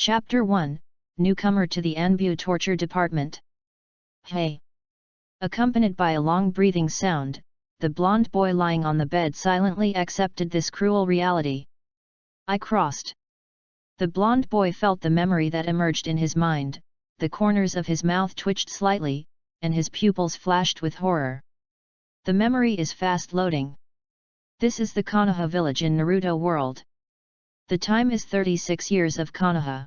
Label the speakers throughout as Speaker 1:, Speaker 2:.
Speaker 1: Chapter 1, Newcomer to the Anbe Torture Department. Hey! Accompanied by a long breathing sound, the blonde boy lying on the bed silently accepted this cruel reality. I crossed. The blonde boy felt the memory that emerged in his mind, the corners of his mouth twitched slightly, and his pupils flashed with horror. The memory is fast loading. This is the Konoha village in Naruto world. The time is 36 years of Konoha.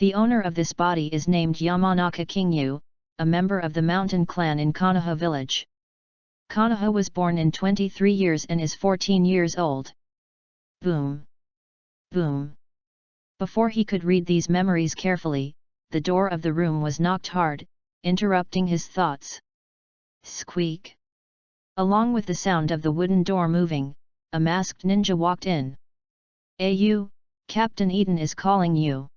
Speaker 1: The owner of this body is named Yamanaka Kingyu, a member of the mountain clan in Konoha village. Konoha was born in 23 years and is 14 years old. Boom! Boom! Before he could read these memories carefully, the door of the room was knocked hard, interrupting his thoughts. Squeak! Along with the sound of the wooden door moving, a masked ninja walked in. "You, Captain Eden is calling you."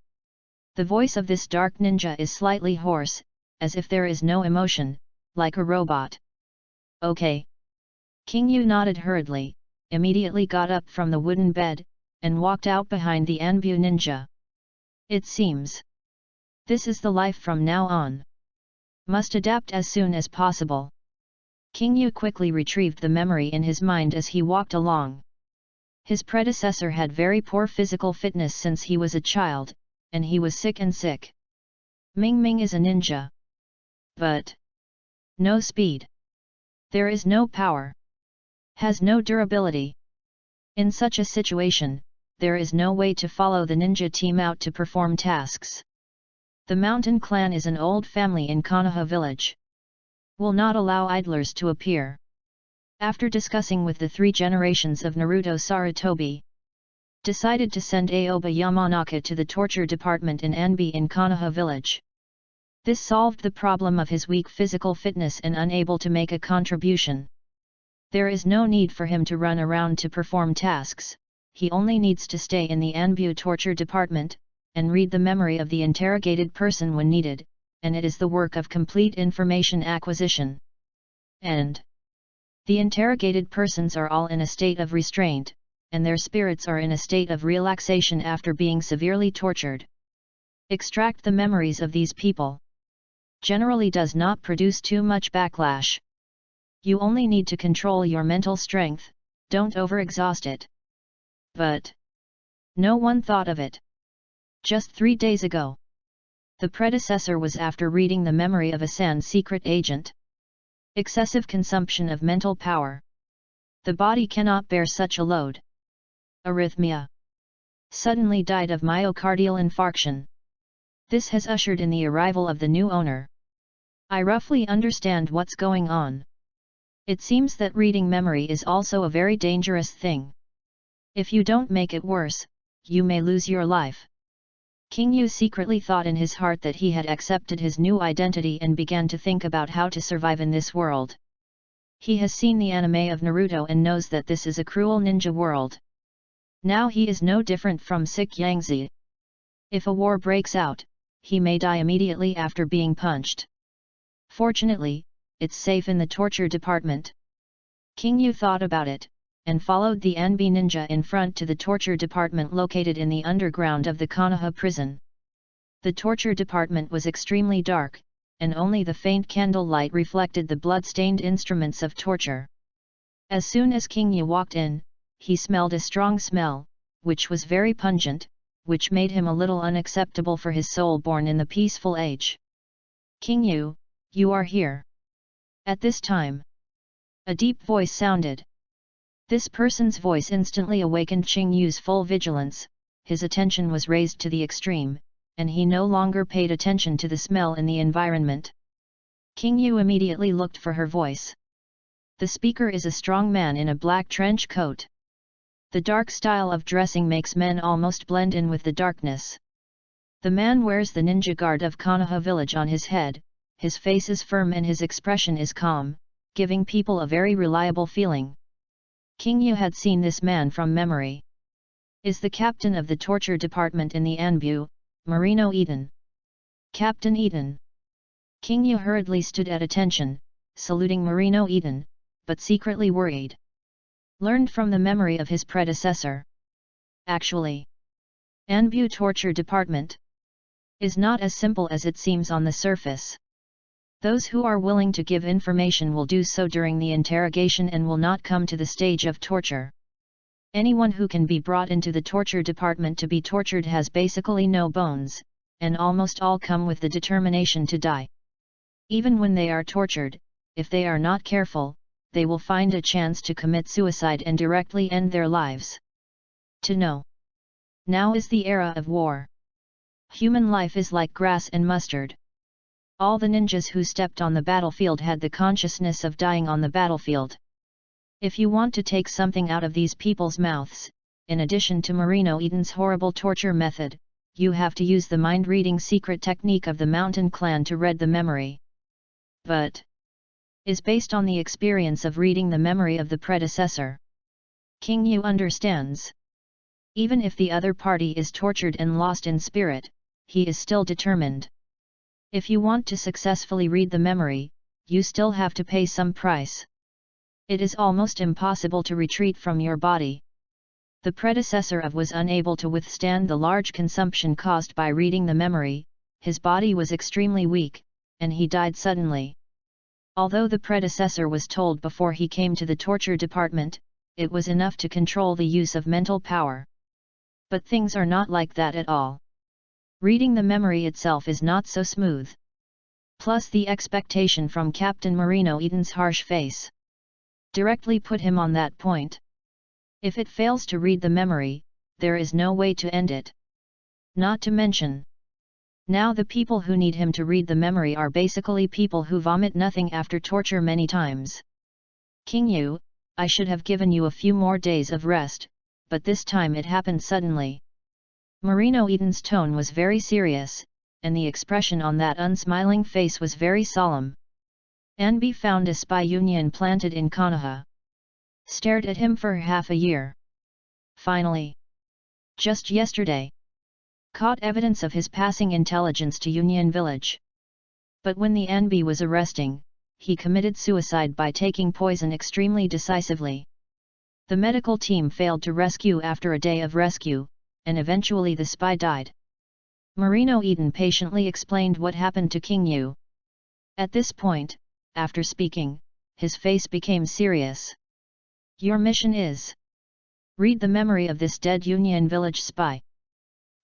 Speaker 1: The voice of this dark ninja is slightly hoarse, as if there is no emotion, like a robot. "Okay." Kingyu nodded hurriedly, immediately got up from the wooden bed, and walked out behind the Anbu ninja. It seems this is the life from now on. Must adapt as soon as possible. Kingyu quickly retrieved the memory in his mind as he walked along. His predecessor had very poor physical fitness since he was a child, and he was sick. Ming Ming is a ninja. But no speed. There is no power. Has no durability. In such a situation, there is no way to follow the ninja team out to perform tasks. The mountain clan is an old family in Konoha village. Will not allow idlers to appear. After discussing with the 3 generations of Naruto Sarutobi, decided to send Aoba Yamanaka to the torture department in Anbe in Konoha village. This solved the problem of his weak physical fitness and unable to make a contribution. There is no need for him to run around to perform tasks, he only needs to stay in the Anbu torture department, and read the memory of the interrogated person when needed, and it is the work of complete information acquisition. And the interrogated persons are all in a state of restraint, and their spirits are in a state of relaxation after being severely tortured. Extract the memories of these people. Generally does not produce too much backlash. You only need to control your mental strength, don't overexhaust it. But no one thought of it. Just 3 days ago. The predecessor was after reading the memory of a San secret agent. Excessive consumption of mental power. The body cannot bear such a load. Arrhythmia. Suddenly died of myocardial infarction. This has ushered in the arrival of the new owner. I roughly understand what's going on. It seems that reading memory is also a very dangerous thing. If you don't make it worse, you may lose your life. Kingyu secretly thought in his heart that he had accepted his new identity and began to think about how to survive in this world. He has seen the anime of Naruto and knows that this is a cruel ninja world. Now he is no different from Sick Yangzi. If a war breaks out, he may die immediately after being punched. Fortunately, it's safe in the torture department. Kingyu thought about it, and followed the Anbe ninja in front to the torture department located in the underground of the Konoha prison. The torture department was extremely dark, and only the faint candlelight reflected the blood-stained instruments of torture. As soon as Kingyu walked in, he smelled a strong smell, which was very pungent, which made him a little unacceptable for his soul born in the peaceful age. "Kingyu, you are here." At this time, a deep voice sounded. This person's voice instantly awakened Qingyu's full vigilance, his attention was raised to the extreme, and he no longer paid attention to the smell in the environment. Kingyu immediately looked for her voice. The speaker is a strong man in a black trench coat. The dark style of dressing makes men almost blend in with the darkness. The man wears the ninja guard of Konoha village on his head, his face is firm and his expression is calm, giving people a very reliable feeling. Kingyu had seen this man from memory. Is the captain of the torture department in the Anbu, Marino Eden. Captain Eden. Kingyu hurriedly stood at attention, saluting Marino Eden, but secretly worried. Learned from the memory of his predecessor. Actually, Anbu torture department. is not as simple as it seems on the surface. Those who are willing to give information will do so during the interrogation and will not come to the stage of torture. Anyone who can be brought into the torture department to be tortured has basically no bones, and almost all come with the determination to die. Even when they are tortured, if they are not careful, they will find a chance to commit suicide and directly end their lives. To know. Now is the era of war. Human life is like grass and mustard. All the ninjas who stepped on the battlefield had the consciousness of dying on the battlefield. If you want to take something out of these people's mouths, in addition to Marino Eden's horrible torture method, you have to use the mind-reading secret technique of the Mountain Clan to read the memory. But is based on the experience of reading the memory of the predecessor. King Yu understands. Even if the other party is tortured and lost in spirit, he is still determined. If you want to successfully read the memory, you still have to pay some price. It is almost impossible to retreat from your body. The predecessor of was unable to withstand the large consumption caused by reading the memory, his body was extremely weak, and he died suddenly. Although the predecessor was told before he came to the torture department, it was enough to control the use of mental power. But things are not like that at all. Reading the memory itself is not so smooth. Plus the expectation from Captain Marino Eden's harsh face directly put him on that point. If it fails to read the memory, there is no way to end it. Not to mention, now the people who need him to read the memory are basically people who vomit nothing after torture many times. King Yu, I should have given you a few more days of rest, but this time it happened suddenly. Marino Eden's tone was very serious, and the expression on that unsmiling face was very solemn. Anbe found a spy union planted in Konoha. Stared at him for half a year. Finally, just yesterday, caught evidence of his passing intelligence to Union Village. But when the Anbe was arresting, he committed suicide by taking poison extremely decisively. The medical team failed to rescue after a day of rescue, and eventually the spy died. Marino Eden patiently explained what happened to King Yu. At this point, after speaking, his face became serious. Your mission is read the memory of this dead Union Village spy.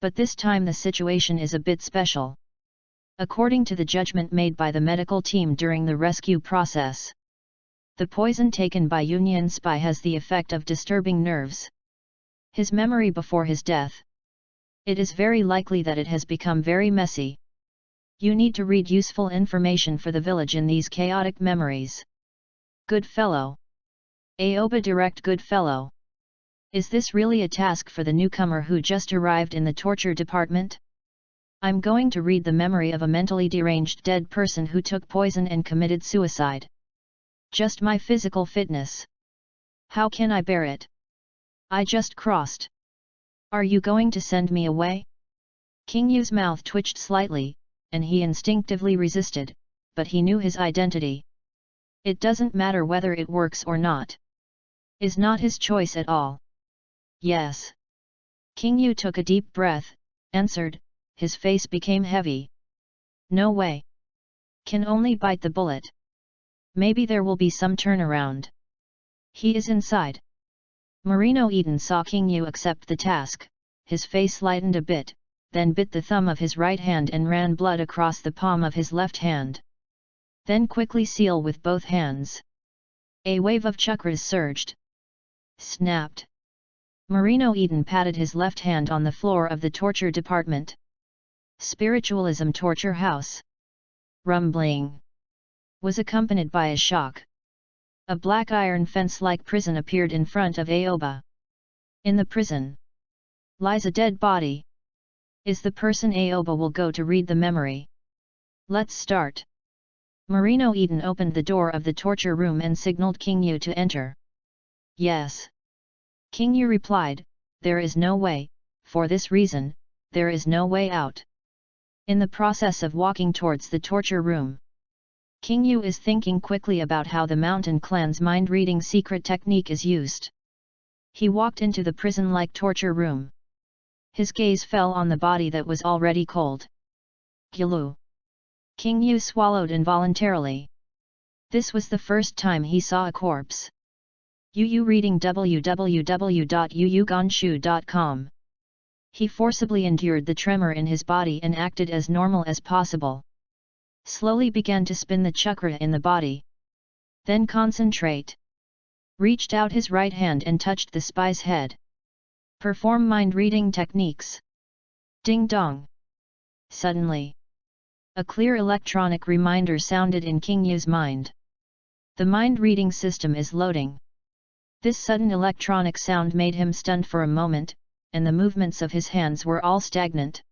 Speaker 1: But this time the situation is a bit special. According to the judgment made by the medical team during the rescue process, the poison taken by Union spy has the effect of disturbing nerves. His memory before his death. It is very likely that it has become very messy. You need to read useful information for the village in these chaotic memories. Good fellow. Aoba direct good fellow. Is this really a task for the newcomer who just arrived in the torture department? I'm going to read the memory of a mentally deranged dead person who took poison and committed suicide. Just my physical fitness. How can I bear it? I just crossed. Are you going to send me away? King Yu's mouth twitched slightly, and he instinctively resisted, but he knew his identity. It doesn't matter whether it works or not. Is not his choice at all. Yes. King Yu took a deep breath, answered, his face became heavy. No way. Can only bite the bullet. Maybe there will be some turnaround. He is inside. Marino Eden saw King Yu accept the task, his face lightened a bit, then bit the thumb of his right hand and ran blood across the palm of his left hand. Then quickly seal with both hands. A wave of chakras surged. Snapped. Marino Eden patted his left hand on the floor of the torture department. Spiritualism torture house. Rumbling was accompanied by a shock. A black iron fence-like prison appeared in front of Aoba. In the prison lies a dead body. Is the person Aoba will go to read the memory. Let's start. Marino Eden opened the door of the torture room and signaled King Yu to enter. Yes. King Yu replied, there is no way, for this reason, there is no way out. In the process of walking towards the torture room, King Yu is thinking quickly about how the Mountain Clan's mind-reading secret technique is used. He walked into the prison-like torture room. His gaze fell on the body that was already cold. Gyulu. King Yu swallowed involuntarily. This was the first time he saw a corpse. Yu reading www.yuyugonshu.com. He forcibly endured the tremor in his body and acted as normal as possible. Slowly began to spin the chakra in the body. Then concentrate. Reached out his right hand and touched the spy's head. Perform mind-reading techniques. Ding dong. Suddenly, a clear electronic reminder sounded in King Yu's mind. The mind-reading system is loading. This sudden electronic sound made him stunned for a moment, and the movements of his hands were all stagnant.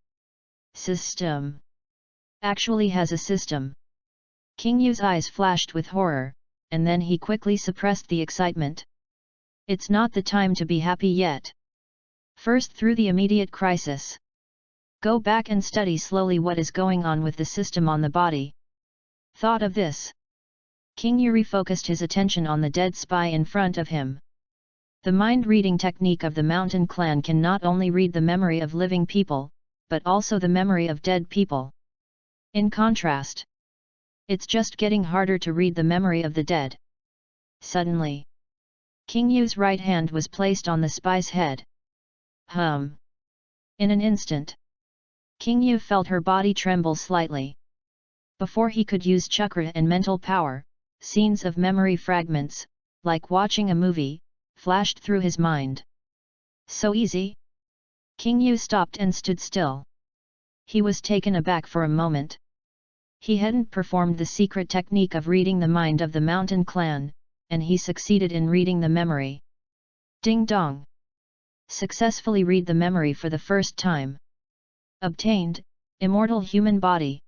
Speaker 1: System. Actually has a system. King Yu's eyes flashed with horror, and then he quickly suppressed the excitement. It's not the time to be happy yet. First through the immediate crisis. Go back and study slowly what is going on with the system on the body. Thought of this. King Yu refocused his attention on the dead spy in front of him. The mind-reading technique of the Mountain Clan can not only read the memory of living people, but also the memory of dead people. In contrast, it's just getting harder to read the memory of the dead. Suddenly, King Yu's right hand was placed on the spy's head. In an instant, King Yu felt her body tremble slightly. Before he could use chakra and mental power, scenes of memory fragments, like watching a movie, flashed through his mind. So easy? King Yu stopped and stood still. He was taken aback for a moment. He hadn't performed the secret technique of reading the mind of the Mountain Clan, and he succeeded in reading the memory. Ding dong! Successfully read the memory for the first time. Obtained, Immortal Human Body.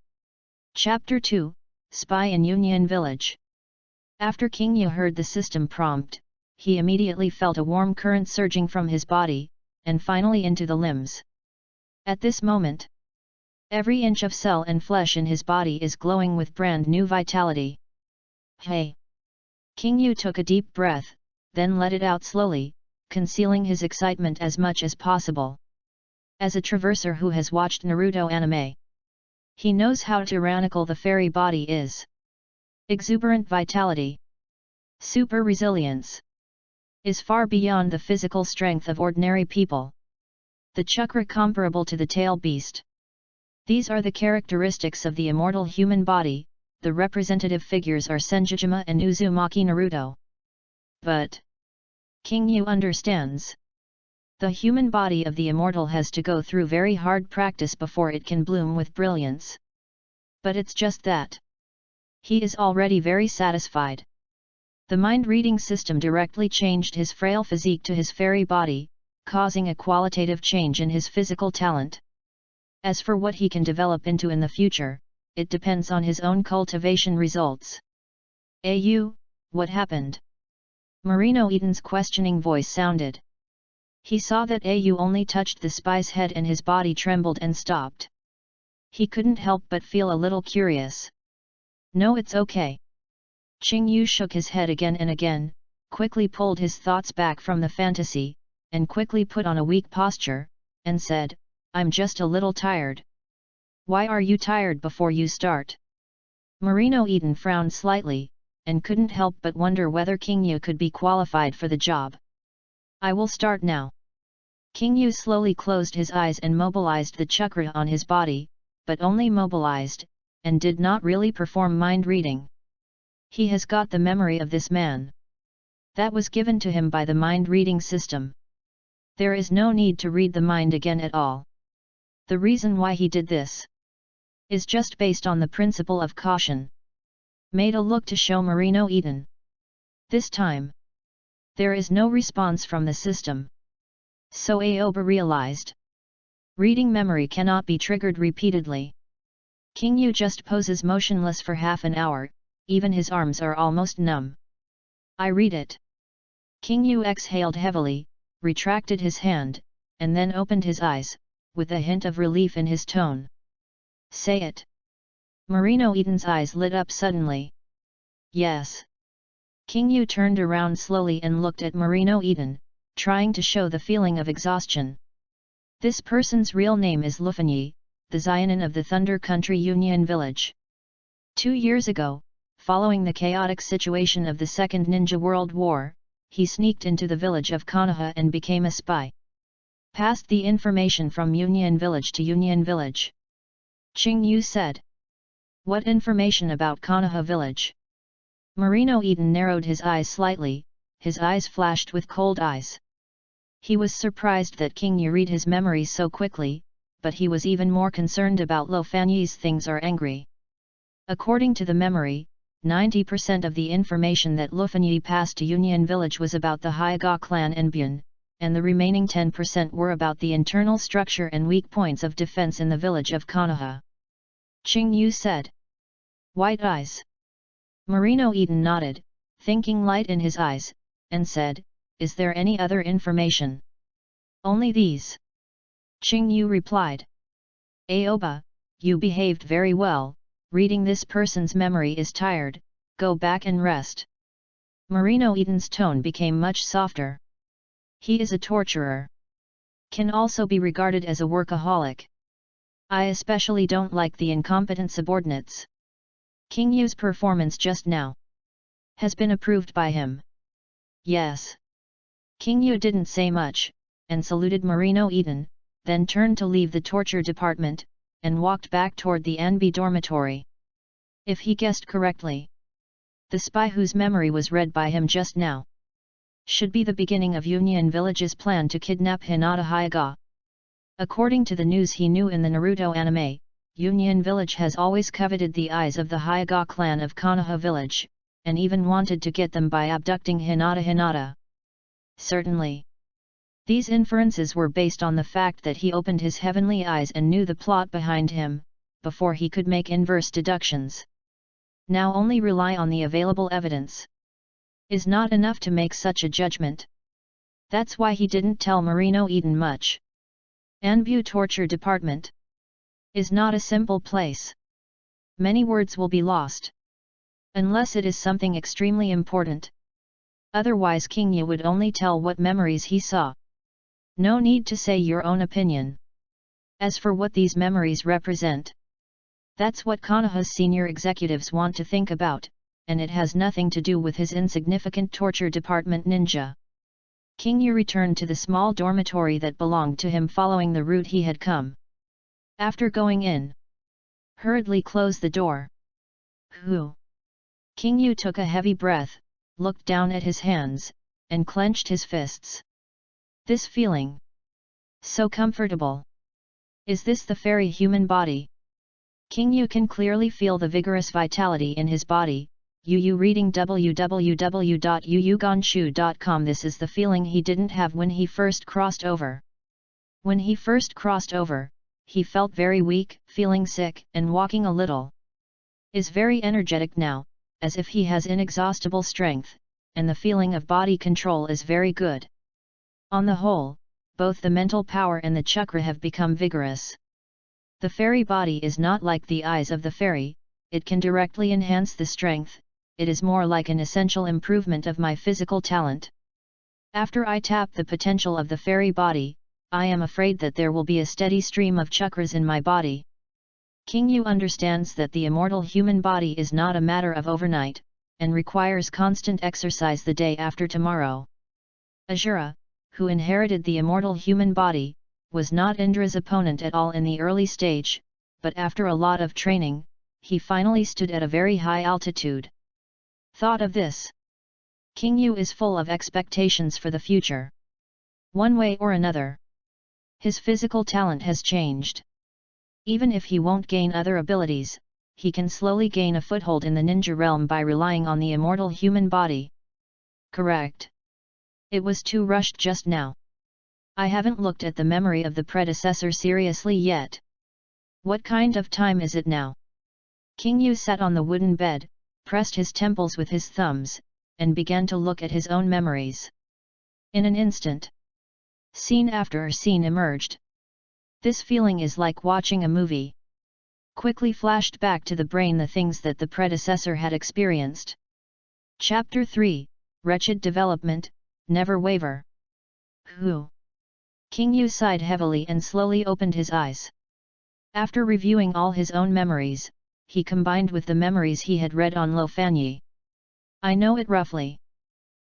Speaker 1: Chapter 2, Spy in Union Village. After King Yu heard the system prompt, he immediately felt a warm current surging from his body, and finally into the limbs. At this moment, every inch of cell and flesh in his body is glowing with brand new vitality. Hey! King Yu took a deep breath, then let it out slowly, concealing his excitement as much as possible. As a traverser who has watched Naruto anime, he knows how tyrannical the fairy body is. Exuberant vitality, super resilience, is far beyond the physical strength of ordinary people. The chakra comparable to the tail beast. These are the characteristics of the immortal human body. The representative figures are Senjujima and Uzumaki Naruto. But King Yu understands. The human body of the immortal has to go through very hard practice before it can bloom with brilliance. But it's just that. He is already very satisfied. The mind-reading system directly changed his frail physique to his fairy body, causing a qualitative change in his physical talent. As for what he can develop into in the future, it depends on his own cultivation results. Au, what happened? Marino Eden's questioning voice sounded. He saw that Au only touched the spy's head and his body trembled and stopped. He couldn't help but feel a little curious. No, it's okay. Qing Yu shook his head again and again, quickly pulled his thoughts back from the fantasy, and quickly put on a weak posture, and said, I'm just a little tired. Why are you tired before you start? Marino Eden frowned slightly, and couldn't help but wonder whether King Yu could be qualified for the job. I will start now. King Yu slowly closed his eyes and mobilized the chakra on his body, but only mobilized, and did not really perform mind reading. He has got the memory of this man. That was given to him by the mind reading system. There is no need to read the mind again at all. The reason why he did this is just based on the principle of caution. Made a look to show Marino Eden. This time, there is no response from the system. So Aoba realized. Reading memory cannot be triggered repeatedly. King Yu just poses motionless for half an hour, even his arms are almost numb. I read it. King Yu exhaled heavily, retracted his hand, and then opened his eyes, with a hint of relief in his tone. Say it. Marino Eden's eyes lit up suddenly. Yes. King Yu turned around slowly and looked at Marino Eden, trying to show the feeling of exhaustion. This person's real name is Lufanyi, the Zionin of the Thunder Country Union Village. 2 years ago, following the chaotic situation of the Second Ninja World War, he sneaked into the village of Konoha and became a spy. Passed the information from Union Village to Union Village. Qing Yu said. What information about Konoha Village? Marino Eden narrowed his eyes slightly, his eyes flashed with cold eyes. He was surprised that King Yu read his memories so quickly, but he was even more concerned about Lo Fanyi's things are angry. According to the memory, 90% of the information that Lo Fanyi passed to Union Village was about the Hyuga clan Anbe, and the remaining 10% were about the internal structure and weak points of defense in the village of Konoha. Qing Yu said. White eyes. Marino Eden nodded, thinking light in his eyes, and said, Is there any other information? Only these. Qing Yu replied. Aoba, you behaved very well, reading this person's memory is tired, go back and rest. Marino Eden's tone became much softer. He is a torturer. Can also be regarded as a workaholic. I especially don't like the incompetent subordinates. King Yu's performance just now has been approved by him. Yes. King Yu didn't say much, and saluted Marino Eden, then turned to leave the torture department, and walked back toward the Anbe dormitory. If he guessed correctly, the spy whose memory was read by him just now should be the beginning of Union Village's plan to kidnap Hinata Hyuga. According to the news he knew in the Naruto anime, Union Village has always coveted the eyes of the Hyuga clan of Konoha Village, and even wanted to get them by abducting Hinata. Certainly. These inferences were based on the fact that he opened his heavenly eyes and knew the plot behind him, before he could make inverse deductions. Now only rely on the available evidence is not enough to make such a judgment. That's why he didn't tell Marino Eden much. Anbu Torture Department is not a simple place. Many words will be lost. Unless it is something extremely important. Otherwise King Yu would only tell what memories he saw. No need to say your own opinion. As for what these memories represent, that's what Konoha's senior executives want to think about, and it has nothing to do with his insignificant torture department ninja. King Yu returned to the small dormitory that belonged to him following the route he had come. After going in, hurriedly closed the door. Whew! King Yu took a heavy breath, looked down at his hands, and clenched his fists. This feeling. So comfortable. Is this the fairy human body? King Yu can clearly feel the vigorous vitality in his body. Yu reading www.yuyugonshu.com. This is the feeling he didn't have when he first crossed over. When he first crossed over, he felt very weak, feeling sick, and walking a little. Is very energetic now, as if he has inexhaustible strength, and the feeling of body control is very good. On the whole, both the mental power and the chakra have become vigorous. The fairy body is not like the eyes of the fairy, it can directly enhance the strength, it is more like an essential improvement of my physical talent. After I tap the potential of the fairy body, I am afraid that there will be a steady stream of chakras in my body. King Yu understands that the immortal human body is not a matter of overnight, and requires constant exercise the day after tomorrow. Ajura, who inherited the immortal human body, was not Indra's opponent at all in the early stage, but after a lot of training, he finally stood at a very high altitude. Thought of this. King Yu is full of expectations for the future. One way or another, his physical talent has changed. Even if he won't gain other abilities, he can slowly gain a foothold in the ninja realm by relying on the immortal human body. Correct. It was too rushed just now. I haven't looked at the memory of the predecessor seriously yet. What kind of time is it now? King Yu sat on the wooden bed, pressed his temples with his thumbs, and began to look at his own memories. In an instant, scene after scene emerged. This feeling is like watching a movie. Quickly flashed back to the brain the things that the predecessor had experienced. Chapter 3, Wretched Development, Never Waver. Whew! King Yu sighed heavily and slowly opened his eyes. After reviewing all his own memories, he combined with the memories he had read on Lo Fanyi. I know it roughly.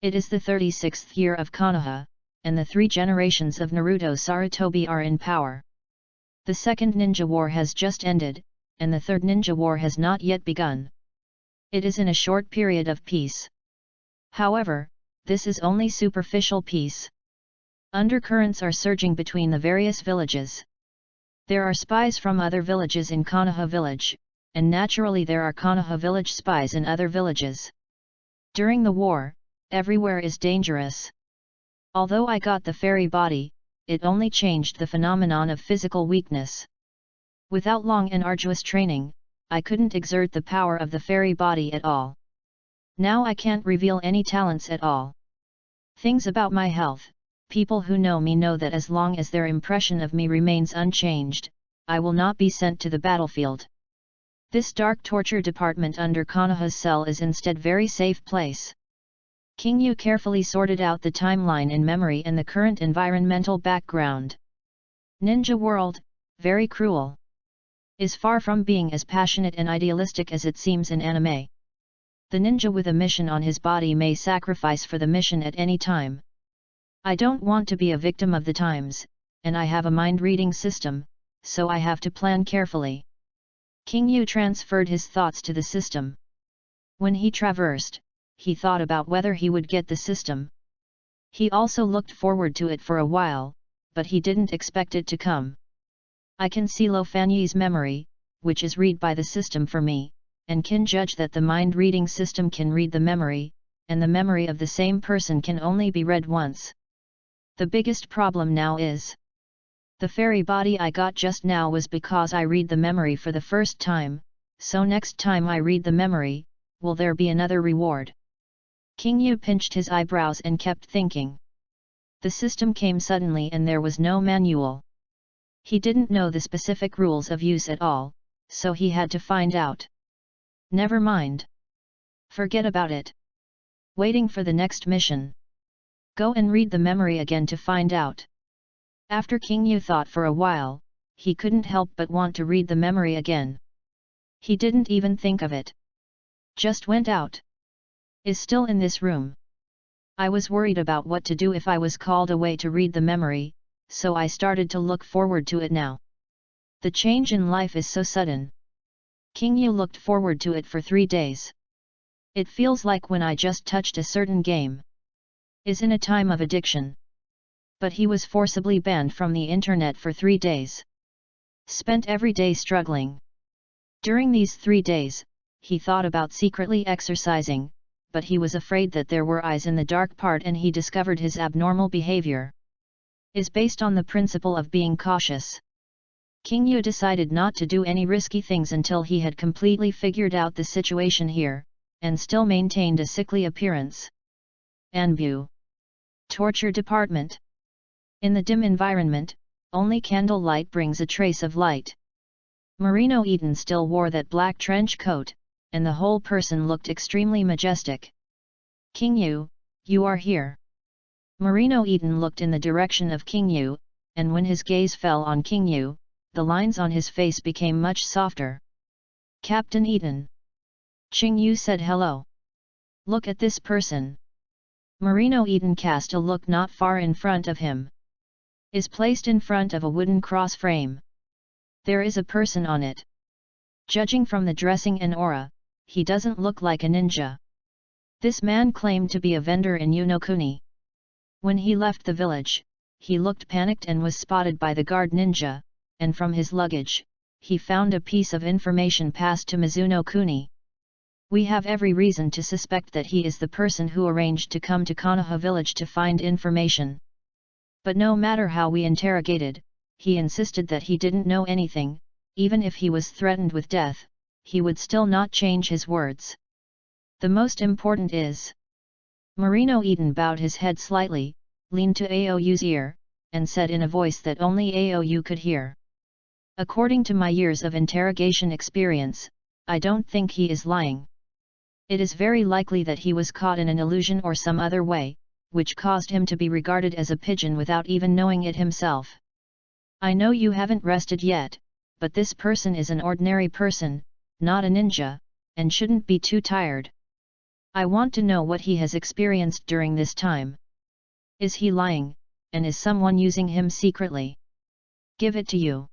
Speaker 1: It is the 36th year of Konoha, and the 3 generations of Naruto Sarutobi are in power. The second ninja war has just ended, and the third ninja war has not yet begun. It is in a short period of peace. However, this is only superficial peace. Undercurrents are surging between the various villages. There are spies from other villages in Konoha village, and naturally there are Konoha village spies in other villages. During the war, everywhere is dangerous. Although I got the fairy body, it only changed the phenomenon of physical weakness. Without long and arduous training, I couldn't exert the power of the fairy body at all. Now I can't reveal any talents at all. Things about my health, people who know me know that as long as their impression of me remains unchanged, I will not be sent to the battlefield. This dark torture department under Konoha's cell is instead very safe place. King Yu carefully sorted out the timeline in memory and the current environmental background. Ninja world, very cruel. Is far from being as passionate and idealistic as it seems in anime. The ninja with a mission on his body may sacrifice for the mission at any time. I don't want to be a victim of the times, and I have a mind-reading system, so I have to plan carefully. King Yu transferred his thoughts to the system. When he traversed, he thought about whether he would get the system. He also looked forward to it for a while, but he didn't expect it to come. I can see Lo Fanyi's memory, which is read by the system for me, and can judge that the mind-reading system can read the memory, and the memory of the same person can only be read once. The biggest problem now is the fairy body I got just now was because I read the memory for the first time, so next time I read the memory, will there be another reward? King Yu pinched his eyebrows and kept thinking. The system came suddenly and there was no manual. He didn't know the specific rules of use at all, so he had to find out. Never mind. Forget about it. Waiting for the next mission. Go and read the memory again to find out. After King Yu thought for a while, he couldn't help but want to read the memory again. He didn't even think of it. Just went out. Is still in this room. I was worried about what to do if I was called away to read the memory, so I started to look forward to it now. The change in life is so sudden. King Yu looked forward to it for 3 days. It feels like when I just touched a certain game. Is in a time of addiction. But he was forcibly banned from the internet for 3 days. Spent every day struggling. During these 3 days, he thought about secretly exercising, but he was afraid that there were eyes in the dark part and he discovered his abnormal behavior is based on the principle of being cautious. King Yu decided not to do any risky things until he had completely figured out the situation here, and still maintained a sickly appearance. Anbe. Torture Department. In the dim environment, only candlelight brings a trace of light. Marino Eden still wore that black trench coat, and the whole person looked extremely majestic. King Yu, you are here. Marino Eden looked in the direction of King Yu, and when his gaze fell on King Yu, the lines on his face became much softer. Captain Eden. King Yu said hello. Look at this person. Marino Eden cast a look not far in front of him. Is placed in front of a wooden cross frame. There is a person on it. Judging from the dressing and aura, he doesn't look like a ninja. This man claimed to be a vendor in Unokuni. When he left the village, he looked panicked and was spotted by the guard ninja, and from his luggage, he found a piece of information passed to Mizuno Kuni. We have every reason to suspect that he is the person who arranged to come to Konoha village to find information. But no matter how we interrogated, he insisted that he didn't know anything, even if he was threatened with death, he would still not change his words. The most important is. Marino Eden bowed his head slightly, leaned to Aoyu's ear, and said in a voice that only Aoyu could hear. According to my years of interrogation experience, I don't think he is lying. It is very likely that he was caught in an illusion or some other way, which caused him to be regarded as a pigeon without even knowing it himself. I know you haven't rested yet, but this person is an ordinary person, not a ninja, and shouldn't be too tired. I want to know what he has experienced during this time. Is he lying, and is someone using him secretly? Give it to you.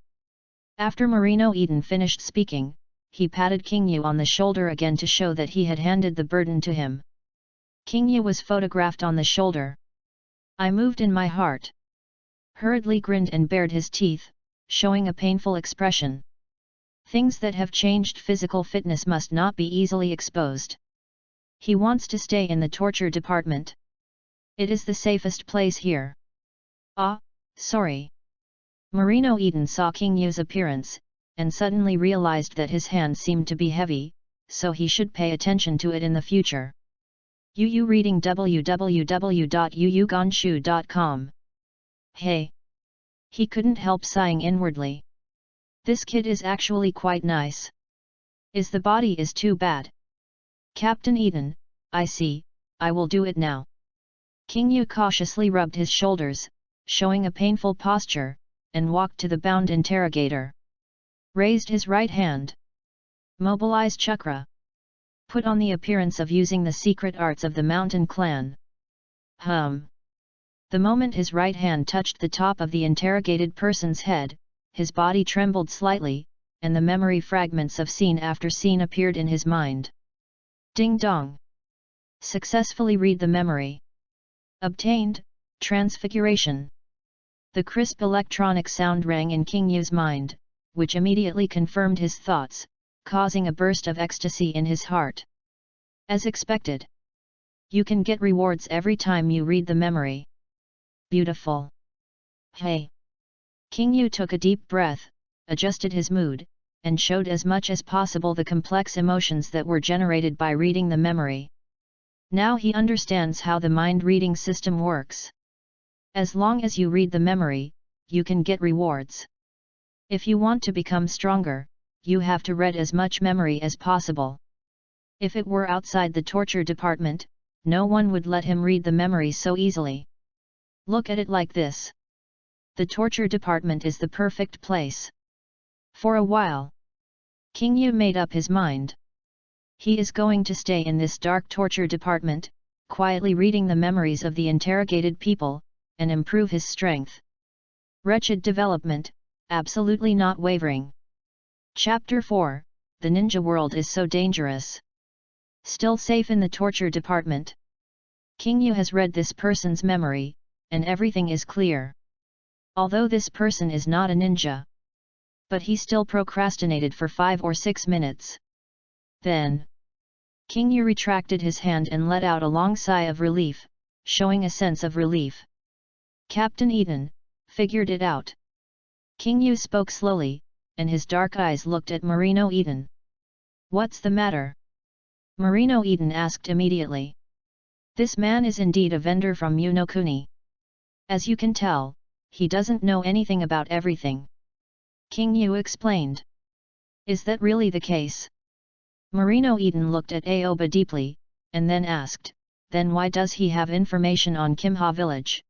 Speaker 1: After Marino Eden finished speaking, he patted King Yu on the shoulder again to show that he had handed the burden to him. King Yu was photographed on the shoulder. I moved in my heart. Hurriedly grinned and bared his teeth, showing a painful expression. Things that have changed physical fitness must not be easily exposed. He wants to stay in the torture department. It is the safest place here. Ah, sorry. Marino Eden saw King Yu's appearance, and suddenly realized that his hand seemed to be heavy, so he should pay attention to it in the future. Yu reading www.yuyugonshu.com. Hey! He couldn't help sighing inwardly. This kid is actually quite nice. The body is too bad. Captain Eden, I see, I will do it now. King Yu cautiously rubbed his shoulders, showing a painful posture, and walked to the bound interrogator. Raised his right hand. Mobilize chakra. Put on the appearance of using the secret arts of the mountain clan. The moment his right hand touched the top of the interrogated person's head, his body trembled slightly, and the memory fragments of scene after scene appeared in his mind. Ding dong! Successfully read the memory. Obtained, transfiguration. The crisp electronic sound rang in King Yu's mind, which immediately confirmed his thoughts, causing a burst of ecstasy in his heart. As expected. You can get rewards every time you read the memory. Beautiful. Hey! King Yu took a deep breath, adjusted his mood, and showed as much as possible the complex emotions that were generated by reading the memory. Now he understands how the mind-reading system works. As long as you read the memory, you can get rewards. If you want to become stronger, you have to read as much memory as possible. If it were outside the torture department, no one would let him read the memory so easily. Look at it like this. The torture department is the perfect place. For a while, King Yu made up his mind. He is going to stay in this dark torture department, quietly reading the memories of the interrogated people, and improve his strength. Wretched development, absolutely not wavering. Chapter 4, The Ninja World is so dangerous. Still safe in the torture department. King Yu has read this person's memory, and everything is clear. Although this person is not a ninja. But he still procrastinated for 5 or 6 minutes. Then, King Yu retracted his hand and let out a long sigh of relief, showing a sense of relief. Captain Eden, figured it out. King Yu spoke slowly, and his dark eyes looked at Marino Eden. What's the matter? Marino Eden asked immediately. This man is indeed a vendor from Yunokuni. As you can tell, he doesn't know anything about everything. King Yu explained. Is that really the case? Marino Eden looked at Aoba deeply, and then asked, then why does he have information on Kimha village?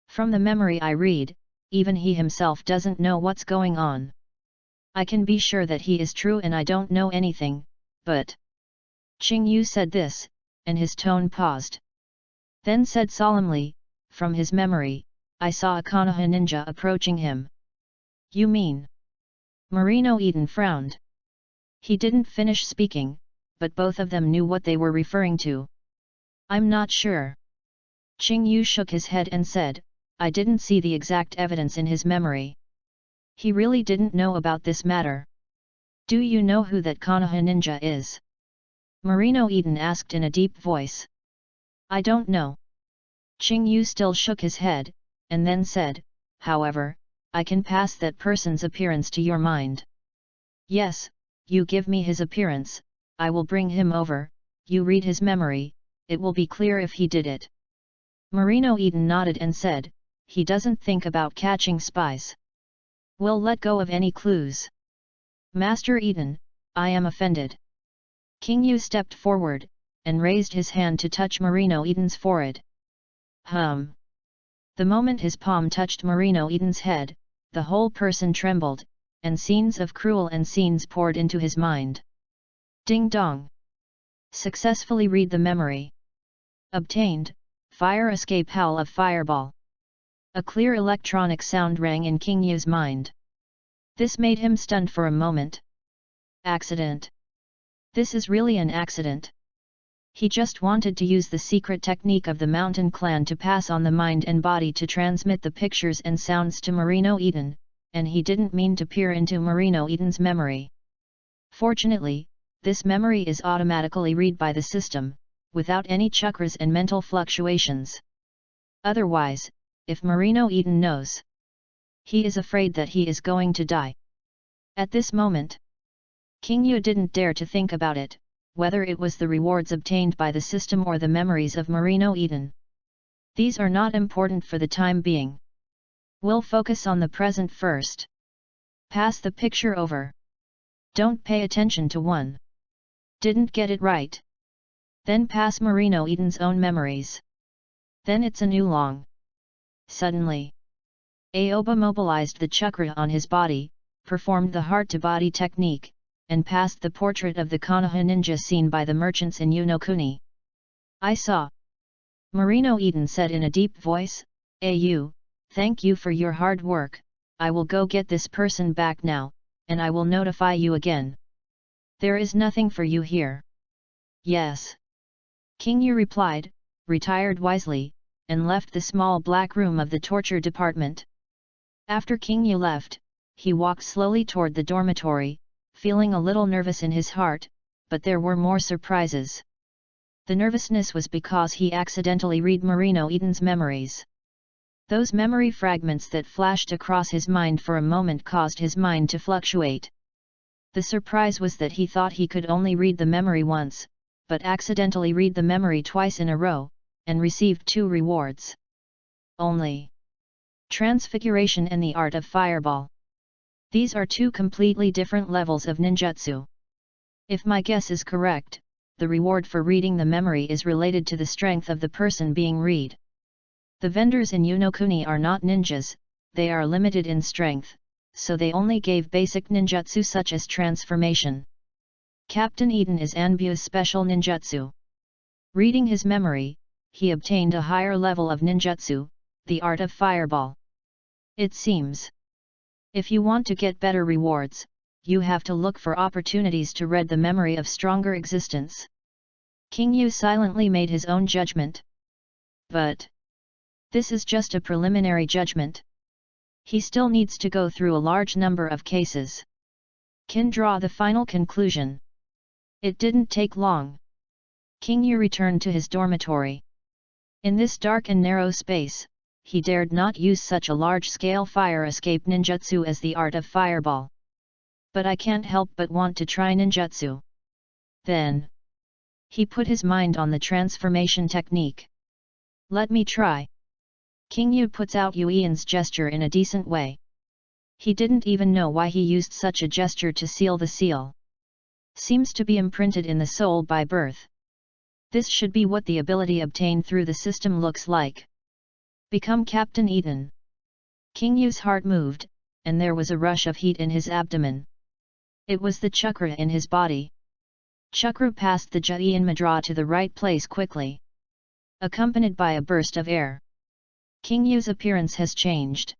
Speaker 1: From the memory I read, even he himself doesn't know what's going on. I can be sure that he is true and I don't know anything, but... Qing Yu said this, and his tone paused. Then said solemnly, from his memory, I saw a Konoha ninja approaching him. You mean? Marino Eden frowned. He didn't finish speaking, but both of them knew what they were referring to. I'm not sure. Qing Yu shook his head and said, I didn't see the exact evidence in his memory. He really didn't know about this matter. Do you know who that Konoha ninja is? Marino Eden asked in a deep voice. I don't know. Qing Yu still shook his head, and then said, however, I can pass that person's appearance to your mind. Yes, you give me his appearance, I will bring him over, you read his memory, it will be clear if he did it. Marino Eden nodded and said, he doesn't think about catching spies. We'll let go of any clues. Master Eden, I am offended. King Yu stepped forward, and raised his hand to touch Marino Eden's forehead. The moment his palm touched Marino Eden's head, the whole person trembled, and scenes of cruel and scenes poured into his mind. Ding dong! Successfully read the memory. Obtained, fire escape howl of fireball. A clear electronic sound rang in King Yu's mind. This made him stunned for a moment. Accident. This is really an accident. He just wanted to use the secret technique of the Mountain Clan to pass on the mind and body to transmit the pictures and sounds to Marino Eden, and he didn't mean to peer into Marino Eden's memory. Fortunately, this memory is automatically read by the system, without any chakras and mental fluctuations. Otherwise, if Marino Eden knows, he is afraid that he is going to die. At this moment, King Yu didn't dare to think about it, whether it was the rewards obtained by the system or the memories of Marino Eden. These are not important for the time being. We'll focus on the present first. Pass the picture over. Don't pay attention to one. Didn't get it right. Then pass Marino Eden's own memories. Then it's a new long. Suddenly, Aoba mobilized the chakra on his body, performed the heart-to-body technique, and passed the portrait of the Konoha ninja seen by the merchants in Unokuni. I saw. Marino Eden said in a deep voice, "Au, thank you for your hard work. I will go get this person back now, and I will notify you again. There is nothing for you here." Yes. King Yu replied, retired wisely, and left the small black room of the torture department. After King Yu left, he walked slowly toward the dormitory, feeling a little nervous in his heart, but there were more surprises. The nervousness was because he accidentally read Marino Eden's memories. Those memory fragments that flashed across his mind for a moment caused his mind to fluctuate. The surprise was that he thought he could only read the memory once, but accidentally read the memory twice in a row, and received 2 rewards. Only. Transfiguration and the art of fireball. These are 2 completely different levels of ninjutsu. If my guess is correct, the reward for reading the memory is related to the strength of the person being read. The vendors in Unokuni are not ninjas, they are limited in strength, so they only gave basic ninjutsu such as transformation. Captain Eden is Anbe's special ninjutsu. Reading his memory, he obtained a higher level of ninjutsu, the art of fireball. It seems. If you want to get better rewards, you have to look for opportunities to read the memory of stronger existence. King Yu silently made his own judgment. But this is just a preliminary judgment. He still needs to go through a large number of cases. Can draw the final conclusion. It didn't take long. King Yu returned to his dormitory. In this dark and narrow space, he dared not use such a large-scale fire escape ninjutsu as the art of fireball. But I can't help but want to try ninjutsu. Then, he put his mind on the transformation technique. Let me try. King Yu puts out Yuian's gesture in a decent way. He didn't even know why he used such a gesture to seal the seal. Seems to be imprinted in the soul by birth. This should be what the ability obtained through the system looks like. Become Captain Eden. King Yu's heart moved, and there was a rush of heat in his abdomen. It was the chakra in his body. Chakra passed the Juian Madra to the right place quickly, accompanied by a burst of air. King Yu's appearance has changed.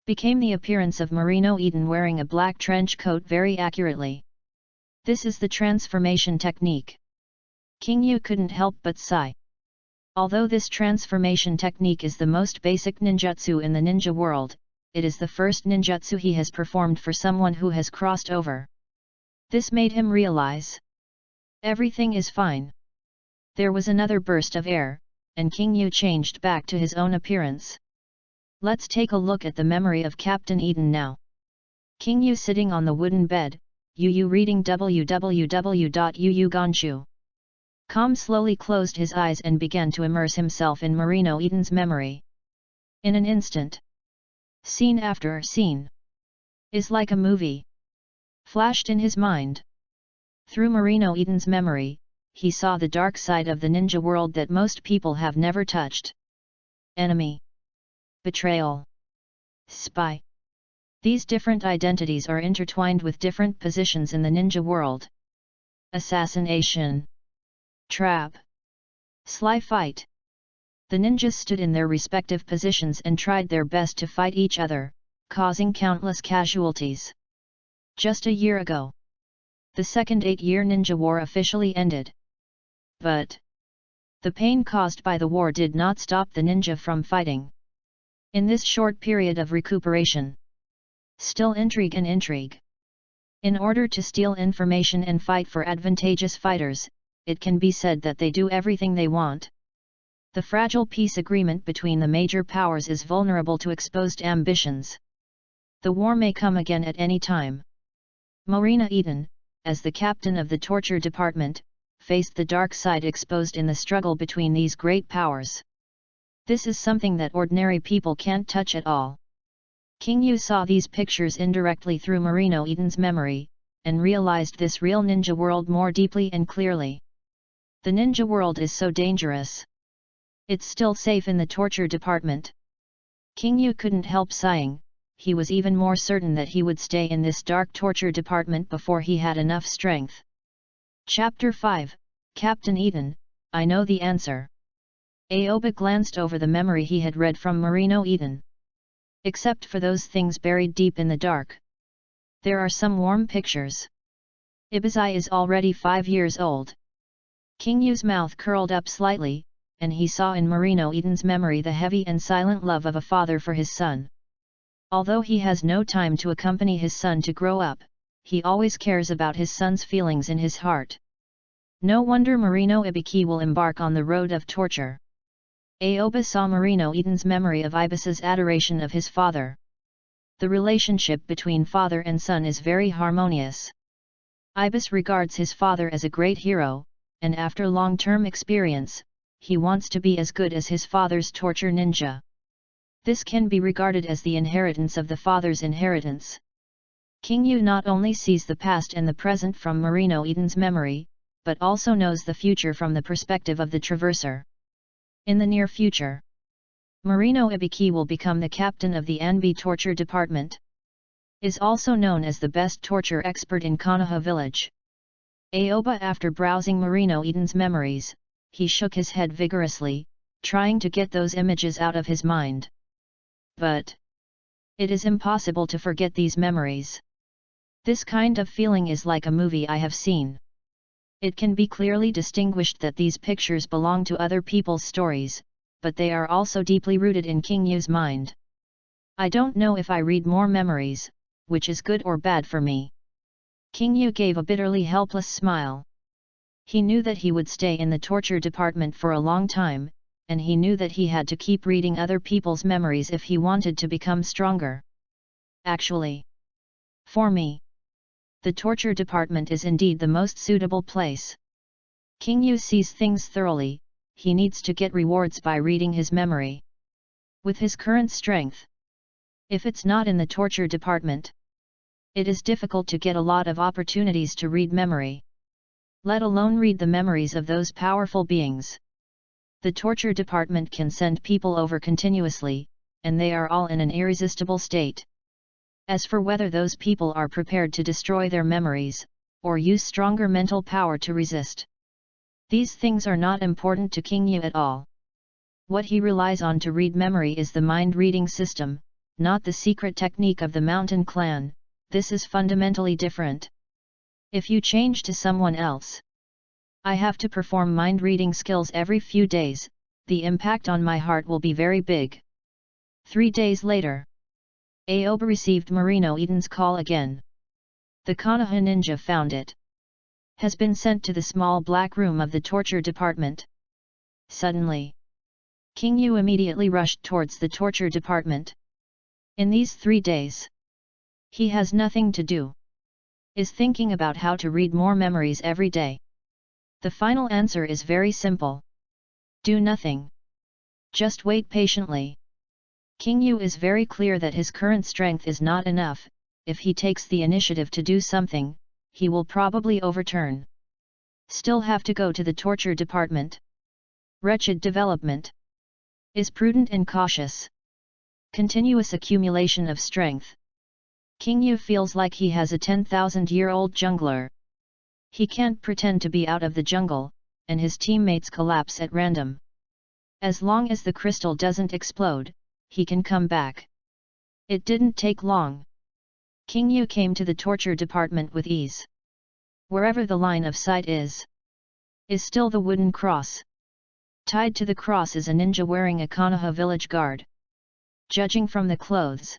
Speaker 1: Became the appearance of Marino Eden wearing a black trench coat very accurately. This is the transformation technique. King Yu couldn't help but sigh. Although this transformation technique is the most basic ninjutsu in the ninja world, it is the first ninjutsu he has performed for someone who has crossed over. This made him realize everything is fine. There was another burst of air, and King Yu changed back to his own appearance. Let's take a look at the memory of Captain Eden now. King Yu sitting on the wooden bed, Yu reading www.uuganshu.com slowly closed his eyes and began to immerse himself in Marino Eden's memory. In an instant, scene after scene is like a movie flashed in his mind. Through Marino Eden's memory, he saw the dark side of the ninja world that most people have never touched. Enemy. Betrayal. Spy. These different identities are intertwined with different positions in the ninja world. Assassination, trap, sly fight. The ninjas stood in their respective positions and tried their best to fight each other, causing countless casualties. Just a year ago, the second 8-year ninja war officially ended. But the pain caused by the war did not stop the ninja from fighting. In this short period of recuperation, still intrigue and intrigue. In order to steal information and fight for advantageous fighters, it can be said that they do everything they want. The fragile peace agreement between the major powers is vulnerable to exposed ambitions. The war may come again at any time. Marina Eden, as the captain of the torture department, faced the dark side exposed in the struggle between these great powers. This is something that ordinary people can't touch at all. King Yu saw these pictures indirectly through Marino Eden's memory, and realized this real ninja world more deeply and clearly. The ninja world is so dangerous. It's still safe in the torture department. King Yu couldn't help sighing. He was even more certain that he would stay in this dark torture department before he had enough strength. Chapter 5, Captain Eden, I know the answer. Aoba glanced over the memory he had read from Marino Eden. Except for those things buried deep in the dark, there are some warm pictures. Ibizai is already 5 years old. King Yu's mouth curled up slightly, and he saw in Marino Eden's memory the heavy and silent love of a father for his son. Although he has no time to accompany his son to grow up, he always cares about his son's feelings in his heart. No wonder Marino Ibiki will embark on the road of torture. Aoba saw Marino Eden's memory of Ibis's adoration of his father. The relationship between father and son is very harmonious. Ibis regards his father as a great hero, and after long-term experience, he wants to be as good as his father's torture ninja. This can be regarded as the inheritance of the father's inheritance. King Yu not only sees the past and the present from Marino Eden's memory, but also knows the future from the perspective of the Traverser. In the near future, Marino Ibiki will become the captain of the Anbe torture department. Is also known as the best torture expert in Konoha village. Aoba, after browsing Marino Eden's memories, he shook his head vigorously, trying to get those images out of his mind. But it is impossible to forget these memories. This kind of feeling is like a movie I have seen. It can be clearly distinguished that these pictures belong to other people's stories, but they are also deeply rooted in King Yu's mind. I don't know if I read more memories, which is good or bad for me. King Yu gave a bitterly helpless smile. He knew that he would stay in the torture department for a long time, and he knew that he had to keep reading other people's memories if he wanted to become stronger. Actually, for me, the torture department is indeed the most suitable place. King Yu sees things thoroughly, he needs to get rewards by reading his memory. With his current strength, if it's not in the torture department, it is difficult to get a lot of opportunities to read memory. Let alone read the memories of those powerful beings. The torture department can send people over continuously, and they are all in an irresistible state. As for whether those people are prepared to destroy their memories, or use stronger mental power to resist, these things are not important to King Yu at all. What he relies on to read memory is the mind-reading system, not the secret technique of the Mountain Clan. This is fundamentally different. If you change to someone else, I have to perform mind-reading skills every few days, the impact on my heart will be very big. 3 days later, Aoba received Marino Eden's call again. The Konoha ninja found it. Has been sent to the small black room of the torture department. Suddenly, King Yu immediately rushed towards the torture department. In these 3 days, he has nothing to do. Is thinking about how to read more memories every day. The final answer is very simple. Do nothing. Just wait patiently. King Yu is very clear that his current strength is not enough. If he takes the initiative to do something, he will probably overturn. Still have to go to the torture department. Wretched development. Is prudent and cautious. Continuous accumulation of strength. King Yu feels like he has a 10,000-year-old jungler. He can't pretend to be out of the jungle, and his teammates collapse at random. As long as the crystal doesn't explode, he can come back. It didn't take long. King Yu came to the torture department with ease. Wherever the line of sight is still the wooden cross. Tied to the cross is a ninja wearing a Konoha village guard. Judging from the clothes,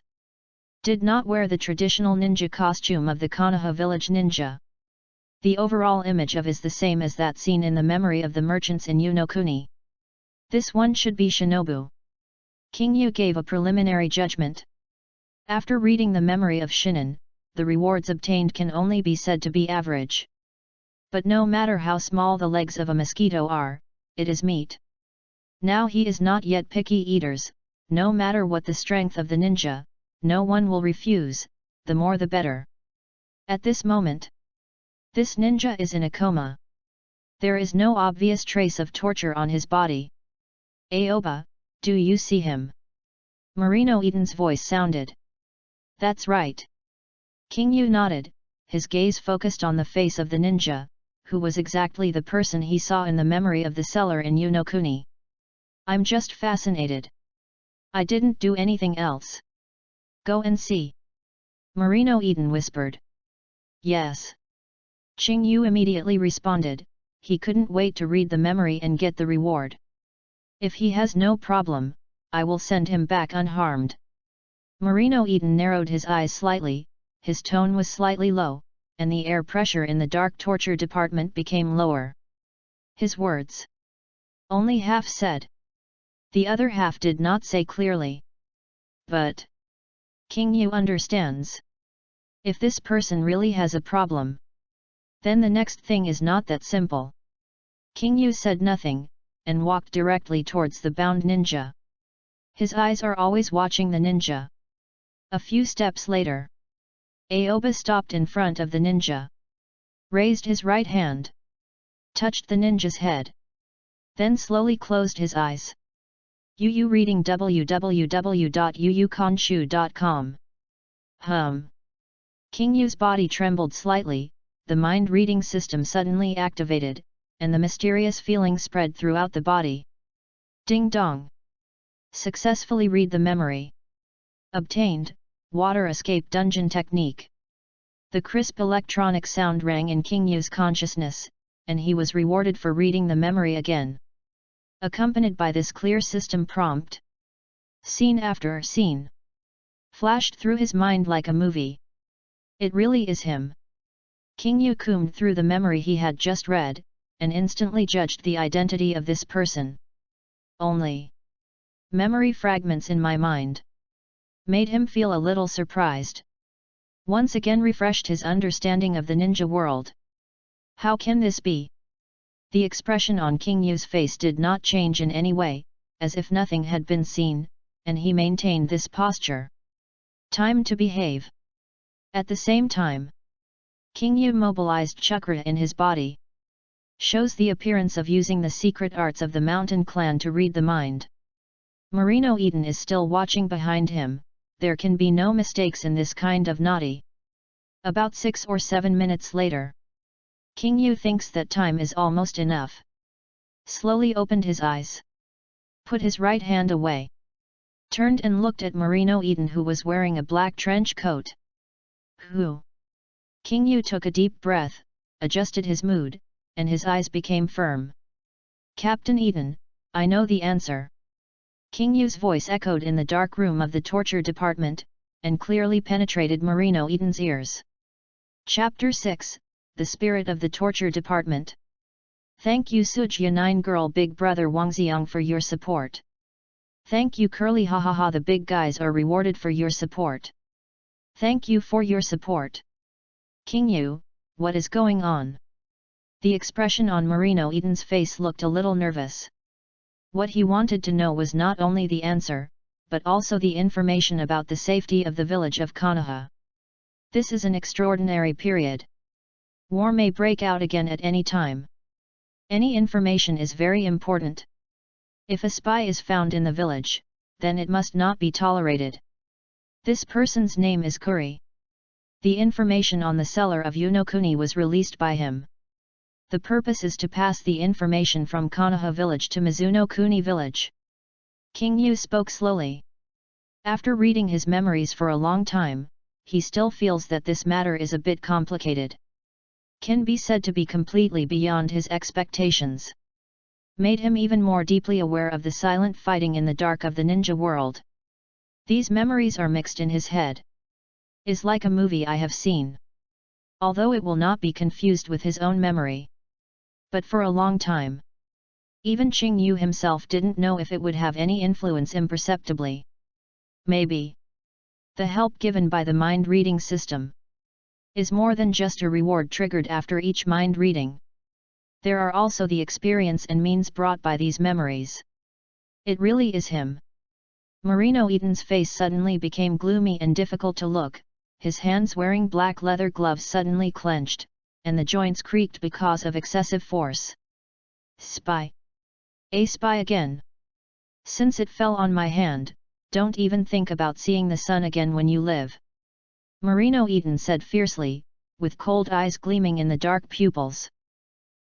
Speaker 1: did not wear the traditional ninja costume of the Konoha village ninja. The overall image of is the same as that seen in the memory of the merchants in Yunokuni. This one should be Shinobu. King Yu gave a preliminary judgment. After reading the memory of Shinin, the rewards obtained can only be said to be average. But no matter how small the legs of a mosquito are, it is meat. Now he is not yet picky eaters, no matter what the strength of the ninja, no one will refuse, the more the better. At this moment, this ninja is in a coma. There is no obvious trace of torture on his body. Aoba, do you see him? Marino Eden's voice sounded. That's right. King Yu nodded, his gaze focused on the face of the ninja, who was exactly the person he saw in the memory of the cellar in Yunokuni. I'm just fascinated. I didn't do anything else. Go and see. Marino Eden whispered. Yes. Qing Yu immediately responded, he couldn't wait to read the memory and get the reward. If he has no problem, I will send him back unharmed. Marino Eden narrowed his eyes slightly, his tone was slightly low, and the air pressure in the dark torture department became lower. His words only half said. The other half did not say clearly. But King Yu understands. If this person really has a problem, then the next thing is not that simple. King Yu said nothing, and walked directly towards the bound ninja. His eyes are always watching the ninja. A few steps later, Aoba stopped in front of the ninja. Raised his right hand. Touched the ninja's head. Then slowly closed his eyes. Yu reading www.yuyukanshu.com. King Yu's body trembled slightly, the mind-reading system suddenly activated, and the mysterious feeling spread throughout the body. Ding dong! Successfully read the memory. Obtained, water escape dungeon technique. The crisp electronic sound rang in King Yu's consciousness, and he was rewarded for reading the memory again. Accompanied by this clear system prompt. Scene after scene flashed through his mind like a movie. It really is him. King Yu combed through the memory he had just read, and instantly judged the identity of this person. Only memory fragments in my mind. Made him feel a little surprised. Once again refreshed his understanding of the ninja world. How can this be? The expression on King Yu's face did not change in any way, as if nothing had been seen, and he maintained this posture. Time to behave. At the same time, King Yu mobilized chakra in his body. Shows the appearance of using the secret arts of the mountain clan to read the mind. Marino Eden is still watching behind him, there can be no mistakes in this kind of naughty. About 6 or 7 minutes later, King Yu thinks that time is almost enough. Slowly opened his eyes. Put his right hand away. Turned and looked at Marino Eden, who was wearing a black trench coat. Who? King Yu took a deep breath, adjusted his mood, and his eyes became firm. Captain Eden, I know the answer. King Yu's voice echoed in the dark room of the torture department, and clearly penetrated Marino Eden's ears. Chapter 6, The Spirit of the Torture Department. Thank you Suja 9 Girl Big Brother Wangxiang for your support. Thank you Curly Hahaha, the big guys are rewarded for your support. Thank you for your support. King Yu, what is going on? The expression on Marino Eden's face looked a little nervous. What he wanted to know was not only the answer, but also the information about the safety of the village of Konoha. This is an extraordinary period. War may break out again at any time. Any information is very important. If a spy is found in the village, then it must not be tolerated. This person's name is Kuri. The information on the seller of Unokuni was released by him. The purpose is to pass the information from Konoha village to Mizuno-kuni village. King Yu spoke slowly. After reading his memories for a long time, he still feels that this matter is a bit complicated. Can be said to be completely beyond his expectations. Made him even more deeply aware of the silent fighting in the dark of the ninja world. These memories are mixed in his head. Is like a movie I have seen. Although it will not be confused with his own memory. But for a long time. Even Qing Yu himself didn't know if it would have any influence imperceptibly. Maybe. The help given by the mind reading system is more than just a reward triggered after each mind reading. There are also the experience and means brought by these memories. It really is him. Marino Eaton's face suddenly became gloomy and difficult to look, his hands wearing black leather gloves suddenly clenched, and the joints creaked because of excessive force. Spy. A spy again. Since it fell on my hand, don't even think about seeing the sun again when you live. Marino Eaton said fiercely, with cold eyes gleaming in the dark pupils.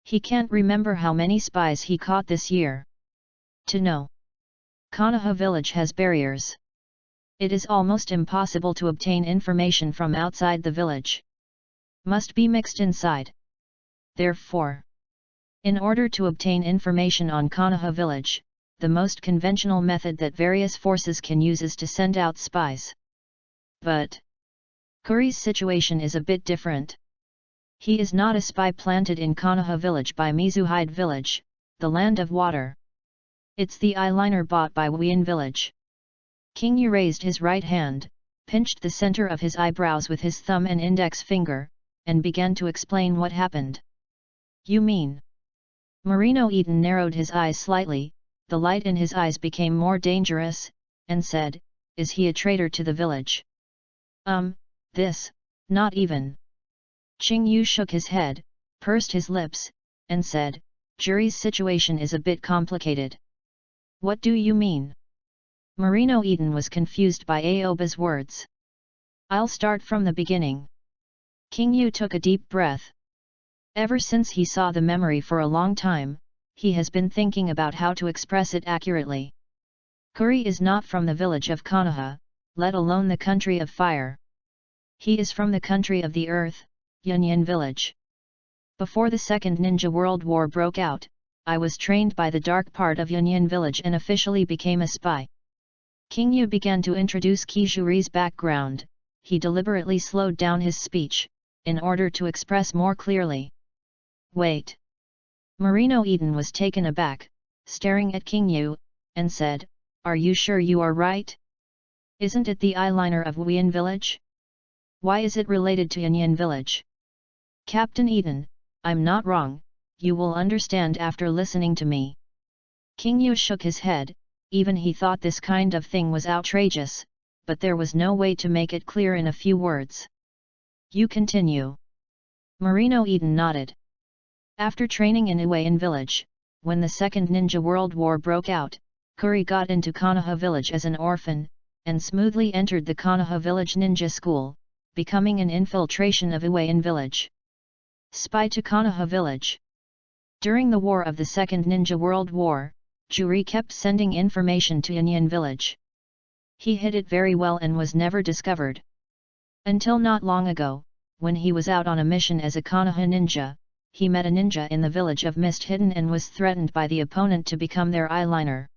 Speaker 1: He can't remember how many spies he caught this year. To know. Konoha village has barriers. It is almost impossible to obtain information from outside the village. Must be mixed inside. Therefore, in order to obtain information on Konoha village, the most conventional method that various forces can use is to send out spies. But Kuri's situation is a bit different. He is not a spy planted in Konoha village by Mizuhide village, the land of water. It's the eyeliner bought by Wien village. King Yu raised his right hand, pinched the center of his eyebrows with his thumb and index finger, and began to explain what happened. You mean? Marino Eaton narrowed his eyes slightly, the light in his eyes became more dangerous, and said, is he a traitor to the village? Not even. Qing Yu shook his head, pursed his lips, and said, Jury's situation is a bit complicated. What do you mean? Marino Eaton was confused by Aoba's words. I'll start from the beginning. King Yu took a deep breath. Ever since he saw the memory for a long time, he has been thinking about how to express it accurately. Kuri is not from the village of Konoha, let alone the country of fire. He is from the country of the earth, Yunyan village. Before the Second Ninja World War broke out, I was trained by the dark part of Yunyan village and officially became a spy. King Yu began to introduce Kijuri's background. He deliberately slowed down his speech, in order to express more clearly. Wait. Marino Eaton was taken aback, staring at King Yu, and said, are you sure you are right? Isn't it the eyeliner of Wien village? Why is it related to Yunyan village? Captain Eaton, I'm not wrong, you will understand after listening to me. King Yu shook his head, even he thought this kind of thing was outrageous, but there was no way to make it clear in a few words. You continue. Marino Eaton nodded. After training in Uein village, when the Second Ninja World War broke out, Kuri got into Konoha village as an orphan, and smoothly entered the Konoha village ninja school, becoming an infiltration of Uein village. Spy to Konoha village. During the war of the Second Ninja World War, Juri kept sending information to Yunyan village. He hid it very well and was never discovered. Until not long ago, when he was out on a mission as a Konoha ninja, he met a ninja in the village of Mist Hidden and was threatened by the opponent to become their eyeliner.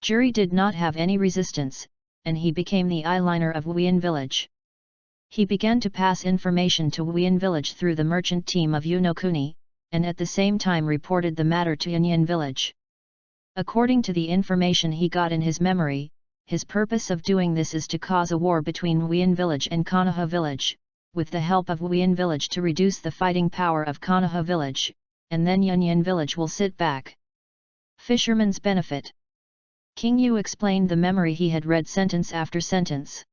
Speaker 1: Juri did not have any resistance, and he became the eyeliner of Wien village. He began to pass information to Wien village through the merchant team of Unokuni, and at the same time reported the matter to Yunyan village. According to the information he got in his memory, his purpose of doing this is to cause a war between Wien village and Konoha village, with the help of Wien village to reduce the fighting power of Konoha village, and then Yunyan village will sit back. Fisherman's benefit. King Yu explained the memory he had read sentence after sentence.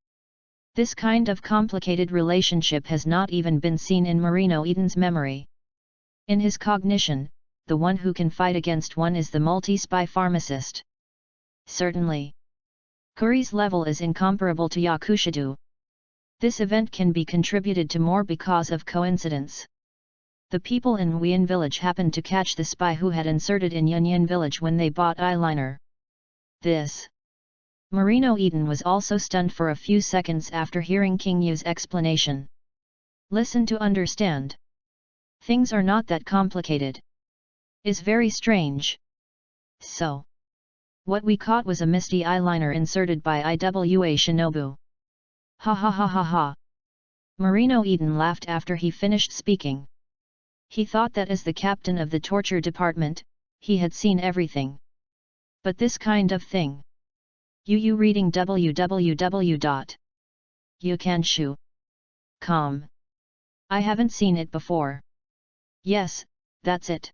Speaker 1: This kind of complicated relationship has not even been seen in Marino Eaton's memory. In his cognition, the one who can fight against one is the multi-spy pharmacist. Certainly. Kuri's level is incomparable to Yakushido. This event can be contributed to more because of coincidence. The people in Nguyen village happened to catch the spy who had inserted in Yunyan village when they bought eyeliner. This. Marino Eden was also stunned for a few seconds after hearing King Yu's explanation. Listen to understand. Things are not that complicated. Is very strange. So. What we caught was a misty eyeliner inserted by Iwa Shinobu. Ha ha ha ha ha. Marino Eden laughed after he finished speaking. He thought that as the captain of the torture department, he had seen everything. But this kind of thing. You reading www.youcanshu.com. I haven't seen it before. Yes, that's it.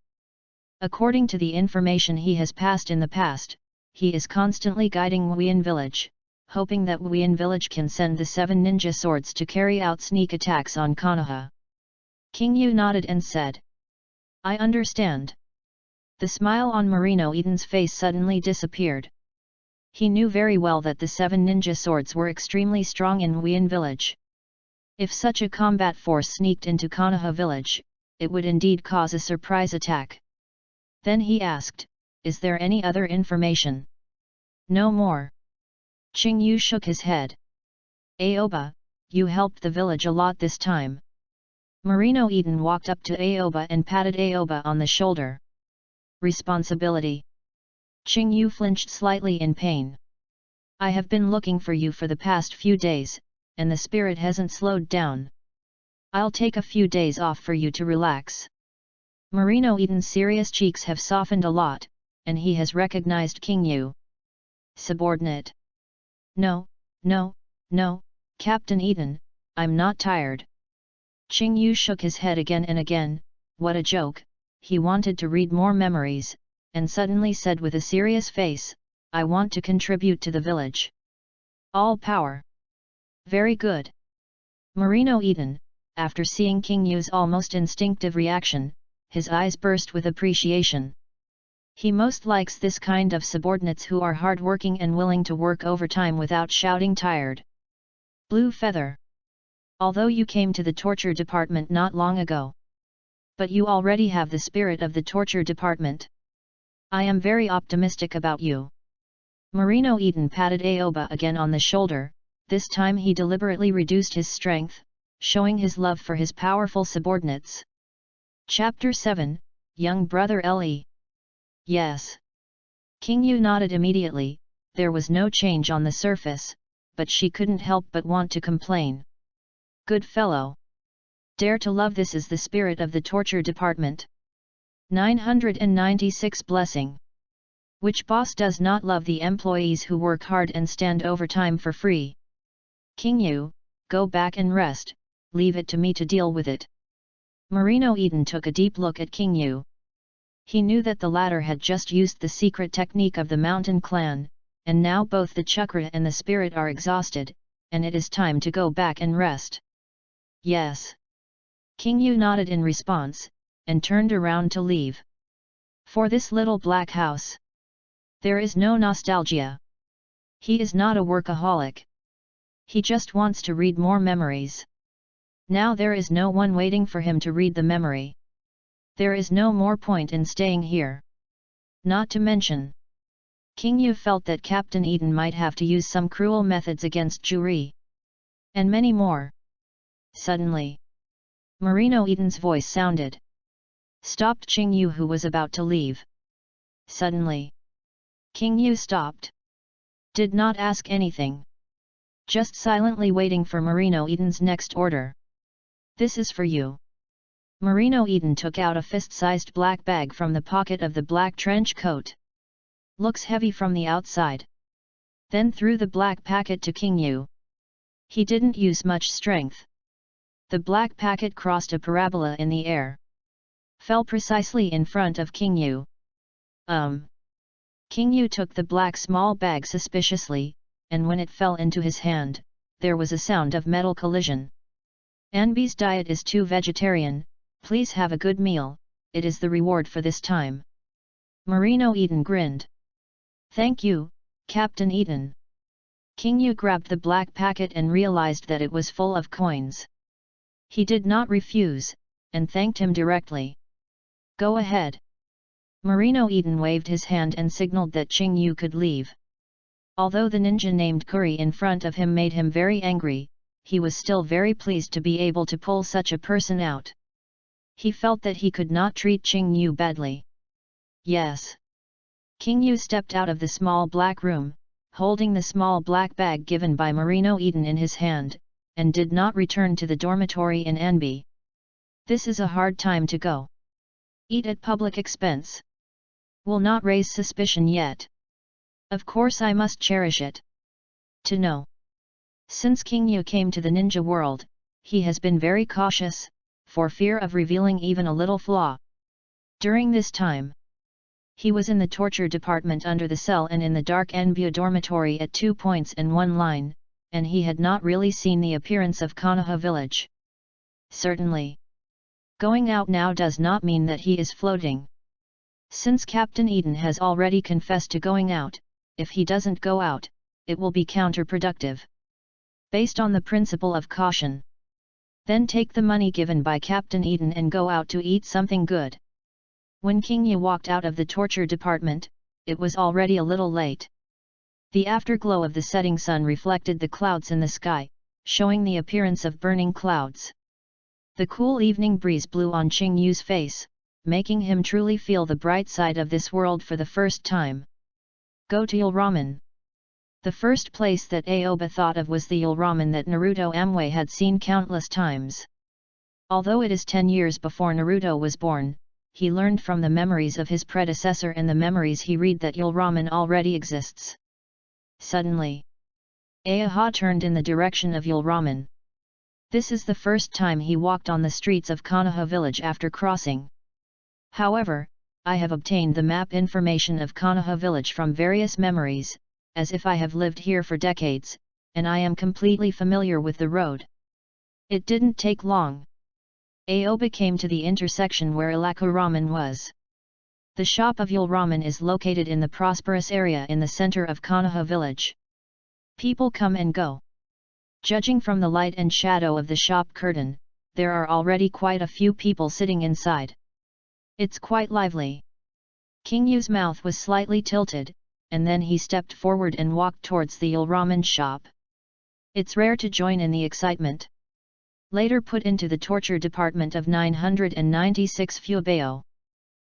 Speaker 1: According to the information he has passed in the past, he is constantly guiding Nguyen village, hoping that Nguyen village can send the 7 ninja swords to carry out sneak attacks on Konoha. King Yu nodded and said, I understand. The smile on Marino Eden's face suddenly disappeared. He knew very well that the 7 ninja swords were extremely strong in Nguyen village. If such a combat force sneaked into Konoha village, it would indeed cause a surprise attack. Then he asked, is there any other information? No more. Qing Yu shook his head. Aoba, you helped the village a lot this time. Marino Eden walked up to Aoba and patted Aoba on the shoulder. Responsibility. Qing Yu flinched slightly in pain. I have been looking for you for the past few days, and the spirit hasn't slowed down. I'll take a few days off for you to relax. Marino Eden's serious cheeks have softened a lot, and he has recognized King Yu. Subordinate. No, Captain Eden, I'm not tired. Qing Yu shook his head again and again, what a joke, he wanted to read more memories, and suddenly said with a serious face, I want to contribute to the village. All power. Very good. Marino Eden, after seeing King Yu's almost instinctive reaction, his eyes burst with appreciation. He most likes this kind of subordinates who are hard-working and willing to work overtime without shouting tired. Blue Feather. Although you came to the torture department not long ago. But you already have the spirit of the torture department. I am very optimistic about you. Marino Eden patted Aoba again on the shoulder, this time he deliberately reduced his strength, showing his love for his powerful subordinates. Chapter 7, Young Brother Le. Yes. King Yu nodded immediately, there was no change on the surface, but she couldn't help but want to complain. Good fellow. Dare to love, this is the spirit of the torture department. 996 Blessing. Which boss does not love the employees who work hard and stand overtime for free? King Yu, go back and rest, leave it to me to deal with it. Marino Eden took a deep look at King Yu. He knew that the latter had just used the secret technique of the mountain clan, and now both the chakra and the spirit are exhausted, and it is time to go back and rest. Yes. King Yu nodded in response, and turned around to leave. For this little black house. There is no nostalgia. He is not a workaholic. He just wants to read more memories. Now there is no one waiting for him to read the memory. There is no more point in staying here. Not to mention, King Yu felt that Captain Eden might have to use some cruel methods against Juri. And many more. Suddenly, Marino Eden's voice sounded. Stopped Qing Yu, who was about to leave. Suddenly, King Yu stopped. Did not ask anything. Just silently waiting for Marino Eden's next order. This is for you. Marino Eden took out a fist-sized black bag from the pocket of the black trench coat. Looks heavy from the outside. Then threw the black packet to King Yu. He didn't use much strength. The black packet crossed a parabola in the air. Fell precisely in front of King Yu. King Yu took the black small bag suspiciously, and when it fell into his hand, there was a sound of metal collision. Anbe's diet is too vegetarian, please have a good meal, it is the reward for this time. Marino Eden grinned. Thank you, Captain Eden. King Yu grabbed the black packet and realized that it was full of coins. He did not refuse, and thanked him directly. Go ahead. Marino Eden waved his hand and signaled that Qing Yu could leave. Although the ninja named Kuri in front of him made him very angry, he was still very pleased to be able to pull such a person out. He felt that he could not treat Qing Yu badly. Yes. King Yu stepped out of the small black room, holding the small black bag given by Marino Eden in his hand, and did not return to the dormitory in Anbe. This is a hard time to go. Eat at public expense. Will not raise suspicion yet. Of course I must cherish it. To know. Since King Yu came to the ninja world, he has been very cautious, for fear of revealing even a little flaw. During this time, he was in the torture department under the cell and in the dark Anbe dormitory at 2 points and 1 line, and he had not really seen the appearance of Konoha village. Certainly. Going out now does not mean that he is floating. Since Captain Eden has already confessed to going out, if he doesn't go out, it will be counterproductive. Based on the principle of caution. Then take the money given by Captain Eden and go out to eat something good. When King Yu walked out of the torture department, it was already a little late. The afterglow of the setting sun reflected the clouds in the sky, showing the appearance of burning clouds. The cool evening breeze blew on Qing Yu's face, making him truly feel the bright side of this world for the first time. Go to Yul Ramen. The first place that Aoba thought of was the Yul Ramen that Naruto Amway had seen countless times. Although it is 10 years before Naruto was born, he learned from the memories of his predecessor and the memories he read that Yul Ramen already exists. Suddenly, Ayaha turned in the direction of Yul Ramen. This is the first time he walked on the streets of Konoha village after crossing. However, I have obtained the map information of Konoha village from various memories, as if I have lived here for decades, and I am completely familiar with the road. It didn't take long. Aoba came to the intersection where Ilaku Ramen was. The shop of Yul Ramen is located in the prosperous area in the center of Konoha village. People come and go. Judging from the light and shadow of the shop curtain, there are already quite a few people sitting inside. It's quite lively. King Yu's mouth was slightly tilted, and then he stepped forward and walked towards the Yul Ramen shop. It's rare to join in the excitement. Later put into the torture department of 996 Fubeo.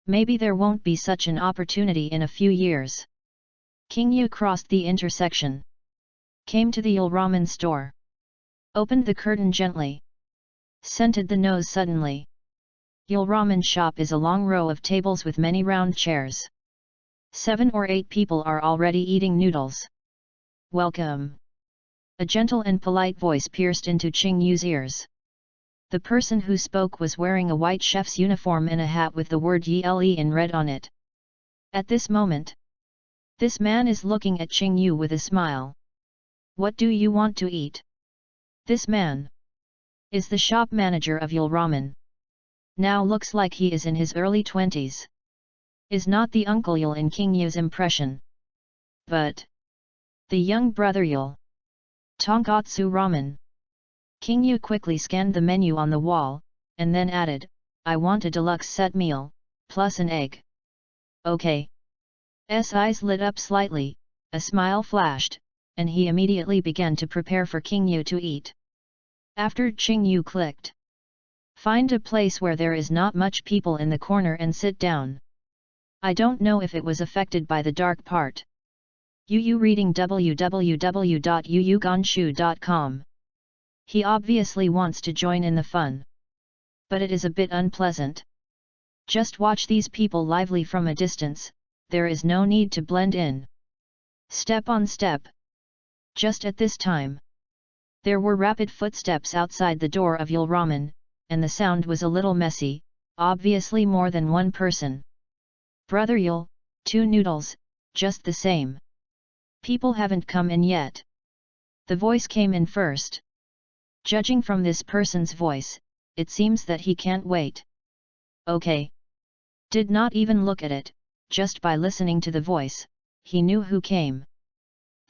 Speaker 1: Maybe there won't be such an opportunity in a few years. King Yu crossed the intersection. Came to the Yul Ramen store. Opened the curtain gently. Scented the nose suddenly. Yul Ramen shop is a long row of tables with many round chairs. 7 or 8 people are already eating noodles. Welcome. A gentle and polite voice pierced into Qing Yu's ears. The person who spoke was wearing a white chef's uniform and a hat with the word YLE in red on it. At this moment, this man is looking at Qing Yu with a smile. What do you want to eat? This man is the shop manager of Yul Ramen. Now looks like he is in his early 20s. Is not the Uncle Yul in King Yu's impression. But the young brother Yul. Tonkatsu Ramen. King Yu quickly scanned the menu on the wall, and then added, I want a deluxe set meal, plus an egg. Okay. S eyes lit up slightly, a smile flashed, and he immediately began to prepare for King Yu to eat. After Qing Yu clicked. Find a place where there is not much people in the corner and sit down. I don't know if it was affected by the dark part. Yu reading www.yuyugonshu.com. He obviously wants to join in the fun. But it is a bit unpleasant. Just watch these people lively from a distance, there is no need to blend in. Step on step. Just at this time, there were rapid footsteps outside the door of Yul Ramen, and the sound was a little messy, obviously more than one person. Brother Yul, 2 noodles, just the same. People haven't come in yet. The voice came in first. Judging from this person's voice, it seems that he can't wait. Okay. Did not even look at it, just by listening to the voice, he knew who came.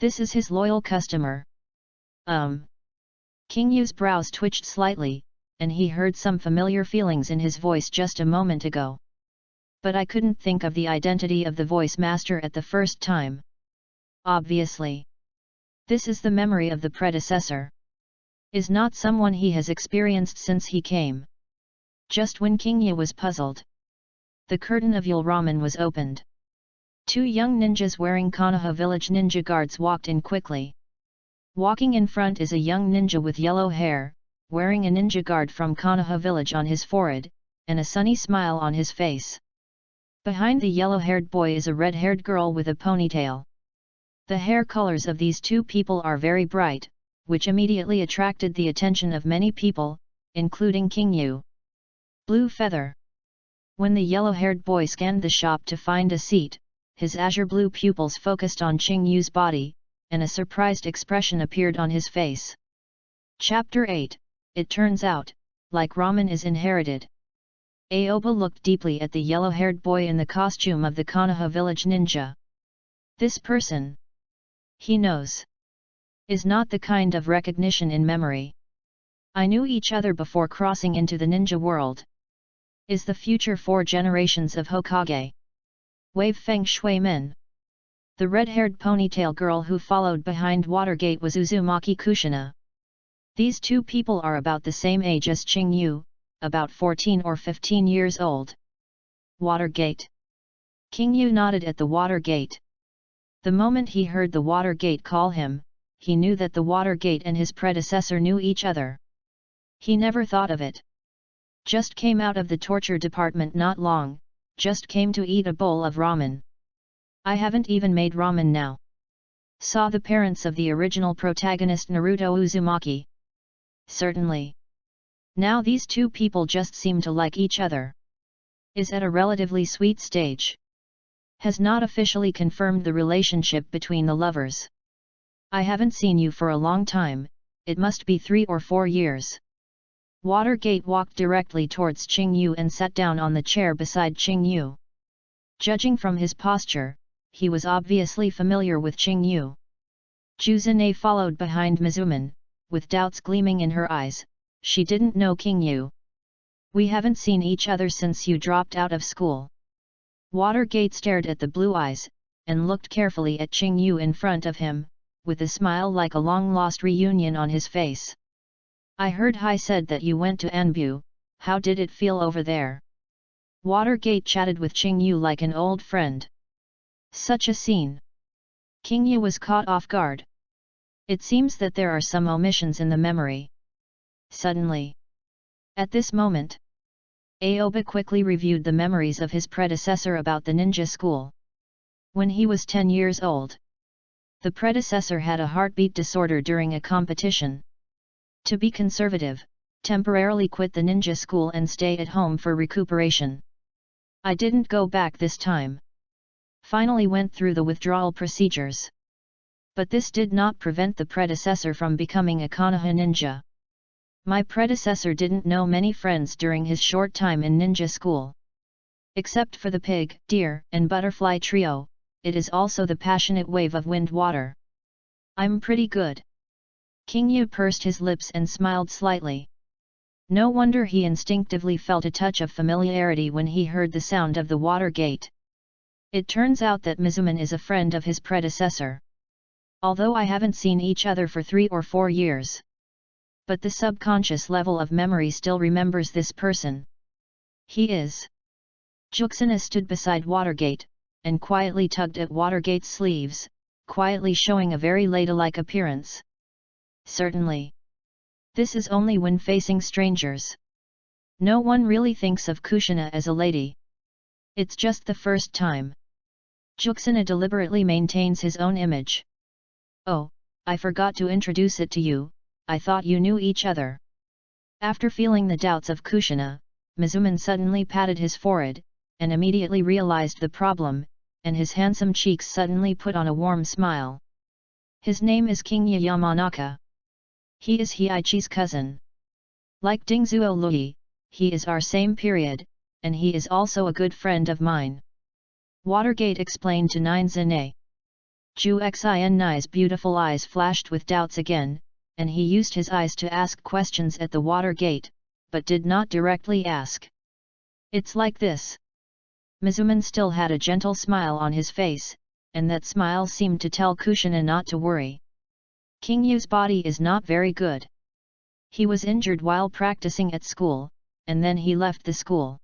Speaker 1: This is his loyal customer. King Yu's brows twitched slightly, and he heard some familiar feelings in his voice just a moment ago. But I couldn't think of the identity of the voice master at the first time. Obviously. This is the memory of the predecessor. Is not someone he has experienced since he came. Just when King Yu was puzzled, the curtain of Yul Ramen was opened. 2 young ninjas wearing Konoha village ninja guards walked in quickly. Walking in front is a young ninja with yellow hair, wearing a ninja guard from Konoha village on his forehead, and a sunny smile on his face. Behind the yellow-haired boy is a red-haired girl with a ponytail. The hair colors of these 2 people are very bright, which immediately attracted the attention of many people, including King Yu. Blue feather. When the yellow-haired boy scanned the shop to find a seat, his azure blue pupils focused on King Yu's body, and a surprised expression appeared on his face. Chapter 8, It turns out, like ramen is inherited. Aoba looked deeply at the yellow-haired boy in the costume of the Konoha village ninja. This person, he knows, is not the kind of recognition in memory. I knew each other before crossing into the ninja world. Is the future 4 generations of Hokage. Wave Feng Shui Men. The red-haired ponytail girl who followed behind Watergate was Uzumaki Kushina. These 2 people are about the same age as King Yu, about 14 or 15 years old. Watergate. King Yu nodded at the Watergate. The moment he heard the Watergate call him, he knew that the Watergate and his predecessor knew each other. He never thought of it. Just came out of the torture department not long, just came to eat a bowl of ramen. I haven't even made ramen now. Saw the parents of the original protagonist Naruto Uzumaki. Certainly. Now these 2 people just seem to like each other. Is at a relatively sweet stage. Has not officially confirmed the relationship between the lovers. I haven't seen you for a long time, it must be 3 or 4 years. Watergate walked directly towards King Yu and sat down on the chair beside King Yu. Judging from his posture, he was obviously familiar with King Yu. Juzune followed behind Mizuman, with doubts gleaming in her eyes. She didn't know King Yu. We haven't seen each other since you dropped out of school. Watergate stared at the blue eyes, and looked carefully at King Yu in front of him, with a smile like a long-lost reunion on his face. I heard Hai said that you went to Anbu, how did it feel over there? Watergate chatted with King Yu like an old friend. Such a scene. King Yu was caught off guard. It seems that there are some omissions in the memory. Suddenly. At this moment, Aoba quickly reviewed the memories of his predecessor about the ninja school. When he was 10 years old, the predecessor had a heartbeat disorder during a competition. To be conservative, temporarily quit the ninja school and stay at home for recuperation. I didn't go back this time. Finally went through the withdrawal procedures. But this did not prevent the predecessor from becoming a Konoha ninja. My predecessor didn't know many friends during his short time in ninja school. Except for the pig, deer, and butterfly trio, it is also the passionate wave of wind water. I'm pretty good. King Yu pursed his lips and smiled slightly. No wonder he instinctively felt a touch of familiarity when he heard the sound of the water gate. It turns out that Mizuman is a friend of his predecessor. Although I haven't seen each other for 3 or 4 years. But the subconscious level of memory still remembers this person. He is. Juxina stood beside Watergate, and quietly tugged at Watergate's sleeves, quietly showing a very ladylike appearance. Certainly. This is only when facing strangers. No one really thinks of Kushina as a lady. It's just the first time. Juxina deliberately maintains his own image. Oh, I forgot to introduce it to you, I thought you knew each other. After feeling the doubts of Kushina, Mizuman suddenly patted his forehead, and immediately realized the problem, and his handsome cheeks suddenly put on a warm smile. His name is Kinya Yamanaka. He is Hiaichi's cousin. Like Dingzuo Lui, he is our same period, and he is also a good friend of mine. Watergate explained to Nine Zane. Ju Xin's beautiful eyes flashed with doubts again, and he used his eyes to ask questions at the water gate, but did not directly ask. It's like this. Mizuman still had a gentle smile on his face, and that smile seemed to tell Kushina not to worry. King Yu's body is not very good. He was injured while practicing at school, and then he left the school.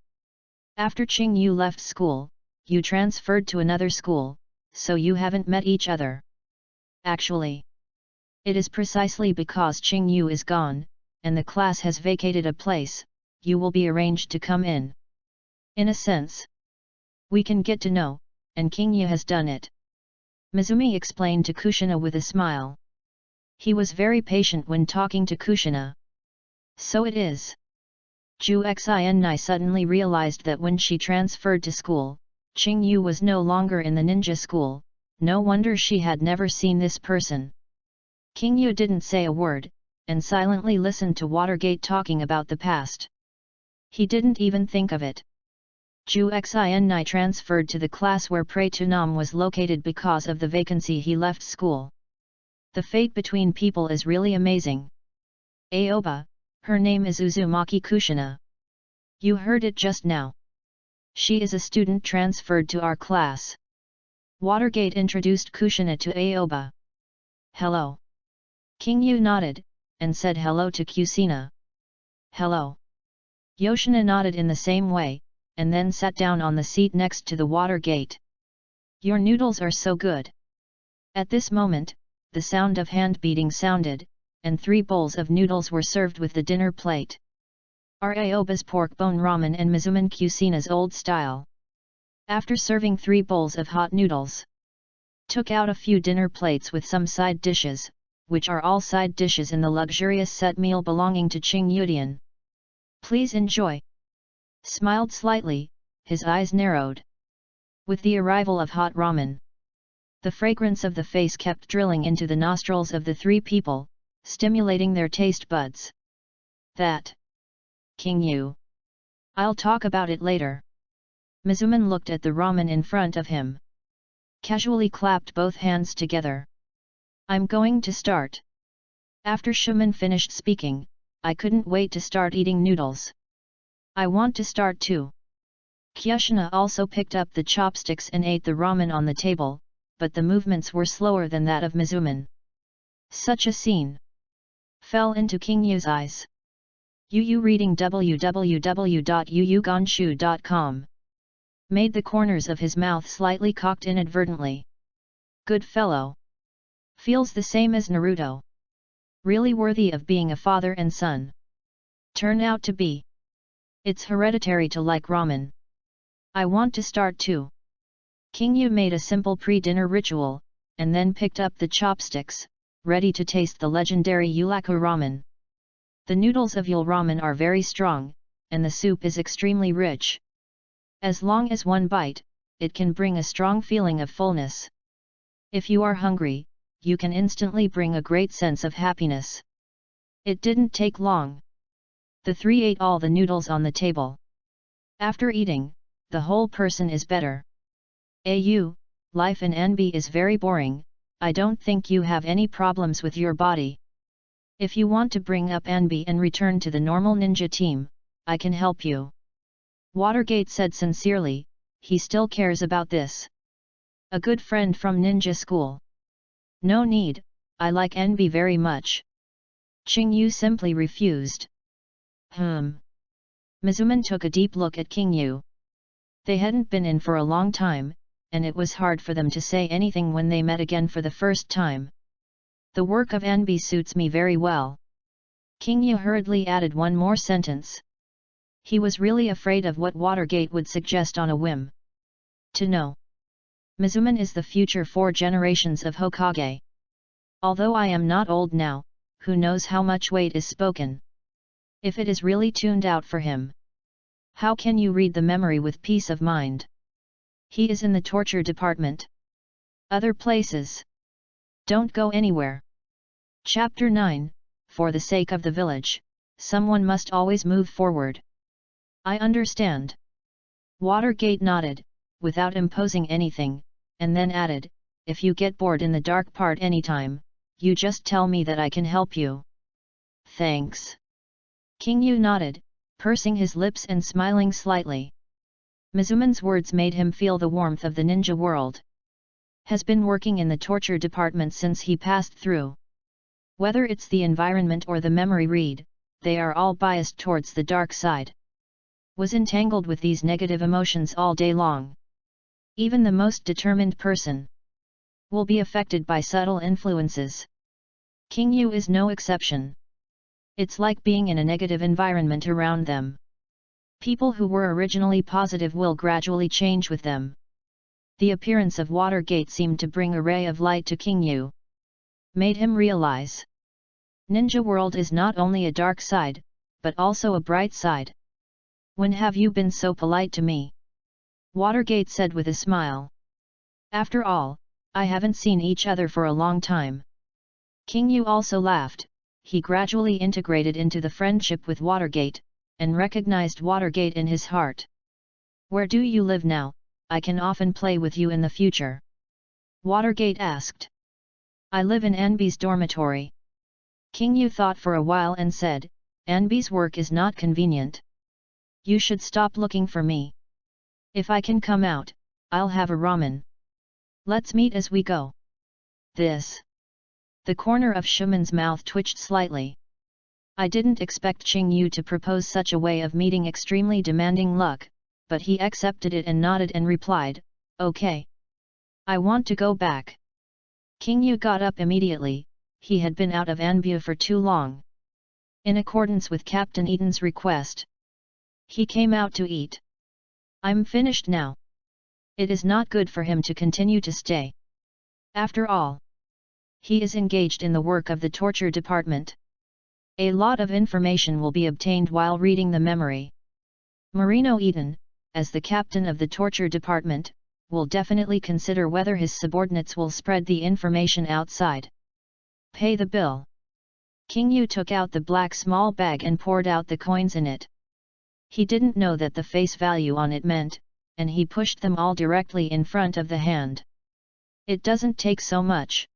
Speaker 1: After Qing Yu left school, you transferred to another school, so you haven't met each other. Actually, it is precisely because Qing Yu is gone, and the class has vacated a place, you will be arranged to come in. In a sense, we can get to know, and King Yu has done it. Mizumi explained to Kushina with a smile. He was very patient when talking to Kushina. So it is. Ju Xinai suddenly realized that when she transferred to school, Qing Yu was no longer in the ninja school, no wonder she had never seen this person. King Yu didn't say a word, and silently listened to Watergate talking about the past. He didn't even think of it. Ju Xinai transferred to the class where Prey Tunam was located because of the vacancy he left school. The fate between people is really amazing. Aoba, her name is Uzumaki Kushina. You heard it just now. She is a student transferred to our class. Watergate introduced Kushina to Aoba. Hello. King Yu nodded, and said hello to Kusina. Hello. Yoshina nodded in the same way, and then sat down on the seat next to the Watergate. Your noodles are so good. At this moment, the sound of hand beating sounded, and 3 bowls of noodles were served with the dinner plate. Are Aoba's pork bone ramen and Mizuman Kusina's old style. After serving 3 bowls of hot noodles, took out a few dinner plates with some side dishes, which are all side dishes in the luxurious set meal belonging to Qing Yudian. Please enjoy. Smiled slightly, his eyes narrowed. With the arrival of hot ramen, the fragrance of the face kept drilling into the nostrils of the 3 people, stimulating their taste buds. That. King Yu. I'll talk about it later. Mizuman looked at the ramen in front of him. Casually clapped both hands together. I'm going to start. After Shuman finished speaking, I couldn't wait to start eating noodles. I want to start too. Kushina also picked up the chopsticks and ate the ramen on the table, but the movements were slower than that of Mizuman. Such a scene fell into King Yu's eyes. Yu reading www.yuyuganshu.com. Made the corners of his mouth slightly cocked inadvertently. Good fellow. Feels the same as Naruto. Really worthy of being a father and son. Turn out to be. It's hereditary to like ramen. I want to start too. King Yu made a simple pre-dinner ritual, and then picked up the chopsticks, ready to taste the legendary Yulaku ramen. The noodles of Yul ramen are very strong, and the soup is extremely rich. As long as one bite, it can bring a strong feeling of fullness. If you are hungry, you can instantly bring a great sense of happiness. It didn't take long. The 3 ate all the noodles on the table. After eating, the whole person is better. Life in Anbe is very boring, I don't think you have any problems with your body. If you want to bring up Anbe and return to the normal ninja team, I can help you. Watergate said sincerely, he still cares about this. A good friend from ninja school. No need, I like Anbe very much. Qing Yu simply refused. Mizuman took a deep look at King Yu. They hadn't been in for a long time, and it was hard for them to say anything when they met again for the first time. The work of Anbe suits me very well. King Yu hurriedly added one more sentence. He was really afraid of what Watergate would suggest on a whim. To know. Mizuman is the future 4 generations of Hokage. Although I am not old now, who knows how much weight is spoken. If it is really tuned out for him. How can you read the memory with peace of mind? He is in the torture department. Other places. Don't go anywhere. Chapter 9, For the sake of the village, someone must always move forward. I understand. Watergate nodded, without imposing anything, and then added, if you get bored in the dark part anytime, you just tell me that I can help you. Thanks. King Yu nodded, pursing his lips and smiling slightly. Mizuman's words made him feel the warmth of the ninja world. Has been working in the torture department since he passed through. Whether it's the environment or the memory read, they are all biased towards the dark side. Was entangled with these negative emotions all day long. Even the most determined person will be affected by subtle influences. King Yu is no exception. It's like being in a negative environment around them. People who were originally positive will gradually change with them. The appearance of Watergate seemed to bring a ray of light to King Yu. Made him realize. Ninja world is not only a dark side, but also a bright side. When have you been so polite to me? Watergate said with a smile. After all, I haven't seen each other for a long time. King Yu also laughed. He gradually integrated into the friendship with Watergate, and recognized Watergate in his heart. Where do you live now? I can often play with you in the future. Watergate asked. I live in Anbe's dormitory. King Yu thought for a while and said, Anbe's work is not convenient. You should stop looking for me. If I can come out, I'll have a ramen. Let's meet as we go. This. The corner of Shuman's mouth twitched slightly. I didn't expect Qing Yu to propose such a way of meeting extremely demanding luck, but he accepted it and nodded and replied, okay. I want to go back. King Yu got up immediately. He had been out of Anbe for too long. In accordance with Captain Eaton's request, he came out to eat. I'm finished now. It is not good for him to continue to stay. After all, he is engaged in the work of the torture department. A lot of information will be obtained while reading the memory. Marino Eaton, as the captain of the torture department, will definitely consider whether his subordinates will spread the information outside. Pay the bill. King Yu took out the black small bag and poured out the coins in it. He didn't know that the face value on it meant, and he pushed them all directly in front of the hand. It doesn't take so much.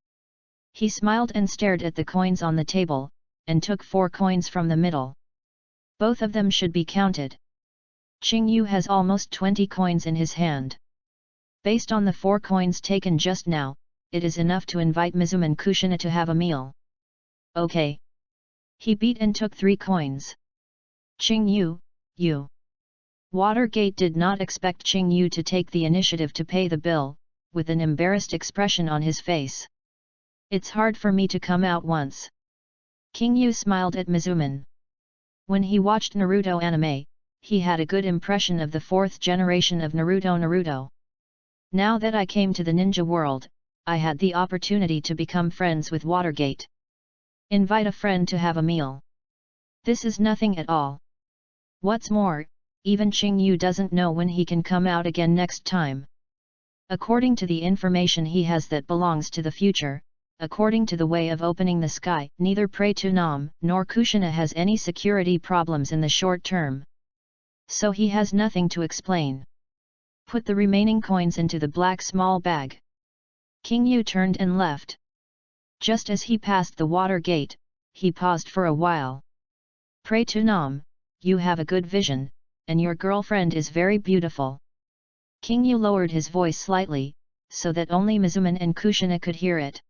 Speaker 1: He smiled and stared at the coins on the table, and took 4 coins from the middle. Both of them should be counted. Qing Yu has almost 20 coins in his hand. Based on the 4 coins taken just now, it is enough to invite Mizuman Kushina to have a meal. Okay. He beat and took 3 coins. Qing Yu, you. Watergate did not expect Qing Yu to take the initiative to pay the bill, with an embarrassed expression on his face. It's hard for me to come out once. King Yu smiled at Mizuman. When he watched Naruto anime, he had a good impression of the 4th generation of Naruto. Now that I came to the ninja world, I had the opportunity to become friends with Watergate. Invite a friend to have a meal. This is nothing at all. What's more, even Qing Yu doesn't know when he can come out again next time. According to the information he has that belongs to the future, according to the way of opening the sky, neither Prey to Nam nor Kushina has any security problems in the short term. So he has nothing to explain. Put the remaining coins into the black small bag. King Yu turned and left. Just as he passed the water gate, he paused for a while. Prey to Nam, you have a good vision, and your girlfriend is very beautiful. King Yu lowered his voice slightly, so that only Mizuman and Kushina could hear it.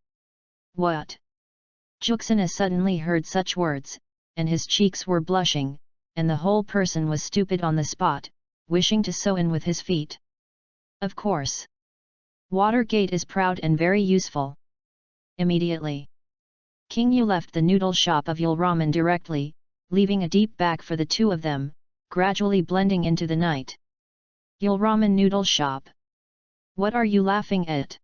Speaker 1: What? Juxina suddenly heard such words, and his cheeks were blushing, and the whole person was stupid on the spot, wishing to sew in with his feet. Of course. Watergate is proud and very useful. Immediately, King Yu left the noodle shop of Yul Ramen directly, leaving a deep back for the two of them, gradually blending into the night. Yul Ramen noodle shop. What are you laughing at?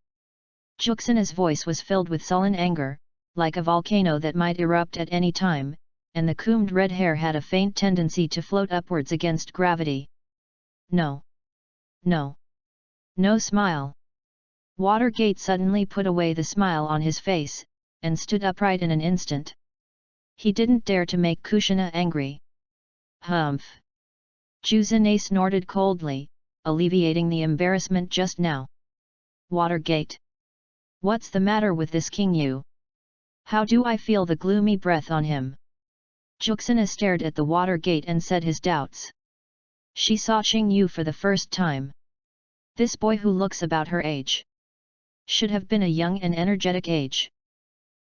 Speaker 1: Juxina's voice was filled with sullen anger, like a volcano that might erupt at any time, and the combed red hair had a faint tendency to float upwards against gravity. No. No. No smile. Watergate suddenly put away the smile on his face, and stood upright in an instant. He didn't dare to make Kushina angry. Humph. Juzine snorted coldly, alleviating the embarrassment just now. Watergate. What's the matter with this King Yu? How do I feel the gloomy breath on him? Juxina stared at the water gate and said his doubts. She saw Qing Yu for the first time. This boy who looks about her age should have been a young and energetic age.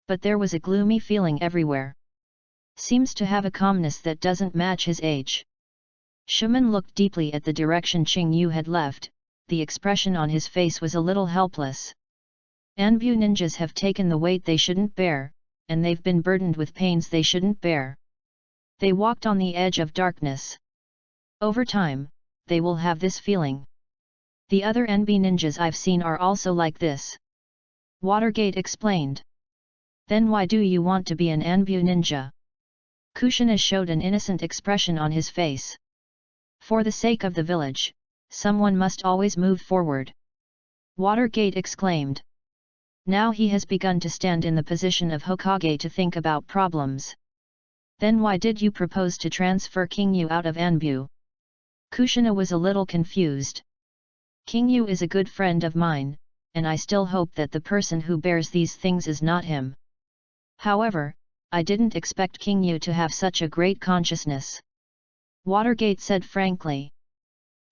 Speaker 1: But there was a gloomy feeling everywhere. Seems to have a calmness that doesn't match his age. Shuman looked deeply at the direction Qing Yu had left. The expression on his face was a little helpless. Anbu ninjas have taken the weight they shouldn't bear, and they've been burdened with pains they shouldn't bear. They walked on the edge of darkness. Over time, they will have this feeling. The other Anbe ninjas I've seen are also like this. Watergate explained. Then why do you want to be an Anbu ninja? Kushina showed an innocent expression on his face. For the sake of the village, someone must always move forward. Watergate exclaimed. Now he has begun to stand in the position of Hokage to think about problems. Then why did you propose to transfer King Yu out of Anbu? Kushina was a little confused. King Yu is a good friend of mine, and I still hope that the person who bears these things is not him. However, I didn't expect King Yu to have such a great consciousness. Watergate said frankly.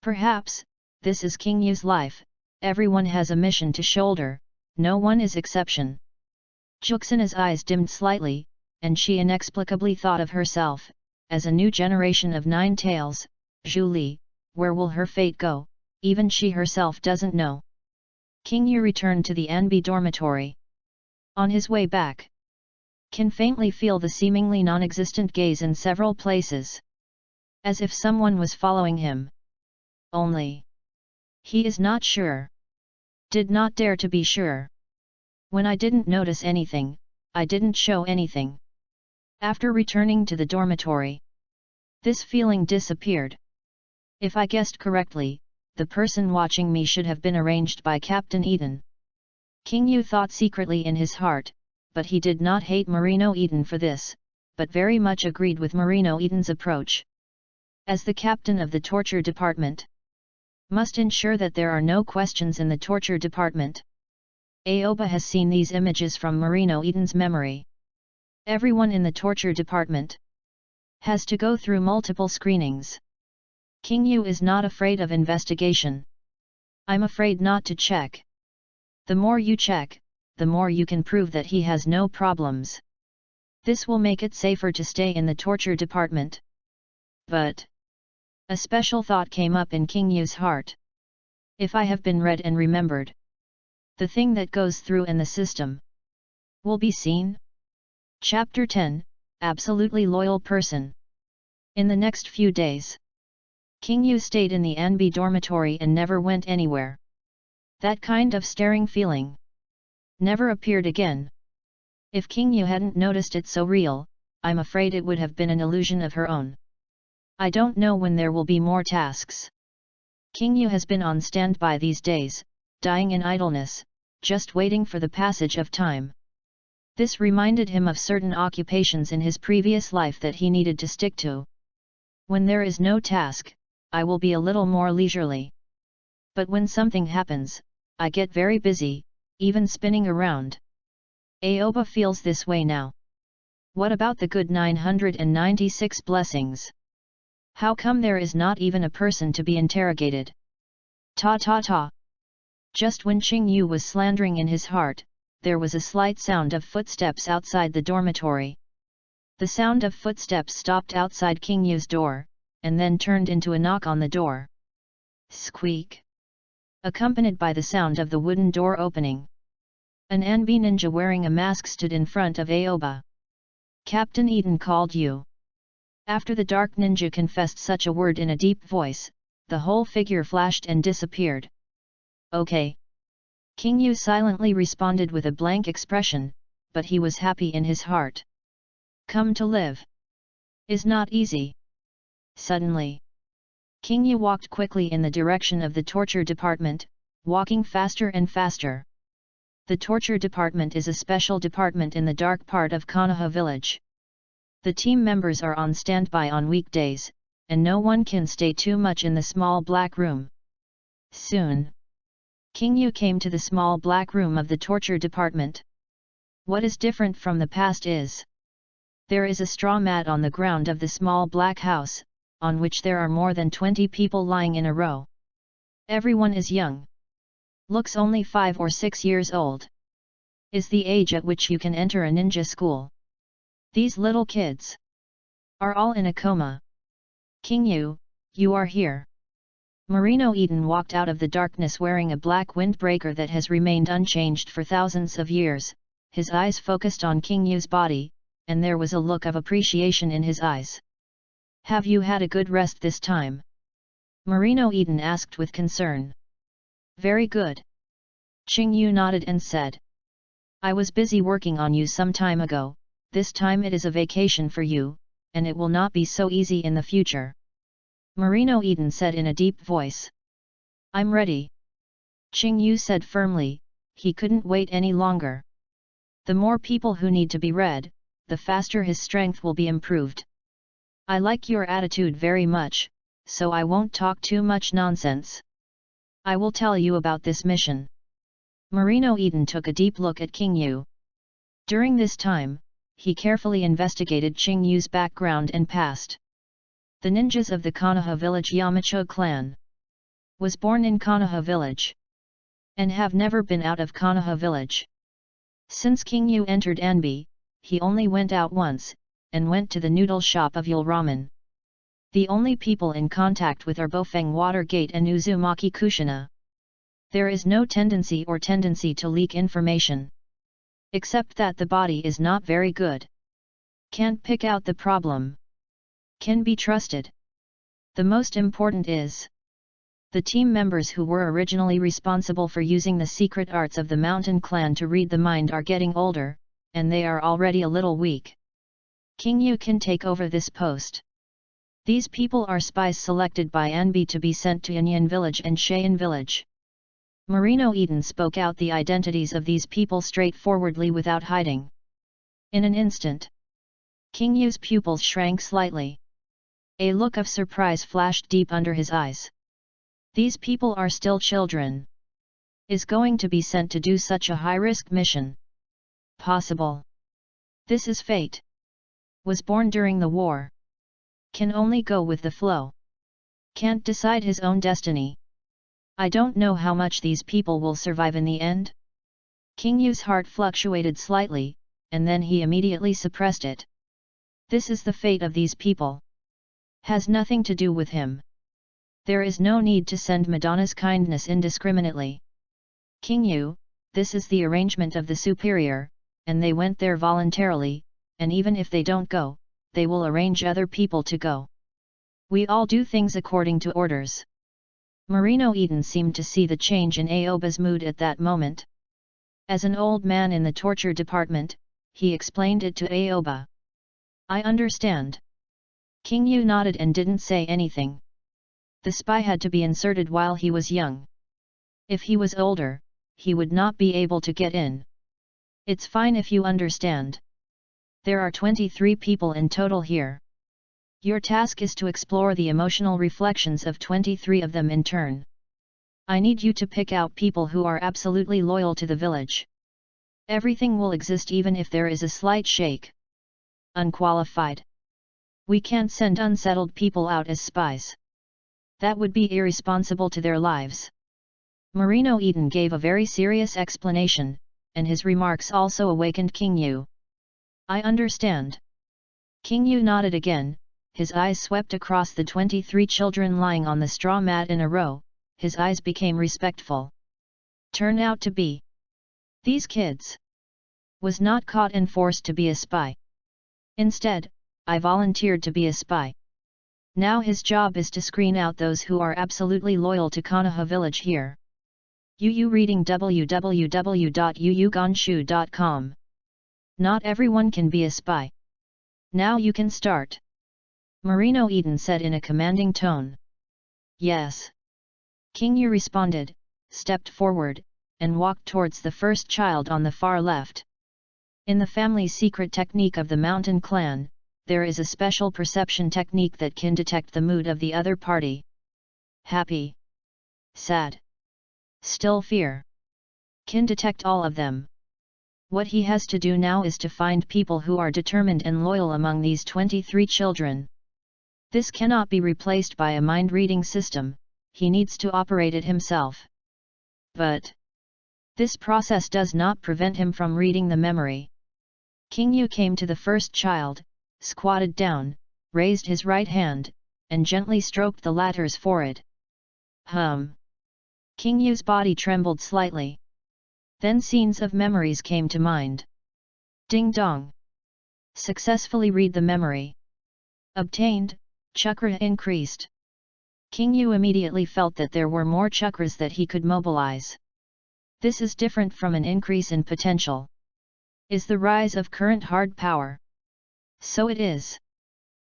Speaker 1: Perhaps, this is King Yu's life, everyone has a mission to shoulder, no one is exception. Juxina's eyes dimmed slightly, and she inexplicably thought of herself, as a new generation of Nine Tails. Julie, where will her fate go? Even she herself doesn't know. King Yu returned to the Anbe dormitory. On his way back, can faintly feel the seemingly non-existent gaze in several places. As if someone was following him. Only he is not sure. Did not dare to be sure. When I didn't notice anything, I didn't show anything. After returning to the dormitory, this feeling disappeared. If I guessed correctly, the person watching me should have been arranged by Captain Eden. King Yu thought secretly in his heart, but he did not hate Marino Eden for this, but very much agreed with Marino Eden's approach. As the captain of the torture department, must ensure that there are no questions in the torture department. Aoba has seen these images from Marino Eden's memory. Everyone in the torture department has to go through multiple screenings. King Yu is not afraid of investigation. I'm afraid not to check. The more you check, the more you can prove that he has no problems. This will make it safer to stay in the torture department. But a special thought came up in King Yu's heart. If I have been read and remembered, the thing that goes through in the system will be seen. Chapter 10, Absolutely Loyal Person. In the next few days, King Yu stayed in the Anbe dormitory and never went anywhere. That kind of staring feeling never appeared again. If King Yu hadn't noticed it so real, I'm afraid it would have been an illusion of her own. I don't know when there will be more tasks. King Yu has been on standby these days, dying in idleness, just waiting for the passage of time. This reminded him of certain occupations in his previous life that he needed to stick to. When there is no task, I will be a little more leisurely. But when something happens, I get very busy, even spinning around. Aoba feels this way now. What about the good 996 blessings? How come there is not even a person to be interrogated? Ta ta ta. Just when Qing Yu was slandering in his heart, there was a slight sound of footsteps outside the dormitory. The sound of footsteps stopped outside King Yu's door, and then turned into a knock on the door. Squeak! Accompanied by the sound of the wooden door opening. An Anbe ninja wearing a mask stood in front of Aoba. Captain Eden called you. After the dark ninja confessed such a word in a deep voice, the whole figure flashed and disappeared. Okay. King Yu silently responded with a blank expression, but he was happy in his heart. Come to live is not easy. Suddenly, King Yu walked quickly in the direction of the torture department, walking faster and faster. The torture department is a special department in the dark part of Konoha village. The team members are on standby on weekdays, and no one can stay too much in the small black room. Soon, King Yu came to the small black room of the torture department. What is different from the past is, there is a straw mat on the ground of the small black house, on which there are more than 20 people lying in a row. Everyone is young. Looks only 5 or 6 years old. Is the age at which you can enter a ninja school. These little kids are all in a coma. King Yu, you are here. Marino Eden walked out of the darkness wearing a black windbreaker that has remained unchanged for thousands of years, his eyes focused on King Yu's body, and there was a look of appreciation in his eyes. Have you had a good rest this time? Marino Eden asked with concern. Very good. King Yu nodded and said. I was busy working on you some time ago, this time it is a vacation for you, and it will not be so easy in the future. Marino Eden said in a deep voice. I'm ready. King Yu said firmly, he couldn't wait any longer. The more people who need to be read, the faster his strength will be improved. I like your attitude very much, so I won't talk too much nonsense. I will tell you about this mission. Marino Eden took a deep look at King Yu. During this time, he carefully investigated King Yu's background and past. The ninjas of the Konoha village Yamacho clan. Was born in Konoha village. And have never been out of Konoha village. Since King Yu entered Anbe, he only went out once, and went to the noodle shop of Yul Ramen. The only people in contact with are Bofeng Watergate and Uzumaki Kushina. There is no tendency to leak information. Except that the body is not very good. Can't pick out the problem. Can be trusted. The most important is, the team members who were originally responsible for using the secret arts of the Mountain Clan to read the mind are getting older, and they are already a little weak. King Yu can take over this post. These people are spies selected by Anbe to be sent to Yanyan village and Cheyenne village. Marino Eden spoke out the identities of these people straightforwardly without hiding. In an instant, King Yu's pupils shrank slightly. A look of surprise flashed deep under his eyes. These people are still children. Is going to be sent to do such a high-risk mission. Possible. This is fate. Was born during the war. Can only go with the flow. Can't decide his own destiny. I don't know how much these people will survive in the end. King Yu's heart fluctuated slightly, and then he immediately suppressed it. This is the fate of these people. Has nothing to do with him. There is no need to send Madonna's kindness indiscriminately. King Yu, this is the arrangement of the superior, and they went there voluntarily, and even if they don't go, they will arrange other people to go. We all do things according to orders. Marino Eden seemed to see the change in Aoba's mood at that moment. As an old man in the torture department, he explained it to Aoba. I understand. King Yu nodded and didn't say anything. The spy had to be inserted while he was young. If he was older, he would not be able to get in. It's fine if you understand. There are 23 people in total here. Your task is to explore the emotional reflections of 23 of them in turn. I need you to pick out people who are absolutely loyal to the village. Everything will exist even if there is a slight shake. Unqualified. We can't send unsettled people out as spies. That would be irresponsible to their lives. Marino Eden gave a very serious explanation, and his remarks also awakened King Yu. I understand. King Yu nodded again, his eyes swept across the 23 children lying on the straw mat in a row, his eyes became respectful. Turn out to be. These kids. Was not caught and forced to be a spy. Instead, I volunteered to be a spy. Now his job is to screen out those who are absolutely loyal to Konoha village here. Yu reading www.yuyugonshu.com. Not everyone can be a spy. Now you can start. Marino Eden said in a commanding tone. Yes. King Yu responded, stepped forward, and walked towards the first child on the far left. In the family secret technique of the Mountain Clan, there is a special perception technique that can detect the mood of the other party. Happy. Sad. Still fear. Can detect all of them. What he has to do now is to find people who are determined and loyal among these 23 children. This cannot be replaced by a mind-reading system, he needs to operate it himself. But this process does not prevent him from reading the memory. King Yu came to the first child, squatted down, raised his right hand, and gently stroked the latter's forehead. King Yu's body trembled slightly. Then scenes of memories came to mind. Ding dong! Successfully read the memory. Obtained, chakra increased. King Yu immediately felt that there were more chakras that he could mobilize. This is different from an increase in potential. Is the rise of current hard power. So it is.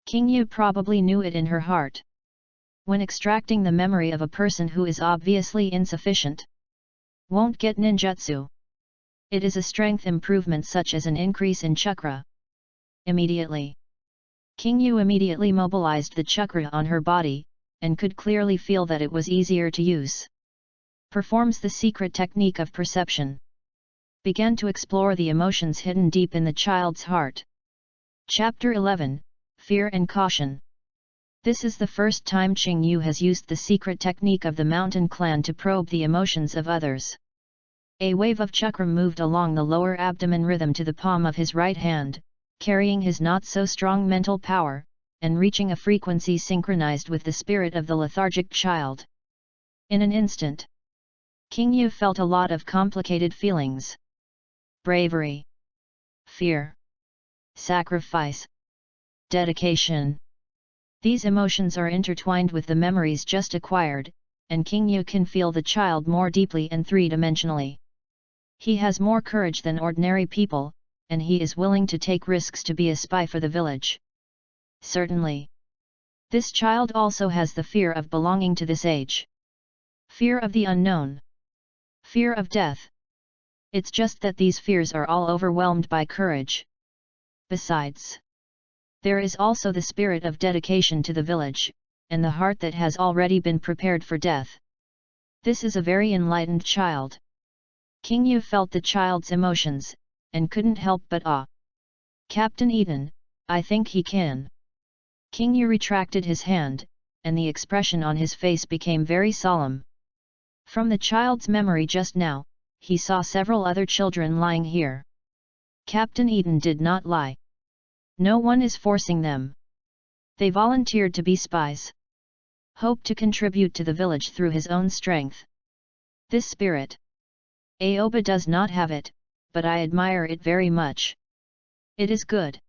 Speaker 1: King Yu probably knew it in her heart. When extracting the memory of a person who is obviously insufficient, won't get ninjutsu. It is a strength improvement such as an increase in chakra. Immediately. King Yu immediately mobilized the chakra on her body, and could clearly feel that it was easier to use. Performs the secret technique of perception. Began to explore the emotions hidden deep in the child's heart. Chapter 11, Fear and Caution. This is the first time Qing Yu has used the secret technique of the mountain clan to probe the emotions of others. A wave of chakra moved along the lower abdomen rhythm to the palm of his right hand, carrying his not-so-strong mental power, and reaching a frequency synchronized with the spirit of the lethargic child. In an instant, King Yu felt a lot of complicated feelings. Bravery, fear, sacrifice, dedication. These emotions are intertwined with the memories just acquired, and King Yu can feel the child more deeply and three-dimensionally. He has more courage than ordinary people, and he is willing to take risks to be a spy for the village. Certainly. This child also has the fear of belonging to this age. Fear of the unknown. Fear of death. It's just that these fears are all overwhelmed by courage. Besides, there is also the spirit of dedication to the village, and the heart that has already been prepared for death. This is a very enlightened child. King Yu felt the child's emotions, and couldn't help but awe. Captain Eden, I think he can. King Yu retracted his hand, and the expression on his face became very solemn. From the child's memory just now, he saw several other children lying here. Captain Eden did not lie. No one is forcing them. They volunteered to be spies. Hope to contribute to the village through his own strength. This spirit. Aoba does not have it, but I admire it very much. It is good.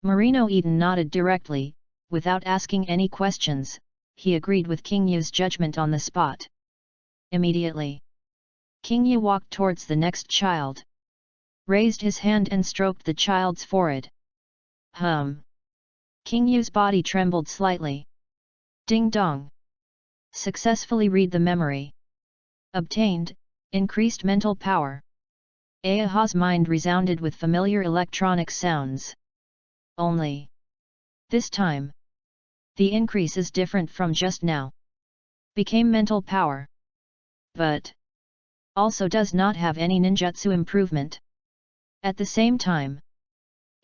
Speaker 1: Marino Eden nodded directly, without asking any questions, he agreed with King Yu's judgment on the spot. Immediately, King Yu walked towards the next child. Raised his hand and stroked the child's forehead. King Yu's body trembled slightly. Ding dong! Successfully read the memory. Obtained, increased mental power. Ayaha's mind resounded with familiar electronic sounds. Only, this time, the increase is different from just now. Became mental power. But also does not have any ninjutsu improvement. At the same time,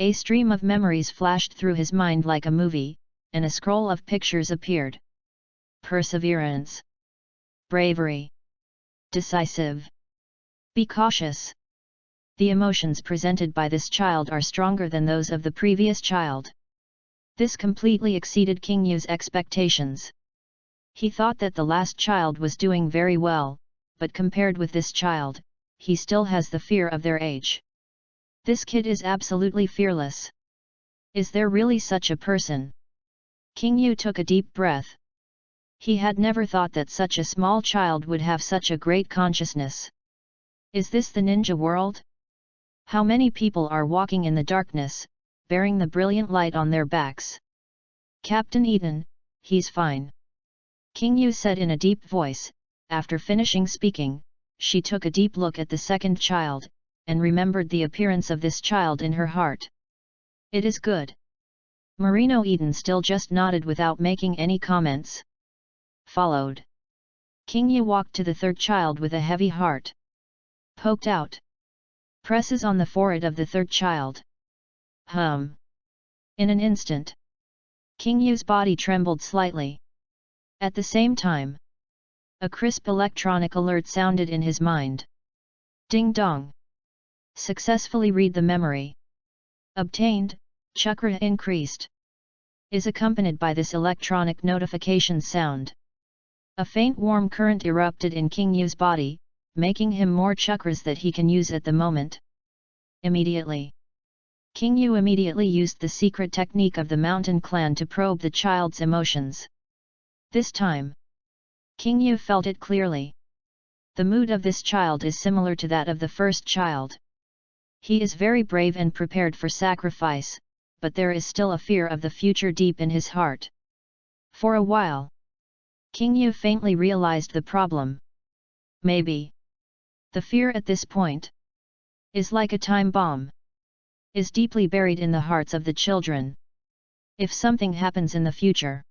Speaker 1: a stream of memories flashed through his mind like a movie, and a scroll of pictures appeared. Perseverance. Bravery. Decisive. Be cautious. The emotions presented by this child are stronger than those of the previous child. This completely exceeded King Yu's expectations. He thought that the last child was doing very well, but compared with this child, he still has the fear of their age. This kid is absolutely fearless. Is there really such a person? King Yu took a deep breath. He had never thought that such a small child would have such a great consciousness. Is this the ninja world? How many people are walking in the darkness, bearing the brilliant light on their backs? Captain Eden, he's fine. King Yu said in a deep voice. After finishing speaking, she took a deep look at the second child, and remembered the appearance of this child in her heart. It is good. Marino Eden still just nodded without making any comments. Followed. King Yu walked to the third child with a heavy heart. Poked out. Presses on the forehead of the third child. In an instant, King Yu's body trembled slightly. At the same time, a crisp electronic alert sounded in his mind. Ding dong! Successfully read the memory. Obtained, chakra increased. Is accompanied by this electronic notification sound. A faint warm current erupted in King Yu's body, making him more chakras that he can use at the moment. Immediately, King Yu immediately used the secret technique of the mountain clan to probe the child's emotions. This time, King Yu felt it clearly. The mood of this child is similar to that of the first child. He is very brave and prepared for sacrifice, but there is still a fear of the future deep in his heart. For a while, King Yu faintly realized the problem. Maybe the fear at this point is like a time bomb. Is deeply buried in the hearts of the children. If something happens in the future,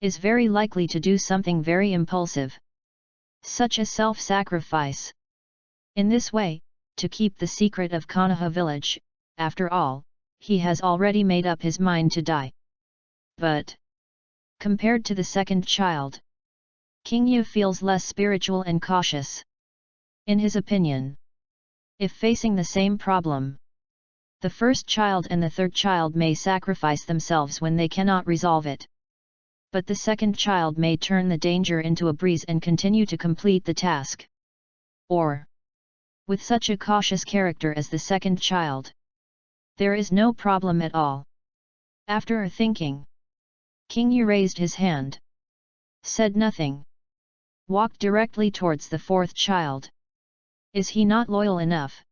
Speaker 1: is very likely to do something very impulsive, such as self-sacrifice. In this way, to keep the secret of Konoha village, after all, he has already made up his mind to die. But compared to the second child, King Yu feels less spiritual and cautious. In his opinion, if facing the same problem, the first child and the third child may sacrifice themselves when they cannot resolve it. But the second child may turn the danger into a breeze and continue to complete the task. Or, with such a cautious character as the second child, there is no problem at all. After thinking, King Yu raised his hand, said nothing, walked directly towards the fourth child. Is he not loyal enough?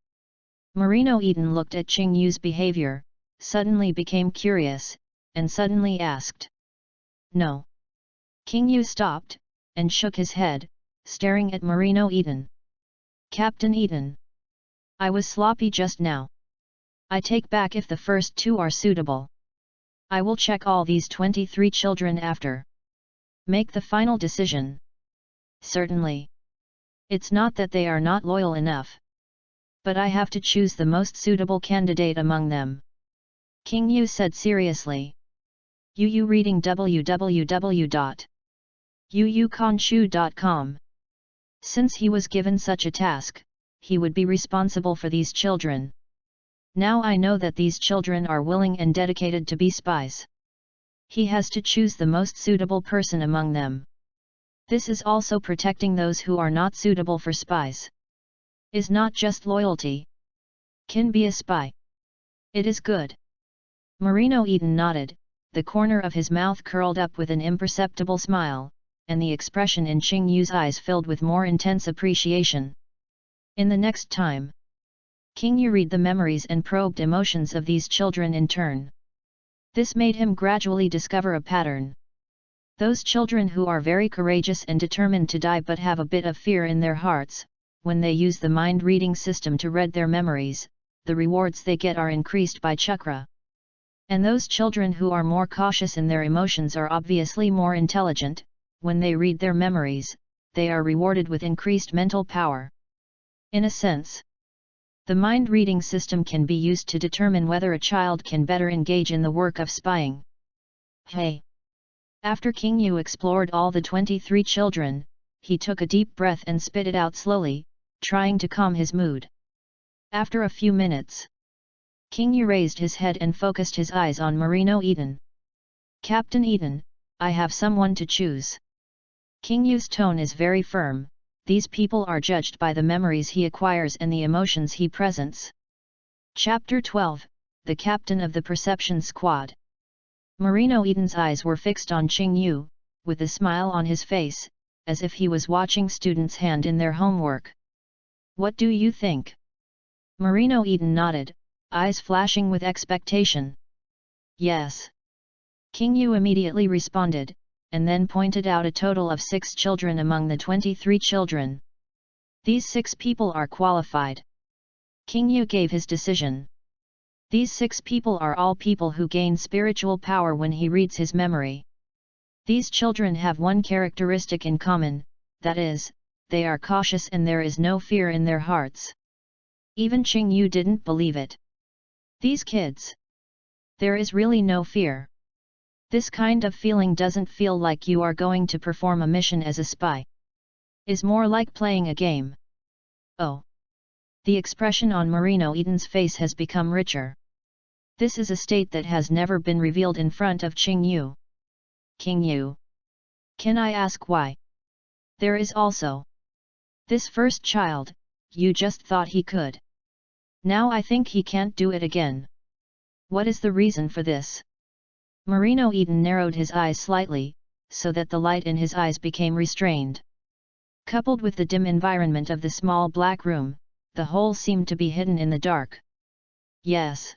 Speaker 1: Marino Eden looked at King Yu's behavior, suddenly became curious, and suddenly asked. No. King Yu stopped, and shook his head, staring at Marino Eden. Captain Eden. I was sloppy just now. I take back if the first two are suitable. I will check all these 23 children after. Make the final decision. Certainly. It's not that they are not loyal enough. But I have to choose the most suitable candidate among them. King Yu said seriously. Yu reading www.yuyukanshu.com. Since he was given such a task, he would be responsible for these children. Now I know that these children are willing and dedicated to be spies. He has to choose the most suitable person among them. This is also protecting those who are not suitable for spies. Is not just loyalty. Can be a spy. It is good. Marino Eden nodded, the corner of his mouth curled up with an imperceptible smile, and the expression in King Yu's eyes filled with more intense appreciation. In the next time, King Yu read the memories and probed emotions of these children in turn. This made him gradually discover a pattern. Those children who are very courageous and determined to die but have a bit of fear in their hearts, when they use the mind-reading system to read their memories, the rewards they get are increased by chakra. And those children who are more cautious in their emotions are obviously more intelligent. When they read their memories, they are rewarded with increased mental power. In a sense, the mind-reading system can be used to determine whether a child can better engage in the work of spying. Hey! After King Yu explored all the 23 children, he took a deep breath and spit it out slowly, trying to calm his mood. After a few minutes, King Yu raised his head and focused his eyes on Marino Eden. Captain Eden, I have someone to choose. King Yu's tone is very firm. These people are judged by the memories he acquires and the emotions he presents. Chapter 12, The Captain of the Perception Squad. Marino Eden's eyes were fixed on King Yu, with a smile on his face, as if he was watching students hand in their homework. What do you think? Marino Eden nodded, eyes flashing with expectation. Yes. King Yu immediately responded, and then pointed out a total of 6 children among the 23 children. These 6 people are qualified. King Yu gave his decision. These 6 people are all people who gain spiritual power when he reads his memory. These children have one characteristic in common, that is, they are cautious and there is no fear in their hearts. Even Qing Yu didn't believe it. These kids. There is really no fear. This kind of feeling doesn't feel like you are going to perform a mission as a spy. Is more like playing a game. Oh. The expression on Marino Eden's face has become richer. This is a state that has never been revealed in front of Qing Yu. King Yu. Can I ask why? There is also this first child, you just thought he could. Now I think he can't do it again. What is the reason for this? Marino Eden narrowed his eyes slightly, so that the light in his eyes became restrained. Coupled with the dim environment of the small black room, the whole seemed to be hidden in the dark. Yes.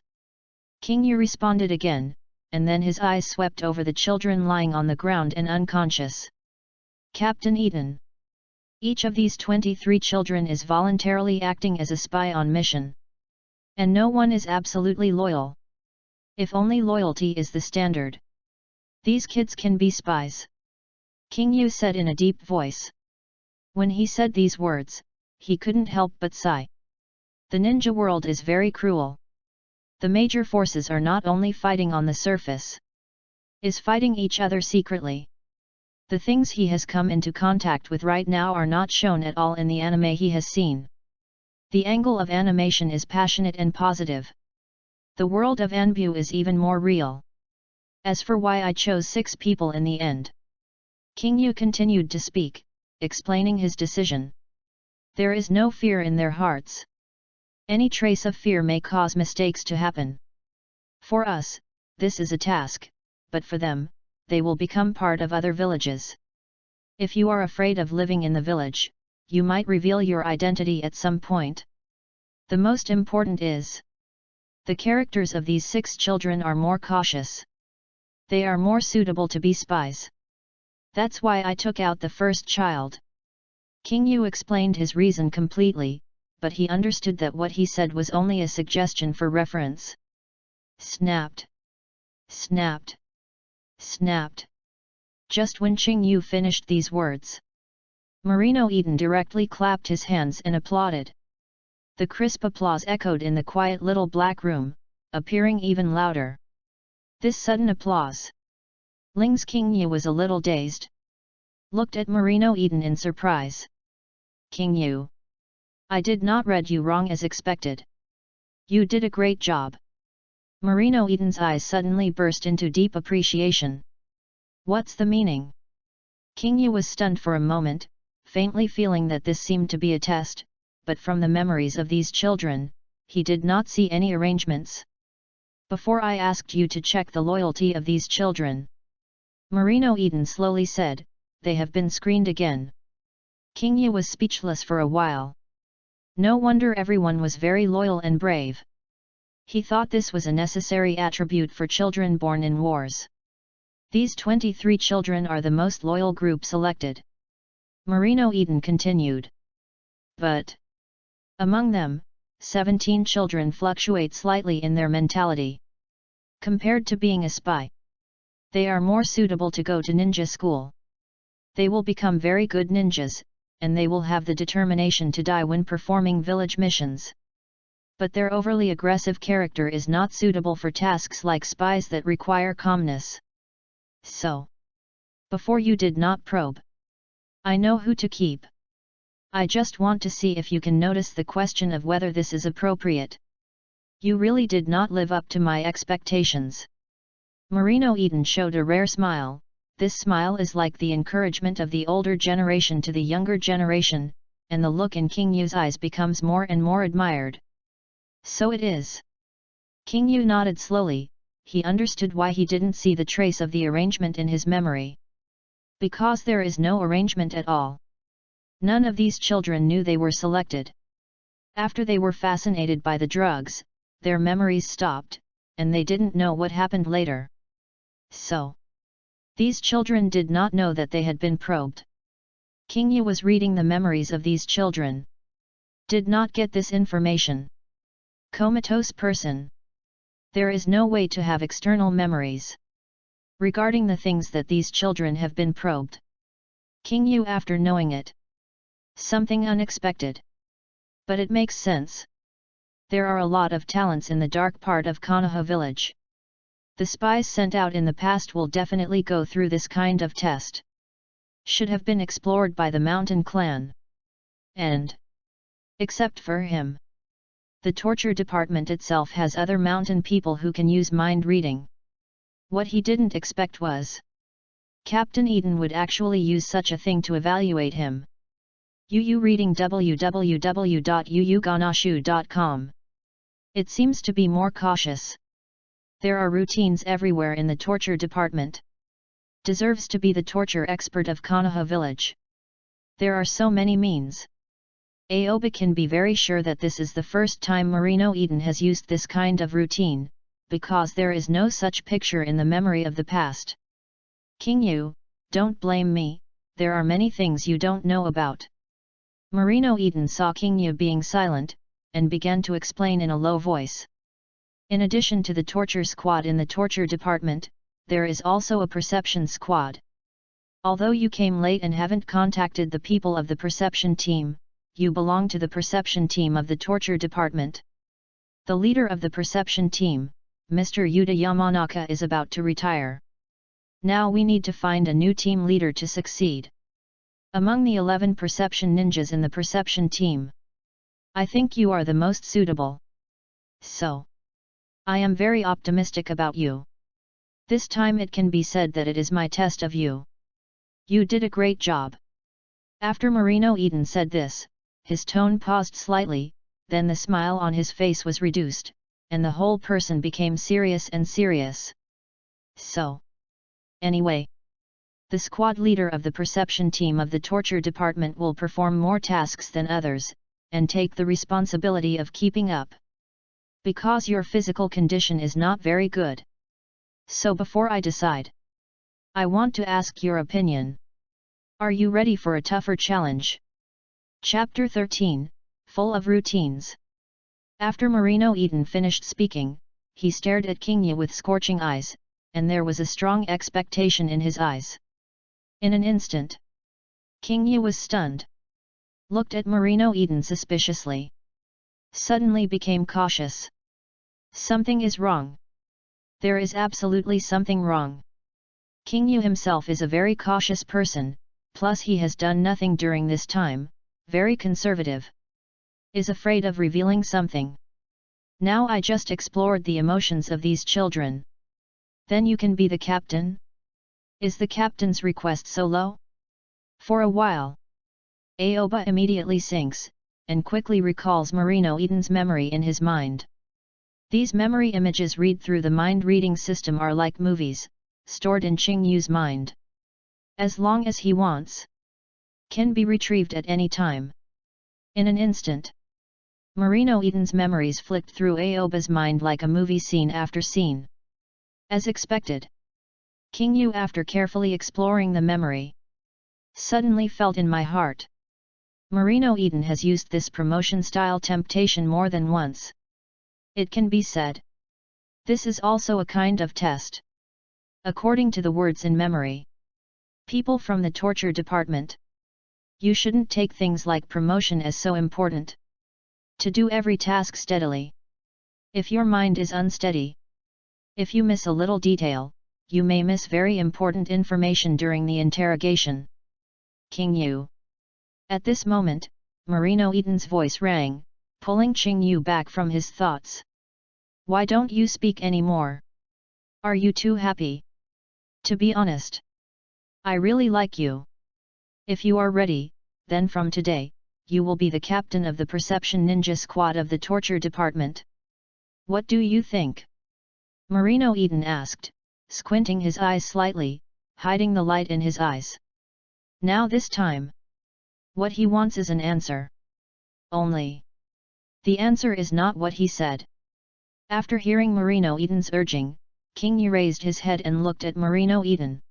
Speaker 1: King Yu responded again, and then his eyes swept over the children lying on the ground and unconscious. Captain Eden. Each of these 23 children is voluntarily acting as a spy on mission. And no one is absolutely loyal. If only loyalty is the standard. These kids can be spies. King Yu said in a deep voice. When he said these words, he couldn't help but sigh. The ninja world is very cruel. The major forces are not only fighting on the surface, is fighting each other secretly. The things he has come into contact with right now are not shown at all in the anime he has seen. The angle of animation is passionate and positive. The world of Anbe is even more real. As for why I chose 6 people in the end. King Yu continued to speak, explaining his decision. There is no fear in their hearts. Any trace of fear may cause mistakes to happen. For us, this is a task, but for them, they will become part of other villages. If you are afraid of living in the village, you might reveal your identity at some point. The most important is, the characters of these 6 children are more cautious. They are more suitable to be spies. That's why I took out the first child. King Yu explained his reason completely, but he understood that what he said was only a suggestion for reference. Snapped. Snapped. Snapped. Just when Qing Yu finished these words, Marino Eden directly clapped his hands and applauded. The crisp applause echoed in the quiet little black room, appearing even louder. This sudden applause. Ling's King Yu was a little dazed. Looked at Marino Eden in surprise. King Yu. I did not read you wrong as expected. You did a great job. Marino Eden's eyes suddenly burst into deep appreciation. What's the meaning? King Yu was stunned for a moment, faintly feeling that this seemed to be a test, but from the memories of these children, he did not see any arrangements. Before I asked you to check the loyalty of these children, Marino Eden slowly said, they have been screened again. King Yu was speechless for a while. No wonder everyone was very loyal and brave. He thought this was a necessary attribute for children born in wars. These 23 children are the most loyal group selected. Marino Eden continued. But among them, 17 children fluctuate slightly in their mentality. Compared to being a spy, they are more suitable to go to ninja school. They will become very good ninjas, and they will have the determination to die when performing village missions. But their overly aggressive character is not suitable for tasks like spies that require calmness. So, before you did not probe, I know who to keep. I just want to see if you can notice the question of whether this is appropriate. You really did not live up to my expectations. Marino Eden showed a rare smile. This smile is like the encouragement of the older generation to the younger generation, and the look in King Yu's eyes becomes more and more admired. So it is. King Yu nodded slowly. He understood why he didn't see the trace of the arrangement in his memory. Because there is no arrangement at all. None of these children knew they were selected. After they were fascinated by the drugs, their memories stopped, and they didn't know what happened later. So, these children did not know that they had been probed. King Yu was reading the memories of these children. Did not get this information. Comatose person. There is no way to have external memories regarding the things that these children have been probed. King Yu after knowing it. Something unexpected. But it makes sense. There are a lot of talents in the dark part of Konoha village. The spies sent out in the past will definitely go through this kind of test. Should have been explored by the mountain clan. And except for him, the torture department itself has other mountain people who can use mind reading. What he didn't expect was Captain Eden would actually use such a thing to evaluate him. Yu reading www.yuuganashu.com. It seems to be more cautious. There are routines everywhere in the torture department. Deserves to be the torture expert of Konoha village. There are so many means. Aoba can be very sure that this is the first time Marino Eden has used this kind of routine, because there is no such picture in the memory of the past. King Yu, don't blame me, there are many things you don't know about. Marino Eden saw King Yu being silent, and began to explain in a low voice. In addition to the torture squad in the torture department, there is also a perception squad. Although you came late and haven't contacted the people of the perception team, you belong to the perception team of the torture department. The leader of the perception team, Mr. Yuta Yamanaka, is about to retire. Now we need to find a new team leader to succeed. Among the 11 perception ninjas in the perception team, I think you are the most suitable. So, I am very optimistic about you. This time it can be said that it is my test of you. You did a great job. After Marino Eden said this, his tone paused slightly, then the smile on his face was reduced, and the whole person became serious and serious. So, anyway, the squad leader of the perception team of the torture department will perform more tasks than others, and take the responsibility of keeping up. Because your physical condition is not very good. So before I decide, I want to ask your opinion. Are you ready for a tougher challenge? Chapter 13, Full of Routines. After Marino Eden finished speaking, he stared at King Yu with scorching eyes, and there was a strong expectation in his eyes. In an instant, King Yu was stunned. Looked at Marino Eden suspiciously. Suddenly became cautious. Something is wrong. There is absolutely something wrong. King Yu himself is a very cautious person, plus he has done nothing during this time, very conservative. Is afraid of revealing something. Now I just explored the emotions of these children. Then you can be the captain? Is the captain's request so low? For a while, Aoba immediately sinks, and quickly recalls Marino Eden's memory in his mind. These memory images read through the mind-reading system are like movies, stored in King Yu's mind. As long as he wants, can be retrieved at any time. In an instant, Marino Eden's memories flicked through Aoba's mind like a movie scene after scene. As expected, King Yu, after carefully exploring the memory, suddenly felt in my heart. Marino Eden has used this promotion-style temptation more than once. It can be said. This is also a kind of test. According to the words in memory. People from the torture department. You shouldn't take things like promotion as so important. To do every task steadily. If your mind is unsteady, if you miss a little detail, you may miss very important information during the interrogation. King Yu. At this moment, Marino Eden's voice rang, pulling King Yu back from his thoughts. Why don't you speak anymore? Are you too happy? To be honest, I really like you. If you are ready, then from today, you will be the captain of the Perception Ninja Squad of the Torture Department. What do you think? Marino Eden asked, squinting his eyes slightly, hiding the light in his eyes. Now this time, what he wants is an answer. Only. The answer is not what he said. After hearing Marino Eden's urging, King Yu raised his head and looked at Marino Eden.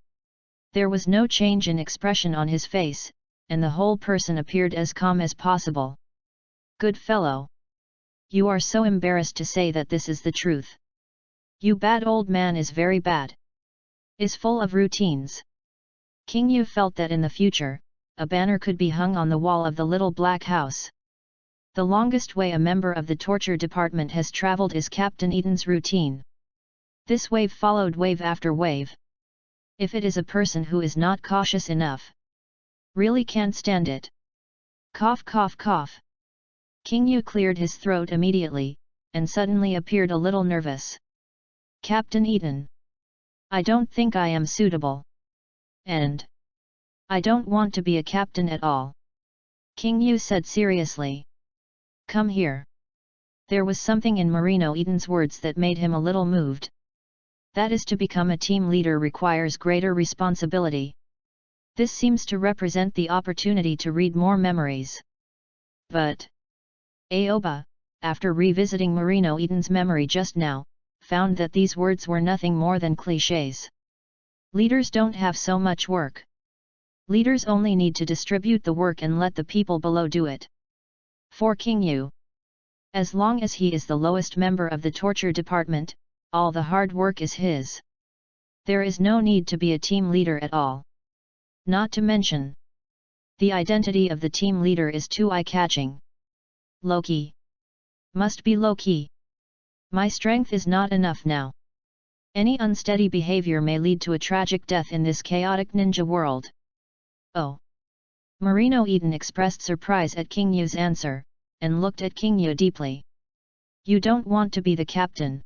Speaker 1: There was no change in expression on his face, and the whole person appeared as calm as possible. Good fellow. You are so embarrassed to say that this is the truth. You bad old man is very bad. Is full of routines. King Yu felt that in the future, a banner could be hung on the wall of the little black house. The longest way a member of the torture department has traveled is Captain Eden's routine. This wave followed wave after wave. If it is a person who is not cautious enough, really can't stand it. Cough cough cough. King Yu cleared his throat immediately, and suddenly appeared a little nervous. Captain Eden. I don't think I am suitable. And I don't want to be a captain at all. King Yu said seriously. Come here. There was something in Marino Eden's words that made him a little moved. That is, to become a team leader requires greater responsibility. This seems to represent the opportunity to read more memories. But Aoba, after revisiting Marino Eden's memory just now, found that these words were nothing more than clichés. Leaders don't have so much work. Leaders only need to distribute the work and let the people below do it. For King Yu, as long as he is the lowest member of the torture department, all the hard work is his. There is no need to be a team leader at all. Not to mention, the identity of the team leader is too eye-catching. Low-key. Must be low-key. My strength is not enough now. Any unsteady behavior may lead to a tragic death in this chaotic ninja world. Oh! Marino Eden expressed surprise at King Yu's answer, and looked at King Yu deeply. You don't want to be the captain?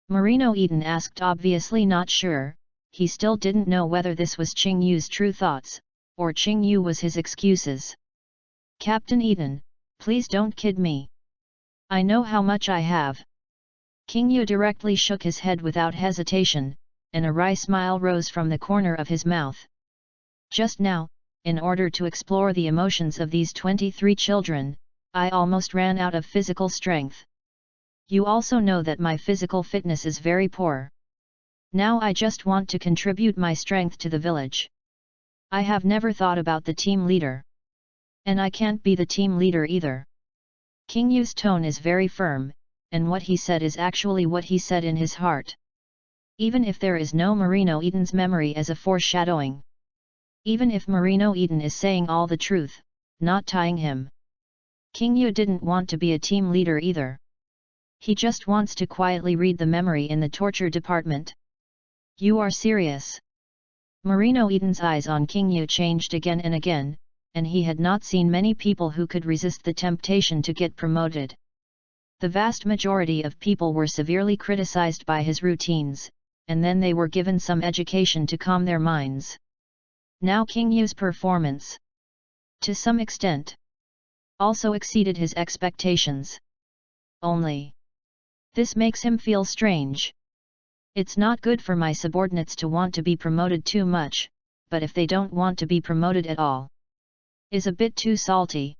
Speaker 1: Marino Eden asked, obviously not sure. He still didn't know whether this was King Yu's true thoughts, or King Yu was his excuses. Captain Eden, please don't kid me. I know how much I have. King Yu directly shook his head without hesitation, and a wry smile rose from the corner of his mouth. Just now, in order to explore the emotions of these 23 children, I almost ran out of physical strength. You also know that my physical fitness is very poor. Now I just want to contribute my strength to the village. I have never thought about the team leader. And I can't be the team leader either. King Yu's tone is very firm, and what he said is actually what he said in his heart. Even if there is no Marino Eden's memory as a foreshadowing. Even if Marino Eden is saying all the truth, not tying him. King Yu didn't want to be a team leader either. He just wants to quietly read the memory in the torture department. You are serious? Marino Eden's eyes on King Yu changed again and again, and he had not seen many people who could resist the temptation to get promoted. The vast majority of people were severely criticized by his routines, and then they were given some education to calm their minds. Now King Yu's performance, to some extent, also exceeded his expectations. Only this makes him feel strange. It's not good for my subordinates to want to be promoted too much, but if they don't want to be promoted at all, is a bit too salty.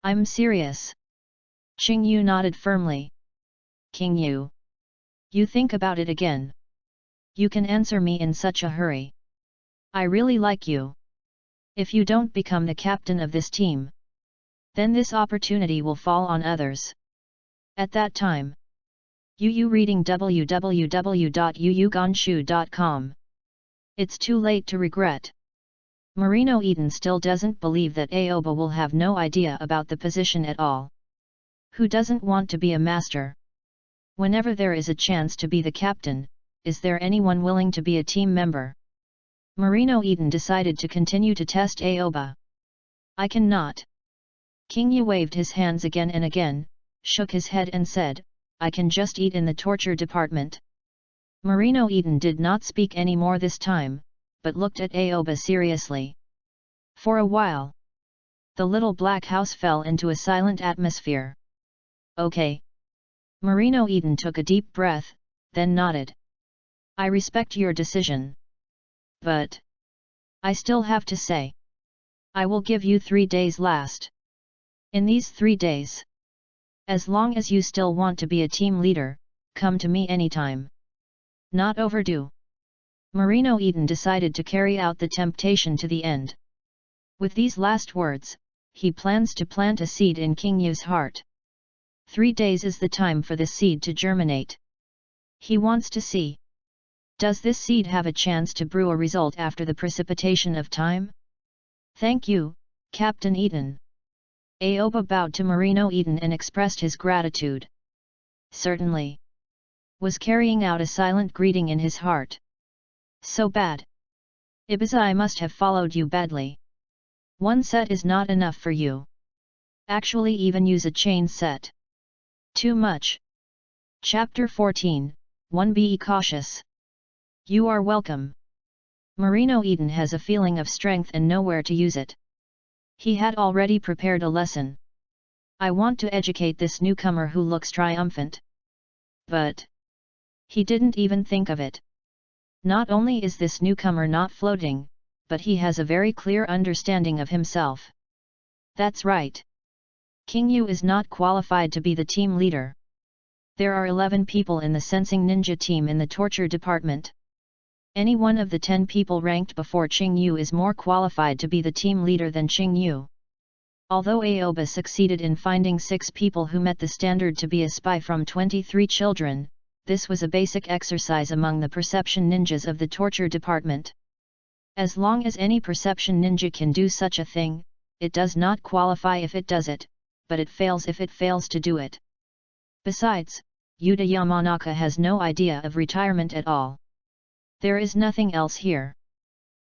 Speaker 1: I'm serious. King Yu nodded firmly. King Yu, you think about it again. You can answer me in such a hurry. I really like you. If you don't become the captain of this team, then this opportunity will fall on others. At that time, Yu reading www.yuyugonshu.com. It's too late to regret. Marino Eden still doesn't believe that Aoba will have no idea about the position at all. Who doesn't want to be a master? Whenever there is a chance to be the captain, is there anyone willing to be a team member? Marino Eden decided to continue to test Aoba. I cannot. King Yu waved his hands again and again, shook his head and said, I can just eat in the torture department. Marino Eden did not speak any more this time, but looked at Aoba seriously. For a while, the little black house fell into a silent atmosphere. Okay. Marino Eden took a deep breath, then nodded. I respect your decision. But I still have to say. I will give you 3 days last. In these 3 days, as long as you still want to be a team leader, come to me anytime. Not overdue. Marino Eden decided to carry out the temptation to the end. With these last words, he plans to plant a seed in King Yu's heart. 3 days is the time for the seed to germinate. He wants to see Does this seed have a chance to brew a result after the precipitation of time? Thank you, Captain Eaton. Aoba bowed to Marino Eaton and expressed his gratitude. Certainly. Was carrying out a silent greeting in his heart. So bad. Ibiza, I must have followed you badly. One set is not enough for you. Actually even use a chain set. Too much. Chapter 14, 1. Be cautious. You are welcome. Marino Eaton has a feeling of strength and nowhere to use it. He had already prepared a lesson. I want to educate this newcomer who looks triumphant. But he didn't even think of it. Not only is this newcomer not floating, but he has a very clear understanding of himself. That's right. King Yu is not qualified to be the team leader. There are 11 people in the sensing ninja team in the torture department. Any one of the 10 people ranked before Qing Yu is more qualified to be the team leader than Qing Yu. Although Aoba succeeded in finding 6 people who met the standard to be a spy from 23 children, this was a basic exercise among the perception ninjas of the torture department. As long as any perception ninja can do such a thing, it does not qualify if it does it, but it fails if it fails to do it. Besides, Yuta Yamanaka has no idea of retirement at all. There is nothing else here.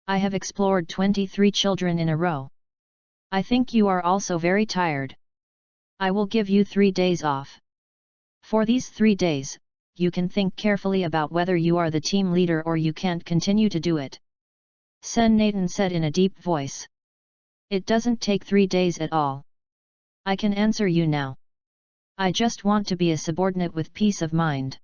Speaker 1: I have explored 23 children in a row. I think you are also very tired. I will give you 3 days off. For these 3 days, you can think carefully about whether you are the team leader or you can't continue to do it. Sen Nathan said in a deep voice. It doesn't take 3 days at all. I can answer you now. I just want to be a subordinate with peace of mind.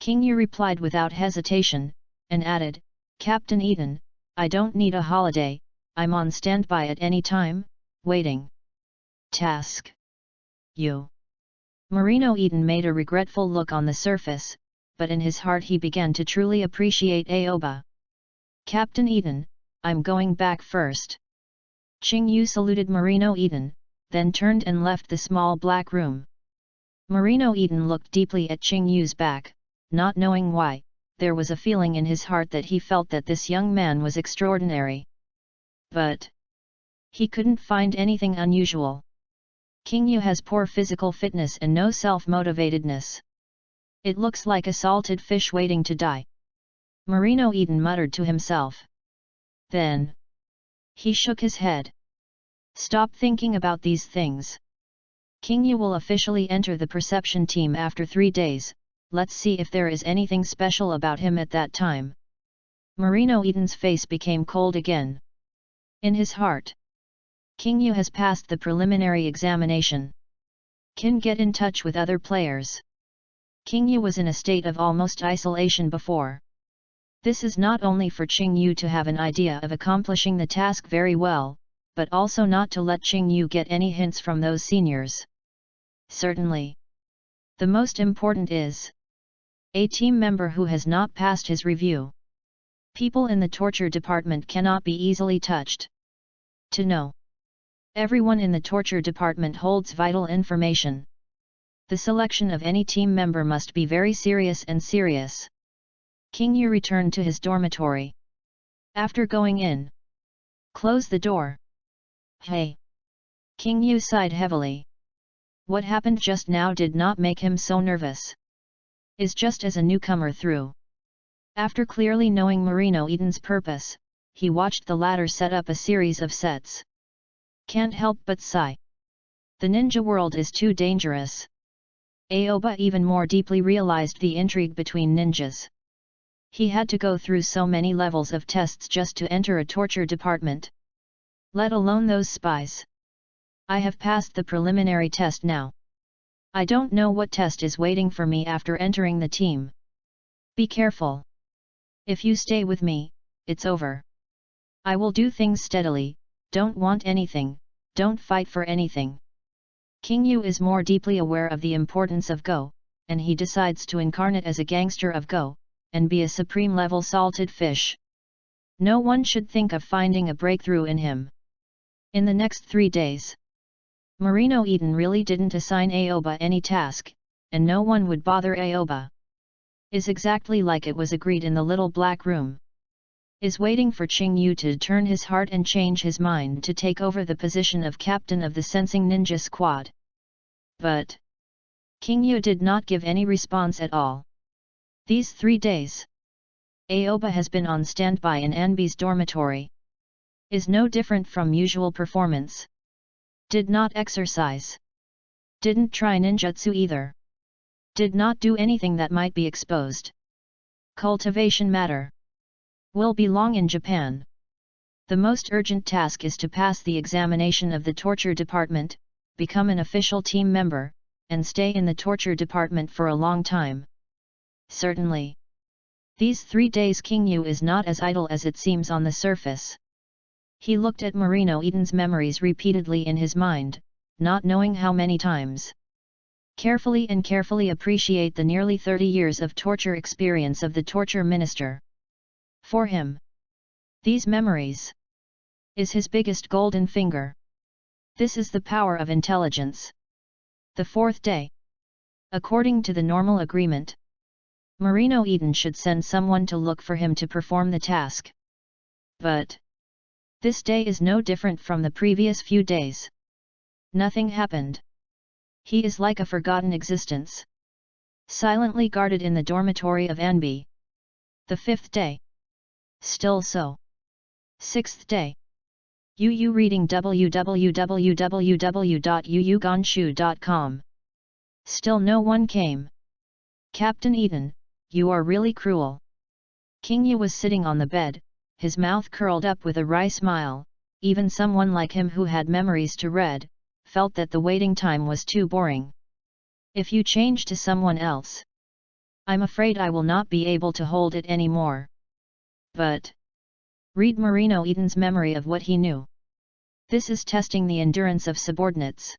Speaker 1: King Yu replied without hesitation, and added, Captain Eaton, I don't need a holiday, I'm on standby at any time, waiting. Task. You. Marino Eaton made a regretful look on the surface, but in his heart he began to truly appreciate Aoba. Captain Eaton, I'm going back first. Qing Yu saluted Marino Eaton, then turned and left the small black room. Marino Eaton looked deeply at Qing Yu's back, not knowing why. There was a feeling in his heart that he felt that this young man was extraordinary. But he couldn't find anything unusual. King Yu has poor physical fitness and no self-motivatedness. It looks like a salted fish waiting to die. Marino Eaton muttered to himself. Then he shook his head. Stop thinking about these things. King Yu will officially enter the perception team after 3 days. Let's see if there is anything special about him at that time. Marino Eaton's face became cold again. In his heart, King Yu has passed the preliminary examination. Can get in touch with other players. King Yu was in a state of almost isolation before. This is not only for Qing Yu to have an idea of accomplishing the task very well, but also not to let Qing Yu get any hints from those seniors. Certainly. The most important is a team member who has not passed his review. People in the torture department cannot be easily touched. To know. Everyone in the torture department holds vital information. The selection of any team member must be very serious and serious. King Yu returned to his dormitory. After going in, close the door. Hey! King Yu sighed heavily. What happened just now did not make him so nervous. Is just as a newcomer through. After clearly knowing Marino Eaton's purpose, he watched the latter set up a series of sets. Can't help but sigh. The ninja world is too dangerous. Aoba even more deeply realized the intrigue between ninjas. He had to go through so many levels of tests just to enter a torture department. Let alone those spies. I have passed the preliminary test now. I don't know what test is waiting for me after entering the team. Be careful. If you stay with me, it's over. I will do things steadily, don't want anything, don't fight for anything. King Yu is more deeply aware of the importance of Go, and he decides to incarnate as a gangster of Go, and be a supreme level salted fish. No one should think of finding a breakthrough in him. In the next 3 days, Marino Eaton really didn't assign Aoba any task, and no one would bother Aoba. Is exactly like it was agreed in the little black room. Is waiting for Qingyu to turn his heart and change his mind to take over the position of captain of the sensing ninja squad. But Qingyu did not give any response at all. These 3 days, Aoba has been on standby in Anbe's dormitory. Is no different from usual performance. Did not exercise. Didn't try ninjutsu either. Did not do anything that might be exposed. Cultivation matter. Will belong in Japan. The most urgent task is to pass the examination of the torture department, become an official team member, and stay in the torture department for a long time. Certainly. These 3 days Qingyu is not as idle as it seems on the surface. He looked at Marino Eden's memories repeatedly in his mind, not knowing how many times. Carefully appreciate the nearly 30 years of torture experience of the torture minister. For him, these memories is his biggest golden finger. This is the power of intelligence. The 4th day. According to the normal agreement, Marino Eden should send someone to look for him to perform the task. But this day is no different from the previous few days. Nothing happened. He is like a forgotten existence. Silently guarded in the dormitory of Anbe. The 5th day. Still so. 6th day. Yu reading www.yuyugonshu.com. Still no one came. Captain Eden, you are really cruel. Qingyu was sitting on the bed, his mouth curled up with a wry smile. Even someone like him who had memories to read, felt that the waiting time was too boring. If you change to someone else, I'm afraid I will not be able to hold it anymore. But read Marino Eden's memory of what he knew. This is testing the endurance of subordinates.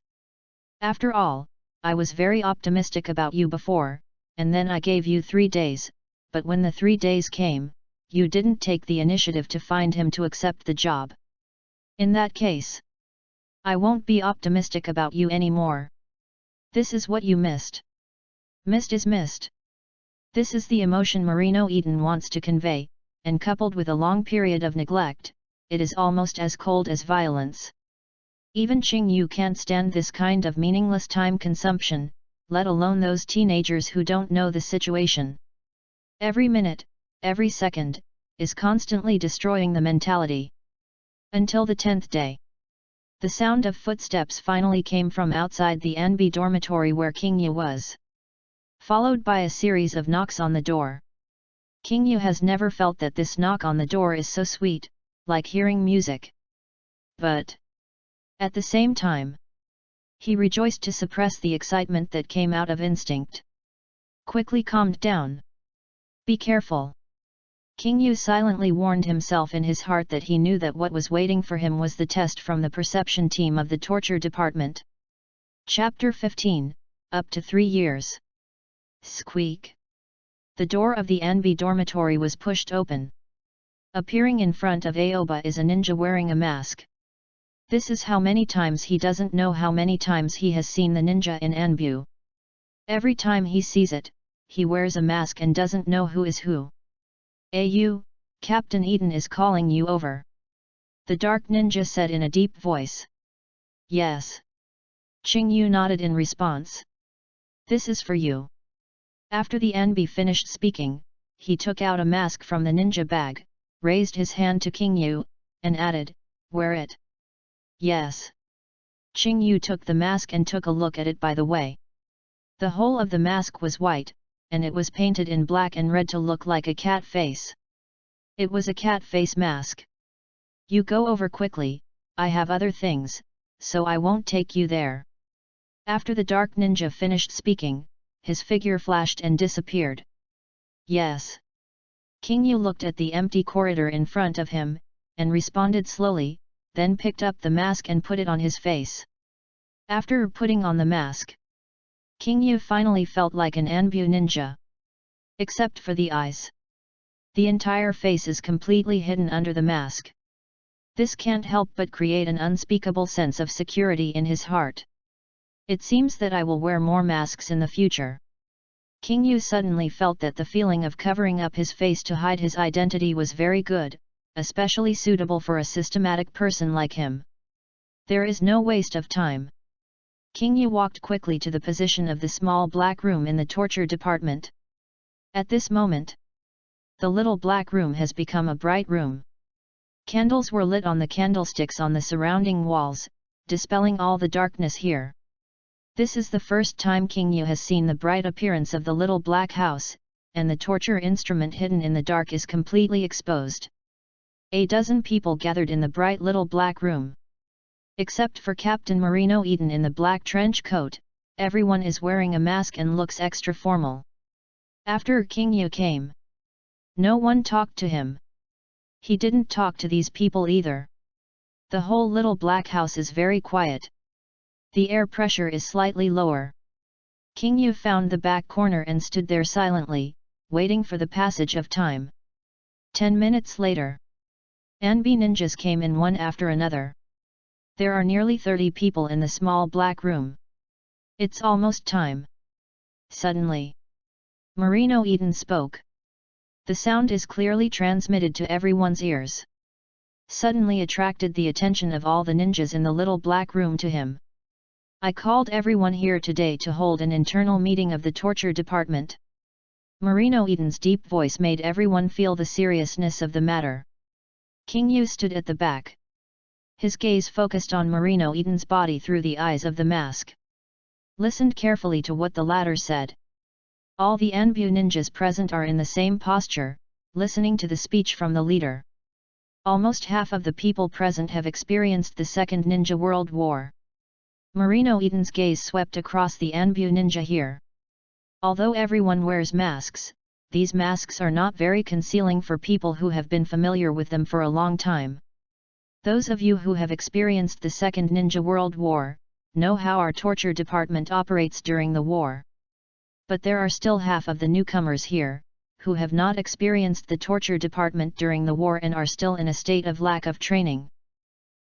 Speaker 1: After all, I was very optimistic about you before, and then I gave you 3 days, but when the 3 days came, you didn't take the initiative to find him to accept the job. In that case, I won't be optimistic about you anymore. This is what you missed. Missed is missed. This is the emotion Marino Eden wants to convey, and coupled with a long period of neglect, it is almost as cold as violence. Even Qingyu can't stand this kind of meaningless time consumption, let alone those teenagers who don't know the situation. Every minute, every second, is constantly destroying the mentality. Until the 10th day. The sound of footsteps finally came from outside the Anbe dormitory where Qingyu was. Followed by a series of knocks on the door. Qingyu has never felt that this knock on the door is so sweet, like hearing music. But at the same time, he rejoiced to suppress the excitement that came out of instinct. Quickly calmed down. Be careful. Qingyu silently warned himself in his heart that he knew that what was waiting for him was the test from the perception team of the torture department. Chapter 15, up to 3 years. Squeak. The door of the Anbe dormitory was pushed open. Appearing in front of Aoba is a ninja wearing a mask. This is how many times he doesn't know how many times he has seen the ninja in Anbu. Every time he sees it, he wears a mask and doesn't know who is who. "Au, Captain Eden is calling you over," the dark ninja said in a deep voice. "Yes." Qingyu nodded in response. "This is for you." After the Anbe finished speaking, he took out a mask from the ninja bag, raised his hand to Qingyu, and added, "Wear it." "Yes." Qingyu took the mask and took a look at it by the way. The whole of the mask was white, and it was painted in black and red to look like a cat face. It was a cat face mask. "You go over quickly, I have other things, so I won't take you there." After the dark ninja finished speaking, his figure flashed and disappeared. "Yes." Qingyu looked at the empty corridor in front of him, and responded slowly, then picked up the mask and put it on his face. After putting on the mask, Qingyu finally felt like an Anbu ninja. Except for the eyes. The entire face is completely hidden under the mask. This can't help but create an unspeakable sense of security in his heart. It seems that I will wear more masks in the future. King Yu suddenly felt that the feeling of covering up his face to hide his identity was very good, especially suitable for a systematic person like him. There is no waste of time. King Yu walked quickly to the position of the small black room in the torture department. At this moment, the little black room has become a bright room. Candles were lit on the candlesticks on the surrounding walls, dispelling all the darkness here. This is the first time King Yu has seen the bright appearance of the little black house, and the torture instrument hidden in the dark is completely exposed. A dozen people gathered in the bright little black room. Except for Captain Marino Eden in the black trench coat, everyone is wearing a mask and looks extra formal. After King Yu came, no one talked to him. He didn't talk to these people either. The whole little black house is very quiet. The air pressure is slightly lower. King Yu found the back corner and stood there silently, waiting for the passage of time. 10 minutes later, Anbe ninjas came in one after another. There are nearly 30 people in the small black room. It's almost time. Suddenly, Marino Eden spoke. The sound is clearly transmitted to everyone's ears. Suddenly attracted the attention of all the ninjas in the little black room to him. I called everyone here today to hold an internal meeting of the torture department. Marino Eden's deep voice made everyone feel the seriousness of the matter. King Yu stood at the back. His gaze focused on Marino Eden's body through the eyes of the mask. Listened carefully to what the latter said. All the Anbu ninjas present are in the same posture, listening to the speech from the leader. Almost half of the people present have experienced the Second Ninja World War. Marino Eden's gaze swept across the Anbu ninja here. Although everyone wears masks, these masks are not very concealing for people who have been familiar with them for a long time. Those of you who have experienced the Second Ninja World War, know how our torture department operates during the war. But there are still half of the newcomers here, who have not experienced the torture department during the war and are still in a state of lack of training.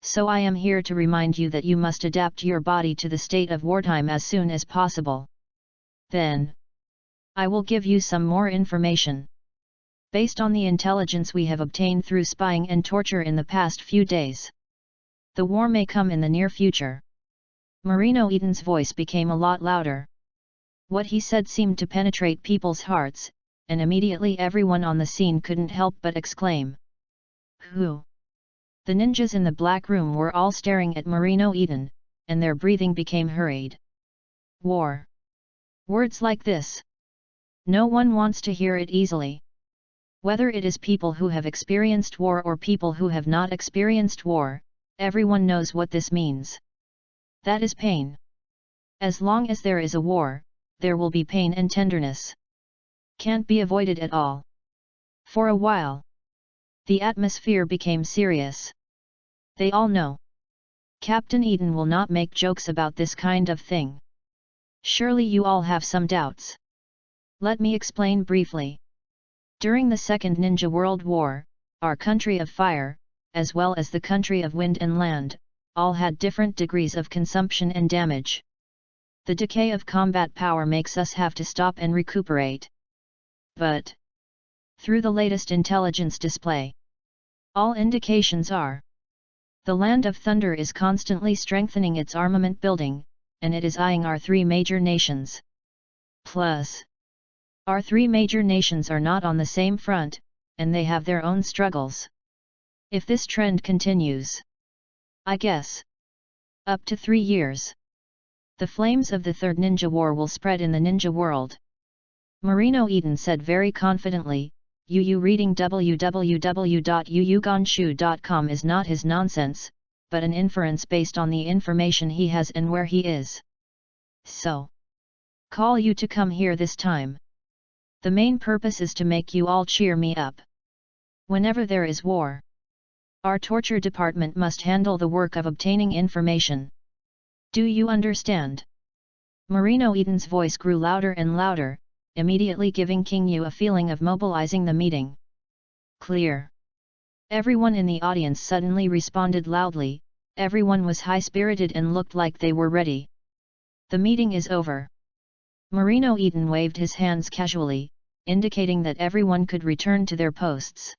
Speaker 1: So I am here to remind you that you must adapt your body to the state of wartime as soon as possible. Then, I will give you some more information. Based on the intelligence we have obtained through spying and torture in the past few days, the war may come in the near future. Marino Eden's voice became a lot louder. What he said seemed to penetrate people's hearts, and immediately everyone on the scene couldn't help but exclaim. Who? The ninjas in the black room were all staring at Marino Eden, and their breathing became hurried. War. Words like this. No one wants to hear it easily. Whether it is people who have experienced war or people who have not experienced war, everyone knows what this means. That is pain. As long as there is a war, there will be pain and tenderness. Can't be avoided at all. For a while, the atmosphere became serious. They all know. Captain Eden will not make jokes about this kind of thing. Surely you all have some doubts. Let me explain briefly. During the Second Ninja World War, our country of fire, as well as the country of wind and land, all had different degrees of consumption and damage. The decay of combat power makes us have to stop and recuperate. But, through the latest intelligence display, all indications are, the Land of Thunder is constantly strengthening its armament building, and it is eyeing our three major nations. Plus, our three major nations are not on the same front, and they have their own struggles. If this trend continues, I guess, up to 3 years, the flames of the Third Ninja War will spread in the ninja world. Marino Eden said very confidently. Reading www.yuyugonshu.com is not his nonsense, but an inference based on the information he has and where he is. So, call you to come here this time. The main purpose is to make you all cheer me up. Whenever there is war, our torture department must handle the work of obtaining information. Do you understand? Marino Eden's voice grew louder and louder, immediately giving King Yu a feeling of mobilizing the meeting. Clear. Everyone in the audience suddenly responded loudly. Everyone was high-spirited and looked like they were ready. The meeting is over. Marino Eden waved his hands casually, indicating that everyone could return to their posts.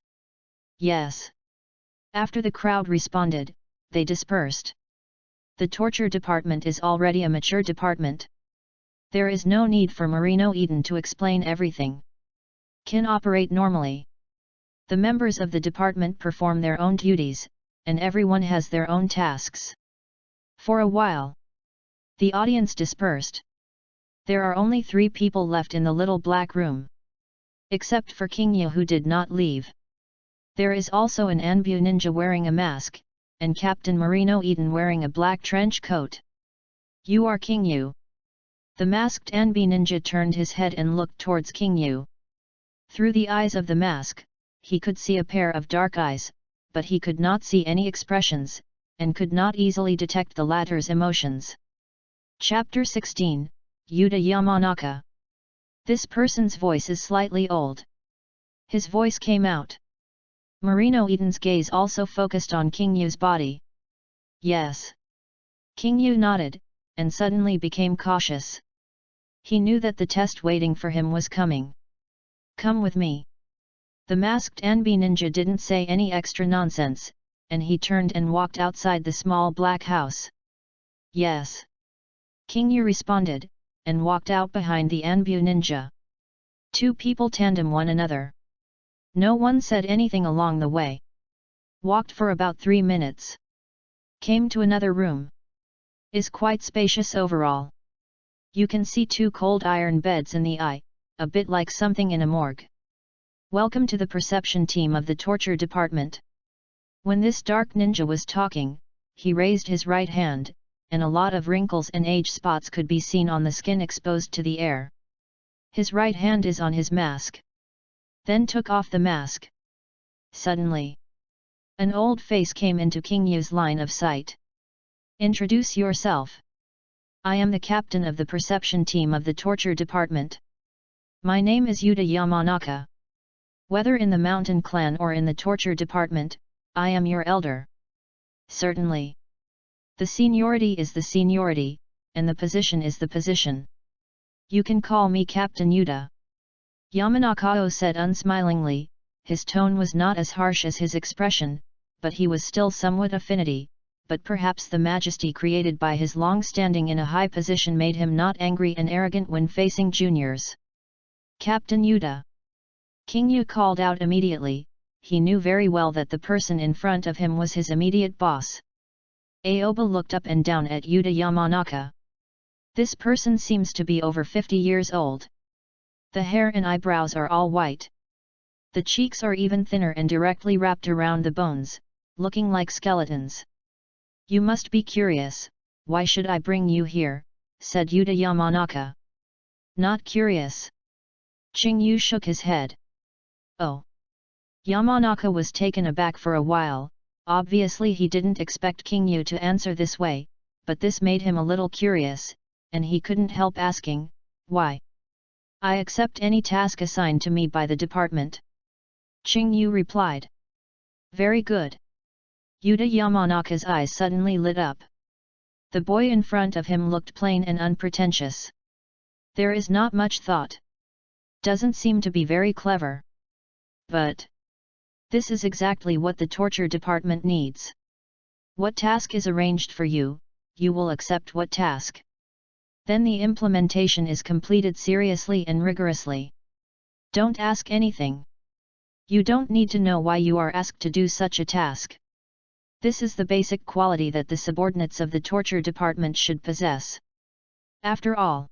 Speaker 1: Yes. After the crowd responded, they dispersed. The torture department is already a mature department. There is no need for Marino Eden to explain everything. Can operate normally. The members of the department perform their own duties, and everyone has their own tasks. For a while, the audience dispersed. There are only 3 people left in the little black room. Except for King Yu, who did not leave. There is also an Anbe ninja wearing a mask, and Captain Marino Eden wearing a black trench coat. You are King Yu. The masked Anbe ninja turned his head and looked towards King Yu. Through the eyes of the mask, he could see a pair of dark eyes, but he could not see any expressions, and could not easily detect the latter's emotions. Chapter 16, Yuta Yamanaka. This person's voice is slightly old. His voice came out. Marino Eden's gaze also focused on King Yu's body. Yes. King Yu nodded, and suddenly became cautious. He knew that the test waiting for him was coming. Come with me. The masked Anbe ninja didn't say any extra nonsense, and he turned and walked outside the small black house. Yes. King Yu responded, and walked out behind the Anbe ninja. 2 people tandem one another. No one said anything along the way. Walked for about 3 minutes. Came to another room. Is quite spacious overall. You can see 2 cold iron beds in the eye, a bit like something in a morgue. Welcome to the perception team of the torture department. When this dark ninja was talking, he raised his right hand, and a lot of wrinkles and age spots could be seen on the skin exposed to the air. His right hand is on his mask. Then took off the mask. Suddenly, an old face came into King Yu's line of sight. Introduce yourself. I am the captain of the perception team of the torture department. My name is Yuta Yamanaka. Whether in the mountain clan or in the torture department, I am your elder. Certainly. The seniority is the seniority, and the position is the position. You can call me Captain Yuta. Yamanaka said unsmilingly. His tone was not as harsh as his expression, but he was still somewhat affinity, but perhaps the majesty created by his long standing in a high position made him not angry and arrogant when facing juniors. Captain Yuta. King Yu called out immediately. He knew very well that the person in front of him was his immediate boss. Aoba looked up and down at Yuta Yamanaka. This person seems to be over 50 years old. The hair and eyebrows are all white. The cheeks are even thinner and directly wrapped around the bones, looking like skeletons. You must be curious, why should I bring you here, said Yuta Yamanaka. Not curious. King Yu shook his head. Oh. Yamanaka was taken aback for a while. Obviously he didn't expect King Yu to answer this way, but this made him a little curious, and he couldn't help asking, why? I accept any task assigned to me by the department. King Yu replied. Very good. Yuta Yamanaka's eyes suddenly lit up. The boy in front of him looked plain and unpretentious. There is not much thought. Doesn't seem to be very clever. But this is exactly what the torture department needs. What task is arranged for you, you will accept what task. Then the implementation is completed seriously and rigorously. Don't ask anything. You don't need to know why you are asked to do such a task. This is the basic quality that the subordinates of the torture department should possess. After all,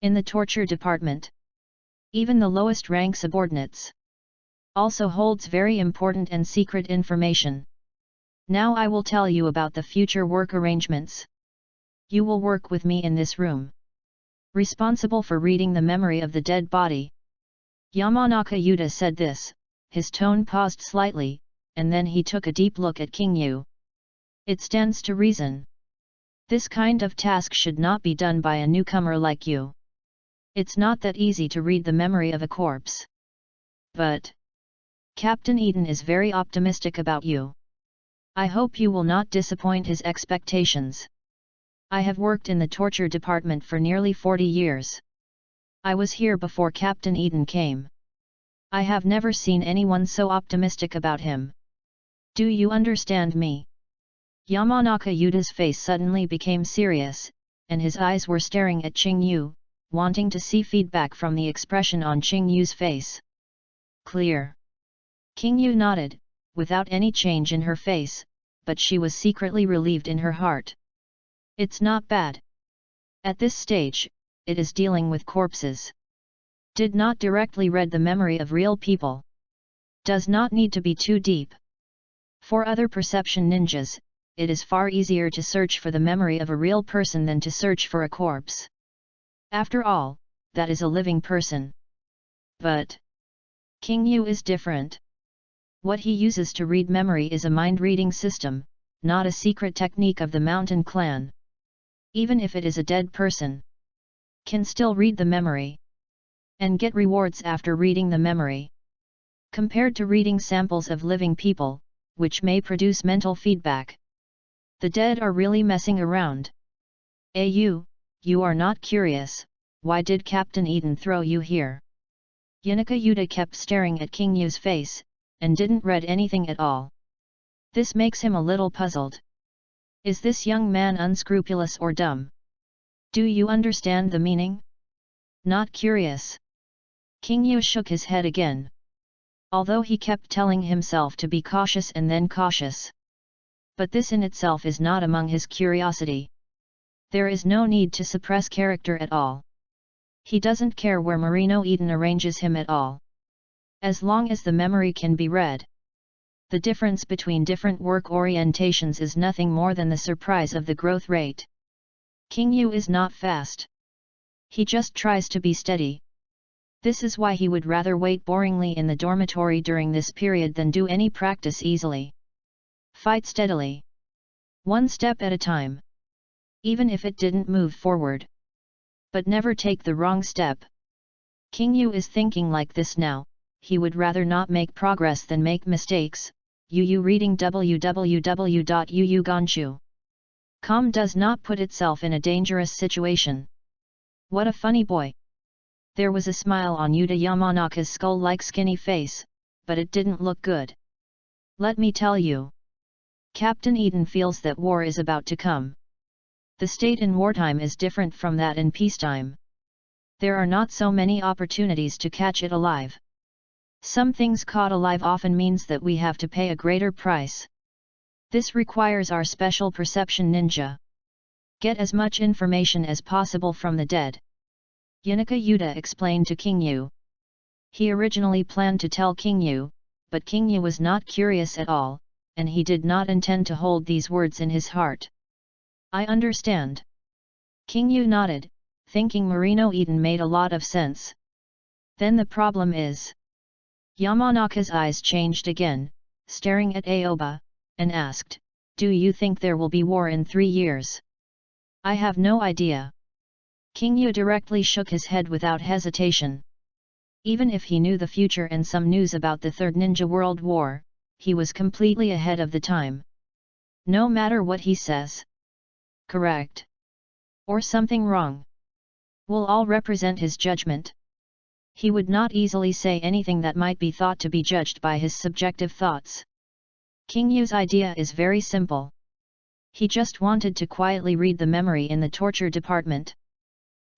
Speaker 1: in the torture department, even the lowest rank subordinates also holds very important and secret information. Now I will tell you about the future work arrangements. You will work with me in this room. Responsible for reading the memory of the dead body. Yamanaka Yuta said this, his tone paused slightly, and then he took a deep look at King Yu. It stands to reason. This kind of task should not be done by a newcomer like you. It's not that easy to read the memory of a corpse. But Captain Eden is very optimistic about you. I hope you will not disappoint his expectations. I have worked in the torture department for nearly 40 years. I was here before Captain Eden came. I have never seen anyone so optimistic about him. Do you understand me? Yamanaka Yuda's face suddenly became serious, and his eyes were staring at Qingyu, wanting to see feedback from the expression on Qingyu's face. Clear. Qingyu nodded, without any change in her face, but she was secretly relieved in her heart. It's not bad. At this stage, it is dealing with corpses. Did not directly read the memory of real people. Does not need to be too deep. For other perception ninjas, it is far easier to search for the memory of a real person than to search for a corpse. After all, that is a living person. But Qingyu is different. What he uses to read memory is a mind-reading system, not a secret technique of the mountain clan. Even if it is a dead person, can still read the memory and get rewards after reading the memory. Compared to reading samples of living people, which may produce mental feedback. The dead are really messing around. You are not curious, why did Captain Eden throw you here? Yanaka Yuda kept staring at Qingyu's face, and didn't read anything at all. This makes him a little puzzled. Is this young man unscrupulous or dumb? Do you understand the meaning? Not curious. Qingyu shook his head again. Although he kept telling himself to be cautious and then cautious. But this in itself is not among his curiosity. There is no need to suppress character at all. He doesn't care where Marino Eden arranges him at all. As long as the memory can be read. The difference between different work orientations is nothing more than the surprise of the growth rate. Qingyu is not fast. He just tries to be steady. This is why he would rather wait boringly in the dormitory during this period than do any practice easily. Fight steadily. One step at a time. Even if it didn't move forward. But never take the wrong step. Qingyu is thinking like this now, he would rather not make progress than make mistakes. Reading www.yuuganshu.com does not put itself in a dangerous situation. What a funny boy. There was a smile on Yuda Yamanaka's skull-like skinny face, but it didn't look good. Let me tell you. Captain Eden feels that war is about to come. The state in wartime is different from that in peacetime. There are not so many opportunities to catch it alive. Some things caught alive often means that we have to pay a greater price. This requires our special perception ninja. Get as much information as possible from the dead. Yanaka Yuda explained to Qingyu. He originally planned to tell Qingyu, but Qingyu was not curious at all, and he did not intend to hold these words in his heart. I understand. Qingyu nodded, thinking Marino Eden made a lot of sense. Then the problem is. Yamanaka's eyes changed again, staring at Aoba, and asked, do you think there will be war in 3 years? I have no idea. Qingyu directly shook his head without hesitation. Even if he knew the future and some news about the Third Ninja World War, he was completely ahead of the time. No matter what he says. Correct. Or something wrong. Will all represent his judgment. He would not easily say anything that might be thought to be judged by his subjective thoughts. Qingyu's idea is very simple. He just wanted to quietly read the memory in the torture department.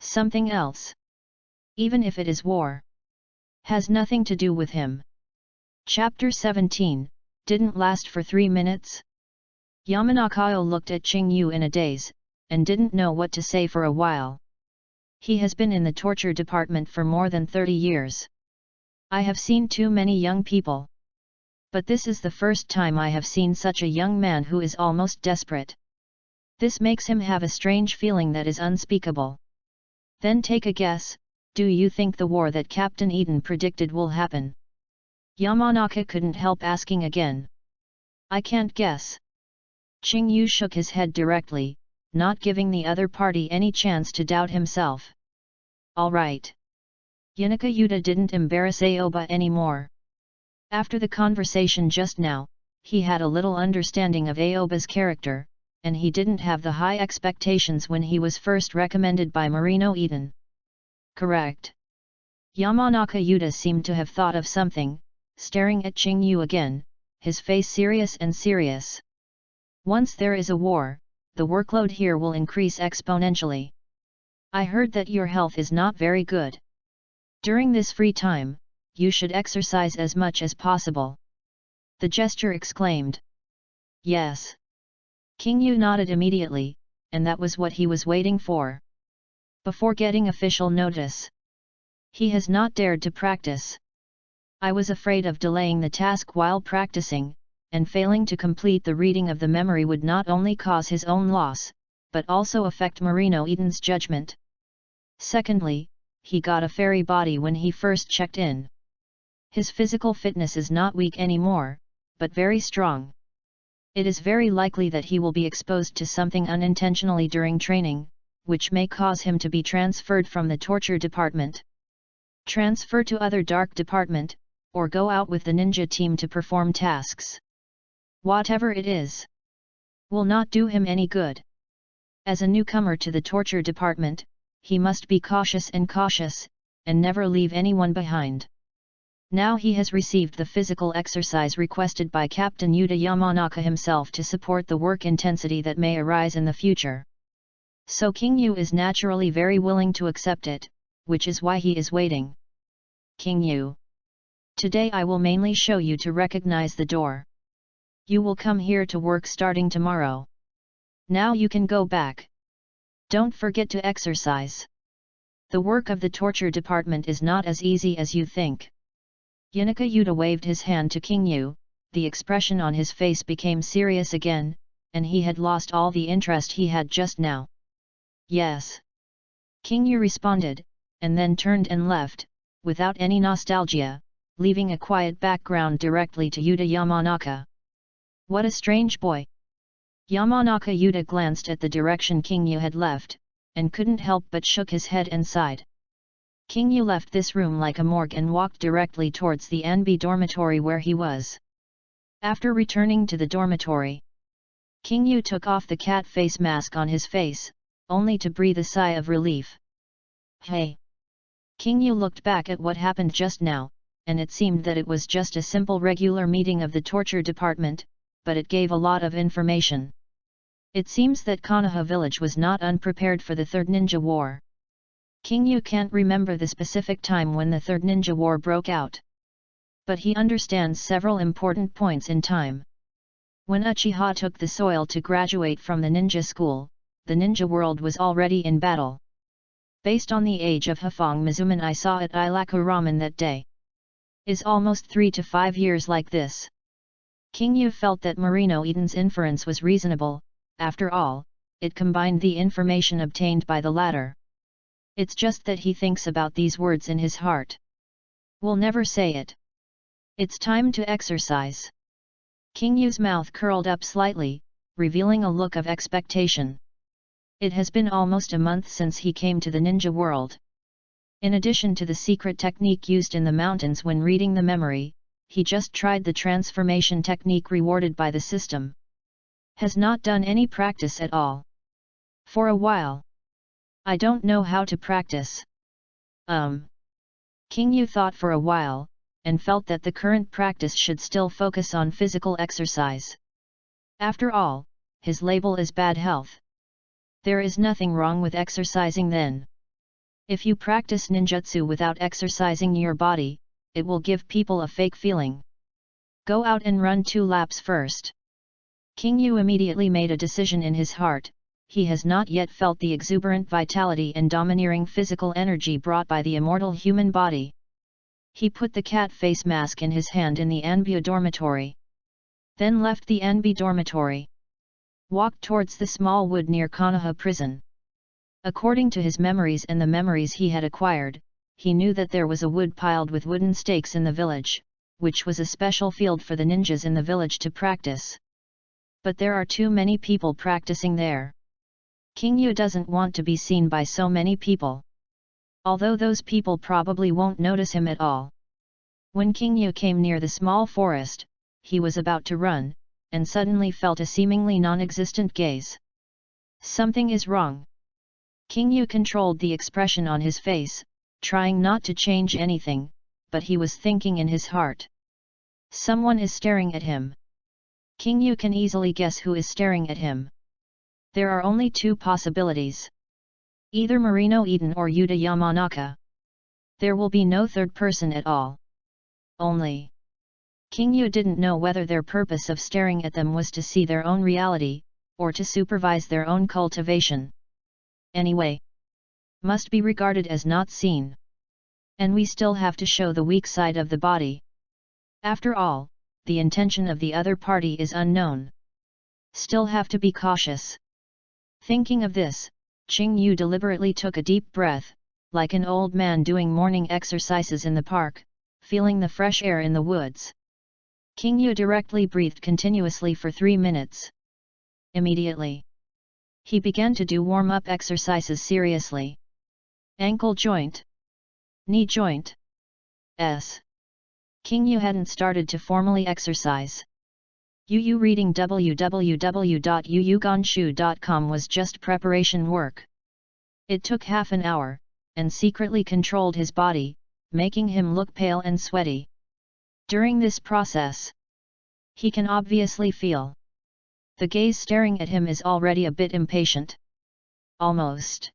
Speaker 1: Something else. Even if it is war. Has nothing to do with him. Chapter 17, didn't last for 3 minutes? Yamanaka looked at Qingyu in a daze, and didn't know what to say for a while. He has been in the torture department for more than 30 years. I have seen too many young people. But this is the first time I have seen such a young man who is almost desperate. This makes him have a strange feeling that is unspeakable. Then take a guess, do you think the war that Captain Eden predicted will happen? Yamanaka couldn't help asking again. I can't guess. Qingyu shook his head directly, not giving the other party any chance to doubt himself. All right. Yanaka Yuda didn't embarrass Aoba anymore. After the conversation just now, he had a little understanding of Aoba's character, and he didn't have the high expectations when he was first recommended by Marino Eden. Correct. Yamanaka Yuta seemed to have thought of something, staring at Qing Yu again, his face serious and serious. Once there is a war, the workload here will increase exponentially. I heard that your health is not very good. During this free time, you should exercise as much as possible. The gesture exclaimed. Yes. King Yu nodded immediately, and that was what he was waiting for. Before getting official notice, he has not dared to practice. I was afraid of delaying the task while practicing, and failing to complete the reading of the memory would not only cause his own loss, but also affect Marino Eden's judgment. Secondly, he got a fairy body when he first checked in. His physical fitness is not weak anymore, but very strong. It is very likely that he will be exposed to something unintentionally during training, which may cause him to be transferred from the torture department. Transfer to other dark department, or go out with the ninja team to perform tasks. Whatever it is, will not do him any good. As a newcomer to the torture department, he must be cautious, and never leave anyone behind. Now he has received the physical exercise requested by Captain Yuta Yamanaka himself to support the work intensity that may arise in the future. So King Yu is naturally very willing to accept it, which is why he is waiting. King Yu. Today I will mainly show you to recognize the door. You will come here to work starting tomorrow. Now you can go back. Don't forget to exercise. The work of the torture department is not as easy as you think. Yanaka Yuta waved his hand to King Yu, the expression on his face became serious again, and he had lost all the interest he had just now. Yes. King Yu responded, and then turned and left, without any nostalgia, leaving a quiet background directly to Yuta Yamanaka. What a strange boy! Yamanaka Yuta glanced at the direction King Yu had left, and couldn't help but shook his head and sighed. King Yu left this room like a morgue and walked directly towards the Anbe dormitory where he was. After returning to the dormitory, King Yu took off the cat face mask on his face, only to breathe a sigh of relief. Hey! King Yu looked back at what happened just now, and it seemed that it was just a simple regular meeting of the torture department, but it gave a lot of information. It seems that Konoha village was not unprepared for the Third Ninja War. King Yu can't remember the specific time when the Third Ninja War broke out, but he understands several important points in time. When Uchiha took the soil to graduate from the ninja school, the ninja world was already in battle. Based on the age of Hafong Mizuman I saw at Ilaku Ramen that day. Is almost 3 to 5 years like this. King Yu felt that Marino Eden's inference was reasonable, after all, it combined the information obtained by the latter. It's just that he thinks about these words in his heart. Will never say it. It's time to exercise. King Yu's mouth curled up slightly, revealing a look of expectation. It has been almost a month since he came to the ninja world. In addition to the secret technique used in the mountains when reading the memory, he just tried the transformation technique rewarded by the system. Has not done any practice at all. For a while. I don't know how to practice. King Yu thought for a while, and felt that the current practice should still focus on physical exercise. After all, his label is bad health. There is nothing wrong with exercising then. If you practice ninjutsu without exercising your body, it will give people a fake feeling. Go out and run 2 laps first. King Yu immediately made a decision in his heart. He has not yet felt the exuberant vitality and domineering physical energy brought by the immortal human body. He put the cat face mask in his hand in the Anbe dormitory. Then left the Anbe dormitory. Walked towards the small wood near Konoha prison. According to his memories and the memories he had acquired, he knew that there was a wood piled with wooden stakes in the village, which was a special field for the ninjas in the village to practice. But there are too many people practicing there. King Yu doesn't want to be seen by so many people. Although those people probably won't notice him at all. When King Yu came near the small forest, he was about to run, and suddenly felt a seemingly non-existent gaze. Something is wrong. King Yu controlled the expression on his face, trying not to change anything, but he was thinking in his heart. Someone is staring at him. King Yu can easily guess who is staring at him. There are only two possibilities. Either Marino Eden or Yuta Yamanaka. There will be no third person at all. Only. King Yu didn't know whether their purpose of staring at them was to see their own reality, or to supervise their own cultivation. Anyway, must be regarded as not seen. And we still have to show the weak side of the body. After all, the intention of the other party is unknown. Still have to be cautious. Thinking of this, Qing Yu deliberately took a deep breath, like an old man doing morning exercises in the park, feeling the fresh air in the woods. King Yu directly breathed continuously for 3 minutes. Immediately, he began to do warm-up exercises seriously. Ankle joint. Knee joint. King Yu hadn't started to formally exercise. Yu reading www.yuyuganshu.com was just preparation work. It took half an hour, and secretly controlled his body, making him look pale and sweaty. During this process, he can obviously feel the gaze staring at him is already a bit impatient. Almost.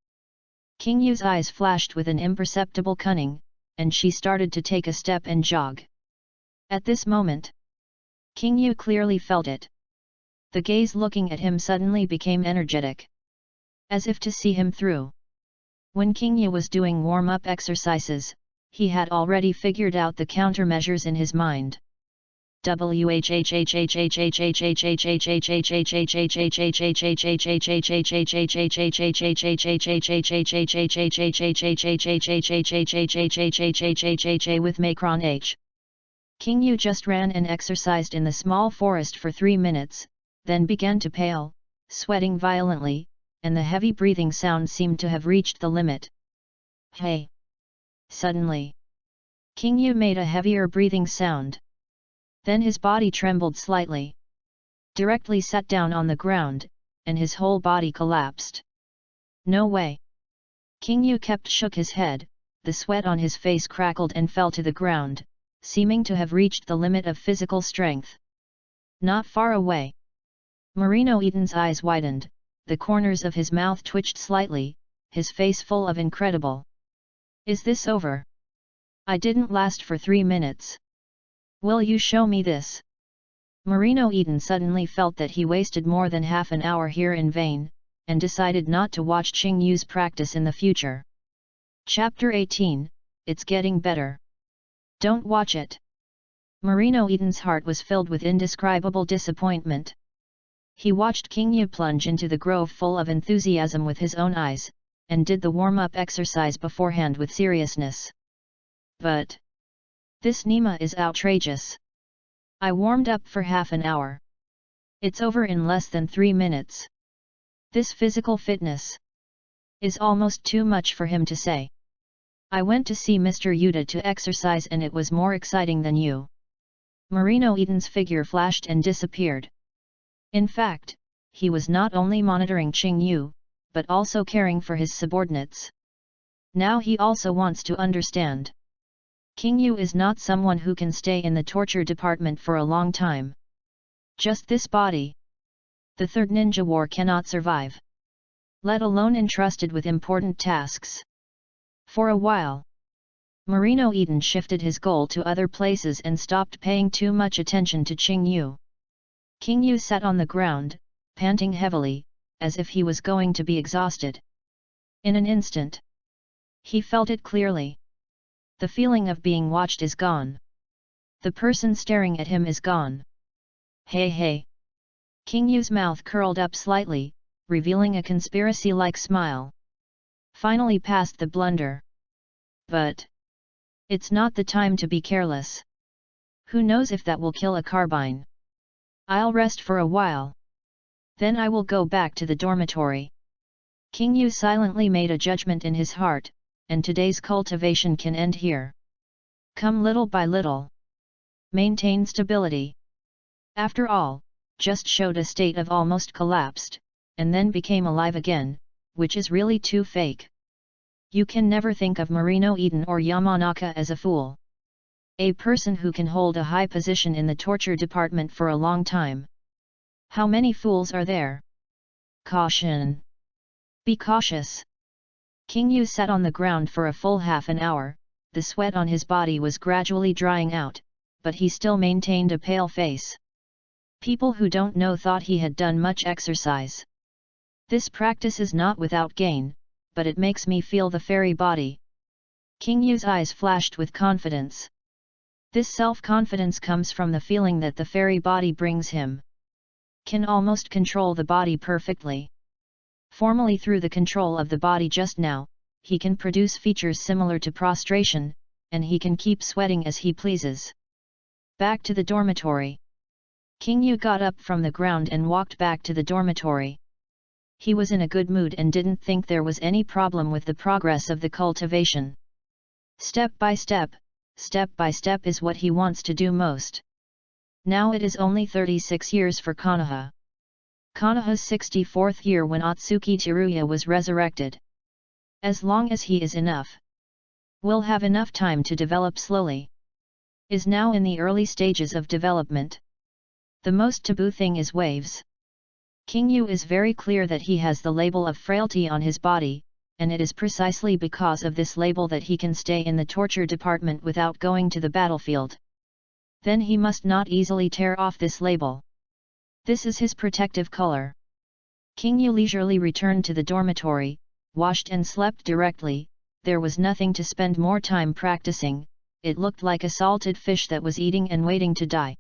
Speaker 1: King Yu's eyes flashed with an imperceptible cunning, and she started to take a step and jog. At this moment, King Yu clearly felt it. The gaze looking at him suddenly became energetic, as if to see him through. When King Yu was doing warm-up exercises, he had already figured out the countermeasures in his mind. With Macron H. King Yu just ran and exercised in the small forest for 3 minutes, then began to pale, sweating violently, and the heavy breathing sound seemed to have reached the limit. Hey! Suddenly, King Yu made a heavier breathing sound. Then his body trembled slightly. Directly sat down on the ground, and his whole body collapsed. No way! King Yu shook his head, the sweat on his face crackled and fell to the ground, seeming to have reached the limit of physical strength. Not far away. Marino Eden's eyes widened, the corners of his mouth twitched slightly, his face full of incredible. Is this over? I didn't last for 3 minutes. Will you show me this? Marino Eden suddenly felt that he wasted more than half an hour here in vain, and decided not to watch Qing Yu's practice in the future. Chapter 18, It's Getting Better. Don't watch it. Marino Eden's heart was filled with indescribable disappointment. He watched King Yu plunge into the grove full of enthusiasm with his own eyes, and did the warm-up exercise beforehand with seriousness. But this Nima is outrageous. I warmed up for half an hour. It's over in less than 3 minutes. This physical fitness is almost too much for him to say. I went to see Mr. Yuta to exercise and it was more exciting than you. Marino Eden's figure flashed and disappeared. In fact, he was not only monitoring Qing Yu, but also caring for his subordinates. Now he also wants to understand. King Yu is not someone who can stay in the torture department for a long time. Just this body. The Third Ninja War cannot survive. Let alone entrusted with important tasks. For a while, Marino Eden shifted his goal to other places and stopped paying too much attention to Qing Yu. King Yu sat on the ground, panting heavily, as if he was going to be exhausted. In an instant, he felt it clearly. The feeling of being watched is gone. The person staring at him is gone. Hey hey! King Yu's mouth curled up slightly, revealing a conspiracy-like smile. Finally past the blunder. But it's not the time to be careless. Who knows if that will kill a carbine? I'll rest for a while. Then I will go back to the dormitory. King Yu silently made a judgment in his heart, and today's cultivation can end here. Come little by little. Maintain stability. After all, just showed a state of almost collapsed, and then became alive again, which is really too fake. You can never think of Marino Eden or Yamanaka as a fool. A person who can hold a high position in the torture department for a long time. How many fools are there? Caution! Be cautious! King Yu sat on the ground for a full half an hour. The sweat on his body was gradually drying out, but he still maintained a pale face. People who don't know thought he had done much exercise. This practice is not without gain, but it makes me feel the fairy body. King Yu's eyes flashed with confidence. This self-confidence comes from the feeling that the fairy body brings him. Can almost control the body perfectly. Formally through the control of the body just now, he can produce features similar to prostration, and he can keep sweating as he pleases. Back to the dormitory. King Yu got up from the ground and walked back to the dormitory. He was in a good mood and didn't think there was any problem with the progress of the cultivation. Step by step is what he wants to do most. Now it is only 36 years for Konoha. Konoha's 64th year when Atsuki Teruya was resurrected. As long as he is enough. Will have enough time to develop slowly. Is now in the early stages of development. The most taboo thing is waves. King Yu is very clear that he has the label of frailty on his body, and it is precisely because of this label that he can stay in the torture department without going to the battlefield. Then he must not easily tear off this label. This is his protective color. King Yu leisurely returned to the dormitory, washed and slept directly. There was nothing to spend more time practicing. It looked like a salted fish that was eating and waiting to die.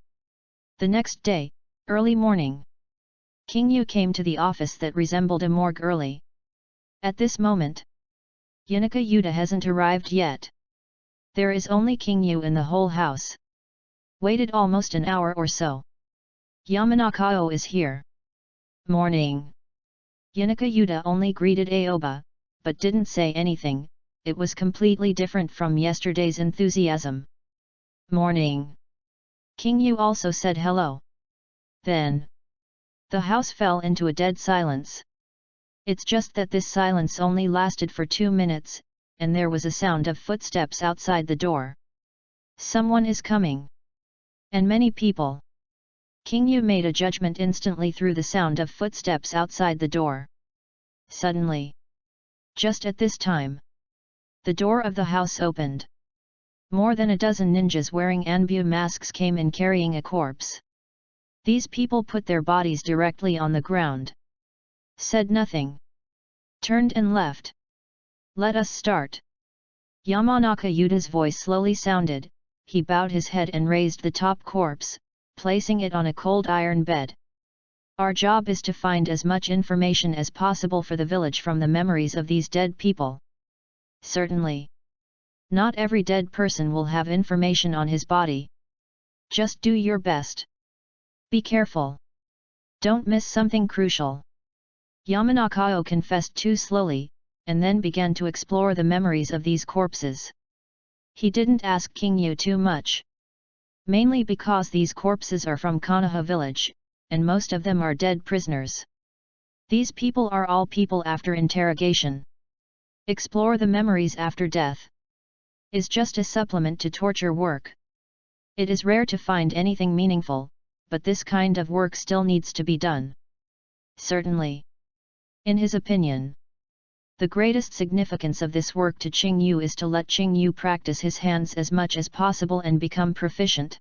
Speaker 1: The next day, early morning. King Yu came to the office that resembled a morgue early. At this moment, Yunika Yuta hasn't arrived yet. There is only King Yu in the whole house. Waited almost an hour or so. Yamanaka is here. Morning. Yunika Yuta only greeted Aoba, but didn't say anything. It was completely different from yesterday's enthusiasm. Morning. King Yu also said hello. Then, the house fell into a dead silence. It's just that this silence only lasted for 2 minutes, and there was a sound of footsteps outside the door. Someone is coming. And many people. King Yu made a judgment instantly through the sound of footsteps outside the door. Suddenly. Just at this time. The door of the house opened. More than a dozen ninjas wearing Anbe masks came in carrying a corpse. These people put their bodies directly on the ground. Said nothing. Turned and left. Let us start. Yamanaka Yuta's voice slowly sounded. He bowed his head and raised the top corpse, placing it on a cold iron bed. Our job is to find as much information as possible for the village from the memories of these dead people. Certainly. Not every dead person will have information on his body. Just do your best. Be careful. Don't miss something crucial. Yamanaka confessed too slowly, and then began to explore the memories of these corpses. He didn't ask King Yu too much. Mainly because these corpses are from Konoha village, and most of them are dead prisoners. These people are all people after interrogation. Explore the memories after death. Is just a supplement to torture work. It is rare to find anything meaningful, but this kind of work still needs to be done. Certainly. In his opinion, the greatest significance of this work to Qing Yu is to let Qing Yu practice his hands as much as possible and become proficient.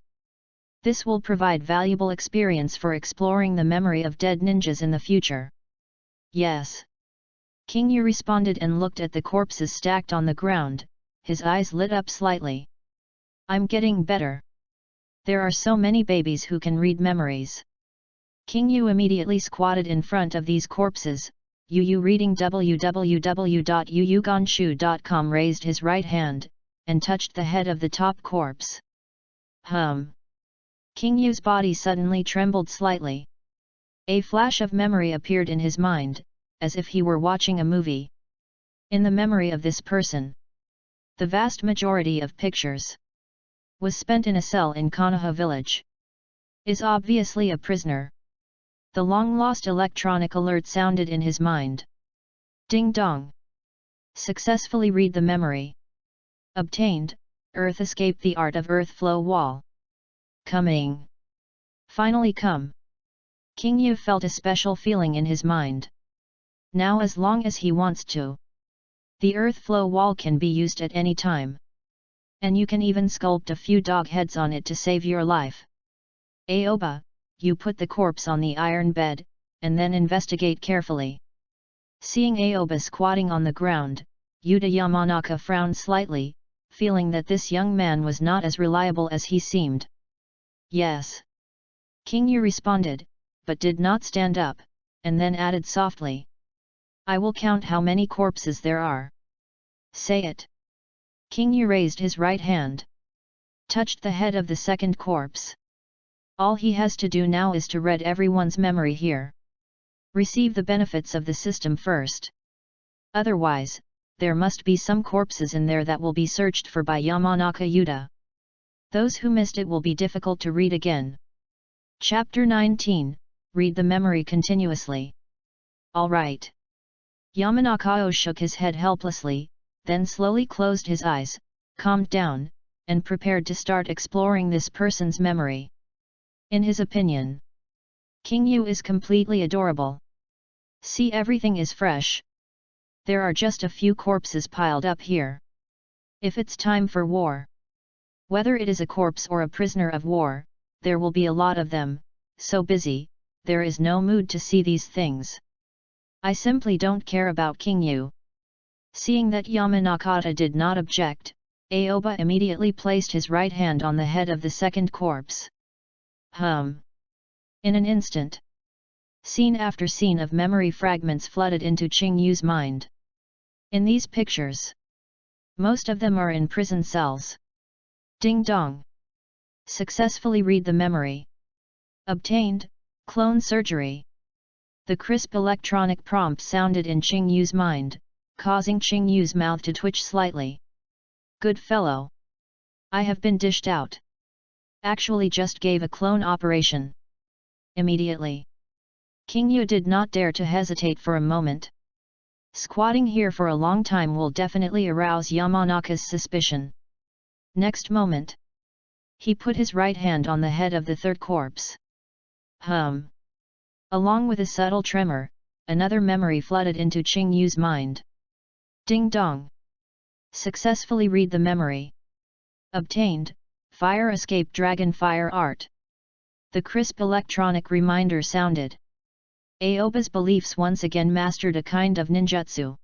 Speaker 1: This will provide valuable experience for exploring the memory of dead ninjas in the future. Yes. King Yu responded and looked at the corpses stacked on the ground. His eyes lit up slightly. I'm getting better. There are so many babies who can read memories. King Yu immediately squatted in front of these corpses. Yu reading www.yuyuganshu.com raised his right hand, and touched the head of the top corpse. King Yu's body suddenly trembled slightly. A flash of memory appeared in his mind, as if he were watching a movie. In the memory of this person, the vast majority of pictures was spent in a cell in Konoha village. Is obviously a prisoner. The long-lost electronic alert sounded in his mind. Ding dong. Successfully read the memory. Obtained, Earth escape the art of Earth flow wall. Coming. Finally come. King Yu felt a special feeling in his mind. Now as long as he wants to. The Earth flow wall can be used at any time. And you can even sculpt a few dog heads on it to save your life. Aoba, you put the corpse on the iron bed, and then investigate carefully. Seeing Aoba squatting on the ground, Yuta Yamanaka frowned slightly, feeling that this young man was not as reliable as he seemed. Yes. King Yu responded, but did not stand up, and then added softly. I will count how many corpses there are. Say it. King Yu raised his right hand. Touched the head of the second corpse. All he has to do now is to read everyone's memory here. Receive the benefits of the system first. Otherwise, there must be some corpses in there that will be searched for by Yamanaka Yuta. Those who missed it will be difficult to read again. Chapter 19, read the memory continuously. All right. Yamanaka shook his head helplessly, then slowly closed his eyes, calmed down, and prepared to start exploring this person's memory. In his opinion, King Yu is completely adorable. See, everything is fresh. There are just a few corpses piled up here. If it's time for war, whether it is a corpse or a prisoner of war, there will be a lot of them, so busy, there is no mood to see these things. I simply don't care about King Yu. Seeing that Yamanaka did not object, Aoba immediately placed his right hand on the head of the second corpse. In an instant, scene after scene of memory fragments flooded into King Yu's mind. In these pictures, most of them are in prison cells. Ding dong. Successfully read the memory. Obtained, clone surgery. The crisp electronic prompt sounded in King Yu's mind, causing King Yu's mouth to twitch slightly. Good fellow. I have been dished out. Actually just gave a clone operation. Immediately. King Yu did not dare to hesitate for a moment. Squatting here for a long time will definitely arouse Yamanaka's suspicion. Next moment, he put his right hand on the head of the third corpse. Along with a subtle tremor, another memory flooded into King Yu's mind. Ding dong. Successfully read the memory. Obtained, fire escape dragon fire art. The crisp electronic reminder sounded. Aoba's beliefs once again mastered a kind of ninjutsu.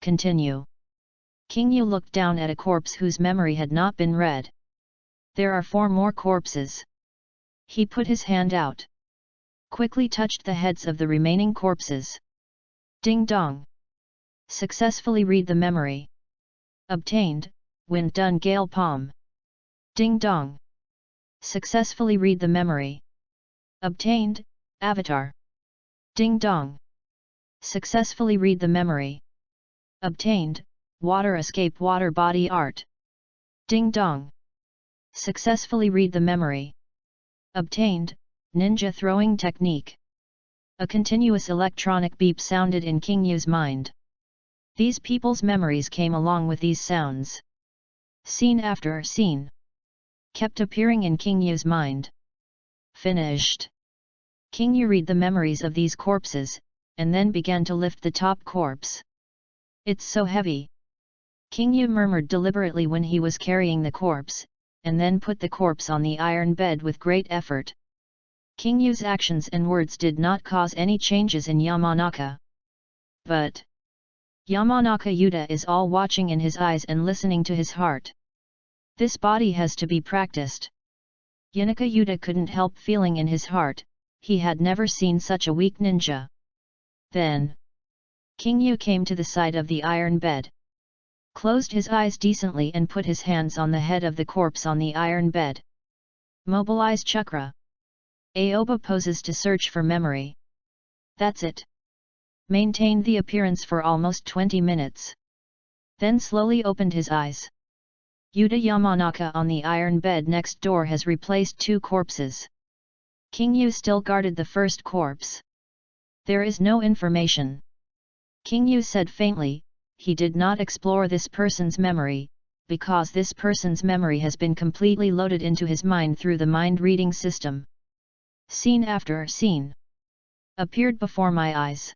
Speaker 1: Continue. King Yu looked down at a corpse whose memory had not been read. There are 4 more corpses. He put his hand out. Quickly touched the heads of the remaining corpses. Ding dong. Successfully read the memory. Obtained, wind done gale palm. Ding dong. Successfully read the memory. Obtained, avatar. Ding dong. Successfully read the memory. Obtained, water escape water body art. Ding dong. Successfully read the memory. Obtained, ninja throwing technique. A continuous electronic beep sounded in King Yu's mind. These people's memories came along with these sounds. Scene after scene kept appearing in King Yu's mind. Finished. King Yu read the memories of these corpses, and then began to lift the top corpse. It's so heavy. King Yu murmured deliberately when he was carrying the corpse, and then put the corpse on the iron bed with great effort. King Yu's actions and words did not cause any changes in Yamanaka. But Yamanaka Yuta is all watching in his eyes and listening to his heart. This body has to be practiced. Yamanaka Yuta couldn't help feeling in his heart, he had never seen such a weak ninja. Then, King Yu came to the side of the iron bed. Closed his eyes decently and put his hands on the head of the corpse on the iron bed. Mobilize chakra. Aoba poses to search for memory. That's it. Maintained the appearance for almost 20 minutes. Then slowly opened his eyes. Yuta Yamanaka on the iron bed next door has replaced 2 corpses. King Yu still guarded the first corpse. There is no information. King Yu said faintly, he did not explore this person's memory, because this person's memory has been completely loaded into his mind through the mind-reading system. Scene after scene appeared before my eyes.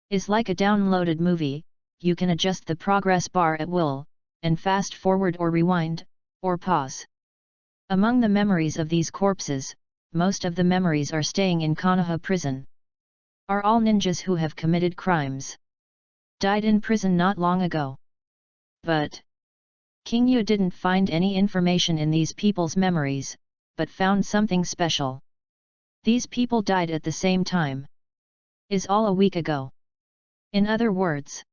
Speaker 1: Is like a downloaded movie. You can adjust the progress bar at will, and fast forward or rewind, or pause. Among the memories of these corpses, most of the memories are staying in Konoha prison. Are all ninjas who have committed crimes. Died in prison not long ago. But King Yu didn't find any information in these people's memories, but found something special. These people died at the same time. Is all a week ago. In other words,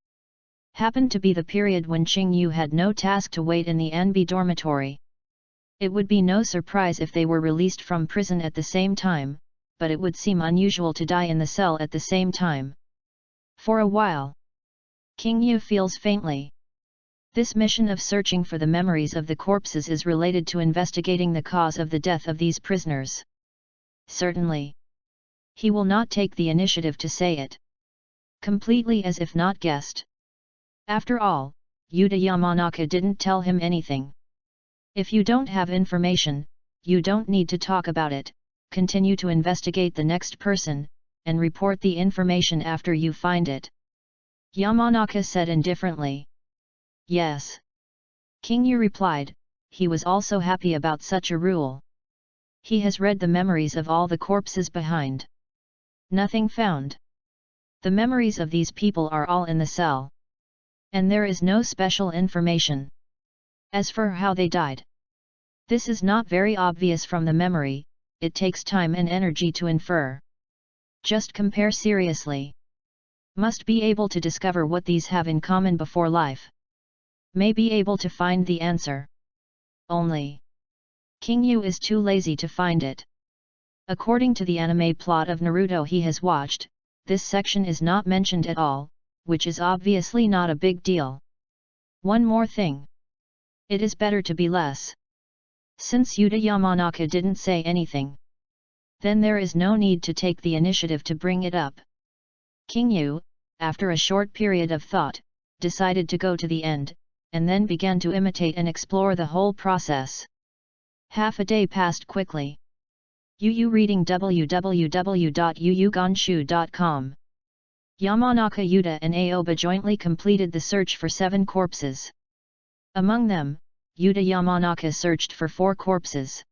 Speaker 1: happened to be the period when King Yu had no task to wait in the Anbe dormitory. It would be no surprise if they were released from prison at the same time, but it would seem unusual to die in the cell at the same time. For a while, King Yu feels faintly. This mission of searching for the memories of the corpses is related to investigating the cause of the death of these prisoners. Certainly, he will not take the initiative to say it. Completely as if not guessed. After all, Yuta Yamanaka didn't tell him anything. If you don't have information, you don't need to talk about it, continue to investigate the next person, and report the information after you find it. Yamanaka said indifferently. Yes. King Yu replied, he was also happy about such a rule. He has read the memories of all the corpses behind. Nothing found. The memories of these people are all in the cell. And there is no special information. As for how they died, this is not very obvious from the memory, it takes time and energy to infer. Just compare seriously. Must be able to discover what these have in common before life. May be able to find the answer. Only King Yu is too lazy to find it. According to the anime plot of Naruto he has watched, this section is not mentioned at all, which is obviously not a big deal. One more thing. It is better to be less. Since Yuta Yamanaka didn't say anything, then there is no need to take the initiative to bring it up. King Yu, after a short period of thought, decided to go to the end, and then began to imitate and explore the whole process. Half a day passed quickly. Yu reading www.yuyugonshu.com. Yamanaka Yuta and Aoba jointly completed the search for 7 corpses. Among them, Yuta Yamanaka searched for 4 corpses.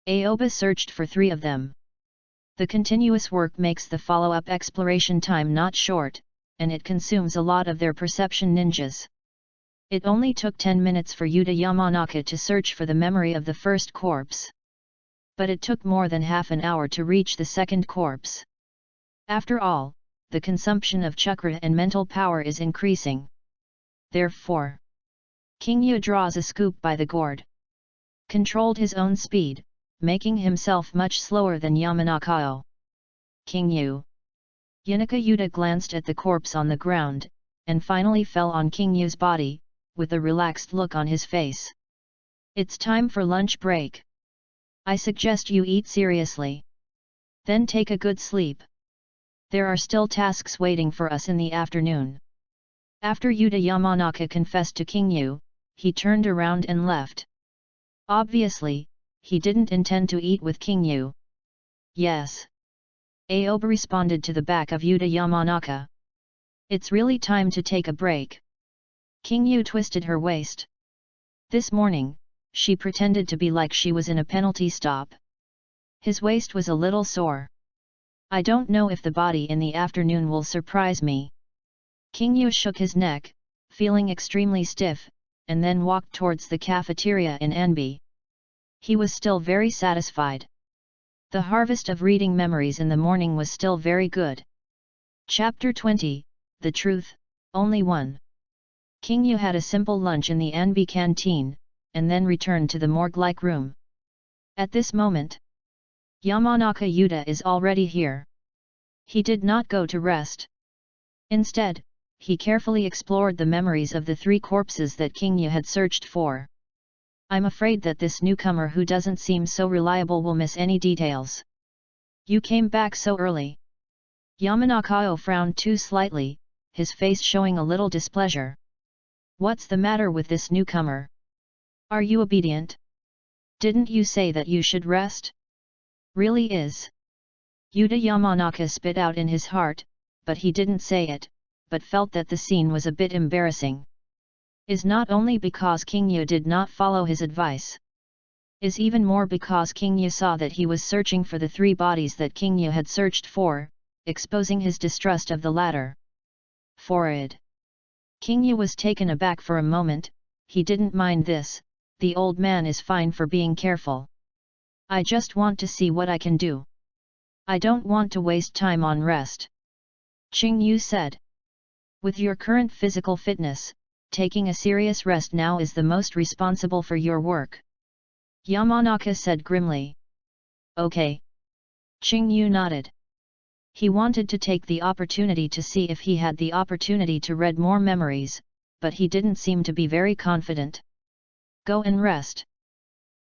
Speaker 1: Aoba searched for 3 of them. The continuous work makes the follow-up exploration time not short, and it consumes a lot of their perception ninjas. It only took 10 minutes for Yuta Yamanaka to search for the memory of the first corpse. But it took more than half an hour to reach the second corpse. After all, the consumption of chakra and mental power is increasing. Therefore, King Yu draws a scoop by the gourd. Controlled his own speed, making himself much slower than Yamanaka. King Yu. Yanaka Yuta glanced at the corpse on the ground, and finally fell on King Yu's body, with a relaxed look on his face. It's time for lunch break. I suggest you eat seriously. Then take a good sleep. There are still tasks waiting for us in the afternoon. After Yuta Yamanaka confessed to King Yu, he turned around and left. Obviously, he didn't intend to eat with King Yu. Yes. Aoba responded to the back of Yuta Yamanaka. It's really time to take a break. King Yu twisted her waist. This morning, she pretended to be like she was in a penalty stop. His waist was a little sore. I don't know if the body in the afternoon will surprise me. King Yu shook his neck, feeling extremely stiff, and then walked towards the cafeteria in Anbe. He was still very satisfied. The harvest of reading memories in the morning was still very good. Chapter 20, The Truth, Only One. King Yu had a simple lunch in the Anbe canteen, and then returned to the morgue-like room. At this moment, Yamanaka Yuta is already here. He did not go to rest. Instead, he carefully explored the memories of the 3 corpses that King Yu had searched for. I'm afraid that this newcomer who doesn't seem so reliable will miss any details. You came back so early. Yamanaka frowned too slightly, his face showing a little displeasure. What's the matter with this newcomer? Are you obedient? Didn't you say that you should rest? Really is. Yuta Yamanaka spit out in his heart, but he didn't say it, but felt that the scene was a bit embarrassing. Is not only because King Yu did not follow his advice. Is even more because King Yu saw that he was searching for the 3 bodies that King Yu had searched for, exposing his distrust of the latter. Forward. King Yu was taken aback for a moment. He didn't mind this, the old man is fine for being careful. I just want to see what I can do. I don't want to waste time on rest. Qing Yu said. With your current physical fitness, taking a serious rest now is the most responsible for your work. Yamanaka said grimly. Okay. Qing Yu nodded. He wanted to take the opportunity to see if he had the opportunity to read more memories, but he didn't seem to be very confident. Go and rest.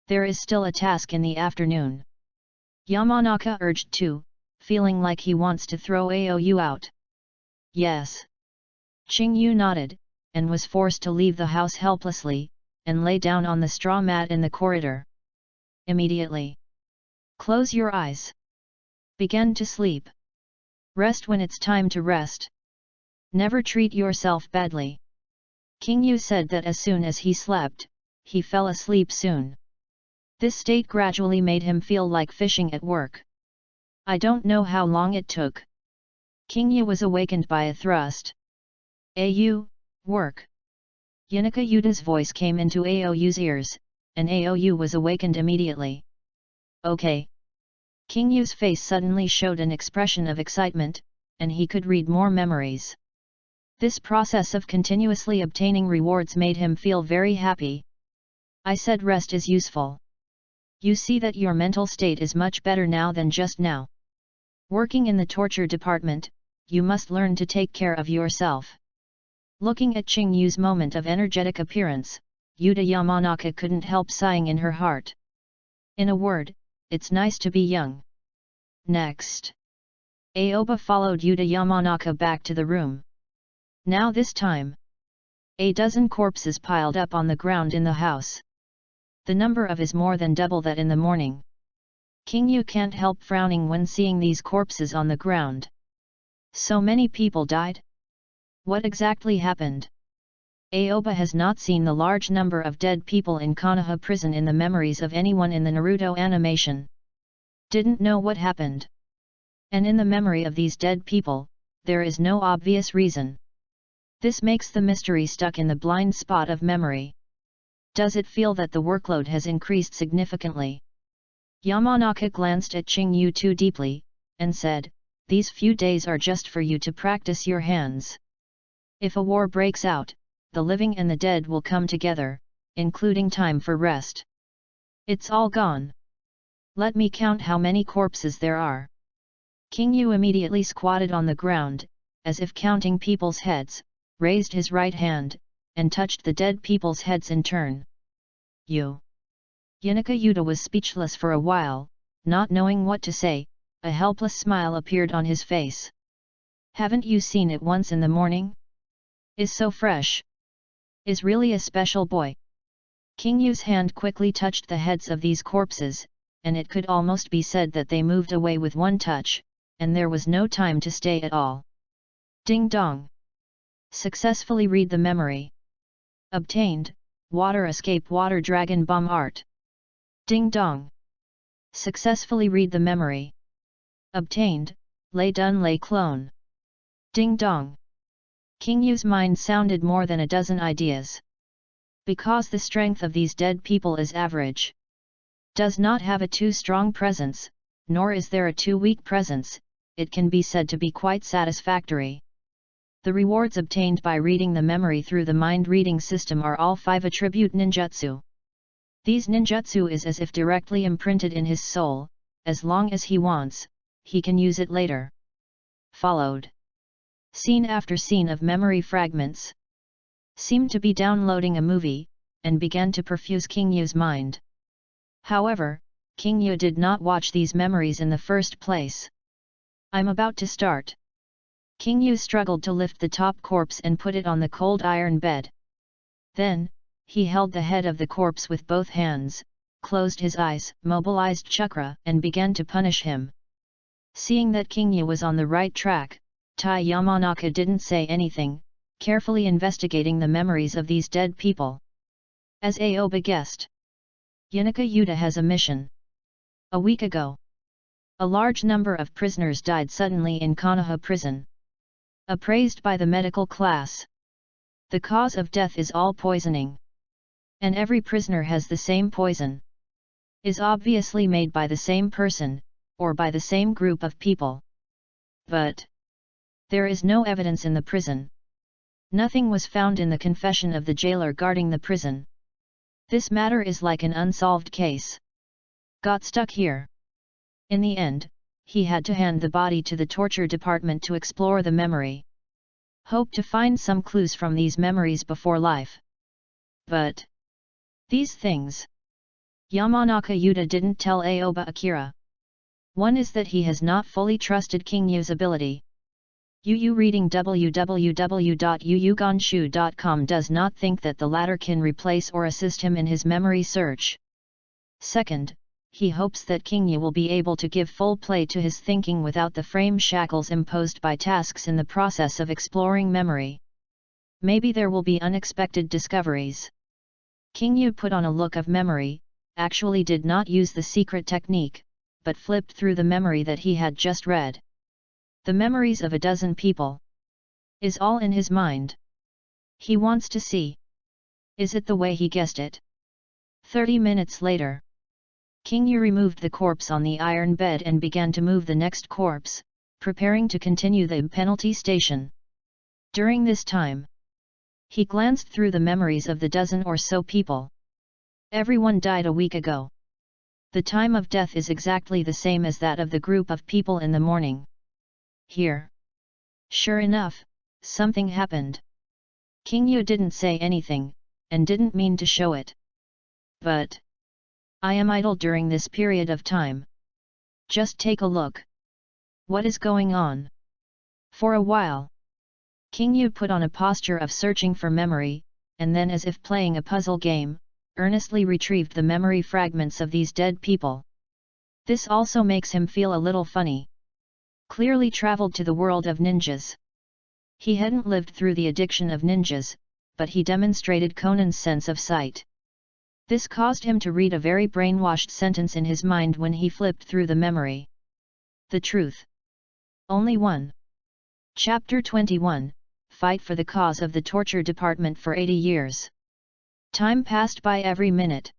Speaker 1: There is still a task in the afternoon. Yamanaka urged too, feeling like he wants to throw Aou out. Yes. Qing Yu nodded, and was forced to leave the house helplessly, and lay down on the straw mat in the corridor. Immediately. Close your eyes. Begin to sleep. Rest when it's time to rest. Never treat yourself badly. King Yu said that as soon as he slept, he fell asleep soon. This state gradually made him feel like fishing at work. I don't know how long it took. King Yu was awakened by a thrust. Au, work. Yanaka Yuta's voice came into Aou's ears, and Aou was awakened immediately. Okay. King Yu's face suddenly showed an expression of excitement, and he could read more memories. This process of continuously obtaining rewards made him feel very happy. I said rest is useful. You see that your mental state is much better now than just now. Working in the torture department, you must learn to take care of yourself. Looking at Qing Yu's moment of energetic appearance, Yuta Yamanaka couldn't help sighing in her heart. In a word, it's nice to be young. Next. Aoba followed Yuta Yamanaka back to the room. Now this time. A dozen corpses piled up on the ground in the house. The number of is more than double that in the morning. King Yu can't help frowning when seeing these corpses on the ground. So many people died? What exactly happened? Aoba has not seen the large number of dead people in Konoha prison in the memories of anyone in the Naruto animation. Didn't know what happened. And in the memory of these dead people, there is no obvious reason. This makes the mystery stuck in the blind spot of memory. Does it feel that the workload has increased significantly? Yamanaka glanced at Qing Yu too deeply, and said, these few days are just for you to practice your hands. If a war breaks out, the living and the dead will come together, including time for rest. It's all gone. Let me count how many corpses there are. King Yu immediately squatted on the ground, as if counting people's heads, raised his right hand, and touched the dead people's heads in turn. You. Yanaka Yuta was speechless for a while, not knowing what to say. A helpless smile appeared on his face. Haven't you seen it once in the morning? Is so fresh. Is really a special boy. King Yu's hand quickly touched the heads of these corpses, and it could almost be said that they moved away with one touch, and there was no time to stay at all. Ding dong. Successfully read the memory. Obtained, Water Escape Water Dragon Bomb Art. Ding dong. Successfully read the memory. Obtained, Lei Dun Lei Clone. Ding dong. King Yu's mind sounded more than a dozen ideas. Because the strength of these dead people is average. Does not have a too strong presence, nor is there a too weak presence, it can be said to be quite satisfactory. The rewards obtained by reading the memory through the mind-reading system are all 5 attribute ninjutsu. These ninjutsu is as if directly imprinted in his soul, as long as he wants, he can use it later. Followed. Scene after scene of memory fragments. Seemed to be downloading a movie, and began to perfuse King Yu's mind. However, King Yu did not watch these memories in the first place. I'm about to start. King Yu struggled to lift the top corpse and put it on the cold iron bed. Then, he held the head of the corpse with both hands, closed his eyes, mobilized chakra, and began to punish him. Seeing that King Yu was on the right track, Tai Yamanaka didn't say anything, carefully investigating the memories of these dead people. As Aoba guessed, Yunika Yuta has a mission. A week ago, a large number of prisoners died suddenly in Konoha prison. Appraised by the medical class, the cause of death is all poisoning. And every prisoner has the same poison. Is obviously made by the same person, or by the same group of people. But there is no evidence in the prison. Nothing was found in the confession of the jailer guarding the prison. This matter is like an unsolved case. Got stuck here. In the end, he had to hand the body to the torture department to explore the memory. Hope to find some clues from these memories before life. But these things Yamanaka Yuta didn't tell Aoba Akira. One is that he has not fully trusted King Yu's ability. Yu reading www.yuyugonshu.com does not think that the latter can replace or assist him in his memory search. Second, he hopes that King Yu will be able to give full play to his thinking without the frame shackles imposed by tasks in the process of exploring memory. Maybe there will be unexpected discoveries. King Yu put on a look of memory, actually did not use the secret technique, but flipped through the memory that he had just read. The memories of a dozen people. Is all in his mind. He wants to see. Is it the way he guessed it? 30 minutes later, King Yu removed the corpse on the iron bed and began to move the next corpse, preparing to continue the penalty station. During this time, he glanced through the memories of the dozen or so people. Everyone died a week ago. The time of death is exactly the same as that of the group of people in the morning. Here. Sure enough, something happened. King Yu didn't say anything, and didn't mean to show it. But I am idle during this period of time. Just take a look. What is going on? For a while, King Yu put on a posture of searching for memory, and then as if playing a puzzle game, earnestly retrieved the memory fragments of these dead people. This also makes him feel a little funny. Clearly traveled to the world of ninjas. He hadn't lived through the addiction of ninjas, but he demonstrated Conan's sense of sight. This caused him to read a very brainwashed sentence in his mind when he flipped through the memory. The truth. Only one. Chapter 21, Fight for the cause of the torture department for 80 years. Time passed by every minute.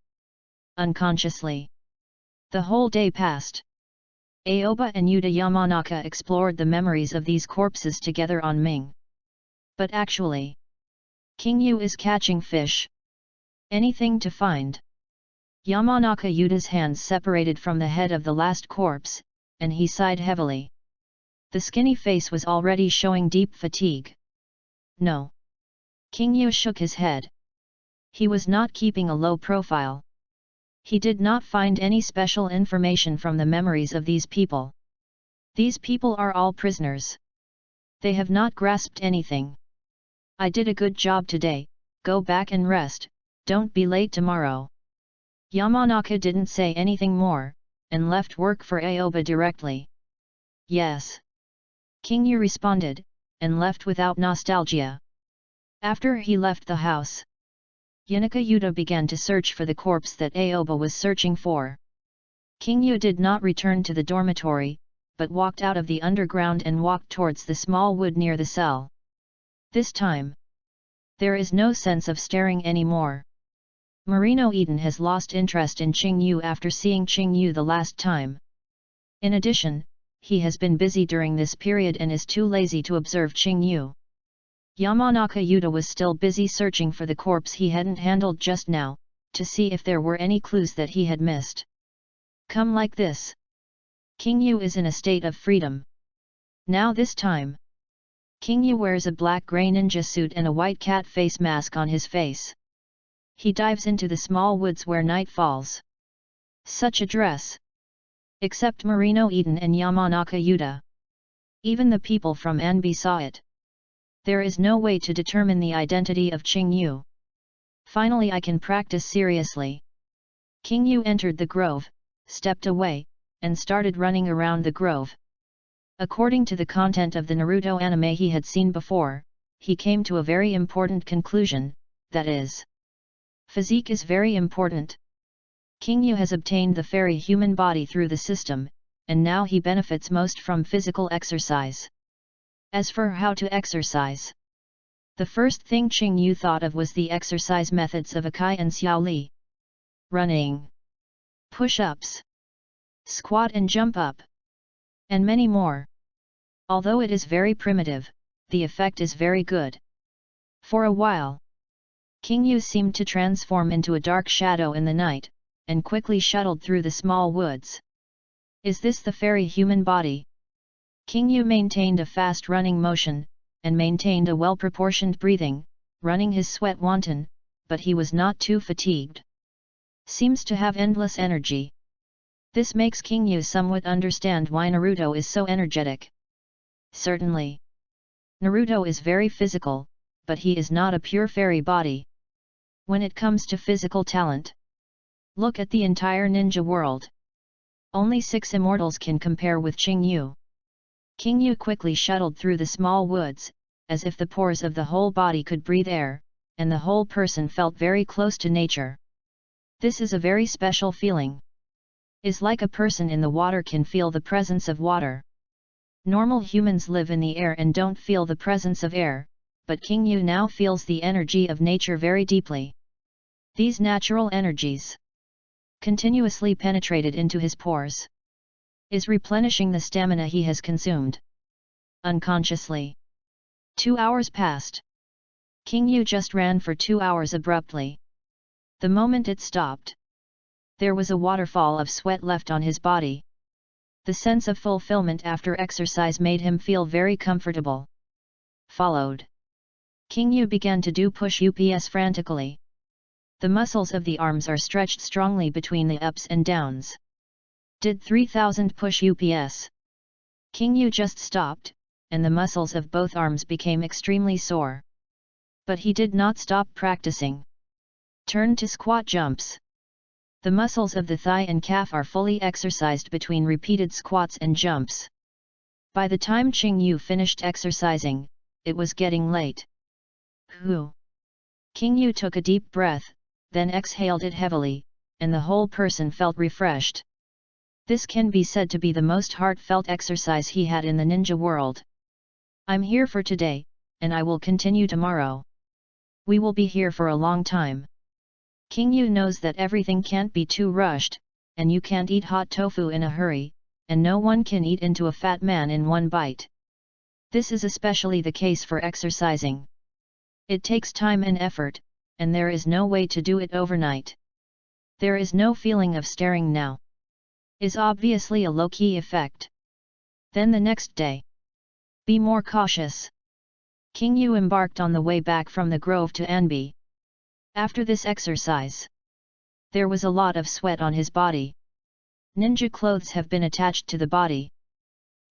Speaker 1: Unconsciously. The whole day passed. Aoba and Yuta Yamanaka explored the memories of these corpses together on Ming. But actually, King Yu is catching fish. Anything to find. Yamanaka Yuta's hands separated from the head of the last corpse, and he sighed heavily. The skinny face was already showing deep fatigue. No. King Yu shook his head. He was not keeping a low profile. He did not find any special information from the memories of these people. These people are all prisoners. They have not grasped anything. I did a good job today, go back and rest, don't be late tomorrow. Yamanaka didn't say anything more, and left work for Aoba directly. Yes. King Yu responded, and left without nostalgia. After he left the house, Yunika Yuta began to search for the corpse that Aoba was searching for. King Yu did not return to the dormitory, but walked out of the underground and walked towards the small wood near the cell. This time, there is no sense of staring anymore. Marino Eden has lost interest in Qing Yu after seeing Qing Yu the last time. In addition, he has been busy during this period and is too lazy to observe Qing Yu. Yamanaka Yuta was still busy searching for the corpse he hadn't handled just now, to see if there were any clues that he had missed. Come like this. King Yu is in a state of freedom. Now this time, King Yu wears a black grey ninja suit and a white cat face mask on his face. He dives into the small woods where night falls. Such a dress. Except Marino Eden and Yamanaka Yuta. Even the people from Anbe saw it. There is no way to determine the identity of Qingyu. Finally I can practice seriously. Qingyu entered the grove, stepped away, and started running around the grove. According to the content of the Naruto anime he had seen before, he came to a very important conclusion, that is, physique is very important. Qingyu has obtained the fairy human body through the system, and now he benefits most from physical exercise. As for how to exercise, the first thing Qingyu thought of was the exercise methods of Akai and Xiaoli. Running, push-ups, squat and jump up, and many more. Although it is very primitive, the effect is very good. For a while, Qingyu seemed to transform into a dark shadow in the night, and quickly shuttled through the small woods. Is this the fairy human body? Qingyu maintained a fast running motion, and maintained a well-proportioned breathing, running his sweat wanton, but he was not too fatigued. Seems to have endless energy. This makes Qingyu somewhat understand why Naruto is so energetic. Certainly, Naruto is very physical, but he is not a pure fairy body. When it comes to physical talent, look at the entire ninja world. Only 6 immortals can compare with Qingyu. Qingyu quickly shuttled through the small woods, as if the pores of the whole body could breathe air, and the whole person felt very close to nature. This is a very special feeling. Is like a person in the water can feel the presence of water. Normal humans live in the air and don't feel the presence of air, but Qingyu now feels the energy of nature very deeply. These natural energies, continuously penetrated into his pores, is replenishing the stamina he has consumed. Unconsciously, 2 hours passed. Qingyu just ran for 2 hours abruptly. The moment it stopped, there was a waterfall of sweat left on his body. The sense of fulfillment after exercise made him feel very comfortable. Followed, Qingyu began to do push-ups frantically. The muscles of the arms are stretched strongly between the ups and downs. Did 3000 push-ups. Qingyu just stopped, and the muscles of both arms became extremely sore. But he did not stop practicing. Turn to squat jumps. The muscles of the thigh and calf are fully exercised between repeated squats and jumps. By the time Qingyu finished exercising, it was getting late. Hu! Qingyu took a deep breath, then exhaled it heavily, and the whole person felt refreshed. This can be said to be the most heartfelt exercise he had in the ninja world. I'm here for today, and I will continue tomorrow. We will be here for a long time. Qingyu knows that everything can't be too rushed, and you can't eat hot tofu in a hurry, and no one can eat into a fat man in one bite. This is especially the case for exercising. It takes time and effort, and there is no way to do it overnight. There is no feeling of staring now. Is obviously a low-key effect. Then the next day, be more cautious. Qingyu embarked on the way back from the grove to Anbe. After this exercise, there was a lot of sweat on his body. Ninja clothes have been attached to the body.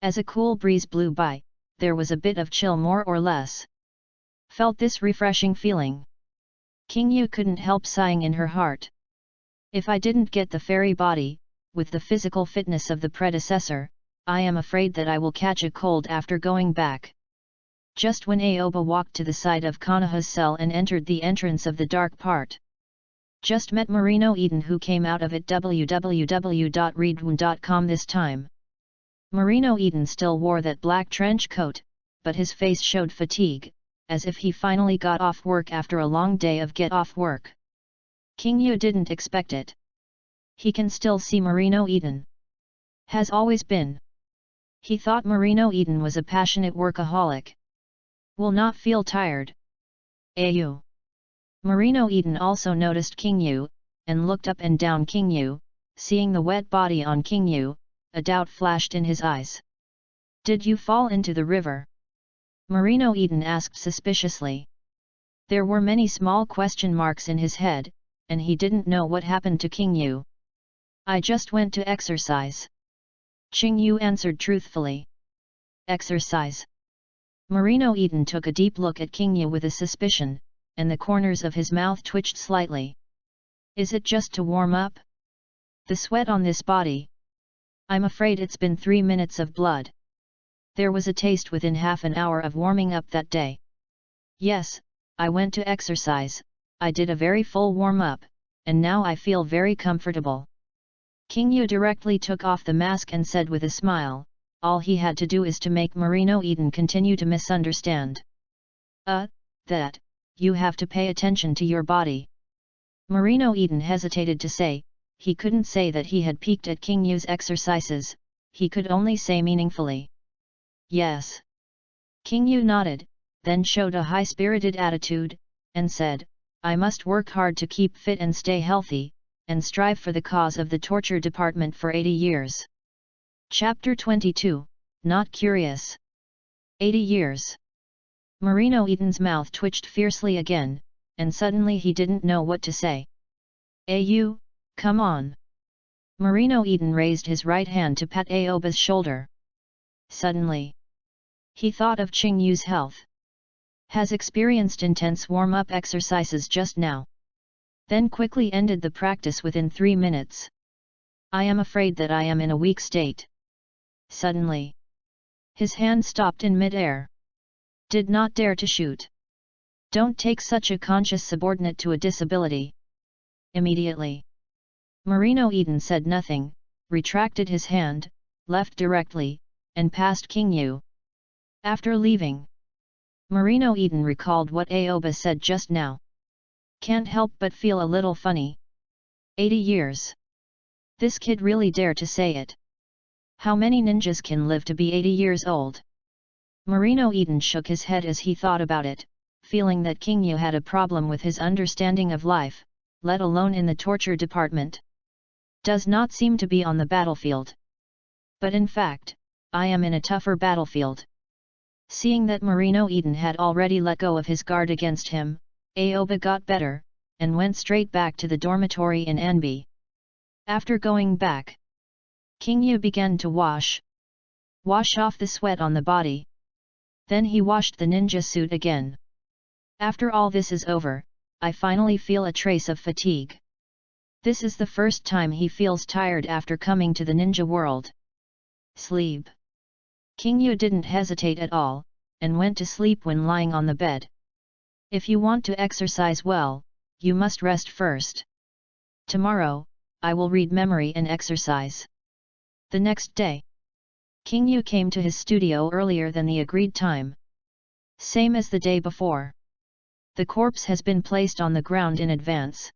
Speaker 1: As a cool breeze blew by, there was a bit of chill more or less. Felt this refreshing feeling. Qingyu couldn't help sighing in her heart. If I didn't get the fairy body, with the physical fitness of the predecessor, I am afraid that I will catch a cold after going back. Just when Aoba walked to the side of Konoha's cell and entered the entrance of the dark part. Just met Marino Eden, who came out of it www.readaloud.com this time. Marino Eden still wore that black trench coat, but his face showed fatigue, as if he finally got off work after a long day of get off work. Qingyu didn't expect it. He can still see Marino Eden. Has always been. He thought Marino Eden was a passionate workaholic. Will not feel tired. Ayu. Marino Eden also noticed Qingyu, and looked up and down Qingyu, seeing the wet body on Qingyu, a doubt flashed in his eyes. Did you fall into the river? Marino Eden asked suspiciously. There were many small question marks in his head, and he didn't know what happened to Qingyu. I just went to exercise. Qingyu answered truthfully. exercise. Marino Eden took a deep look at Kingyu with a suspicion, and the corners of his mouth twitched slightly. Is it just to warm up? The sweat on this body? I'm afraid it's been 3 minutes of blood. There was a taste within half an hour of warming up that day. Yes, I went to exercise, I did a very full warm-up, and now I feel very comfortable. Kingyu directly took off the mask and said with a smile, all he had to do is to make Marino Eden continue to misunderstand. That, you have to pay attention to your body. Marino Eden hesitated to say, he couldn't say that he had peeked at Kingyu's exercises, he could only say meaningfully. Yes. Kingyu nodded, then showed a high-spirited attitude, and said, I must work hard to keep fit and stay healthy, and strive for the cause of the torture department for 80 years. Chapter 22, Not Curious. 80 years. Marino Eden's mouth twitched fiercely again, and suddenly he didn't know what to say. You, come on. Marino Eden raised his right hand to pat Aoba's shoulder. Suddenly, he thought of Qingyu's health. Has experienced intense warm-up exercises just now. Then quickly ended the practice within 3 minutes. I am afraid that I am in a weak state. Suddenly, his hand stopped in mid-air. Did not dare to shoot. Don't take such a conscious subordinate to a disability. Immediately, Marino Eden said nothing, retracted his hand, left directly, and passed Kingyu. After leaving, Marino Eden recalled what Aoba said just now. Can't help but feel a little funny. 80 years. This kid really dared to say it. How many ninjas can live to be 80 years old? Marino Eden shook his head as he thought about it, feeling that Kingyu had a problem with his understanding of life, let alone in the torture department. Does not seem to be on the battlefield. But in fact, I am in a tougher battlefield. Seeing that Marino Eden had already let go of his guard against him, Aoba got better, and went straight back to the dormitory in Anbe. After going back, Kingyu began to wash off the sweat on the body. Then he washed the ninja suit again. After all this is over, I finally feel a trace of fatigue. This is the first time he feels tired after coming to the ninja world. Sleep. Kingyu didn't hesitate at all, and went to sleep when lying on the bed. If you want to exercise well, you must rest first. Tomorrow, I will read memory and exercise. The next day, Kingyu came to his studio earlier than the agreed time. Same as the day before. The corpse has been placed on the ground in advance.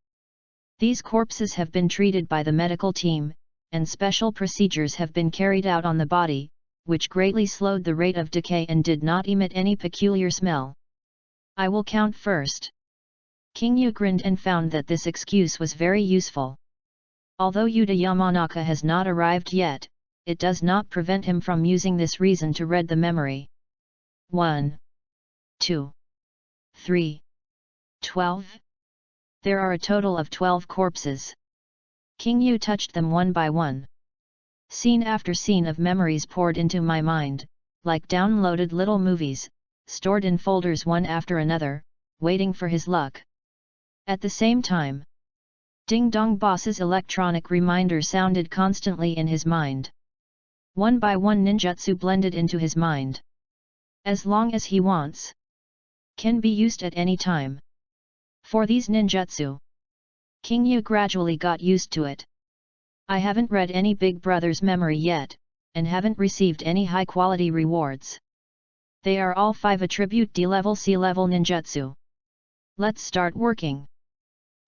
Speaker 1: These corpses have been treated by the medical team, and special procedures have been carried out on the body, which greatly slowed the rate of decay and did not emit any peculiar smell. I will count first. Kingyu grinned and found that this excuse was very useful. Although Yuta Yamanaka has not arrived yet, it does not prevent him from using this reason to read the memory. 1, 2, 3, 12. There are a total of 12 corpses. Kingyu touched them one by one. Scene after scene of memories poured into my mind, like downloaded little movies, stored in folders one after another, waiting for his luck. At the same time, Ding Dong Boss's electronic reminder sounded constantly in his mind. One by one ninjutsu blended into his mind. As long as he wants. Can be used at any time. For these ninjutsu, Kingyu gradually got used to it. I haven't read any Big Brother's memory yet, and haven't received any high-quality rewards. They are all 5 attribute D-level C-level ninjutsu. Let's start working.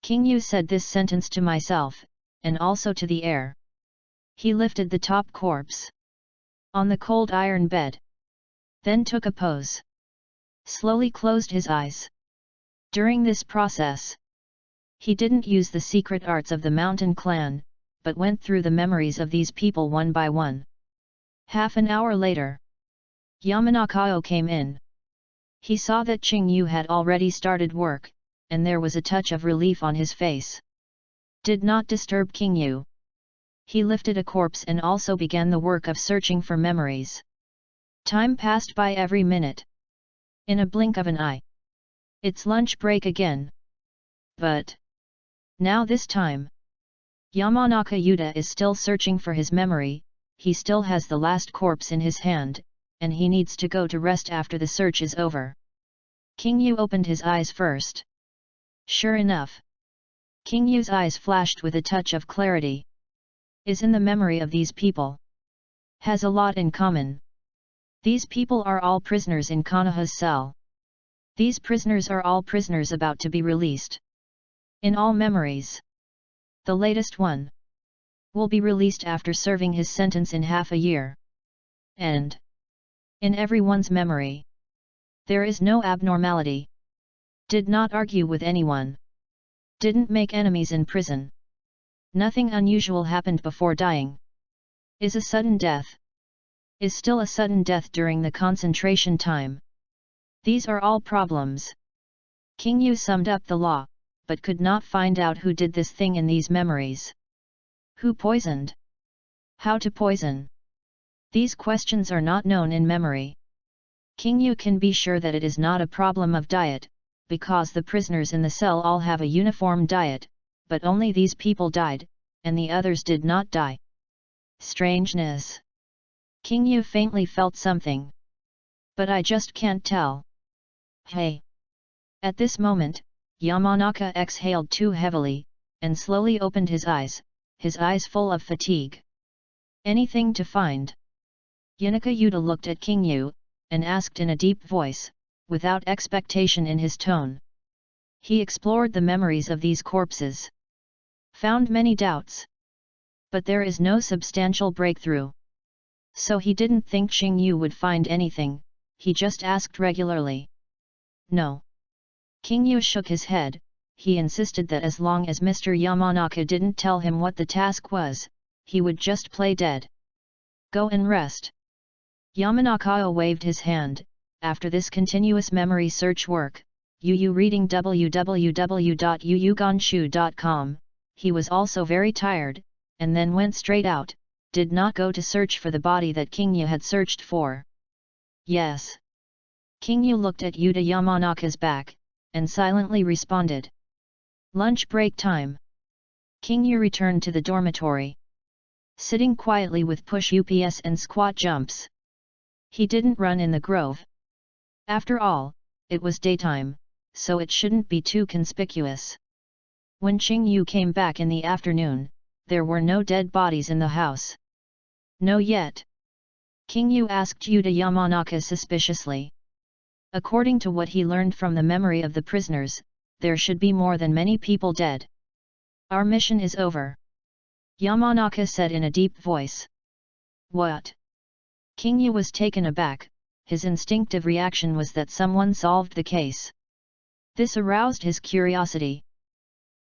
Speaker 1: Kingyu said this sentence to myself, and also to the air. He lifted the top corpse on the cold iron bed. Then took a pose. Slowly closed his eyes. During this process, he didn't use the secret arts of the mountain clan, but went through the memories of these people one by one. Half an hour later, Yamanaka came in. He saw that Qingyu had already started work, and there was a touch of relief on his face. Did not disturb Kingyu. He lifted a corpse and also began the work of searching for memories. Time passed by every minute. In a blink of an eye. It's lunch break again. But now this time, Yamanaka Yuta is still searching for his memory. He still has the last corpse in his hand, and he needs to go to rest after the search is over. King Yu opened his eyes first. Sure enough, King Yu's eyes flashed with a touch of clarity. Is in the memory of these people. Has a lot in common. These people are all prisoners in Konoha's cell. These prisoners are all prisoners about to be released. In all memories. The latest one will be released after serving his sentence in half a year. And in everyone's memory, there is no abnormality. Did not argue with anyone. Didn't make enemies in prison. Nothing unusual happened before dying. Is a sudden death. Is still a sudden death during the concentration time. These are all problems. King Yu summed up the law, but could not find out who did this thing in these memories. Who poisoned? How to poison? These questions are not known in memory. King Yu can be sure that it is not a problem of diet, because the prisoners in the cell all have a uniform diet, but only these people died, and the others did not die. Strangeness. King Yu faintly felt something. But I just can't tell. Hey! At this moment, Yamanaka exhaled too heavily, and slowly opened his eyes full of fatigue. Anything to find? Yanaka Yuta looked at King Yu, and asked in a deep voice, without expectation in his tone. He explored the memories of these corpses. Found many doubts. But there is no substantial breakthrough. So he didn't think Xing Yu would find anything, he just asked regularly. No. King Yu shook his head. He insisted that as long as Mr. Yamanaka didn't tell him what the task was, he would just play dead. Go and rest. Yamanaka waved his hand. After this continuous memory search work, Yu reading www.yuyuganshu.com, he was also very tired, and then went straight out, did not go to search for the body that King Yu had searched for. Yes. King Yu looked at Yuta Yamanaka's back, and silently responded. Lunch break time. King Yu returned to the dormitory. Sitting quietly with push-ups and squat jumps. He didn't run in the grove. After all, it was daytime, so it shouldn't be too conspicuous. When Xing Yu came back in the afternoon, there were no dead bodies in the house. No yet. King Yu asked Yuta Yamanaka suspiciously. According to what he learned from the memory of the prisoners, there should be more than many people dead. Our mission is over. Yamanaka said in a deep voice. What? King Yu was taken aback. His instinctive reaction was that someone solved the case. This aroused his curiosity.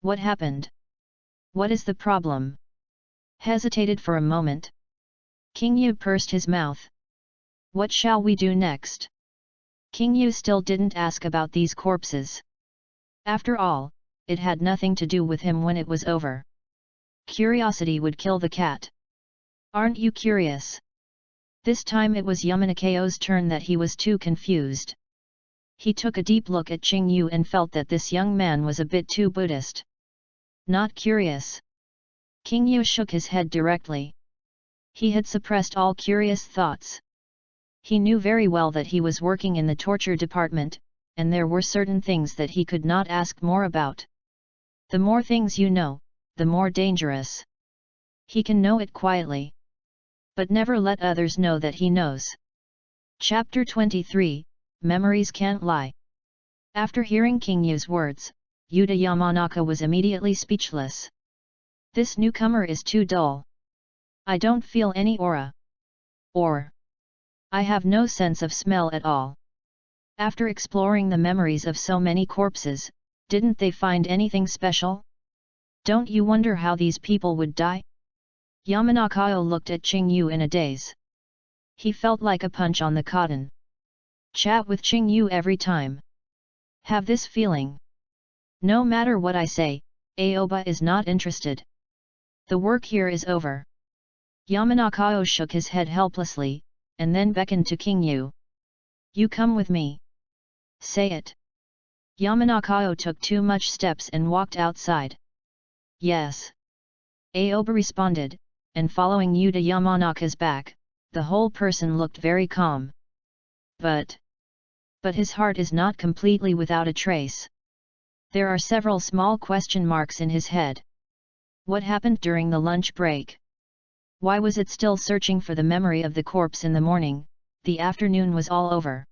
Speaker 1: What happened? What is the problem? Hesitated for a moment. King Yu pursed his mouth. What shall we do next? King Yu still didn't ask about these corpses. After all, it had nothing to do with him when it was over. Curiosity would kill the cat. Aren't you curious? This time it was Yamanaka's turn that he was too confused. He took a deep look at Xing Yu and felt that this young man was a bit too Buddhist. Not curious. King Yu shook his head directly. He had suppressed all curious thoughts. He knew very well that he was working in the torture department, and there were certain things that he could not ask more about. The more things you know, the more dangerous. He can know it quietly, but never let others know that he knows. Chapter 23, Memories Can't Lie. After hearing King Yu's words, Yuta Yamanaka was immediately speechless. This newcomer is too dull. I don't feel any aura. I have no sense of smell at all. After exploring the memories of so many corpses, didn't they find anything special? Don't you wonder how these people would die? Yamanaka looked at Xing Yu in a daze. He felt like a punch on the cotton. Chat with Xing Yu every time. Have this feeling. No matter what I say, Aoba is not interested. The work here is over. Yamanaka shook his head helplessly. and then beckoned to King Yu. "You come with me." "Say it." Yamanaka took too much steps and walked outside. "Yes." Aoba responded, and following Yuta Yamanaka's back, the whole person looked very calm. But his heart is not completely without a trace. There are several small question marks in his head. What happened during the lunch break? Why was it still searching for the memory of the corpse in the morning? The afternoon was all over.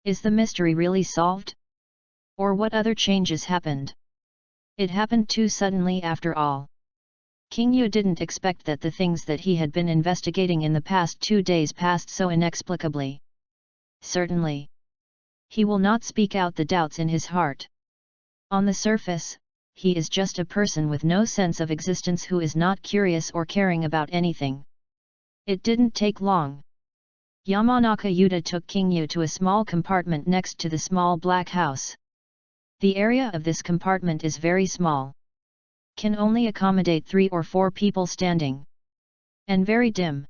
Speaker 1: Is the mystery really solved? Or what other changes happened? It happened too suddenly after all. King Yu didn't expect that the things that he had been investigating in the past 2 days passed so inexplicably. Certainly, he will not speak out the doubts in his heart. On the surface, he is just a person with no sense of existence who is not curious or caring about anything. It didn't take long. Yamanaka Yuta took King Yu to a small compartment next to the small black house. The area of this compartment is very small. Can only accommodate 3 or 4 people standing. And very dim.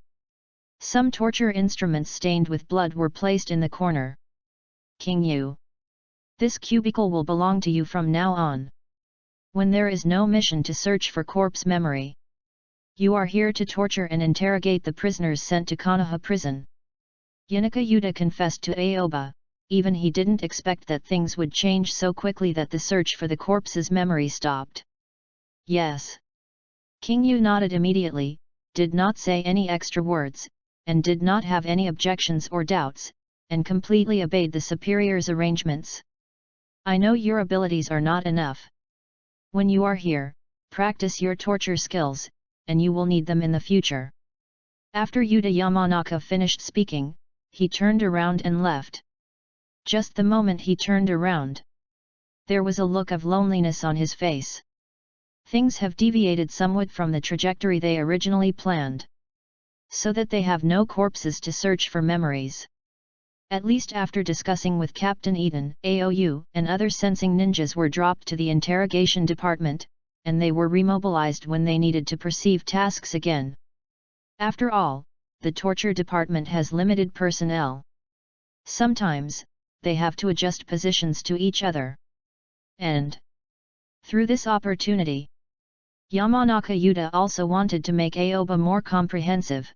Speaker 1: Some torture instruments stained with blood were placed in the corner. "King Yu, this cubicle will belong to you from now on. When there is no mission to search for corpse memory, you are here to torture and interrogate the prisoners sent to Konoha prison." Yanaka Yuta confessed to Aoba, even he didn't expect that things would change so quickly that the search for the corpse's memory stopped. "Yes." King Yu nodded immediately, did not say any extra words, and did not have any objections or doubts, and completely obeyed the superior's arrangements. "I know your abilities are not enough. When you are here, practice your torture skills, and you will need them in the future." After Yuta Yamanaka finished speaking, he turned around and left. Just the moment he turned around, there was a look of loneliness on his face. Things have deviated somewhat from the trajectory they originally planned, so that they have no corpses to search for memories. At least after discussing with Captain Eaton, AOU and other sensing ninjas were dropped to the interrogation department, and they were remobilized when they needed to perceive tasks again. After all, the torture department has limited personnel. Sometimes, they have to adjust positions to each other. And through this opportunity, Yamanaka Yuta also wanted to make Aoba more comprehensive.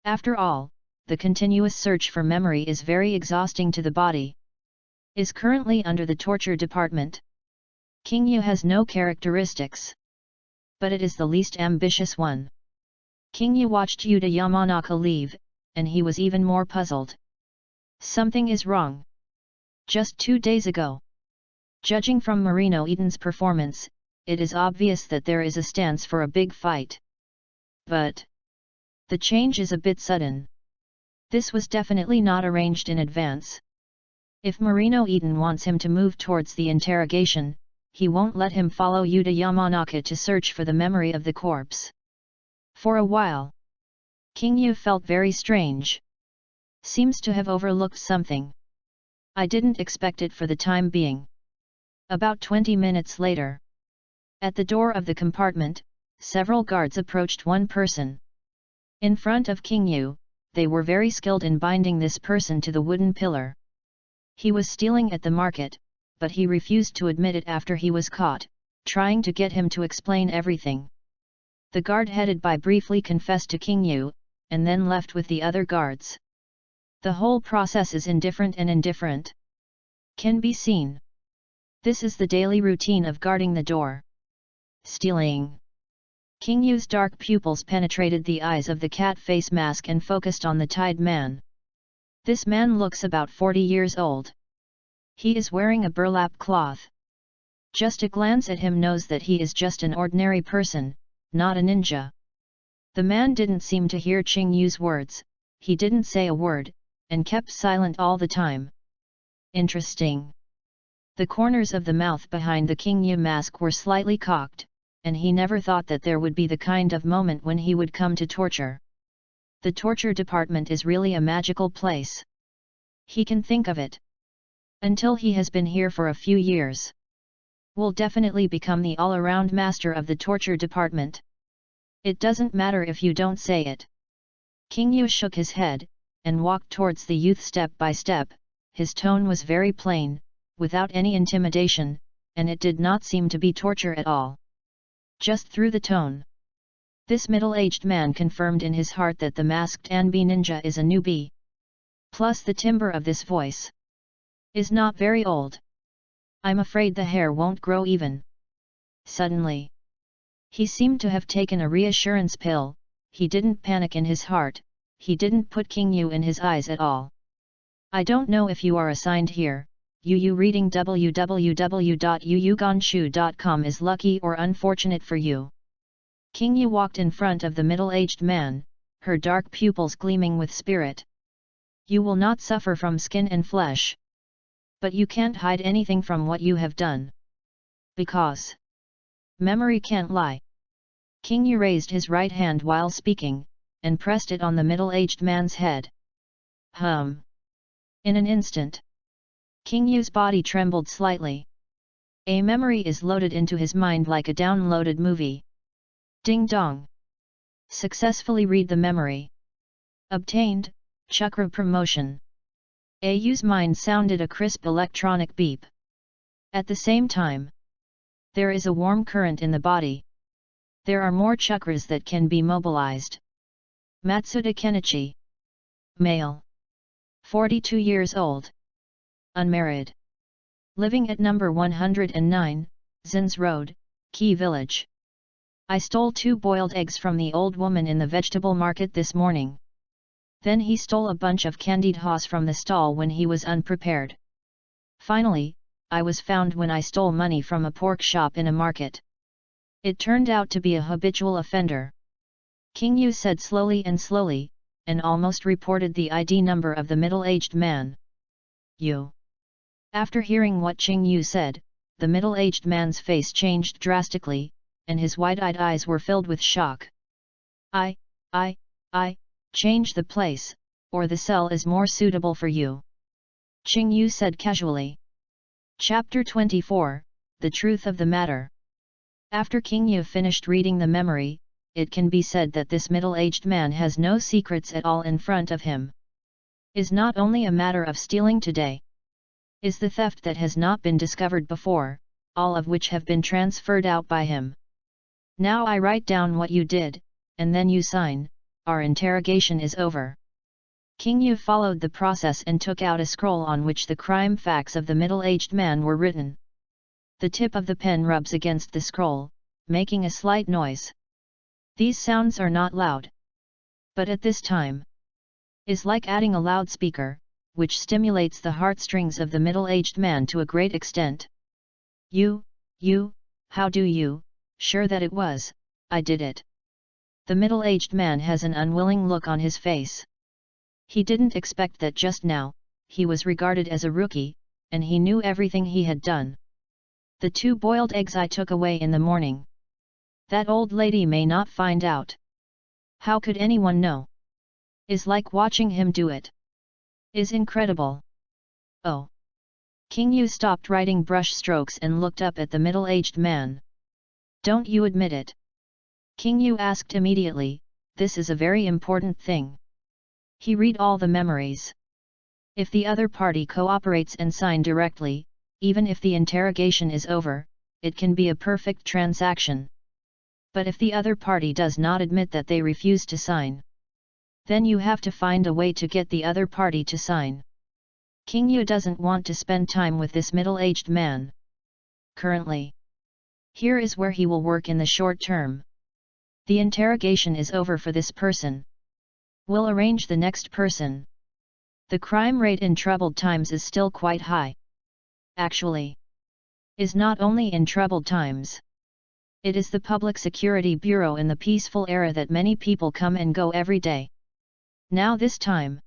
Speaker 1: After all, the continuous search for memory is very exhausting to the body. Is currently under the torture department. King Yu has no characteristics, but it is the least ambitious one. King Yu watched Yuta Yamanaka leave, and he was even more puzzled. Something is wrong. Just 2 days ago. Judging from Marino Eaton's performance, it is obvious that there is a stance for a big fight. But the change is a bit sudden. This was definitely not arranged in advance. If Marino Eaton wants him to move towards the interrogation, he won't let him follow Yuta Yamanaka to search for the memory of the corpse. For a while, King Yu felt very strange. Seems to have overlooked something. I didn't expect it for the time being. About 20 minutes later, at the door of the compartment, several guards approached one person. In front of King Yu, they were very skilled in binding this person to the wooden pillar. He was stealing at the market, but he refused to admit it after he was caught, trying to get him to explain everything. The guard headed by briefly confessed to King Yu, and then left with the other guards. The whole process is indifferent and indifferent. Can be seen. This is the daily routine of guarding the door. Stealing. King Yu's dark pupils penetrated the eyes of the cat face mask and focused on the tied man. This man looks about 40 years old. He is wearing a burlap cloth. Just a glance at him knows that he is just an ordinary person, not a ninja. The man didn't seem to hear King Yu's words, he didn't say a word, and kept silent all the time. Interesting. The corners of the mouth behind the King Yu mask were slightly cocked, and he never thought that there would be the kind of moment when he would come to torture. The torture department is really a magical place. He can think of it. Until he has been here for a few years. Will definitely become the all-around master of the torture department. It doesn't matter if you don't say it. King Yu shook his head, and walked towards the youth step by step. His tone was very plain, without any intimidation, and it did not seem to be torture at all. Just through the tone, this middle-aged man confirmed in his heart that the masked Anbe ninja is a newbie. Plus the timbre of this voice is not very old. I'm afraid the hair won't grow even. Suddenly, he seemed to have taken a reassurance pill. He didn't panic in his heart, he didn't put King Yu in his eyes at all. I don't know if you are assigned here. Yu reading www.yuyugonshu.com is lucky or unfortunate for you. King Yu walked in front of the middle-aged man, her dark pupils gleaming with spirit. You will not suffer from skin and flesh. But you can't hide anything from what you have done. Because memory can't lie. King Yu raised his right hand while speaking, and pressed it on the middle-aged man's head. In an instant, King Yu's body trembled slightly. A memory is loaded into his mind like a downloaded movie. Ding dong! Successfully read the memory. Obtained, chakra promotion. Yu's mind sounded a crisp electronic beep. At the same time, there is a warm current in the body. There are more chakras that can be mobilized. Matsuda Kenichi. Male. 42 years old. Unmarried. Living at number 109, Zins Road, Key Village. I stole 2 boiled eggs from the old woman in the vegetable market this morning. Then he stole a bunch of candied haas from the stall when he was unprepared. Finally, I was found when I stole money from a pork shop in a market. It turned out to be a habitual offender. King Yu said slowly, and almost reported the ID number of the middle-aged man. You. After hearing what King Yu said, the middle-aged man's face changed drastically, and his wide-eyed eyes were filled with shock. I change the place, or the cell is more suitable for you. King Yu said casually. Chapter 24, The Truth of the Matter. After King Yu finished reading the memory, it can be said that this middle-aged man has no secrets at all in front of him. Is not only a matter of stealing today. Is the theft that has not been discovered before, all of which have been transferred out by him. Now I write down what you did, and then you sign, our interrogation is over. King Yu followed the process and took out a scroll on which the crime facts of the middle-aged man were written. The tip of the pen rubs against the scroll, making a slight noise. These sounds are not loud. But at this time, is like adding a loudspeaker, which stimulates the heartstrings of the middle-aged man to a great extent. You, how do you, sure that it was, I did it. The middle-aged man has an unwilling look on his face. He didn't expect that just now, he was regarded as a rookie, and he knew everything he had done. The 2 boiled eggs I took away in the morning. That old lady may not find out. How could anyone know? Is like watching him do it. Is incredible. Oh. King Yu stopped writing brush strokes and looked up at the middle-aged man. Don't you admit it? King Yu asked immediately, this is a very important thing. He read all the memories. If the other party cooperates and sign directly, even if the interrogation is over, it can be a perfect transaction. But if the other party does not admit that they refuse to sign, then you have to find a way to get the other party to sign. King Yu doesn't want to spend time with this middle-aged man. Currently, here is where he will work in the short term. The interrogation is over for this person. We'll arrange the next person. The crime rate in troubled times is still quite high. Actually, is not only in troubled times. It is the Public Security Bureau in the peaceful era that many people come and go every day. Now this time.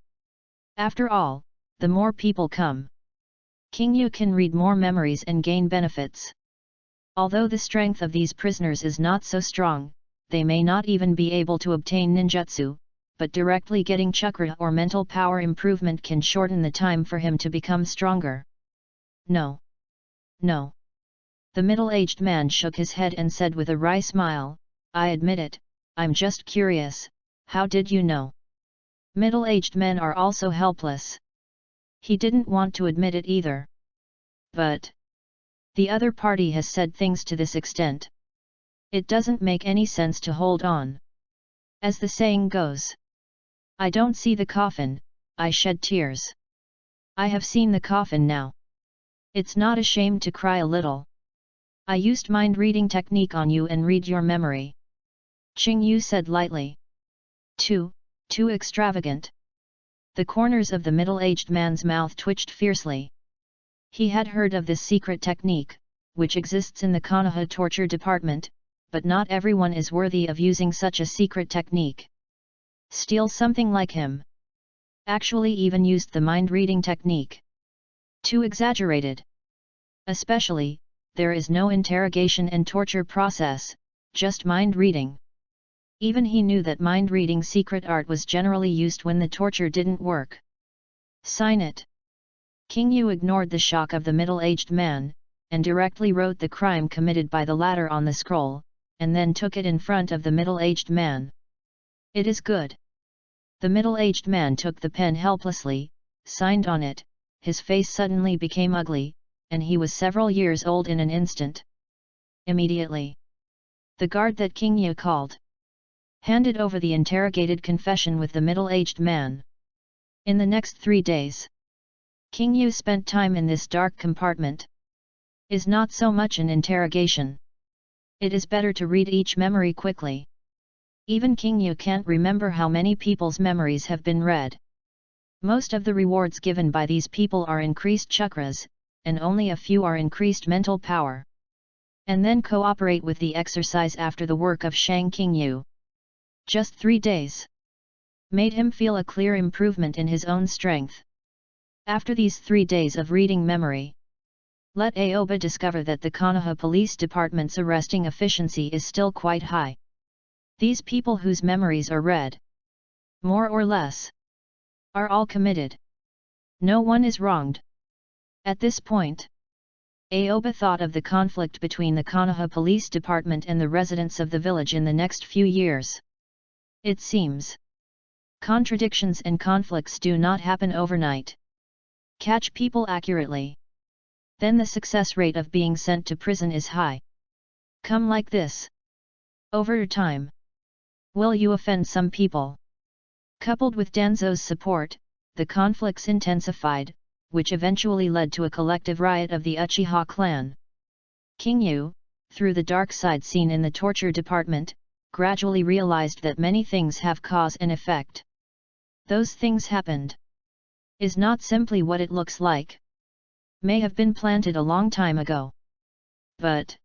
Speaker 1: After all, the more people come, King Yu can read more memories and gain benefits. Although the strength of these prisoners is not so strong, they may not even be able to obtain ninjutsu, but directly getting chakra or mental power improvement can shorten the time for him to become stronger. No. The middle-aged man shook his head and said with a wry smile, I admit it, I'm just curious, how did you know? Middle-aged men are also helpless. He didn't want to admit it either. But the other party has said things to this extent. It doesn't make any sense to hold on. As the saying goes, I don't see the coffin, I shed tears. I have seen the coffin now. It's not a shame to cry a little. I used mind-reading technique on you and read your memory. Qing Yu said lightly. Too extravagant. The corners of the middle-aged man's mouth twitched fiercely. He had heard of this secret technique, which exists in the Konoha torture department, but not everyone is worthy of using such a secret technique. Steal something like him. Actually even used the mind-reading technique. Too exaggerated. Especially, there is no interrogation and torture process, just mind-reading. Even he knew that mind-reading secret art was generally used when the torture didn't work. Sign it. King Yu ignored the shock of the middle-aged man, and directly wrote the crime committed by the latter on the scroll, and then took it in front of the middle-aged man. It is good. The middle-aged man took the pen helplessly, signed on it, his face suddenly became ugly, and he was several years old in an instant. Immediately, the guard that King Yu called handed over the interrogated confession with the middle-aged man. In the next 3 days, King Yu spent time in this dark compartment. Is not so much an interrogation. It is better to read each memory quickly. Even King Yu can't remember how many people's memories have been read. Most of the rewards given by these people are increased chakras, and only a few are increased mental power. And then cooperate with the exercise after the work of Shang King Yu. Just 3 days made him feel a clear improvement in his own strength. After these 3 days of reading memory, let Aoba discover that the Konoha Police Department's arresting efficiency is still quite high. These people whose memories are read, more or less, are all committed. No one is wronged. At this point, Aoba thought of the conflict between the Konoha Police Department and the residents of the village in the next few years. It seems contradictions and conflicts do not happen overnight. Catch people accurately. Then the success rate of being sent to prison is high. Come like this. Over time, will you offend some people? Coupled with Danzo's support, the conflicts intensified, which eventually led to a collective riot of the Uchiha clan. King Yu, through the dark side seen in the torture department, gradually realized that many things have cause and effect. Those things happened. Is not simply what it looks like. May have been planted a long time ago. But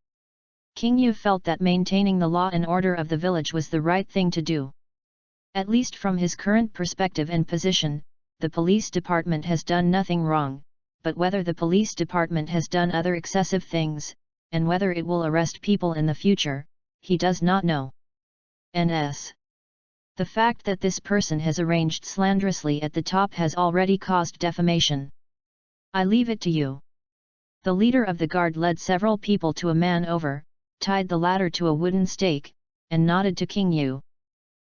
Speaker 1: King Yu felt that maintaining the law and order of the village was the right thing to do. At least from his current perspective and position, the police department has done nothing wrong, but whether the police department has done other excessive things, and whether it will arrest people in the future, he does not know. Ns. The fact that this person has arranged slanderously at the top has already caused defamation. I leave it to you. The leader of the guard led several people to a man over, tied the latter to a wooden stake, and nodded to King Yu.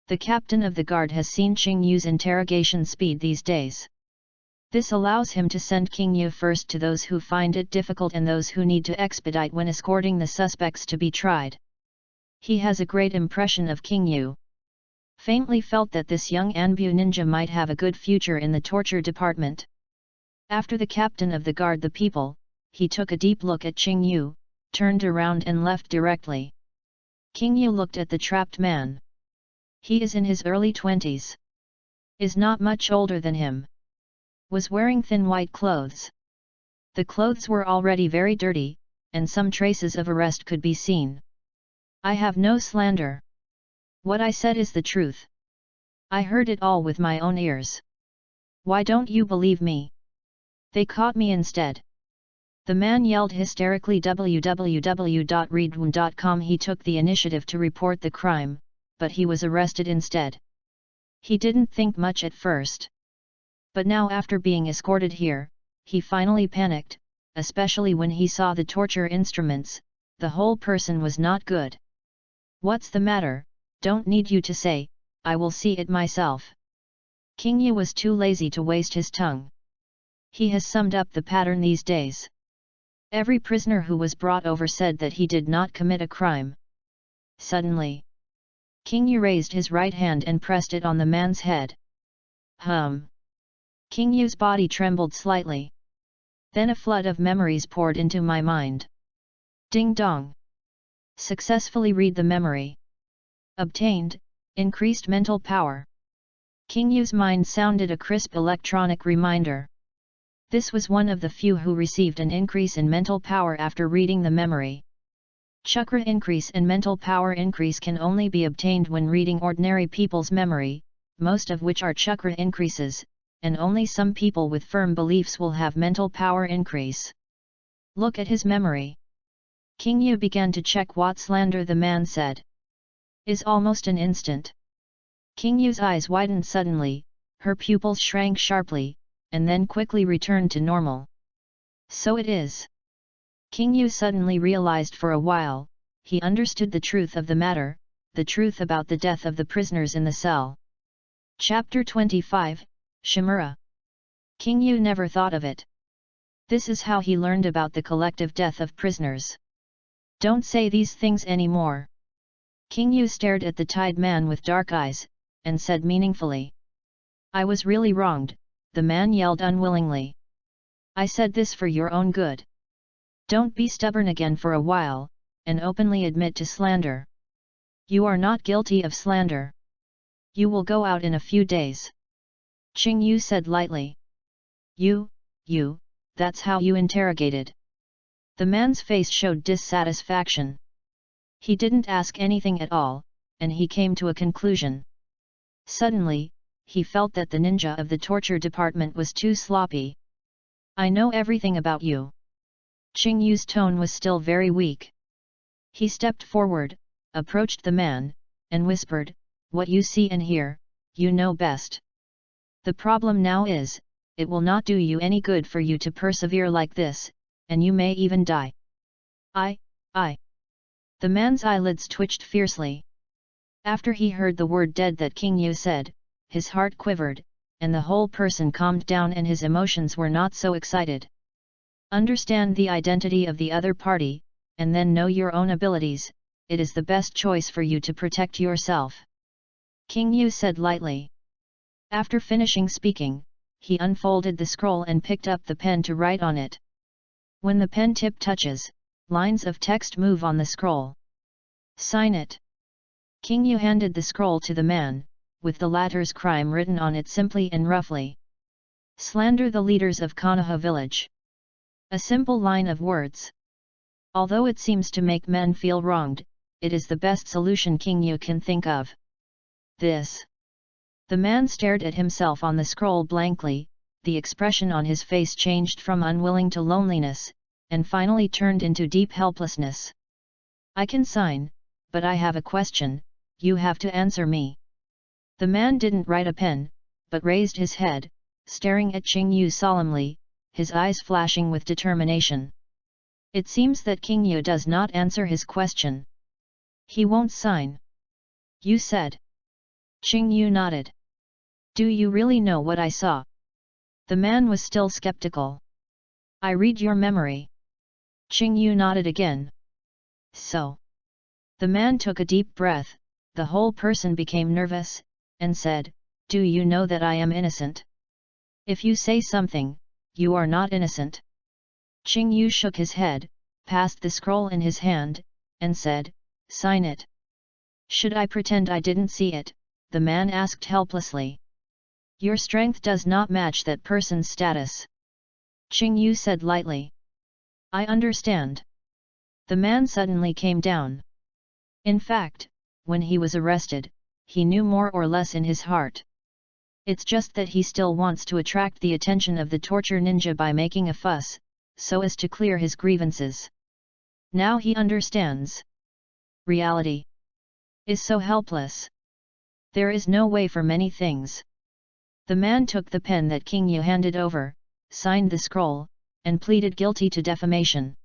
Speaker 1: The captain of the guard has seen Qing Yu's interrogation speed these days. This allows him to send King Yu first to those who find it difficult and those who need to expedite when escorting the suspects to be tried. He has a great impression of King Yu. Faintly felt that this young Anbu ninja might have a good future in the torture department. After the captain of the guard the people, he took a deep look at Qing Yu, turned around and left directly. King Yu looked at the trapped man. He is in his early 20s. Is not much older than him. Was wearing thin white clothes. The clothes were already very dirty, and some traces of arrest could be seen. I have no slander. What I said is the truth. I heard it all with my own ears. Why don't you believe me? They caught me instead. The man yelled hysterically. www.readaloud.com. He took the initiative to report the crime, but he was arrested instead. He didn't think much at first. But now after being escorted here, he finally panicked, especially when he saw the torture instruments. The whole person was not good. What's the matter? Don't need you to say, I will see it myself. King Yu was too lazy to waste his tongue. He has summed up the pattern these days. Every prisoner who was brought over said that he did not commit a crime. Suddenly, King Yu raised his right hand and pressed it on the man's head. King Yu's body trembled slightly. Then a flood of memories poured into my mind. Ding dong! Successfully read the memory. Obtained, increased mental power. King Yu's mind sounded a crisp electronic reminder. This was one of the few who received an increase in mental power after reading the memory. Chakra increase and mental power increase can only be obtained when reading ordinary people's memory, most of which are chakra increases, and only some people with firm beliefs will have mental power increase. Look at his memory. King Yu began to check what slander the man said. Is almost an instant. King Yu's eyes widened suddenly, her pupils shrank sharply, and then quickly returned to normal. So it is. King Yu suddenly realized for a while, he understood the truth of the matter, the truth about the death of the prisoners in the cell. Chapter 25, Shimura. King Yu never thought of it. This is how he learned about the collective death of prisoners. Don't say these things anymore. King Yu stared at the tied man with dark eyes, and said meaningfully. I was really wronged, the man yelled unwillingly. I said this for your own good. Don't be stubborn again for a while, and openly admit to slander. You are not guilty of slander. You will go out in a few days. Qing Yu said lightly. You, that's how you interrogated. The man's face showed dissatisfaction. He didn't ask anything at all, and he came to a conclusion. Suddenly, he felt that the ninja of the torture department was too sloppy. I know everything about you. Qing Yu's tone was still very weak. He stepped forward, approached the man, and whispered, what you see and hear, you know best. The problem now is, it will not do you any good for you to persevere like this, and you may even die. I. The man's eyelids twitched fiercely. After he heard the word dead that King Yu said, his heart quivered, and the whole person calmed down and his emotions were not so excited. Understand the identity of the other party, and then know your own abilities, it is the best choice for you to protect yourself. King Yu said lightly. After finishing speaking, he unfolded the scroll and picked up the pen to write on it. When the pen tip touches, lines of text move on the scroll. Sign it. King Yu handed the scroll to the man, with the latter's crime written on it simply and roughly. Slander the leaders of Konoha village. A simple line of words. Although it seems to make men feel wronged, it is the best solution King Yu can think of. This. The man stared at himself on the scroll blankly, the expression on his face changed from unwilling to loneliness, and finally turned into deep helplessness. I can sign, but I have a question, you have to answer me. The man didn't write a pen, but raised his head, staring at Qing Yu solemnly, his eyes flashing with determination. It seems that King Yu does not answer his question. He won't sign. You said. Qing Yu nodded. Do you really know what I saw? The man was still skeptical. I read your memory. Qing Yu nodded again. So. The man took a deep breath, the whole person became nervous, and said, do you know that I am innocent? If you say something, you are not innocent. Qing Yu shook his head, passed the scroll in his hand, and said, sign it. Should I pretend I didn't see it? The man asked helplessly. Your strength does not match that person's status. Qing Yu said lightly. I understand. The man suddenly came down. In fact, when he was arrested, he knew more or less in his heart. It's just that he still wants to attract the attention of the torture ninja by making a fuss, so as to clear his grievances. Now he understands. Reality is so helpless. There is no way for many things. The man took the pen that King Yu handed over, signed the scroll, and pleaded guilty to defamation.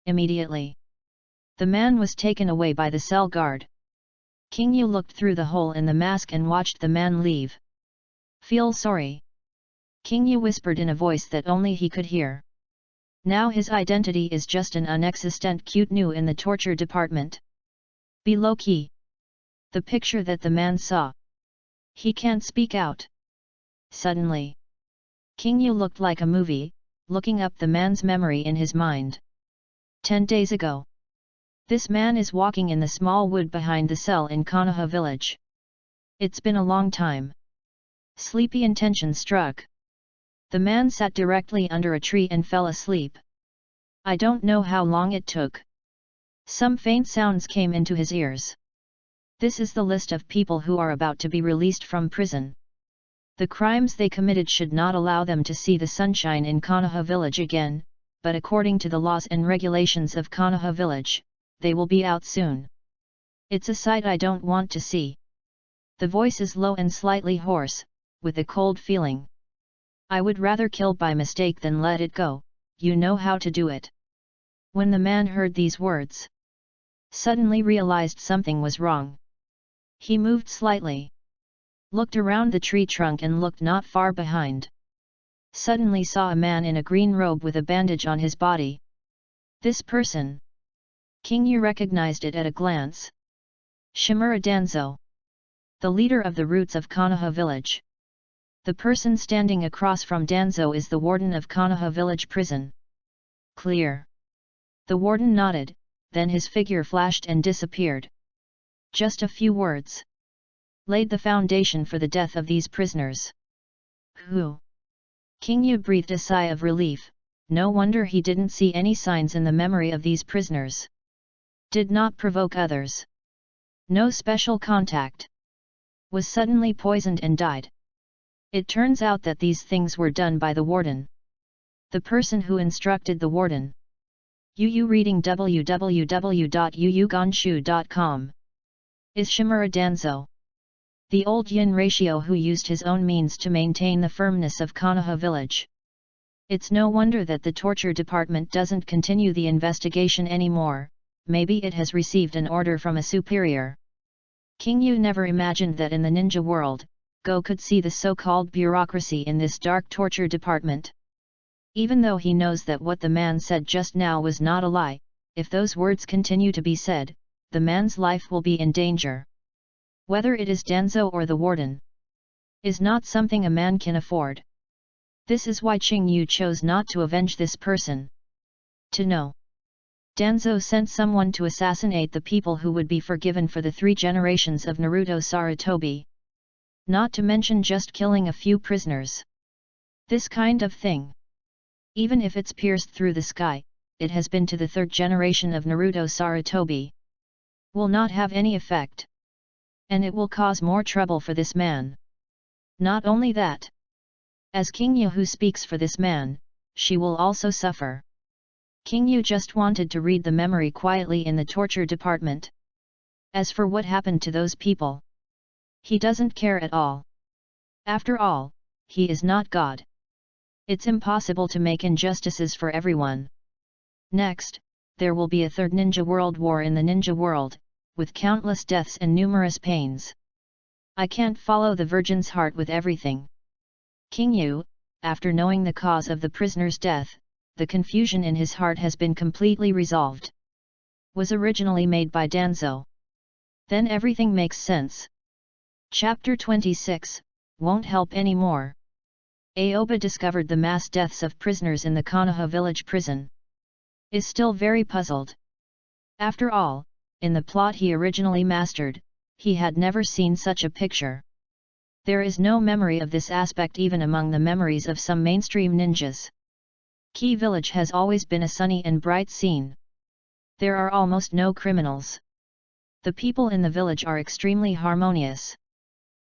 Speaker 1: Immediately, the man was taken away by the cell guard. King Yu looked through the hole in the mask and watched the man leave. Feel sorry. King Yu whispered in a voice that only he could hear. Now his identity is just an unexistent cute new in the torture department. Be low-key. The picture that the man saw. He can't speak out. Suddenly, King Yu looked like a movie, looking up the man's memory in his mind. 10 days ago. This man is walking in the small wood behind the cell in Konoha village. It's been a long time. Sleepy intention struck. The man sat directly under a tree and fell asleep. I don't know how long it took. Some faint sounds came into his ears. This is the list of people who are about to be released from prison. The crimes they committed should not allow them to see the sunshine in Konoha village again, but according to the laws and regulations of Konoha village, they will be out soon. It's a sight I don't want to see. The voice is low and slightly hoarse, with a cold feeling. I would rather kill by mistake than let it go, you know how to do it. When the man heard these words, suddenly realized something was wrong. He moved slightly, looked around the tree trunk and looked not far behind. Suddenly saw a man in a green robe with a bandage on his body. This person. King Yu recognized it at a glance. Shimura Danzo. The leader of the roots of Konoha village. The person standing across from Danzo is the warden of Konoha village prison. Clear. The warden nodded, then his figure flashed and disappeared. Just a few words laid the foundation for the death of these prisoners. Who? King Yu breathed a sigh of relief. No wonder he didn't see any signs in the memory of these prisoners. Did not provoke others. No special contact. Was suddenly poisoned and died. It turns out that these things were done by the warden. The person who instructed the warden. Yu reading www.yuyugonshu.com. Is Shimura Danzo. The old yin ratio who used his own means to maintain the firmness of Konoha village. It's no wonder that the torture department doesn't continue the investigation anymore, maybe it has received an order from a superior. King Yu never imagined that in the ninja world, Go could see the so-called bureaucracy in this dark torture department. Even though he knows that what the man said just now was not a lie, if those words continue to be said, the man's life will be in danger. Whether it is Danzo or the warden, is not something a man can afford. This is why King Yu chose not to avenge this person. To know. Danzo sent someone to assassinate the people who would be forgiven for the 3 generations of Naruto Sarutobi. Not to mention just killing a few prisoners. This kind of thing. Even if it's pierced through the sky, it has been to the 3rd generation of Naruto Sarutobi. Will not have any effect. And it will cause more trouble for this man. Not only that. As King Yu who speaks for this man, she will also suffer. King Yu just wanted to read the memory quietly in the torture department. As for what happened to those people, he doesn't care at all. After all, he is not God. It's impossible to make injustices for everyone. Next, there will be a 3rd ninja world war in the ninja world, with countless deaths and numerous pains. I can't follow the Virgin's heart with everything. King Yu, after knowing the cause of the prisoner's death, the confusion in his heart has been completely resolved. Was originally made by Danzo. Then everything makes sense. Chapter 26, won't help anymore. Aoba discovered the mass deaths of prisoners in the Konoha village prison. Is still very puzzled. After all, in the plot he originally mastered, he had never seen such a picture. There is no memory of this aspect even among the memories of some mainstream ninjas. Key Village has always been a sunny and bright scene. There are almost no criminals. The people in the village are extremely harmonious.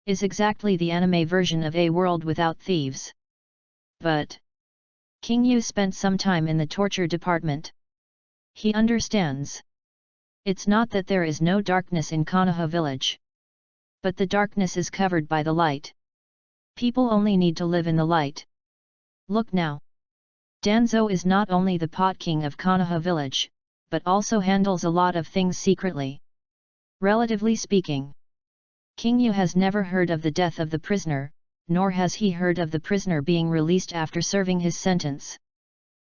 Speaker 1: Is exactly the anime version of a world without thieves. But King Yu spent some time in the torture department. He understands. It's not that there is no darkness in Konoha village. But the darkness is covered by the light. People only need to live in the light. Look now. Danzo is not only the pot king of Konoha village, but also handles a lot of things secretly. Relatively speaking, King Yu has never heard of the death of the prisoner, nor has he heard of the prisoner being released after serving his sentence.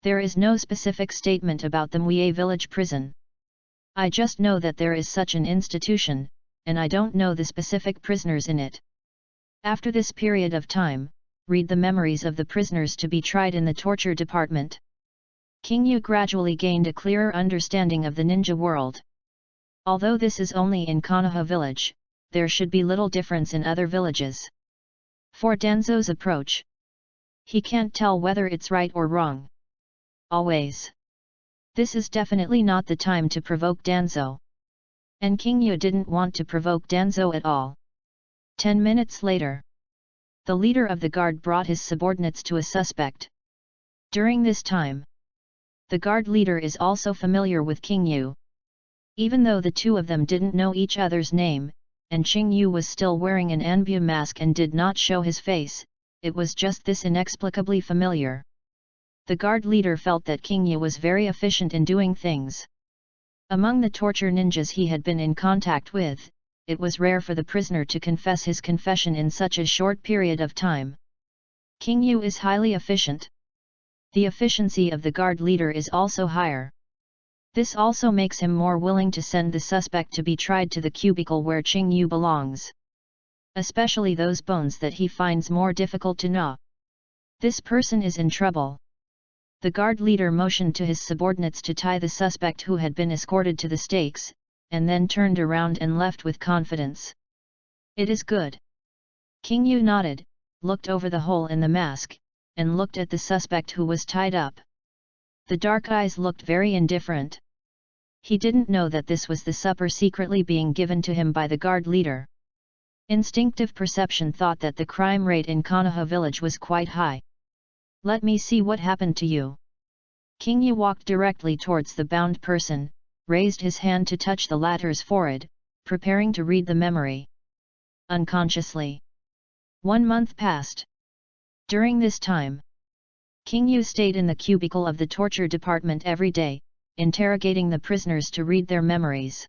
Speaker 1: There is no specific statement about the Mue village prison. I just know that there is such an institution, and I don't know the specific prisoners in it. After this period of time, read the memories of the prisoners to be tried in the torture department. King Yu gradually gained a clearer understanding of the ninja world. Although this is only in Konoha village, there should be little difference in other villages. For Danzo's approach, he can't tell whether it's right or wrong. Always. This is definitely not the time to provoke Danzo. And King Yu didn't want to provoke Danzo at all. 10 minutes later, the leader of the guard brought his subordinates to a suspect. During this time, the guard leader is also familiar with King Yu. Even though the two of them didn't know each other's name, and King Yu was still wearing an Anbe mask and did not show his face, it was just this inexplicably familiar. The guard leader felt that King Yu was very efficient in doing things. Among the torture ninjas he had been in contact with, it was rare for the prisoner to confess his confession in such a short period of time. King Yu is highly efficient. The efficiency of the guard leader is also higher. This also makes him more willing to send the suspect to be tried to the cubicle where King Yu belongs. Especially those bones that he finds more difficult to gnaw. This person is in trouble. The guard leader motioned to his subordinates to tie the suspect who had been escorted to the stakes, and then turned around and left with confidence. It is good. King Yu nodded, looked over the hole in the mask, and looked at the suspect who was tied up. The dark eyes looked very indifferent. He didn't know that this was the supper secretly being given to him by the guard leader. Instinctive perception thought that the crime rate in Konoha village was quite high. Let me see what happened to you. King Yu walked directly towards the bound person, raised his hand to touch the latter's forehead, preparing to read the memory. Unconsciously. 1 month passed. During this time, King Yu stayed in the cubicle of the torture department every day, interrogating the prisoners to read their memories.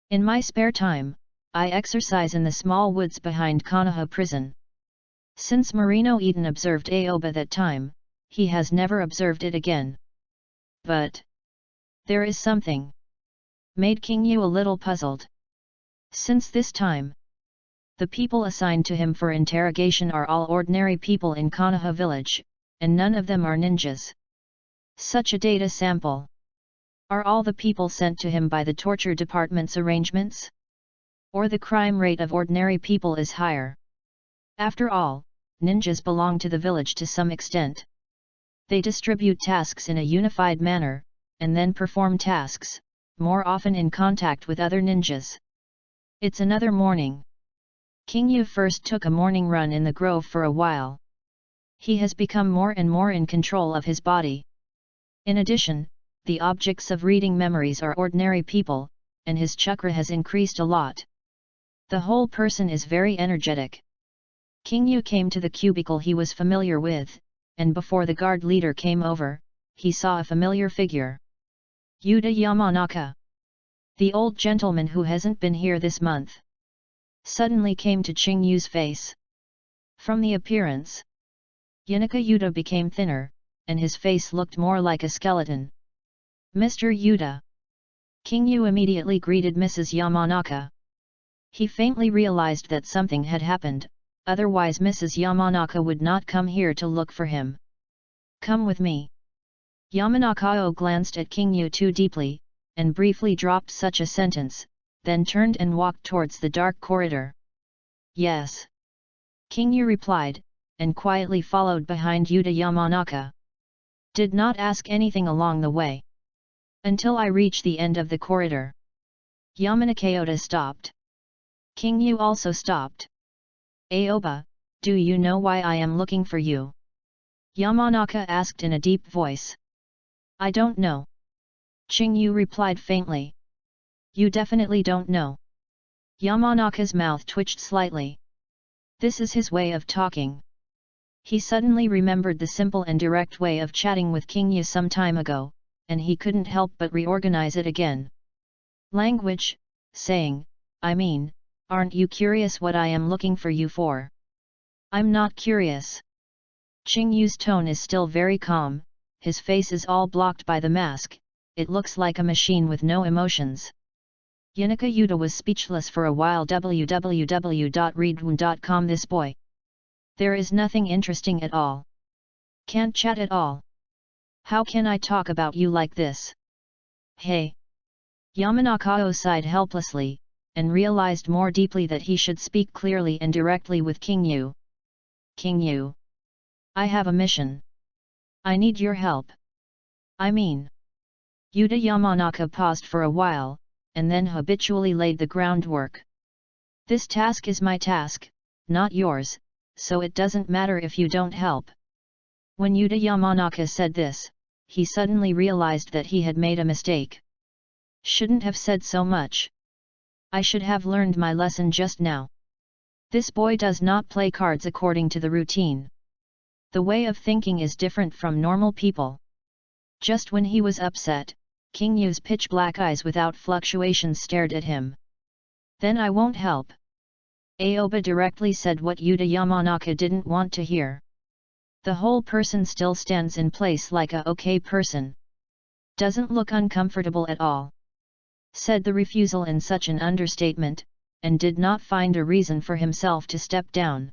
Speaker 1: In my spare time, I exercise in the small woods behind Konoha prison. Since Marino Eden observed Aoba that time, he has never observed it again. But there is something made King Yu a little puzzled. Since this time, the people assigned to him for interrogation are all ordinary people in Konoha village, and none of them are ninjas. Such a data sample. Are all the people sent to him by the torture department's arrangements? Or the crime rate of ordinary people is higher? After all, ninjas belong to the village to some extent. They distribute tasks in a unified manner, and then perform tasks, more often in contact with other ninjas. It's another morning. King Yu first took a morning run in the grove for a while. He has become more and more in control of his body. In addition, the objects of reading memories are ordinary people, and his chakra has increased a lot. The whole person is very energetic. King Yu came to the cubicle he was familiar with, and before the guard leader came over, he saw a familiar figure. Yuta Yamanaka. The old gentleman who hasn't been here this month. Suddenly came to King Yu's face. From the appearance, Yanaka Yuta became thinner, and his face looked more like a skeleton. Mr. Yuta. King Yu immediately greeted Mrs. Yamanaka. He faintly realized that something had happened, otherwise Mrs. Yamanaka would not come here to look for him. Come with me. Yamanaka glanced at King Yu too deeply, and briefly dropped such a sentence, then turned and walked towards the dark corridor. Yes. King Yu replied, and quietly followed behind Yuta Yamanaka. Did not ask anything along the way. Until I reach the end of the corridor. Yamanaka stopped. King Yu also stopped. Aoba, do you know why I am looking for you? Yamanaka asked in a deep voice. I don't know. King Yu replied faintly. You definitely don't know. Yamanaka's mouth twitched slightly. This is his way of talking. He suddenly remembered the simple and direct way of chatting with King Yu some time ago, and he couldn't help but reorganize it again. Language, saying, I mean, aren't you curious what I am looking for you for? I'm not curious. Qingyu's tone is still very calm, his face is all blocked by the mask, it looks like a machine with no emotions. Yunika Yuta was speechless for a while. www.readaloud.com. This boy. There is nothing interesting at all. Can't chat at all. How can I talk about you like this? Hey! Yamanaka sighed helplessly, and realized more deeply that he should speak clearly and directly with Qingyu. Qingyu. I have a mission. I need your help. I mean. Yuta Yamanaka paused for a while, and then habitually laid the groundwork. This task is my task, not yours, so it doesn't matter if you don't help. When Yuta Yamanaka said this, he suddenly realized that he had made a mistake. Shouldn't have said so much. I should have learned my lesson just now. This boy does not play cards according to the routine. The way of thinking is different from normal people. Just when he was upset, Qingyu's pitch-black eyes without fluctuations stared at him. Then I won't help. Aoba directly said what Yuta Yamanaka didn't want to hear. The whole person still stands in place like a okay person. Doesn't look uncomfortable at all. Said the refusal in such an understatement, and did not find a reason for himself to step down.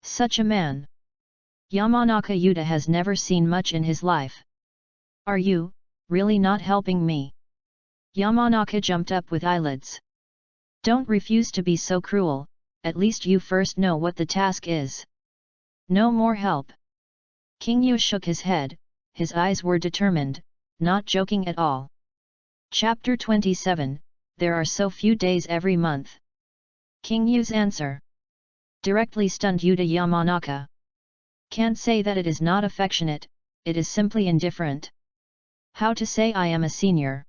Speaker 1: Such a man. Yamanaka Yuta has never seen much in his life. Are you really not helping me? Yamanaka jumped up with eyelids. Don't refuse to be so cruel, at least you first know what the task is. No more help. Qingyu shook his head, his eyes were determined, not joking at all. Chapter 27, There are so few days every month. Qingyu's answer directly stunned Yuta Yamanaka. Can't say that it is not affectionate, it is simply indifferent. How to say I am a senior?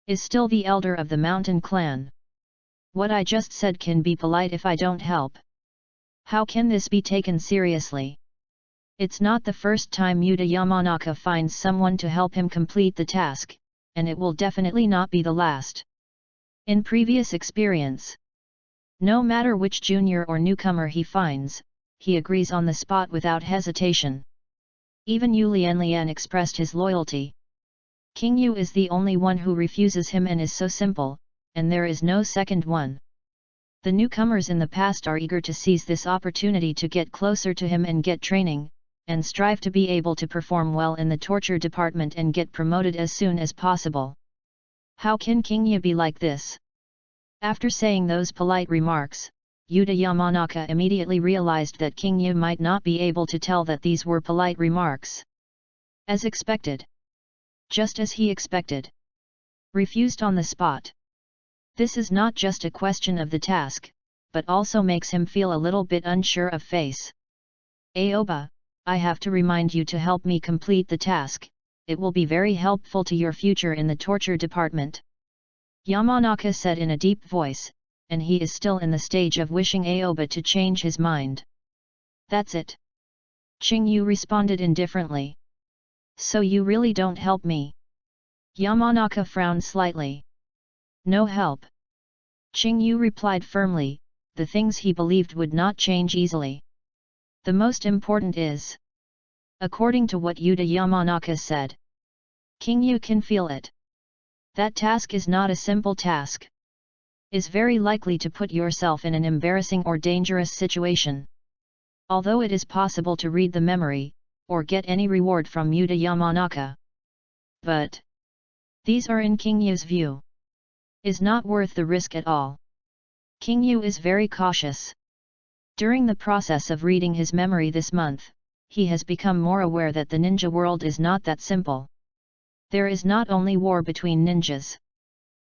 Speaker 1: Is still the elder of the mountain clan. What I just said can be polite if I don't help. How can this be taken seriously? It's not the first time Yuta Yamanaka finds someone to help him complete the task, and it will definitely not be the last. In previous experience, no matter which junior or newcomer he finds, he agrees on the spot without hesitation. Even Yu Lianlian expressed his loyalty. Qingyu is the only one who refuses him and is so simple, and there is no second one. The newcomers in the past are eager to seize this opportunity to get closer to him and get training, and strive to be able to perform well in the torture department and get promoted as soon as possible. How can Qingyu be like this? After saying those polite remarks, Yuta Yamanaka immediately realized that Qingyu might not be able to tell that these were polite remarks. As expected. Just as he expected. Refused on the spot. This is not just a question of the task, but also makes him feel a little bit unsure of face. Aoba, I have to remind you to help me complete the task, it will be very helpful to your future in the torture department. Yamanaka said in a deep voice, and he is still in the stage of wishing Aoba to change his mind. That's it. Qingyu responded indifferently. So you really don't help me? Yamanaka frowned slightly. No help. Qingyu replied firmly, the things he believed would not change easily. The most important is. According to what Yuta Yamanaka said. Qingyu can feel it. That task is not a simple task. Is very likely to put yourself in an embarrassing or dangerous situation. Although it is possible to read the memory, or get any reward from Yuta Yamanaka. But. These are in Qingyu's view. Is not worth the risk at all. Qingyu is very cautious. During the process of reading his memory this month, he has become more aware that the ninja world is not that simple. There is not only war between ninjas.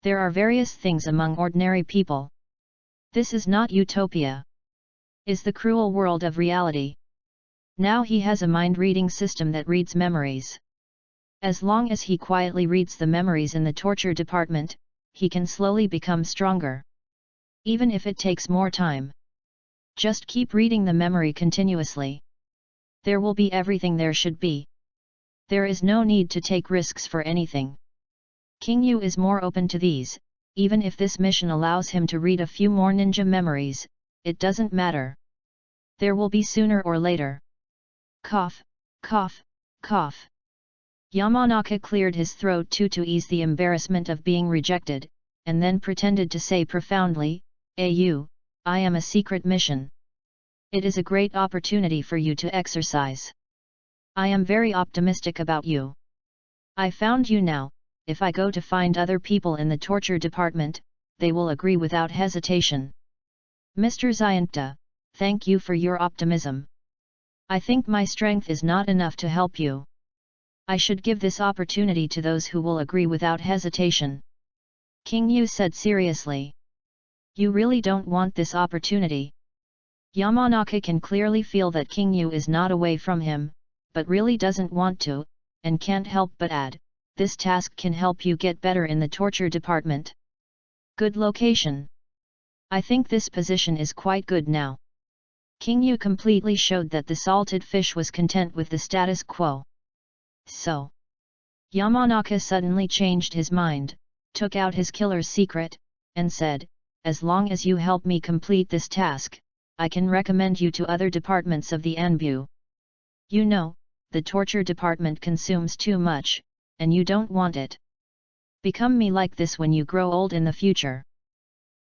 Speaker 1: There are various things among ordinary people. This is not utopia. Is the cruel world of reality. Now he has a mind-reading system that reads memories. As long as he quietly reads the memories in the torture department, he can slowly become stronger. Even if it takes more time. Just keep reading the memory continuously. There will be everything there should be. There is no need to take risks for anything. Qingyu is more open to these, even if this mission allows him to read a few more ninja memories, it doesn't matter. There will be sooner or later. Cough, cough, cough. Yamanaka cleared his throat to ease the embarrassment of being rejected, and then pretended to say profoundly, I am a secret mission. It is a great opportunity for you to exercise. I am very optimistic about you. I found you now. If I go to find other people in the torture department, they will agree without hesitation. Mr. Zyanta, thank you for your optimism. I think my strength is not enough to help you. I should give this opportunity to those who will agree without hesitation. King Yu said seriously. You really don't want this opportunity? Yamanaka can clearly feel that King Yu is not away from him, but really doesn't want to, and can't help but add, this task can help you get better in the torture department. Good location. I think this position is quite good now. King Yu completely showed that the salted fish was content with the status quo. So, Yamanaka suddenly changed his mind, took out his killer's secret, and said, as long as you help me complete this task, I can recommend you to other departments of the Anbu. You know, the torture department consumes too much, and you don't want it. Become me like this when you grow old in the future.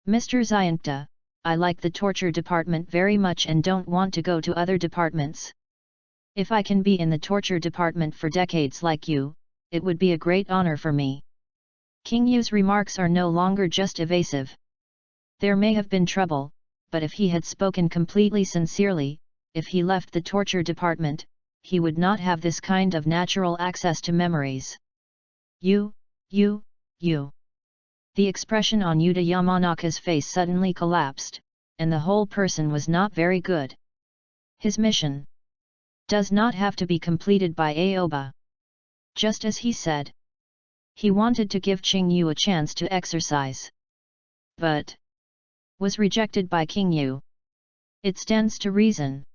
Speaker 1: Mr. Zyanta, I like the torture department very much and don't want to go to other departments. If I can be in the torture department for decades like you, it would be a great honor for me. King Yu's remarks are no longer just evasive. There may have been trouble, but if he had spoken completely sincerely, if he left the torture department, he would not have this kind of natural access to memories. You. The expression on Yuta Yamanaka's face suddenly collapsed, and the whole person was not very good. His mission does not have to be completed by Aoba. Just as he said. He wanted to give Qing Yu a chance to exercise. But was rejected by King Yu. It stands to reason.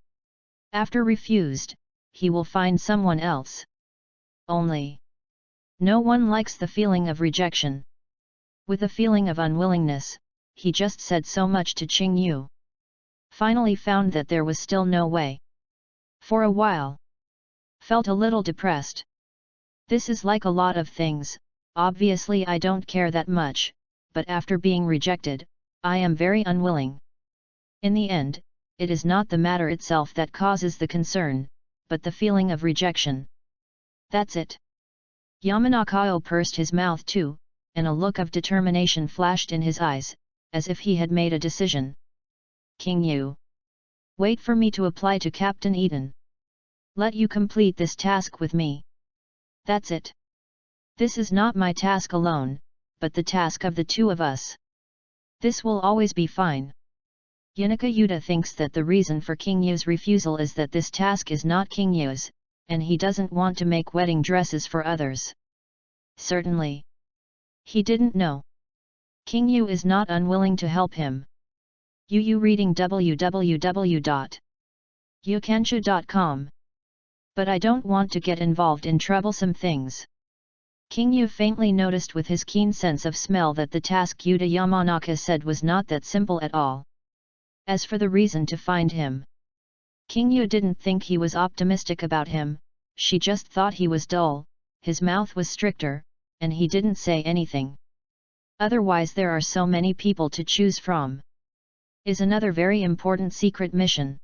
Speaker 1: After refused, he will find someone else. Only. No one likes the feeling of rejection. With a feeling of unwillingness, he just said so much to Qing Yu. Finally found that there was still no way. For a while. Felt a little depressed. This is like a lot of things, obviously I don't care that much, but after being rejected, I am very unwilling. In the end, it is not the matter itself that causes the concern, but the feeling of rejection. That's it. Yamanaka pursed his mouth too, and a look of determination flashed in his eyes, as if he had made a decision. King Yu. Wait for me to apply to Captain Eden. Let you complete this task with me. That's it. This is not my task alone, but the task of the two of us. This will always be fine. Yanaka Yuta thinks that the reason for King Yu's refusal is that this task is not King Yu's, and he doesn't want to make wedding dresses for others. Certainly. He didn't know. King Yu is not unwilling to help him. Yu reading www.yukansha.com. But I don't want to get involved in troublesome things. King Yu faintly noticed with his keen sense of smell that the task Yuta Yamanaka said was not that simple at all. As for the reason to find him, King Yu didn't think he was optimistic about him, she just thought he was dull, his mouth was stricter, and he didn't say anything. Otherwise there are so many people to choose from. Is another very important secret mission.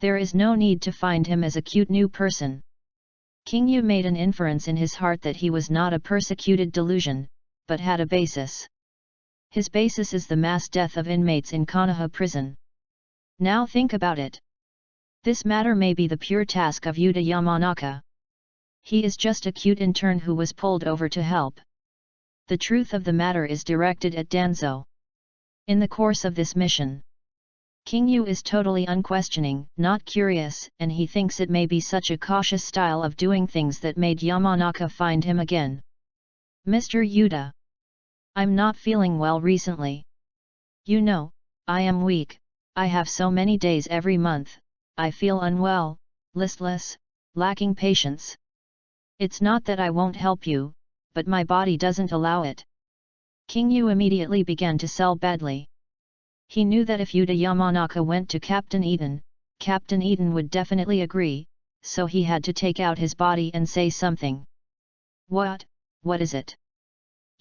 Speaker 1: There is no need to find him as a cute new person. King Yu made an inference in his heart that he was not a persecuted delusion, but had a basis. His basis is the mass death of inmates in Konoha prison. Now think about it. This matter may be the pure task of Yuta Yamanaka. He is just a cute intern who was pulled over to help. The truth of the matter is directed at Danzo. In the course of this mission, King Yu is totally unquestioning, not curious, and he thinks it may be such a cautious style of doing things that made Yamanaka find him again. Mr. Yuta. I'm not feeling well recently. You know, I am weak, I have so many days every month, I feel unwell, listless, lacking patience. It's not that I won't help you, but my body doesn't allow it. King Yu immediately began to sell badly. He knew that if Yuta Yamanaka went to Captain Eden, Captain Eaton would definitely agree, so he had to take out his body and say something. What is it?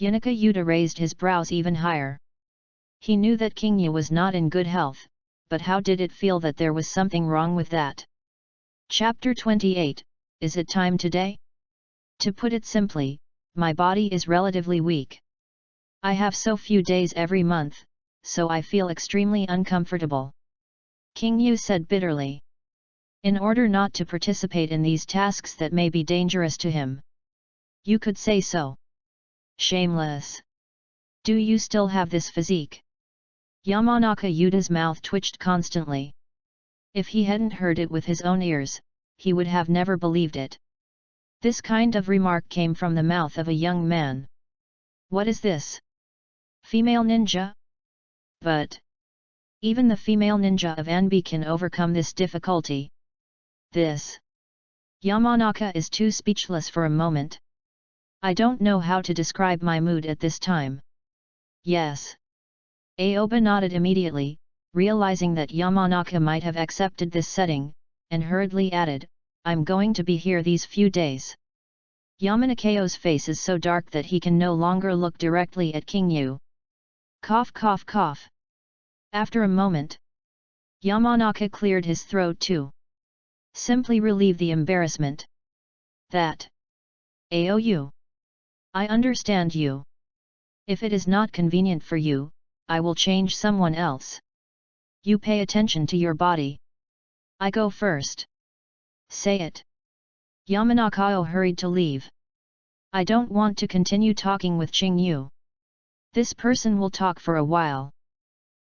Speaker 1: Yunika Yuta raised his brows even higher. He knew that King Yu was not in good health, but how did it feel that there was something wrong with that? Chapter 28, Is it time today? To put it simply, my body is relatively weak. I have so few days every month, so I feel extremely uncomfortable. King Yu said bitterly. In order not to participate in these tasks that may be dangerous to him. You could say so. Shameless. Do you still have this physique? Yamanaka Yuta's mouth twitched constantly. If he hadn't heard it with his own ears, he would have never believed it. This kind of remark came from the mouth of a young man. What is this? Female ninja? But even the female ninja of Anbe can overcome this difficulty. This. Yamanaka is too speechless for a moment. I don't know how to describe my mood at this time. Yes. Aoba nodded immediately, realizing that Yamanaka might have accepted this setting, and hurriedly added, I'm going to be here these few days. Yamanakao's face is so dark that he can no longer look directly at King Yu. Cough cough cough. After a moment, Yamanaka cleared his throat too. Simply relieve the embarrassment. That. Aou. I understand you. If it is not convenient for you, I will change someone else. You pay attention to your body. I go first. Say it. Yamanakao hurried to leave. I don't want to continue talking with Qing Yu. This person will talk for a while.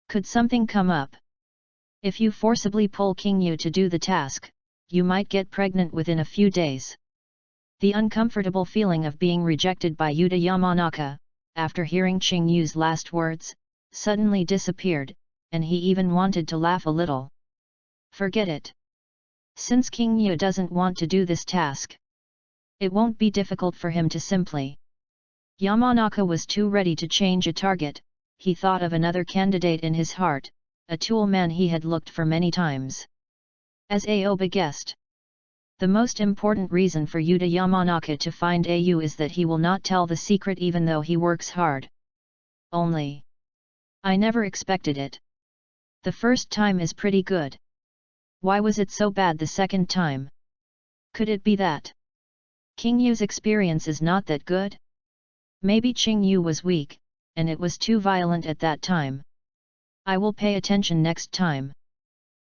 Speaker 1: Could something come up? If you forcibly pull King Yu to do the task, you might get pregnant within a few days. The uncomfortable feeling of being rejected by Yuta Yamanaka, after hearing Qing Yu's last words, suddenly disappeared, and he even wanted to laugh a little. Forget it. Since King Yu doesn't want to do this task, it won't be difficult for him to simply. Yamanaka was too ready to change a target. He thought of another candidate in his heart, a tool man he had looked for many times. As Aoba guessed. The most important reason for Yuta Yamanaka to find Au is that he will not tell the secret even though he works hard. Only. I never expected it. The first time is pretty good. Why was it so bad the second time? Could it be that King Yu's experience is not that good? Maybe Qing Yu was weak, and it was too violent at that time. I will pay attention next time.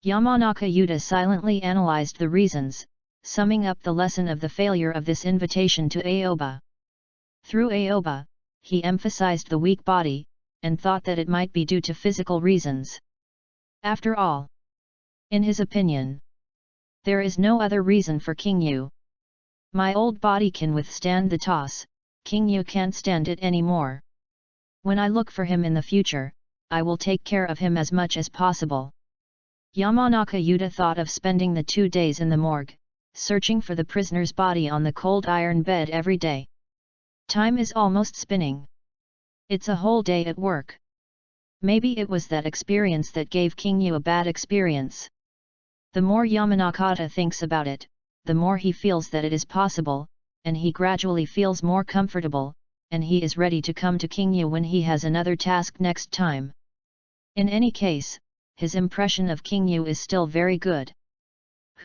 Speaker 1: Yamanaka Yuta silently analyzed the reasons, summing up the lesson of the failure of this invitation to Aoba. Through Aoba, he emphasized the weak body, and thought that it might be due to physical reasons. After all, in his opinion, there is no other reason for King Yu. My old body can withstand the toss, King Yu can't stand it anymore. When I look for him in the future, I will take care of him as much as possible. Yamanaka Yuta thought of spending the 2 days in the morgue, searching for the prisoner's body on the cold iron bed every day. Time is almost spinning. It's a whole day at work. Maybe it was that experience that gave King Yu a bad experience. The more Yamanaka thinks about it, the more he feels that it is possible, and he gradually feels more comfortable, and he is ready to come to King Yu when he has another task next time. In any case, his impression of King Yu is still very good.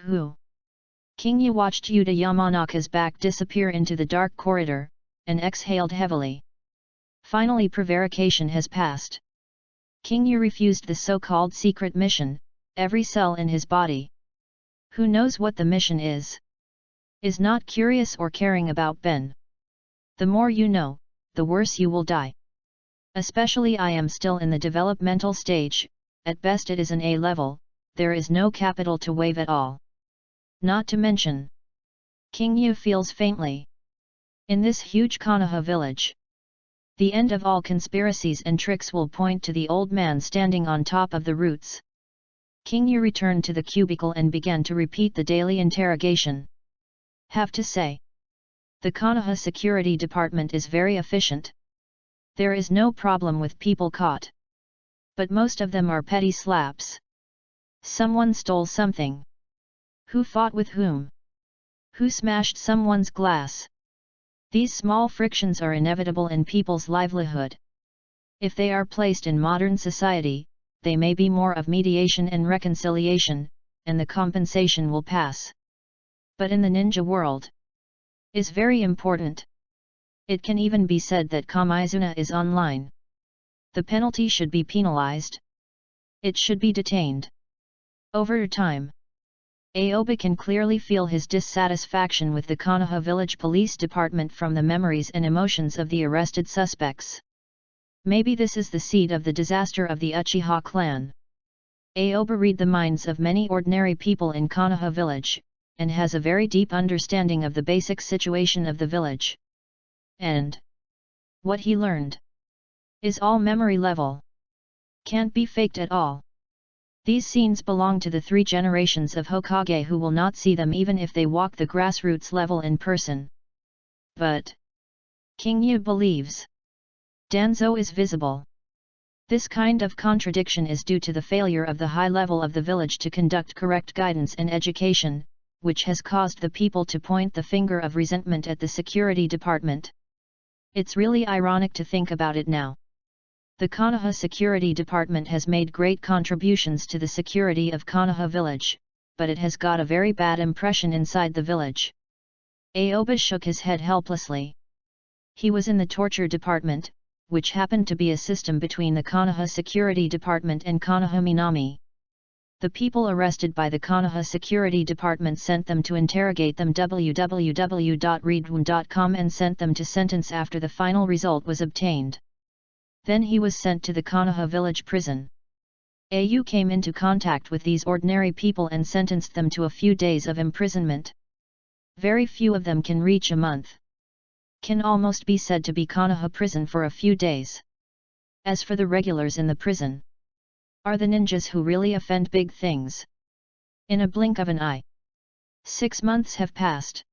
Speaker 1: Who? King Yu watched Yuta Yamanaka's back disappear into the dark corridor, and exhaled heavily. Finally prevarication has passed. King Yu refused the so-called secret mission, every cell in his body. Who knows what the mission is? Is not curious or caring about Ben. The more you know, the worse you will die. Especially I am still in the developmental stage, at best it is an A level, there is no capital to wave at all. Not to mention. King Yu feels faintly. In this huge Konoha village, the end of all conspiracies and tricks will point to the old man standing on top of the roots. King Yu returned to the cubicle and began to repeat the daily interrogation. Have to say, the Konoha security department is very efficient. There is no problem with people caught. But most of them are petty slaps. Someone stole something. Who fought with whom? Who smashed someone's glass? These small frictions are inevitable in people's livelihood. If they are placed in modern society, they may be more of mediation and reconciliation, and the compensation will pass. But in the ninja world, is very important. It can even be said that Kamaizuna is online. The penalty should be penalized. It should be detained. Over time, Aoba can clearly feel his dissatisfaction with the Konoha village police department from the memories and emotions of the arrested suspects. Maybe this is the seed of the disaster of the Uchiha clan. Aoba read the minds of many ordinary people in Konoha village, and has a very deep understanding of the basic situation of the village. And what he learned is all memory level. Can't be faked at all. These scenes belong to the 3 generations of Hokage who will not see them even if they walk the grassroots level in person. But King Yu believes Danzo is visible. This kind of contradiction is due to the failure of the high level of the village to conduct correct guidance and education, which has caused the people to point the finger of resentment at the security department. It's really ironic to think about it now. The Konoha Security Department has made great contributions to the security of Konoha village, but it has got a very bad impression inside the village. Aoba shook his head helplessly. He was in the torture department, which happened to be a system between the Konoha Security Department and Konoha Minami. The people arrested by the Konoha Security Department sent them to interrogate them www.readaloud.com and sent them to sentence after the final result was obtained. Then he was sent to the Konoha village prison. AU came into contact with these ordinary people and sentenced them to a few days of imprisonment. Very few of them can reach a month. Can almost be said to be Konoha prison for a few days. As for the regulars in the prison, are the ninjas who really offend big things. In a blink of an eye, 6 months have passed.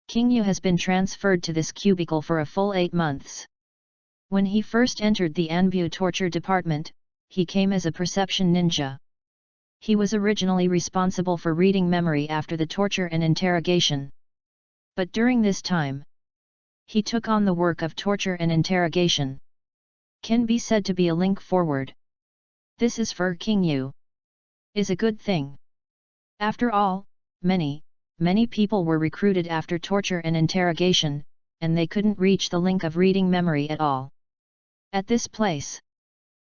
Speaker 1: King Yu has been transferred to this cubicle for a full 8 months. When he first entered the Anbe torture department, he came as a perception ninja. He was originally responsible for reading memory after the torture and interrogation. But during this time, he took on the work of torture and interrogation. Can be said to be a link forward. This is for King Yu. Is a good thing. After all, many people were recruited after torture and interrogation, and they couldn't reach the link of reading memory at all. At this place,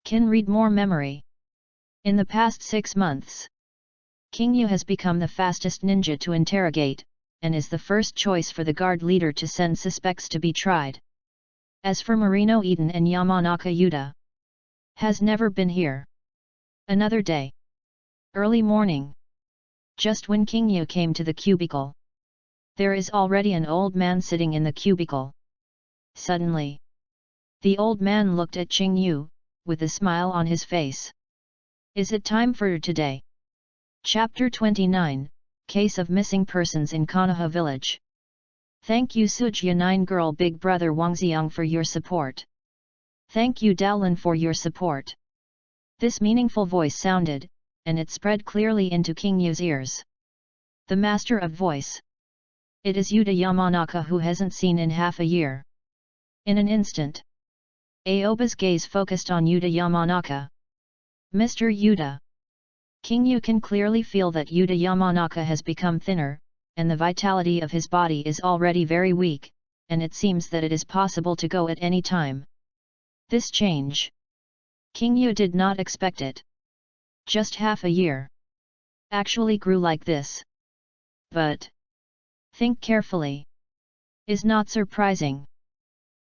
Speaker 1: can read more memory. In the past 6 months, King Yu has become the fastest ninja to interrogate, and is the first choice for the guard leader to send suspects to be tried. As for Marino Eden and Yamanaka Yuta, has never been here. Another day. Early morning. Just when King Yu came to the cubicle, there is already an old man sitting in the cubicle. Suddenly, the old man looked at King Yu, with a smile on his face. Is it time for today? Chapter 29, Case of Missing Persons in Konoha Village. Thank you Suja 9 Girl Big Brother Wangxiang for your support. Thank you Dowlin for your support. This meaningful voice sounded, and it spread clearly into King Yu's ears. The master of voice. It is Yuta Yamanaka who hasn't seen in half a year. In an instant, Aoba's gaze focused on Yuta Yamanaka. Mr. Yuta. King Yu can clearly feel that Yuta Yamanaka has become thinner, and the vitality of his body is already very weak, and it seems that it is possible to go at any time. This change, King Yu did not expect it. Just half a year. Actually grew like this. But think carefully. Is not surprising.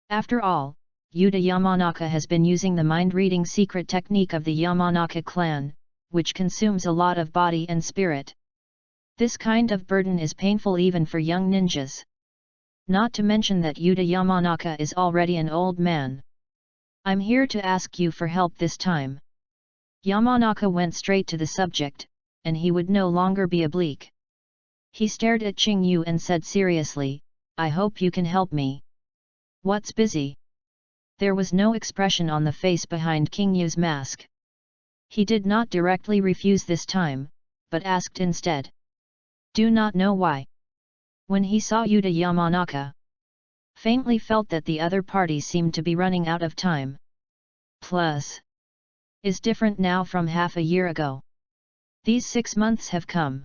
Speaker 1: After all, Yuta Yamanaka has been using the mind-reading secret technique of the Yamanaka clan, which consumes a lot of body and spirit. This kind of burden is painful even for young ninjas. Not to mention that Yuta Yamanaka is already an old man. I'm here to ask you for help this time. Yamanaka went straight to the subject, and he would no longer be oblique. He stared at King Yu and said seriously, I hope you can help me. What's busy? There was no expression on the face behind King Yu's mask. He did not directly refuse this time, but asked instead. Do not know why. When he saw Yuta Yamanaka, faintly felt that the other party seemed to be running out of time. Plus, is different now from half a year ago. These 6 months have come.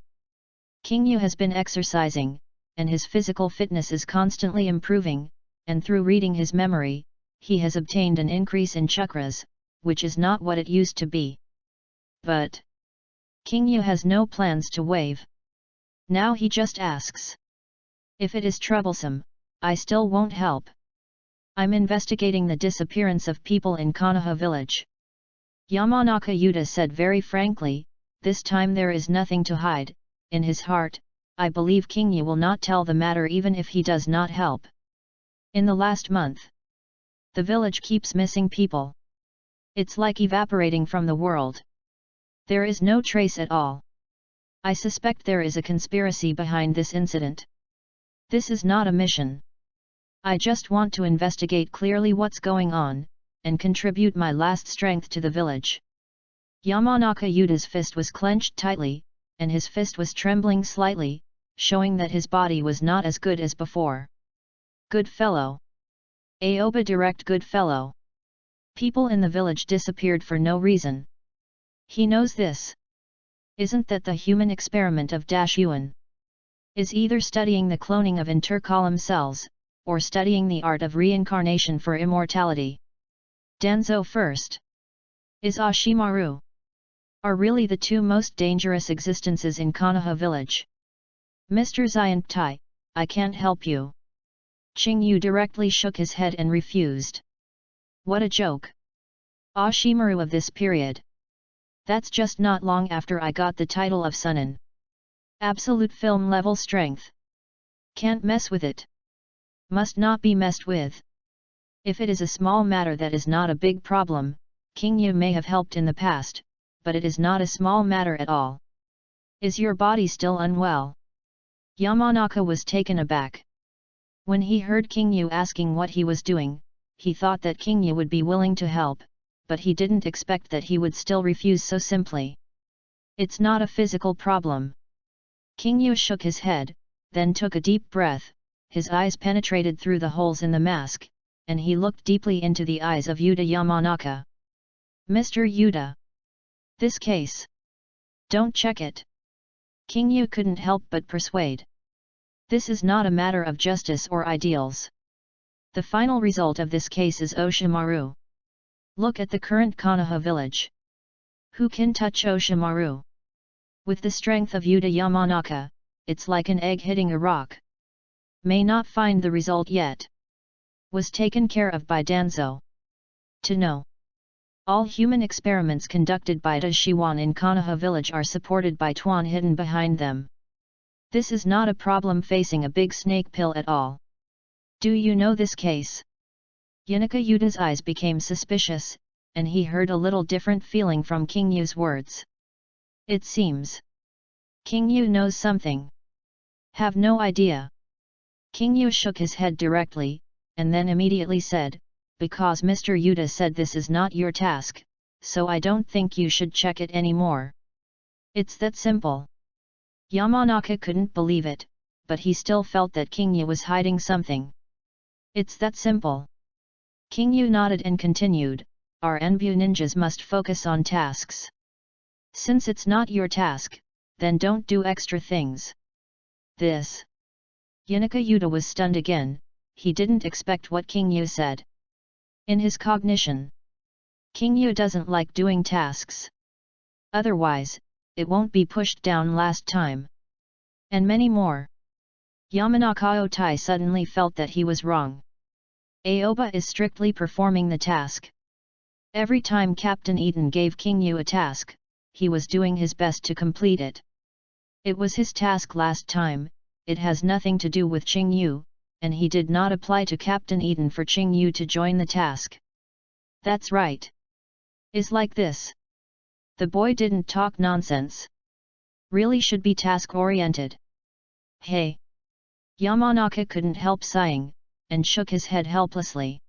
Speaker 1: King Yu has been exercising, and his physical fitness is constantly improving, and through reading his memory, he has obtained an increase in chakras, which is not what it used to be. But King Yu has no plans to waive. Now he just asks. If it is troublesome, I still won't help. I'm investigating the disappearance of people in Konoha village. Yamanaka Yuta said very frankly, this time there is nothing to hide. In his heart, I believe King Yu will not tell the matter even if he does not help. In the last month, the village keeps missing people. It's like evaporating from the world. There is no trace at all. I suspect there is a conspiracy behind this incident. This is not a mission. I just want to investigate clearly what's going on, and contribute my last strength to the village. Yamanaka Yuta's fist was clenched tightly, and his fist was trembling slightly, showing that his body was not as good as before. Good fellow. Aoba direct good fellow. People in the village disappeared for no reason. He knows this. Isn't that the human experiment of Yuan? Is either studying the cloning of intercolumn cells, or studying the art of reincarnation for immortality. Danzo first. Is Ashimaru. Are really the two most dangerous existences in Konoha village. Mr. Xiantai, I can't help you. Qing Yu directly shook his head and refused. What a joke. Ashimaru of this period. That's just not long after I got the title of Sunin. Absolute film level strength. Can't mess with it. Must not be messed with. If it is a small matter that is not a big problem, King Yu may have helped in the past, but it is not a small matter at all. Is your body still unwell? Yamanaka was taken aback. When he heard King Yu asking what he was doing, he thought that King Yu would be willing to help, but he didn't expect that he would still refuse so simply. It's not a physical problem. King Yu shook his head, then took a deep breath, his eyes penetrated through the holes in the mask, and he looked deeply into the eyes of Yuta Yamanaka. Mr. Yuta. This case. Don't check it. King Yu couldn't help but persuade. This is not a matter of justice or ideals. The final result of this case is Oshimaru. Look at the current Konoha village. Who can touch Oshimaru? With the strength of Yuta Yamanaka, it's like an egg hitting a rock. May not find the result yet. Was taken care of by Danzo. To know. All human experiments conducted by Shiwan in Konoha village are supported by Tuan hidden behind them. This is not a problem facing a big snake pill at all. Do you know this case? Yanaka Yuta's eyes became suspicious, and he heard a little different feeling from King Yu's words. It seems. King Yu knows something. Have no idea. King Yu shook his head directly, and then immediately said, because Mr. Yuta said this is not your task, so I don't think you should check it anymore. It's that simple. Yamanaka couldn't believe it, but he still felt that King Yu was hiding something. It's that simple. King Yu nodded and continued, our Anbu ninjas must focus on tasks. Since it's not your task, then don't do extra things. This. Yanaka Yuta was stunned again, he didn't expect what King Yu said. In his cognition, King Yu doesn't like doing tasks. Otherwise, it won't be pushed down last time. And many more. Yamanaka Otai suddenly felt that he was wrong. Aoba is strictly performing the task. Every time Captain Eden gave King Yu a task, he was doing his best to complete it. It was his task last time, it has nothing to do with Qing Yu, and he did not apply to Captain Eden for Qing Yu to join the task. That's right. Is like this. The boy didn't talk nonsense. Really should be task-oriented. Hey! Yamanaka couldn't help sighing, and shook his head helplessly.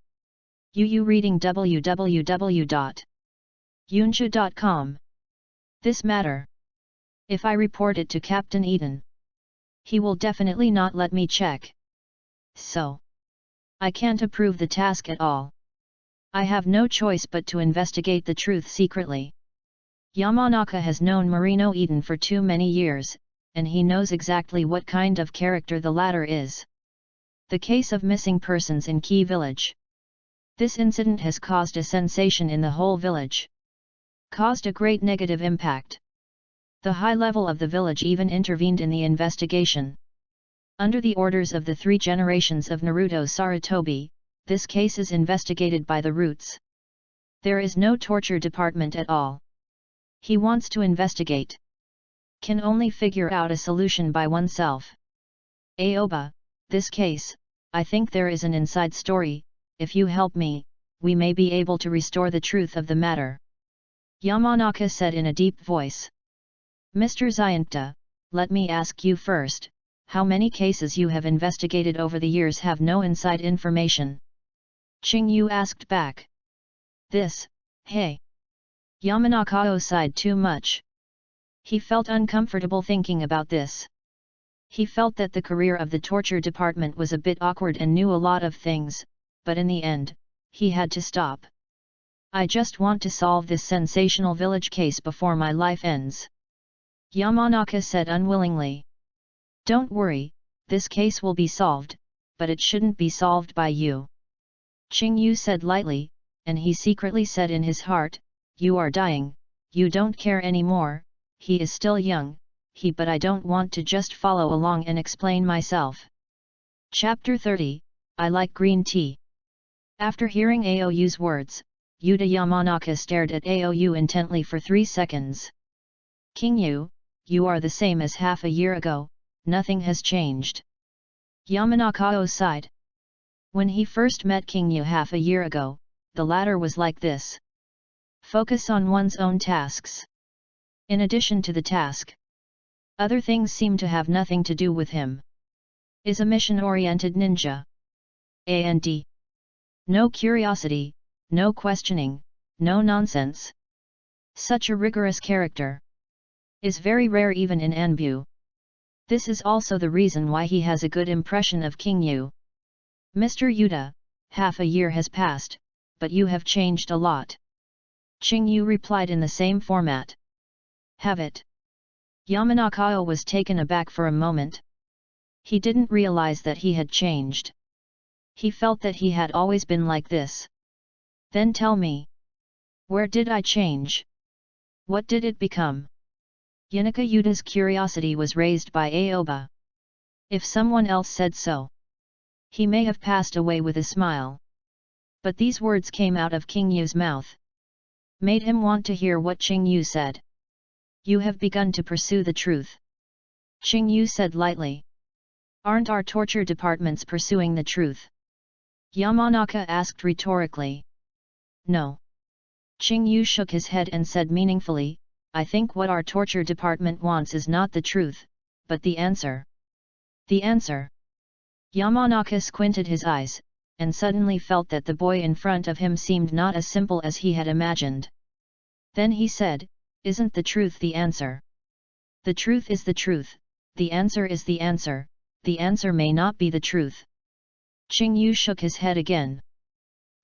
Speaker 1: Reading www.yunshu.com This matter. If I report it to Captain Eden, he will definitely not let me check. So, I can't approve the task at all. I have no choice but to investigate the truth secretly. Yamanaka has known Marino Eden for too many years, and he knows exactly what kind of character the latter is. The case of missing persons in Key Village. This incident has caused a sensation in the whole village. Caused a great negative impact. The high level of the village even intervened in the investigation. Under the orders of the 3 generations of Naruto Sarutobi, this case is investigated by the roots. There is no torture department at all. He wants to investigate. Can only figure out a solution by oneself. Aoba, this case, I think there is an inside story. If you help me, we may be able to restore the truth of the matter. Yamanaka said in a deep voice. Mr. Zyanta, let me ask you first, how many cases you have investigated over the years have no inside information? Qingyu asked back. This, hey. Yamanaka sighed too much. He felt uncomfortable thinking about this. He felt that the career of the torture department was a bit awkward and knew a lot of things, but in the end, he had to stop. I just want to solve this sensational village case before my life ends. Yamanaka said unwillingly. Don't worry, this case will be solved, but it shouldn't be solved by you. Qingyu said lightly, and he secretly said in his heart, you are dying, you don't care anymore, he is still young, but I don't want to just follow along and explain myself. Chapter 30, I like green tea. After hearing Aoyu's words, Yuta Yamanaka stared at Aoyu intently for 3 seconds. Qingyu, you are the same as half a year ago, nothing has changed. Yamanaka sighed. When he first met Qingyu half a year ago, the latter was like this. Focus on one's own tasks. In addition to the task, other things seem to have nothing to do with him. Is a mission-oriented ninja. And no curiosity, no questioning, no nonsense. Such a rigorous character is very rare even in Anbu. This is also the reason why he has a good impression of Qingyu. Mr. Yuta, half a year has passed, but you have changed a lot. Qingyu replied in the same format. Have it? Yamanaka was taken aback for a moment. He didn't realize that he had changed. He felt that he had always been like this. Then tell me. Where did I change? What did it become? Yanaka Yuta's curiosity was raised by Aoba. If someone else said so, he may have passed away with a smile. But these words came out of Qingyu's mouth. Made him want to hear what Qingyu said. You have begun to pursue the truth. Qingyu said lightly. Aren't our torture departments pursuing the truth? Yamanaka asked rhetorically. No. Qingyu shook his head and said meaningfully, I think what our torture department wants is not the truth, but the answer. The answer. Yamanaka squinted his eyes, and suddenly felt that the boy in front of him seemed not as simple as he had imagined. Then he said, Isn't the truth the answer? The truth is the truth, the answer is the answer may not be the truth. Qingyu shook his head again.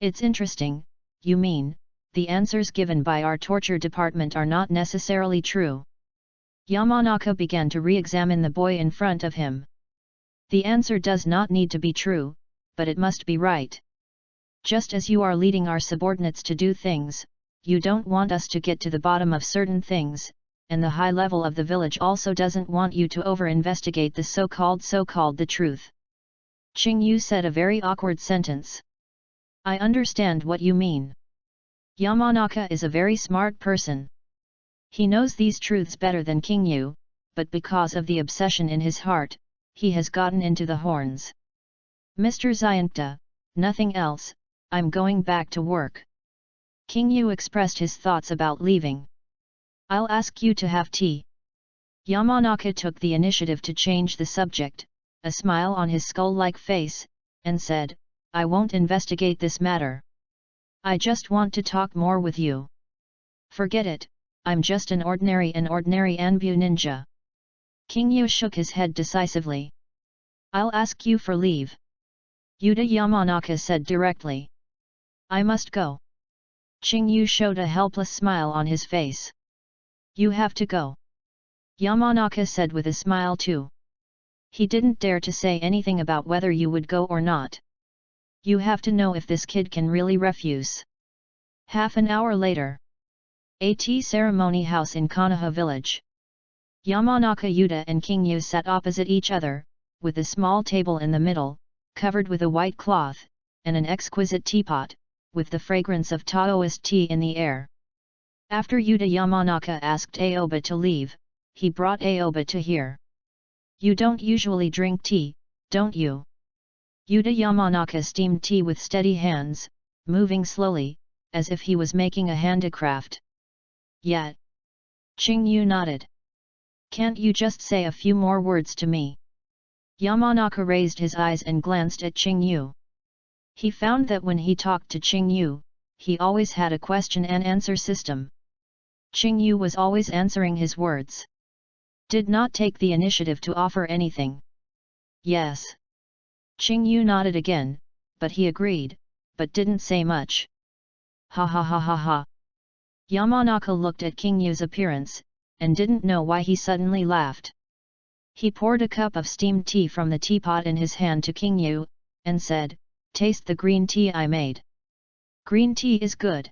Speaker 1: It's interesting, you mean, the answers given by our torture department are not necessarily true. Yamanaka began to re-examine the boy in front of him. The answer does not need to be true, but it must be right. Just as you are leading our subordinates to do things, you don't want us to get to the bottom of certain things, and the high level of the village also doesn't want you to over-investigate the so-called the truth. Qingyu said a very awkward sentence. I understand what you mean. Yamanaka is a very smart person. He knows these truths better than Qingyu, but because of the obsession in his heart, he has gotten into the horns. Mr. Zyanta, nothing else, I'm going back to work. Qingyu expressed his thoughts about leaving. I'll ask you to have tea. Yamanaka took the initiative to change the subject, a smile on his skull-like face, and said, I won't investigate this matter. I just want to talk more with you. Forget it, I'm just an ordinary Anbu ninja. King Yu shook his head decisively. I'll ask you for leave. Yuta Yamanaka said directly. I must go. Qing Yu showed a helpless smile on his face. You have to go. Yamanaka said with a smile too. He didn't dare to say anything about whether you would go or not. You have to know if this kid can really refuse. Half an hour later. A tea ceremony house in Konoha village. Yamanaka Yuta and King Yu sat opposite each other, with a small table in the middle, covered with a white cloth, and an exquisite teapot, with the fragrance of Taoist tea in the air. After Yuta Yamanaka asked Aoba to leave, he brought Aoba to hear. You don't usually drink tea, don't you? Yuta Yamanaka steamed tea with steady hands, moving slowly, as if he was making a handicraft. Yet. Qing Yu nodded. Can't you just say a few more words to me? Yamanaka raised his eyes and glanced at Qing Yu. He found that when he talked to Qing Yu, he always had a question and answer system. Qing Yu was always answering his words. Did not take the initiative to offer anything. Yes. Qing Yu nodded again, but he agreed, but didn't say much. Ha ha ha ha ha. Yamanaka looked at King Yu's appearance, and didn't know why he suddenly laughed. He poured a cup of steamed tea from the teapot in his hand to King Yu, and said, Taste the green tea I made. Green tea is good.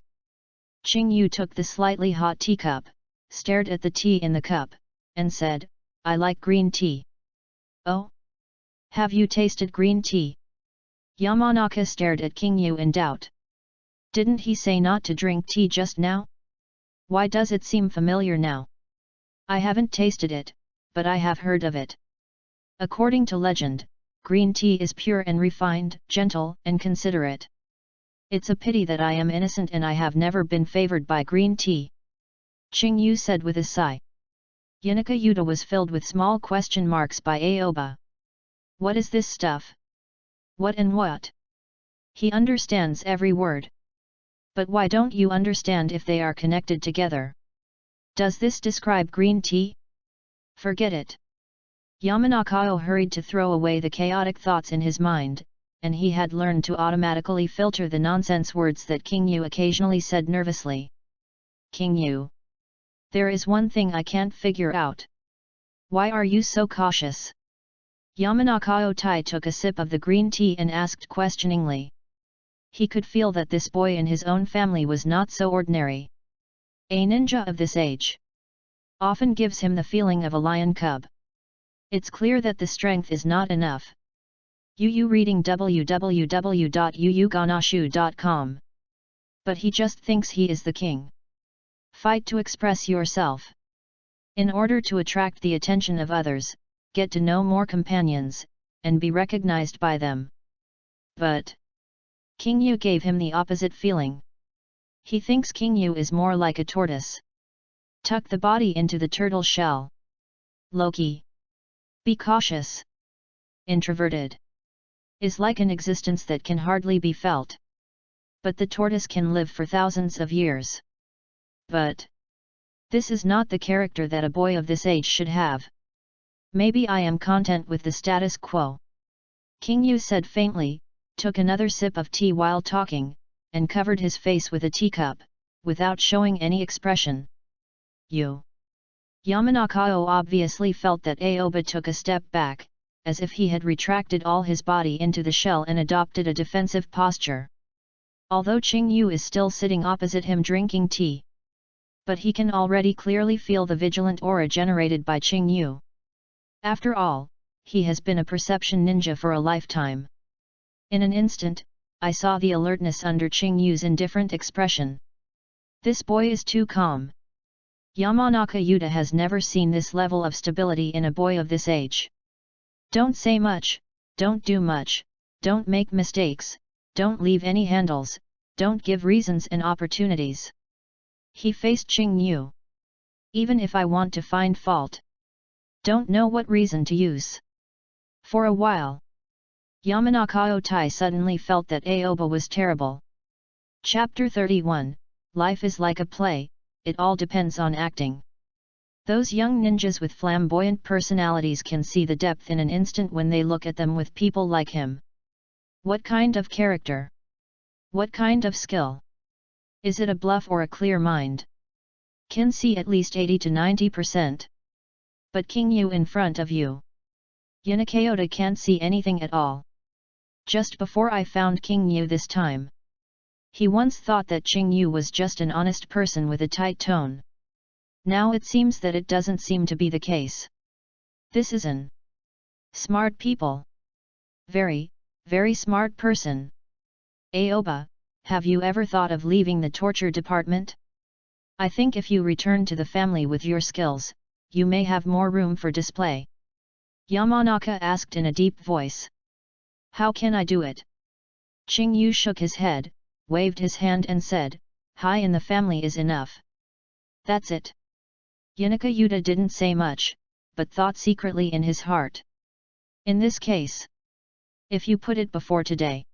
Speaker 1: Qing Yu took the slightly hot teacup, stared at the tea in the cup, and said, I like green tea. Oh? Have you tasted green tea? Yamanaka stared at King Yu in doubt. Didn't he say not to drink tea just now? Why does it seem familiar now? I haven't tasted it, but I have heard of it. According to legend, green tea is pure and refined, gentle and considerate. It's a pity that I am innocent and I have never been favored by green tea. Qing Yu said with a sigh. Yanaka Yuta was filled with small question marks by Aoba. What is this stuff? What and what? He understands every word. But why don't you understand if they are connected together? Does this describe green tea? Forget it. Yamanaka hurried to throw away the chaotic thoughts in his mind, and he had learned to automatically filter the nonsense words that King Yu occasionally said nervously. King Yu. There is one thing I can't figure out. Why are you so cautious? Yamanaka Tai took a sip of the green tea and asked questioningly. He could feel that this boy in his own family was not so ordinary. A ninja of this age often gives him the feeling of a lion cub. It's clear that the strength is not enough. Yu reading www.yuuganashu.com. But he just thinks he is the king. Fight to express yourself. In order to attract the attention of others, get to know more companions, and be recognized by them. But King Yu gave him the opposite feeling. He thinks King Yu is more like a tortoise. Tuck the body into the turtle shell. Loki. Be cautious. Introverted. Is like an existence that can hardly be felt. But the tortoise can live for thousands of years. But this is not the character that a boy of this age should have. Maybe I am content with the status quo. King Yu said faintly, took another sip of tea while talking, and covered his face with a teacup, without showing any expression. You. Yamanaka obviously felt that Aoba took a step back, as if he had retracted all his body into the shell and adopted a defensive posture. Although Qing Yu is still sitting opposite him drinking tea. But he can already clearly feel the vigilant aura generated by Qing Yu. After all, he has been a perception ninja for a lifetime. In an instant, I saw the alertness under Qing Yu's indifferent expression. This boy is too calm. Yamanaka Yuta has never seen this level of stability in a boy of this age. Don't say much, don't do much, don't make mistakes, don't leave any handles, don't give reasons and opportunities. He faced Qing Yu. Even if I want to find fault. Don't know what reason to use. For a while. Yamanaka Tai suddenly felt that Aoba was terrible. Chapter 31, Life is like a play, it all depends on acting. Those young ninjas with flamboyant personalities can see the depth in an instant when they look at them with people like him. What kind of character? What kind of skill? Is it a bluff or a clear mind? Can see at least 80 to 90%. But King Yu in front of you. Yunakayoda can't see anything at all. Just before I found King Yu this time. He once thought that Qing Yu was just an honest person with a tight tone. Now it seems that it doesn't seem to be the case. This is an smart people. Very, very smart person. Aoba, have you ever thought of leaving the torture department? I think if you return to the family with your skills, you may have more room for display. Yamanaka asked in a deep voice. How can I do it? Qing Yu shook his head, waved his hand and said, high in the family is enough. That's it. Yunaka Yuta didn't say much, but thought secretly in his heart. In this case, if you put it before today,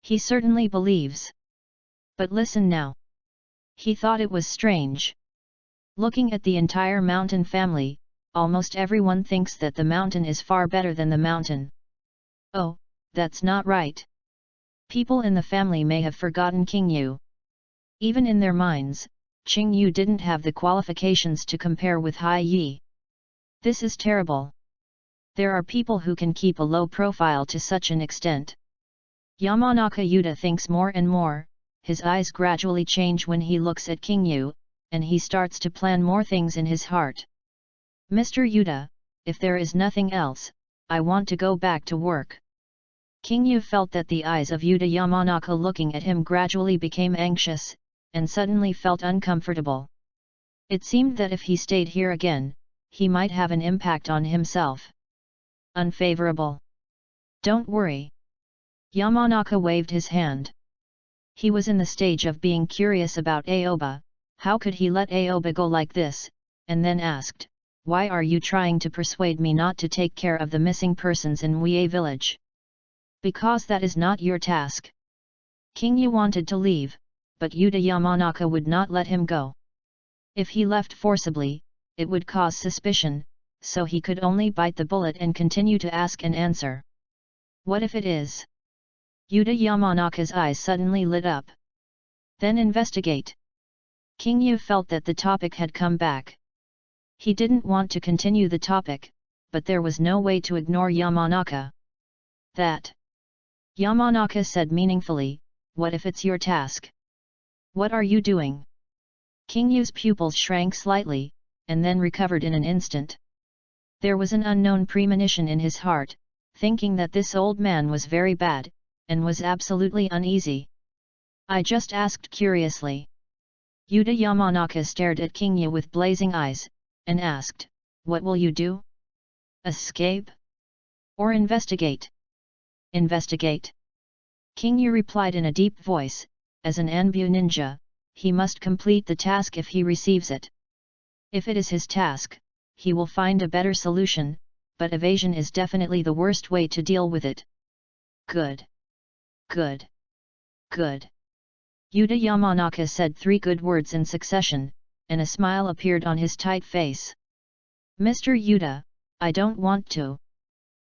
Speaker 1: he certainly believes. But listen now. He thought it was strange. Looking at the entire mountain family, almost everyone thinks that the mountain is far better than the mountain. Oh, that's not right. People in the family may have forgotten King Yu. Even in their minds, Qing Yu didn't have the qualifications to compare with Hai Yi. This is terrible. There are people who can keep a low profile to such an extent. Yamanaka Yuta thinks more and more, his eyes gradually change when he looks at King Yu, and he starts to plan more things in his heart. Mr. Yuta, if there is nothing else, I want to go back to work. King Yu felt that the eyes of Yuta Yamanaka looking at him gradually became anxious, and suddenly felt uncomfortable. It seemed that if he stayed here again, he might have an impact on himself. Unfavorable. Don't worry. Yamanaka waved his hand. He was in the stage of being curious about Aoba. How could he let Aoba go like this, and then asked, why are you trying to persuade me not to take care of the missing persons in Wei village? Because that is not your task. King Yu wanted to leave, but Yuta Yamanaka would not let him go. If he left forcibly, it would cause suspicion, so he could only bite the bullet and continue to ask and answer. What if it is? Yuta Yamanaka's eyes suddenly lit up. Then investigate. King Yu felt that the topic had come back. He didn't want to continue the topic, but there was no way to ignore Yamanaka. That. Yamanaka said meaningfully, what if it's your task? What are you doing? King Yu's pupils shrank slightly, and then recovered in an instant. There was an unknown premonition in his heart, thinking that this old man was very bad, and was absolutely uneasy. I just asked curiously. Yuta Yamanaka stared at King Yu with blazing eyes, and asked, what will you do? Escape? Or investigate? Investigate. King Yu replied in a deep voice, as an Anbu ninja, he must complete the task if he receives it. If it is his task, he will find a better solution, but evasion is definitely the worst way to deal with it. Good. Good. Good. Yuta Yamanaka said 3 good words in succession, and a smile appeared on his tight face. Mr. Yuta, I don't want to.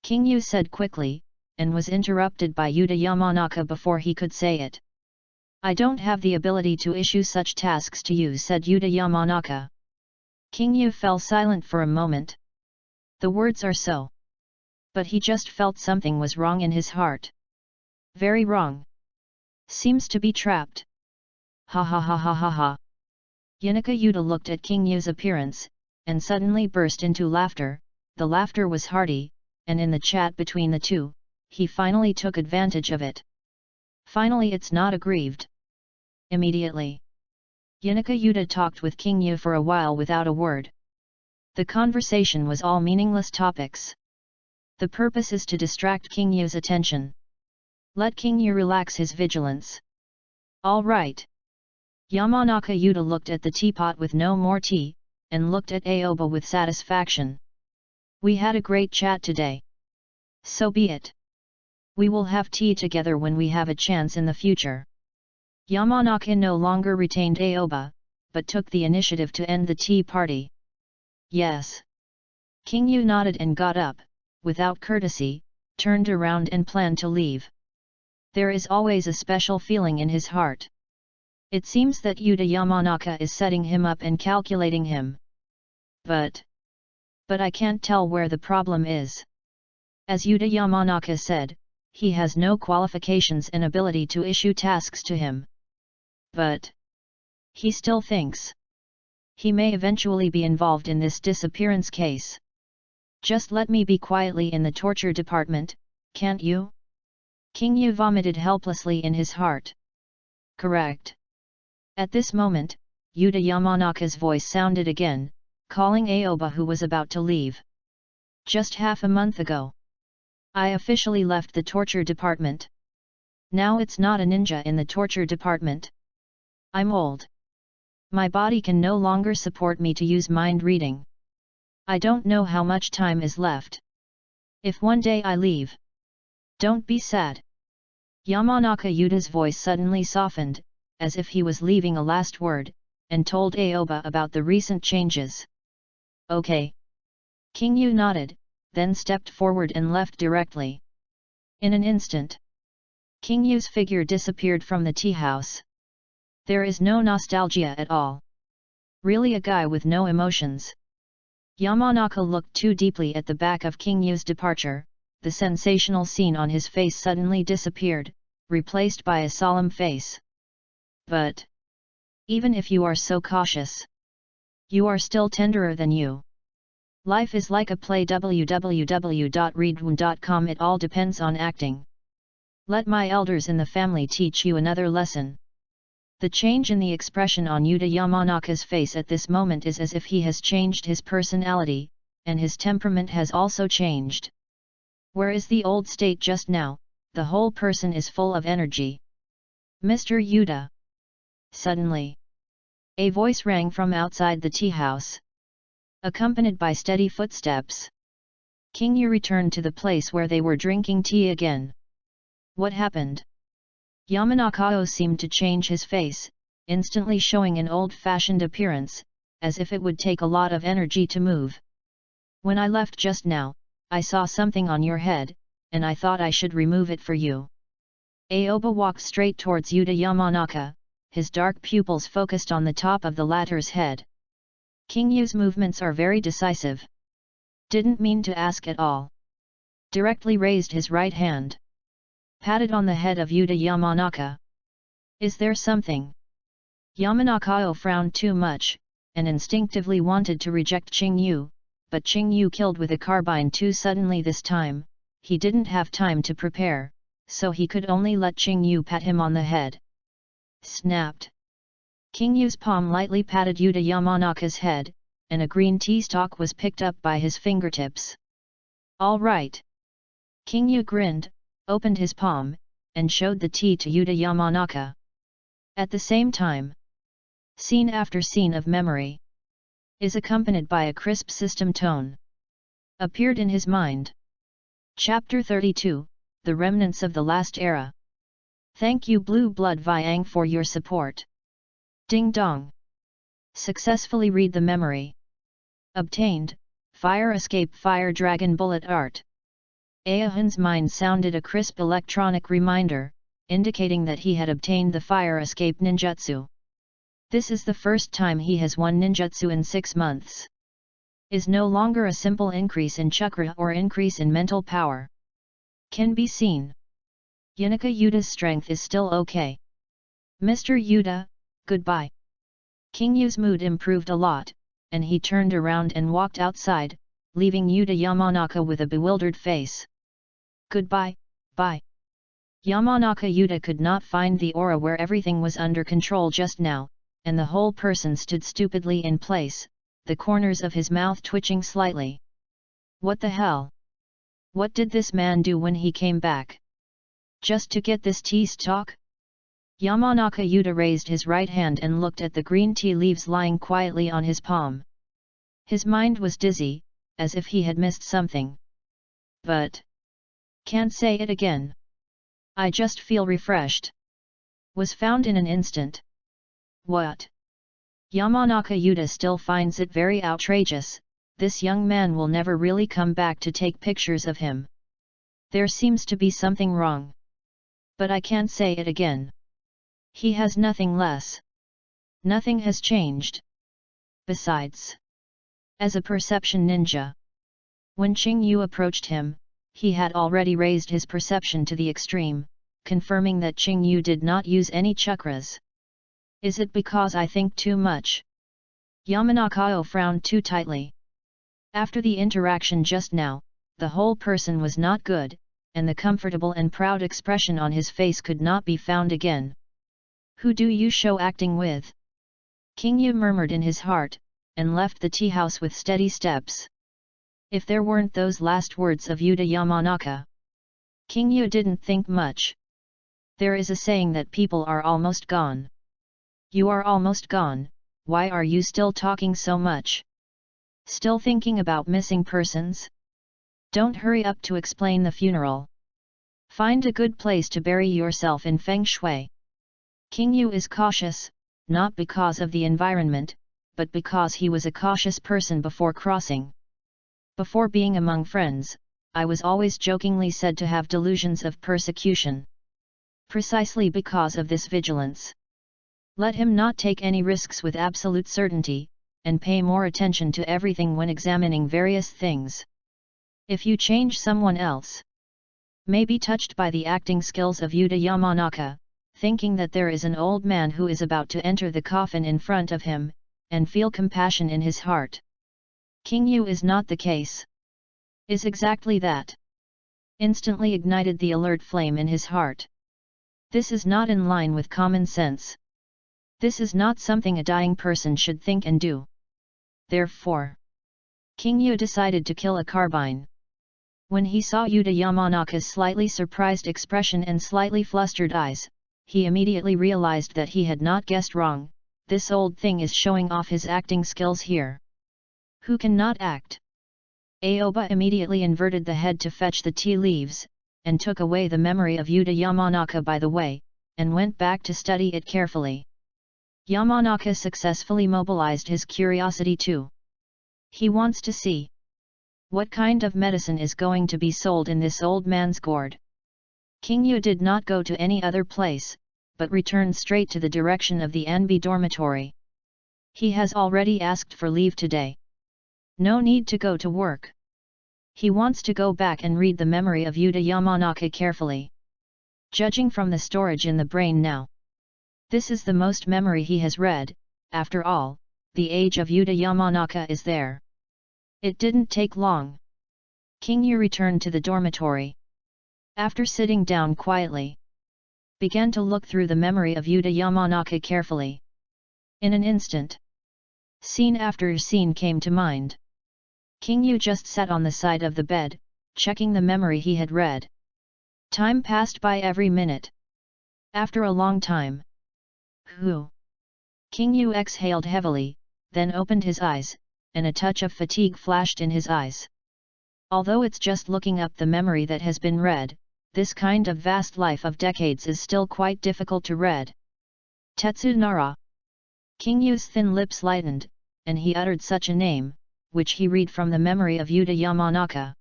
Speaker 1: King Yu said quickly, and was interrupted by Yuta Yamanaka before he could say it. I don't have the ability to issue such tasks to you, said Yuta Yamanaka. King Yu fell silent for a moment. The words are so. But he just felt something was wrong in his heart. Very wrong. Seems to be trapped. Ha ha ha ha ha ha. Yunaka Yuta looked at King Yu's appearance, and suddenly burst into laughter. The laughter was hearty, and in the chat between the two, he finally took advantage of it. Finally it's not aggrieved. Immediately. Yunaka Yuta talked with King Yu for a while without a word. The conversation was all meaningless topics. The purpose is to distract King Yu's attention. Let King Yu relax his vigilance. All right. Yamanaka Yuta looked at the teapot with no more tea, and looked at Aoba with satisfaction. We had a great chat today. So be it. We will have tea together when we have a chance in the future. Yamanaka no longer retained Aoba, but took the initiative to end the tea party. Yes. King Yu nodded and got up, without courtesy, turned around and planned to leave. There is always a special feeling in his heart. It seems that Yuta Yamanaka is setting him up and calculating him. But I can't tell where the problem is. As Yuta Yamanaka said, he has no qualifications and ability to issue tasks to him. But he still thinks he may eventually be involved in this disappearance case. Just let me be quietly in the torture department, can't you? King Yu vomited helplessly in his heart. Correct. At this moment, Yuta Yamanaka's voice sounded again, calling Aoba, who was about to leave. Just half a month ago, I officially left the torture department. Now it's not a ninja in the torture department. I'm old. My body can no longer support me to use mind reading. I don't know how much time is left. If one day I leave, don't be sad. Yamanaka Yuta's voice suddenly softened, as if he was leaving a last word, and told Aoba about the recent changes. Okay. King Yu nodded, then stepped forward and left directly. In an instant, King Yu's figure disappeared from the tea house. There is no nostalgia at all. Really a guy with no emotions. Yamanaka looked too deeply at the back of King Yu's departure. The sensational scene on his face suddenly disappeared, replaced by a solemn face. But even if you are so cautious, you are still tenderer than you. Life is like a play. www.readaloud.com. It all depends on acting. Let my elders in the family teach you another lesson. The change in the expression on Yuta Yamanaka's face at this moment is as if he has changed his personality, and his temperament has also changed. Where is the old state just now? The whole person is full of energy. Mr. Yuta. Suddenly, a voice rang from outside the tea house. Accompanied by steady footsteps, King Yu returned to the place where they were drinking tea again. What happened? Yamanaka seemed to change his face, instantly showing an old-fashioned appearance, as if it would take a lot of energy to move. When I left just now, I saw something on your head, and I thought I should remove it for you. Aoba walked straight towards Yuta Yamanaka, his dark pupils focused on the top of the latter's head. King Yu's movements are very decisive. Didn't mean to ask at all. Directly raised his right hand. Patted on the head of Yuta Yamanaka. Is there something? Yamanaka frowned too much, and instinctively wanted to reject King Yu, but King Yu killed with a carbine too suddenly this time. He didn't have time to prepare, so he could only let King Yu pat him on the head. Snapped. King Yu's palm lightly patted Yuta Yamanaka's head, and a green tea stalk was picked up by his fingertips. All right. King Yu grinned, opened his palm, and showed the tea to Yuta Yamanaka. At the same time, scene after scene of memory is accompanied by a crisp system tone appeared in his mind. Chapter 32, The Remnants of the Last Era. Thank you Blue Blood Viang for your support. Ding dong. Successfully read the memory. Obtained, Fire Escape Fire Dragon Bullet Art. Aohan's mind sounded a crisp electronic reminder, indicating that he had obtained the Fire Escape ninjutsu. This is the first time he has won ninjutsu in 6 months. Is no longer a simple increase in chakra or increase in mental power. Can be seen. Yunika Yuta's strength is still okay. Mr. Yuta, goodbye. King Yu's mood improved a lot, and he turned around and walked outside, leaving Yuta Yamanaka with a bewildered face. Goodbye, bye. Yamanaka Yuta could not find the aura where everything was under control just now, and the whole person stood stupidly in place, the corners of his mouth twitching slightly. What the hell? What did this man do when he came back? Just to get this tea stalk? Yamanaka Yuta raised his right hand and looked at the green tea leaves lying quietly on his palm. His mind was dizzy, as if he had missed something. But can't say it again. I just feel refreshed. Was found in an instant. What? Yamanaka Yuta still finds it very outrageous. This young man will never really come back to take pictures of him. There seems to be something wrong. But I can't say it again. He has nothing less. Nothing has changed. Besides, as a perception ninja, when Qing Yu approached him, he had already raised his perception to the extreme, confirming that Qing Yu did not use any chakras. Is it because I think too much? Yamanaka frowned too tightly. After the interaction just now, the whole person was not good, and the comfortable and proud expression on his face could not be found again. Who do you show acting with? King Yu murmured in his heart, and left the tea house with steady steps. If there weren't those last words of Yuta Yamanaka, King Yu didn't think much. There is a saying that people are almost gone. You are almost gone, why are you still talking so much? Still thinking about missing persons? Don't hurry up to explain the funeral. Find a good place to bury yourself in Feng Shui. King Yu is cautious, not because of the environment, but because he was a cautious person before crossing. Before being among friends, I was always jokingly said to have delusions of persecution. Precisely because of this vigilance. Let him not take any risks with absolute certainty, and pay more attention to everything when examining various things. If you change someone else, may be touched by the acting skills of Yuta Yamanaka, thinking that there is an old man who is about to enter the coffin in front of him, and feel compassion in his heart. King Yu is not the case. Is exactly that. Instantly ignited the alert flame in his heart. This is not in line with common sense. This is not something a dying person should think and do. Therefore, King Yu decided to kill a carbine. When he saw Yuta Yamanaka's slightly surprised expression and slightly flustered eyes, he immediately realized that he had not guessed wrong. This old thing is showing off his acting skills here. Who cannot act? Aoba immediately inverted the head to fetch the tea leaves, and took away the memory of Yuta Yamanaka by the way, and went back to study it carefully. Yamanaka successfully mobilized his curiosity too. He wants to see what kind of medicine is going to be sold in this old man's gourd. King Yu did not go to any other place, but returned straight to the direction of the Anbe dormitory. He has already asked for leave today. No need to go to work. He wants to go back and read the memory of Yuta Yamanaka carefully. Judging from the storage in the brain now, this is the most memory he has read. After all, the age of Yuta Yamanaka is there. It didn't take long. King Yu returned to the dormitory. After sitting down quietly, began to look through the memory of Yuta Yamanaka carefully. In an instant, scene after scene came to mind. King Yu just sat on the side of the bed, checking the memory he had read. Time passed by every minute. After a long time, King Yu exhaled heavily, then opened his eyes, and a touch of fatigue flashed in his eyes. Although it's just looking up the memory that has been read, this kind of vast life of decades is still quite difficult to read. Tetsu Nara. King Yu's thin lips lightened, and he uttered such a name, which he read from the memory of Yuta Yamanaka.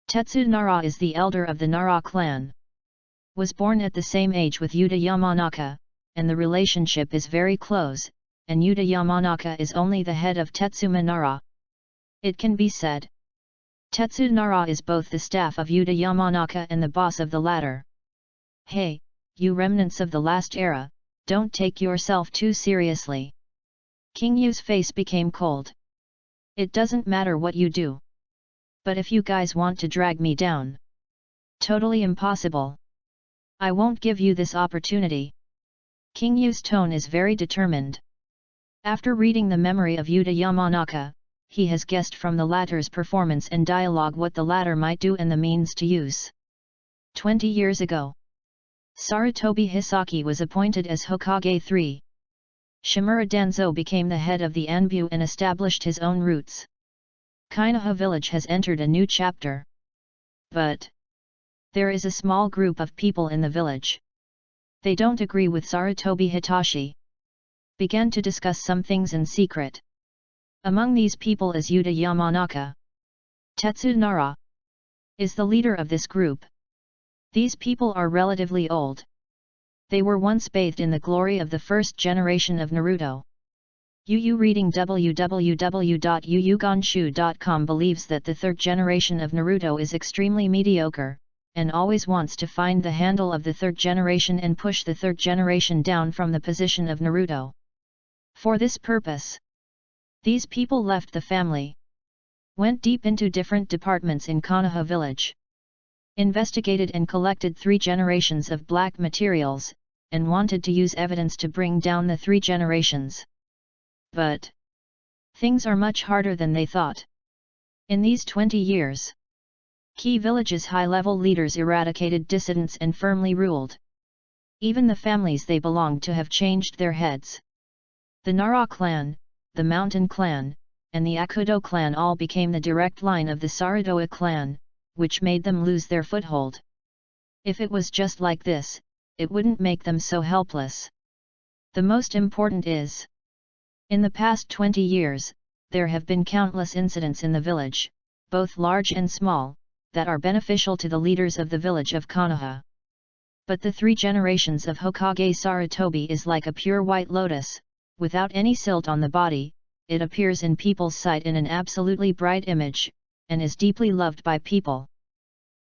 Speaker 1: Tetsu Nara is the elder of the Nara clan. Was born at the same age with Yuta Yamanaka, and the relationship is very close, and Yuta Yamanaka is only the head of Tetsuma Nara. It can be said, Tetsu Nara is both the staff of Yuta Yamanaka and the boss of the latter. Hey, you remnants of the last era, don't take yourself too seriously. King Yu's face became cold. It doesn't matter what you do. But if you guys want to drag me down, totally impossible. I won't give you this opportunity. King Yu's tone is very determined. After reading the memory of Yuta Yamanaka, he has guessed from the latter's performance and dialogue what the latter might do and the means to use. 20 years ago, Sarutobi Hisaki was appointed as Hokage 3. Shimura Danzo became the head of the Anbu and established his own roots. Konoha village has entered a new chapter. But there is a small group of people in the village. They don't agree with Sarutobi Hitachi. began to discuss some things in secret. Among these people is Yuta Yamanaka. Tetsu Nara is the leader of this group. These people are relatively old. They were once bathed in the glory of the first generation of Naruto. Yu reading www.yuyugonshu.com believes that the third generation of Naruto is extremely mediocre, and always wants to find the handle of the third generation and push the third generation down from the position of Naruto. For this purpose, these people left the family, went deep into different departments in Konoha village, investigated and collected 3 generations of black materials, and wanted to use evidence to bring down the 3 generations. But things are much harder than they thought. In these 20 years, key villages' high-level leaders eradicated dissidents and firmly ruled. Even the families they belonged to have changed their heads. The Nara clan, the Mountain clan, and the Akudo clan all became the direct line of the Saradoa clan, which made them lose their foothold. If it was just like this, it wouldn't make them so helpless. The most important is, in the past 20 years, there have been countless incidents in the village, both large and small, that are beneficial to the leaders of the village of Konoha. But the 3 generations of Hokage Sarutobi is like a pure white lotus, without any silt on the body. It appears in people's sight in an absolutely bright image, and is deeply loved by people.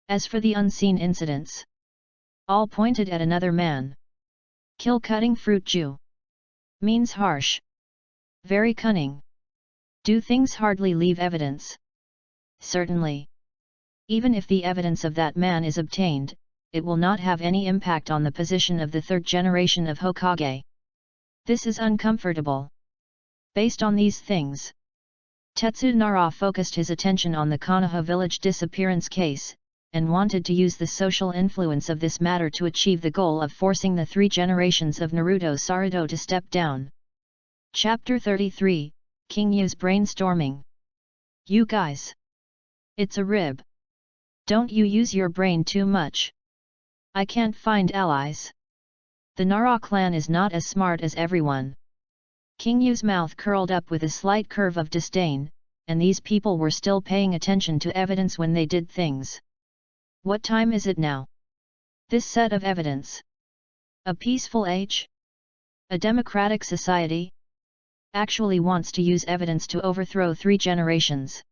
Speaker 1: As for the unseen incidents, all pointed at another man. Kill cutting fruit Jew. Means harsh. Very cunning. Do things hardly leave evidence? Certainly. Even if the evidence of that man is obtained, it will not have any impact on the position of the third generation of Hokage. This is uncomfortable. Based on these things, Tetsu Nara focused his attention on the Konoha village disappearance case, and wanted to use the social influence of this matter to achieve the goal of forcing the 3 generations of Naruto Saruto to step down. Chapter 33, King Yu's brainstorming. You guys. It's a rib. Don't you use your brain too much. I can't find allies. The Nara clan is not as smart as everyone. King Yu's mouth curled up with a slight curve of disdain, and these people were still paying attention to evidence when they did things. What time is it now? This set of evidence. A peaceful age? A democratic society? Actually wants to use evidence to overthrow 3 generations.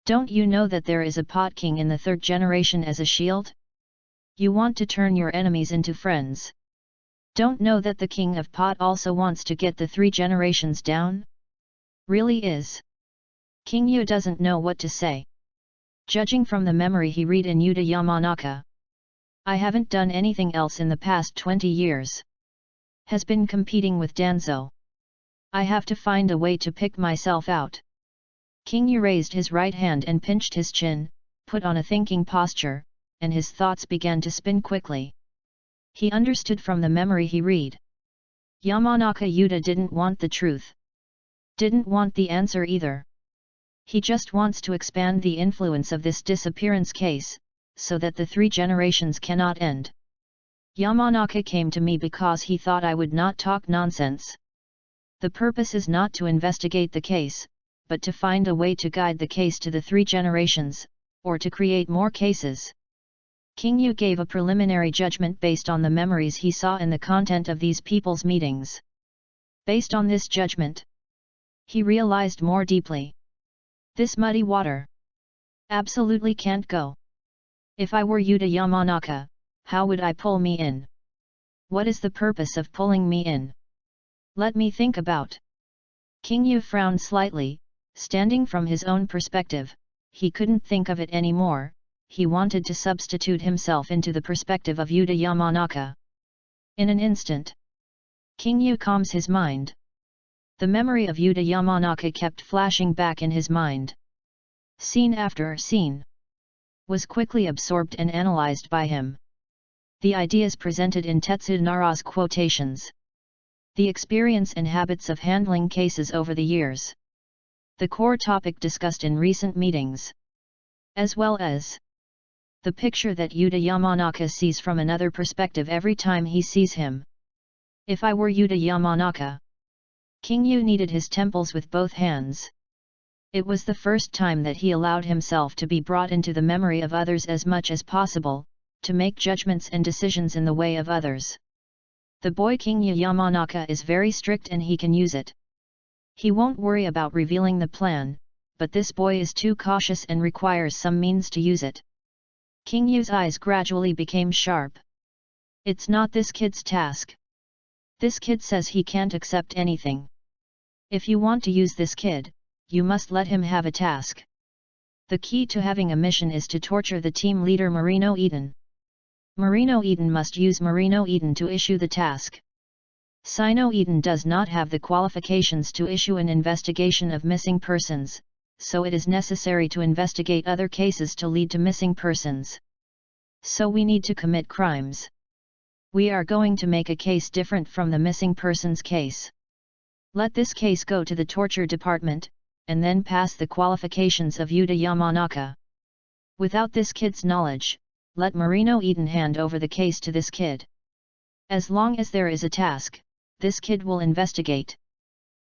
Speaker 1: Don't you know that there is a pot king in the 3rd generation as a shield? You want to turn your enemies into friends. Don't know that the king of pot also wants to get the 3 generations down? Really is. King Yu doesn't know what to say. Judging from the memory he read in Yuta Yamanaka, I haven't done anything else in the past 20 years. Has been competing with Danzo. I have to find a way to pick myself out. King Yu raised his right hand and pinched his chin, put on a thinking posture, and his thoughts began to spin quickly. He understood from the memory he read. Yamanaka Yuta didn't want the truth. Didn't want the answer either. He just wants to expand the influence of this disappearance case, so that the 3 generations cannot end. Yamanaka came to me because he thought I would not talk nonsense. The purpose is not to investigate the case, but to find a way to guide the case to the 3 generations, or to create more cases. King Yu gave a preliminary judgment based on the memories he saw in the content of these people's meetings. Based on this judgment, he realized more deeply. This muddy water absolutely can't go. If I were Yuta Yamanaka, how would I pull me in? What is the purpose of pulling me in? Let me think about. King Yu frowned slightly, standing from his own perspective. He couldn't think of it anymore. He wanted to substitute himself into the perspective of Yuta Yamanaka. In an instant, King Yu calms his mind. The memory of Yuta Yamanaka kept flashing back in his mind. Scene after scene was quickly absorbed and analyzed by him. The ideas presented in Tetsu Nara's quotations. The experience and habits of handling cases over the years. The core topic discussed in recent meetings. As well as the picture that Yuta Yamanaka sees from another perspective every time he sees him. If I were Yuta Yamanaka, King Yu kneaded his temples with both hands. It was the first time that he allowed himself to be brought into the memory of others as much as possible, to make judgments and decisions in the way of others. The boy King Yu Yamanaka is very strict and he can use it. He won't worry about revealing the plan, but this boy is too cautious and requires some means to use it. King Yu's eyes gradually became sharp. It's not this kid's task. This kid says he can't accept anything. If you want to use this kid, you must let him have a task. The key to having a mission is to torture the team leader Marino Eden. Marino Eden must use Marino Eden to issue the task. Sino Eden does not have the qualifications to issue an investigation of missing persons, so it is necessary to investigate other cases to lead to missing persons. So we need to commit crimes. We are going to make a case different from the missing persons case. Let this case go to the torture department, and then pass the qualifications of Yuta Yamanaka. Without this kid's knowledge, let Marino Eden hand over the case to this kid. As long as there is a task, this kid will investigate.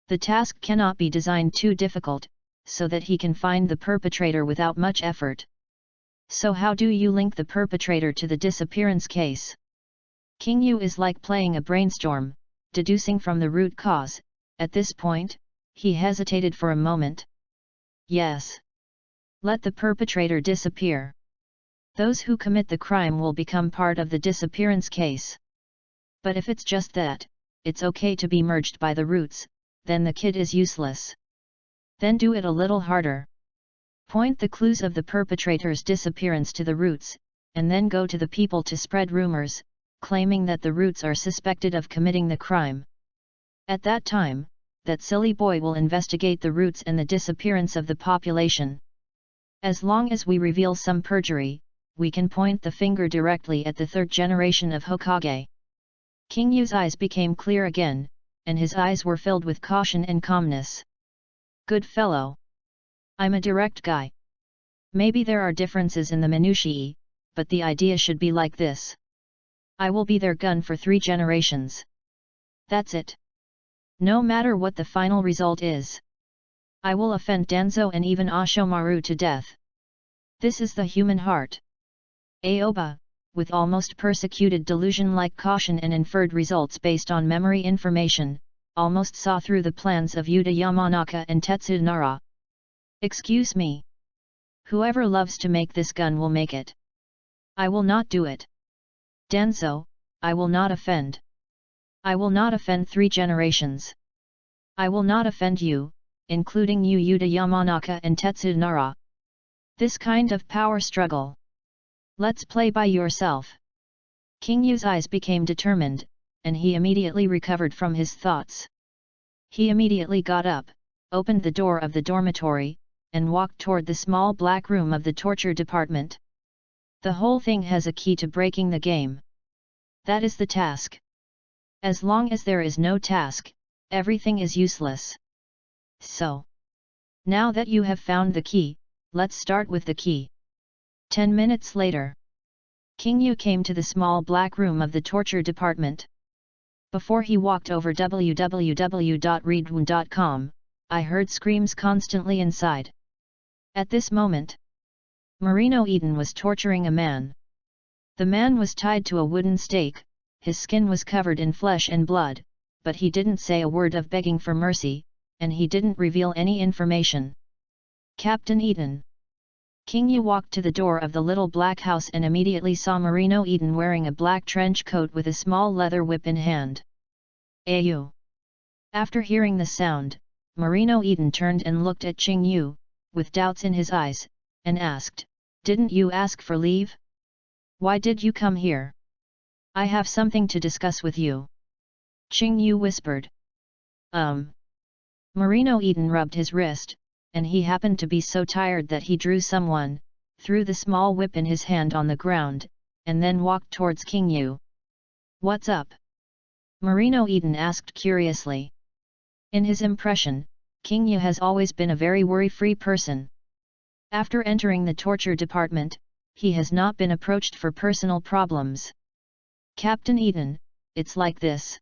Speaker 1: The task cannot be designed too difficult, so that he can find the perpetrator without much effort. So how do you link the perpetrator to the disappearance case? King Yu is like playing a brainstorm, deducing from the root cause. At this point, he hesitated for a moment. Yes. Let the perpetrator disappear. Those who commit the crime will become part of the disappearance case. But if it's just that, it's okay to be merged by the roots, then the kid is useless. Then do it a little harder. Point the clues of the perpetrator's disappearance to the roots, and then go to the people to spread rumors, claiming that the roots are suspected of committing the crime. At that time, that silly boy will investigate the roots and the disappearance of the population. As long as we reveal some perjury, we can point the finger directly at the third generation of Hokage. King Yu's eyes became clear again, and his eyes were filled with caution and calmness. Good fellow. I'm a direct guy. Maybe there are differences in the minutiae, but the idea should be like this. I will be their gun for 3 generations. That's it. No matter what the final result is. I will offend Danzo and even Ashomaru to death. This is the human heart. Aoba, with almost persecuted delusion-like caution and inferred results based on memory information, almost saw through the plans of Yuta Yamanaka and Tetsunara. Excuse me. Whoever loves to make this gun will make it. I will not do it. Danzo, I will not offend. I will not offend 3 generations. I will not offend you, including you Yuta Yamanaka and Tetsunara. This kind of power struggle. Let's play by yourself. King Yu's eyes became determined, and he immediately recovered from his thoughts. He immediately got up, opened the door of the dormitory, and walked toward the small black room of the torture department. The whole thing has a key to breaking the game. That is the task. As long as there is no task, everything is useless. So, now that you have found the key, let's start with the key. 10 minutes later, King Yu came to the small black room of the torture department. Before he walked over www.readaloud.com, I heard screams constantly inside. At this moment, Marino Eden was torturing a man. The man was tied to a wooden stake, his skin was covered in flesh and blood, but he didn't say a word of begging for mercy, and he didn't reveal any information. Captain Eden. King Yu walked to the door of the little black house and immediately saw Marino Eden wearing a black trench coat with a small leather whip in hand. Ayu. After hearing the sound, Marino Eden turned and looked at King Yu, with doubts in his eyes, and asked, "Didn't you ask for leave? Why did you come here? I have something to discuss with you." King Yu whispered. Marino Eden rubbed his wrist, and he happened to be so tired that he drew someone, threw the small whip in his hand on the ground, and then walked towards King Yu. "What's up?" Marino Eden asked curiously. In his impression, King Yu has always been a very worry-free person. After entering the torture department, he has not been approached for personal problems. "Captain Eden, it's like this.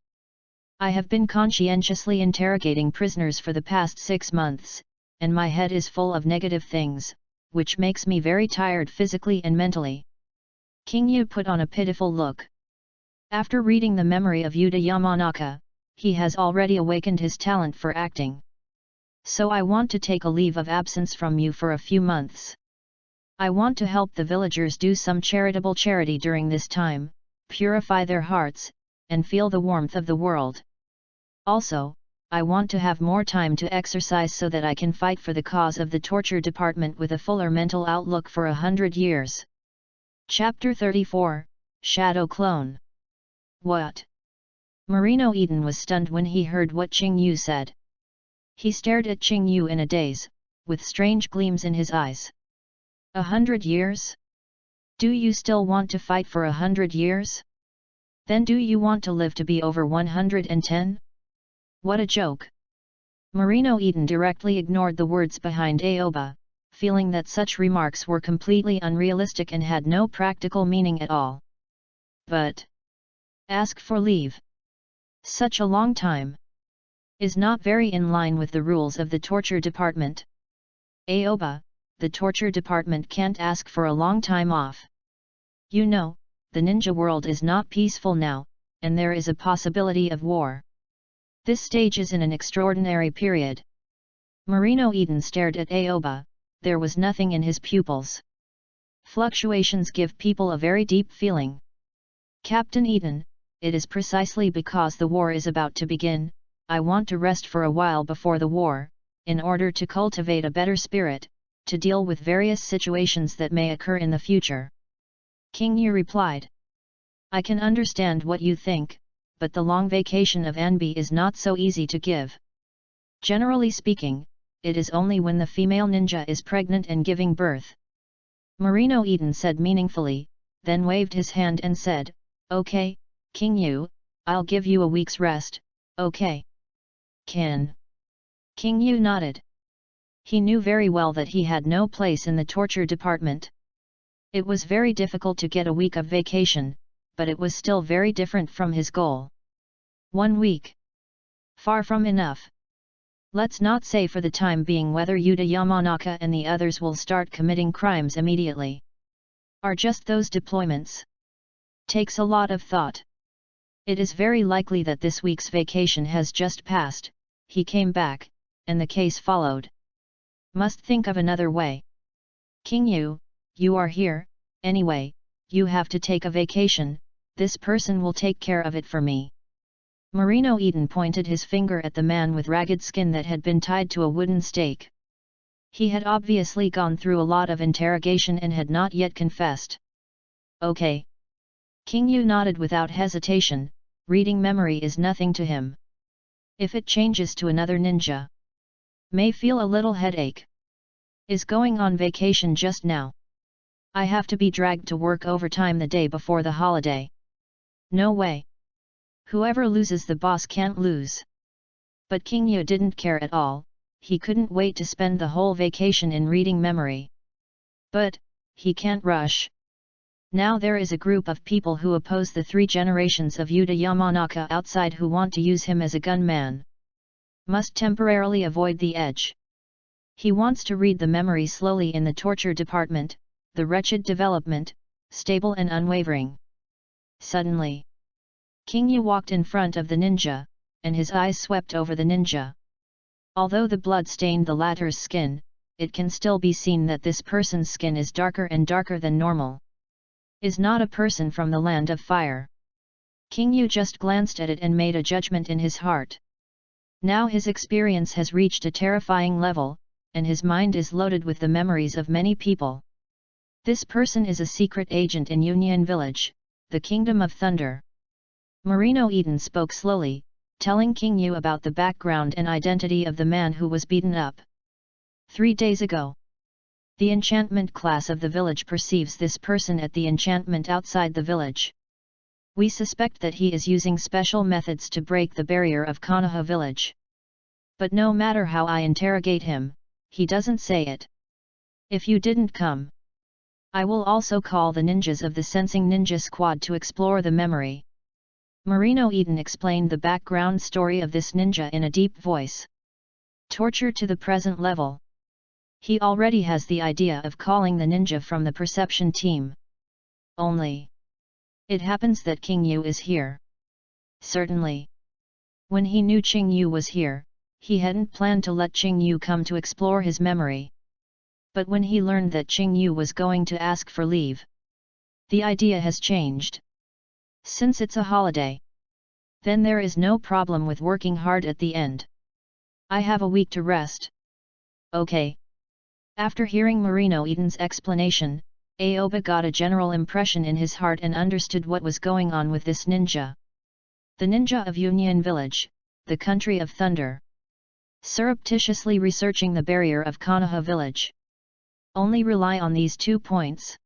Speaker 1: I have been conscientiously interrogating prisoners for the past 6 months, and my head is full of negative things, which makes me very tired physically and mentally. King Yu put on a pitiful look. After reading the memory of Yuta Yamanaka, he has already awakened his talent for acting. So I want to take a leave of absence from you for a few months. I want to help the villagers do some charitable charity during this time, purify their hearts, and feel the warmth of the world. Also, I want to have more time to exercise so that I can fight for the cause of the torture department with a fuller mental outlook for 100 years. Chapter 34, Shadow Clone. What? Marino Eden was stunned when he heard what Qing Yu said. He stared at Qing Yu in a daze, with strange gleams in his eyes. 100 years? Do you still want to fight for 100 years? Then do you want to live to be over 110? What a joke! Marino Eden directly ignored the words behind Aoba, feeling that such remarks were completely unrealistic and had no practical meaning at all. But ask for leave. Such a long time is not very in line with the rules of the torture department. Aoba, the torture department can't ask for a long time off. You know, the ninja world is not peaceful now, and there is a possibility of war. This stage is in an extraordinary period. Marino Eden stared at Aoba, there was nothing in his pupils. Fluctuations give people a very deep feeling. Captain Eden, it is precisely because the war is about to begin, I want to rest for a while before the war, in order to cultivate a better spirit, to deal with various situations that may occur in the future. King Yu replied. I can understand what you think, but the long vacation of Anbe is not so easy to give. Generally speaking, it is only when the female ninja is pregnant and giving birth. Marino Eden said meaningfully, then waved his hand and said, Okay, King Yu, I'll give you a week's rest, okay? Can? King Yu nodded. He knew very well that he had no place in the torture department. It was very difficult to get a week of vacation, but it was still very different from his goal. 1 week. Far from enough. Let's not say for the time being whether Yuta Yamanaka and the others will start committing crimes immediately. Are just those deployments? Takes a lot of thought. It is very likely that this week's vacation has just passed, he came back, and the case followed. Must think of another way. King Yu, you are here, anyway, you have to take a vacation, this person will take care of it for me. Marino Eden pointed his finger at the man with ragged skin that had been tied to a wooden stake. He had obviously gone through a lot of interrogation and had not yet confessed. Okay. King Yu nodded without hesitation, reading memory is nothing to him. If it changes to another ninja, may feel a little headache. Is going on vacation just now. I have to be dragged to work overtime the day before the holiday. No way. Whoever loses the boss can't lose. But King Yu didn't care at all, he couldn't wait to spend the whole vacation in reading memory. But, he can't rush. Now there is a group of people who oppose the 3 generations of Yuta Yamanaka outside who want to use him as a gunman. Must temporarily avoid the edge. He wants to read the memory slowly in the torture department, the wretched development, stable and unwavering. Suddenly, King Yu walked in front of the ninja, and his eyes swept over the ninja. Although the blood stained the latter's skin, it can still be seen that this person's skin is darker and darker than normal. Is not a person from the land of fire. King Yu just glanced at it and made a judgment in his heart. Now his experience has reached a terrifying level, and his mind is loaded with the memories of many people. This person is a secret agent in Union Village, the Kingdom of Thunder. Marino Eden spoke slowly, telling King Yu about the background and identity of the man who was beaten up 3 days ago. The enchantment class of the village perceives this person at the enchantment outside the village. We suspect that he is using special methods to break the barrier of Konoha village. But no matter how I interrogate him, he doesn't say it. If you didn't come, I will also call the ninjas of the Sensing Ninja Squad to explore the memory. Marino Eden explained the background story of this ninja in a deep voice. Torture to the present level. He already has the idea of calling the ninja from the perception team. Only. It happens that King Yu is here. Certainly. When he knew Qing Yu was here, he hadn't planned to let Qing Yu come to explore his memory. But when he learned that Qing Yu was going to ask for leave, the idea has changed. Since it's a holiday, then there is no problem with working hard at the end. I have a week to rest. Okay. After hearing Marino Eden's explanation, Aoba got a general impression in his heart and understood what was going on with this ninja. The ninja of Union Village, the country of thunder. Surreptitiously researching the barrier of Konoha village. Only rely on these 2 points.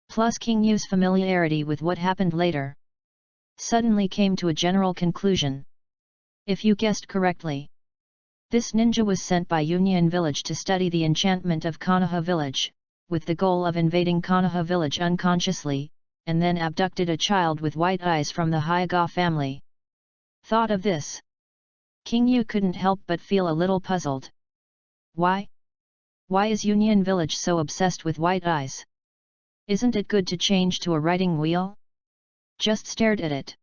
Speaker 1: Plus King Yu's familiarity with what happened later. Suddenly came to a general conclusion. If you guessed correctly, this ninja was sent by Union Village to study the enchantment of Konoha village, with the goal of invading Konoha village unconsciously, and then abducted a child with white eyes from the Hyaga family. Thought of this, King Yu couldn't help but feel a little puzzled. Why? Why is Union Village so obsessed with white eyes? Isn't it good to change to a writing wheel? Just stared at it.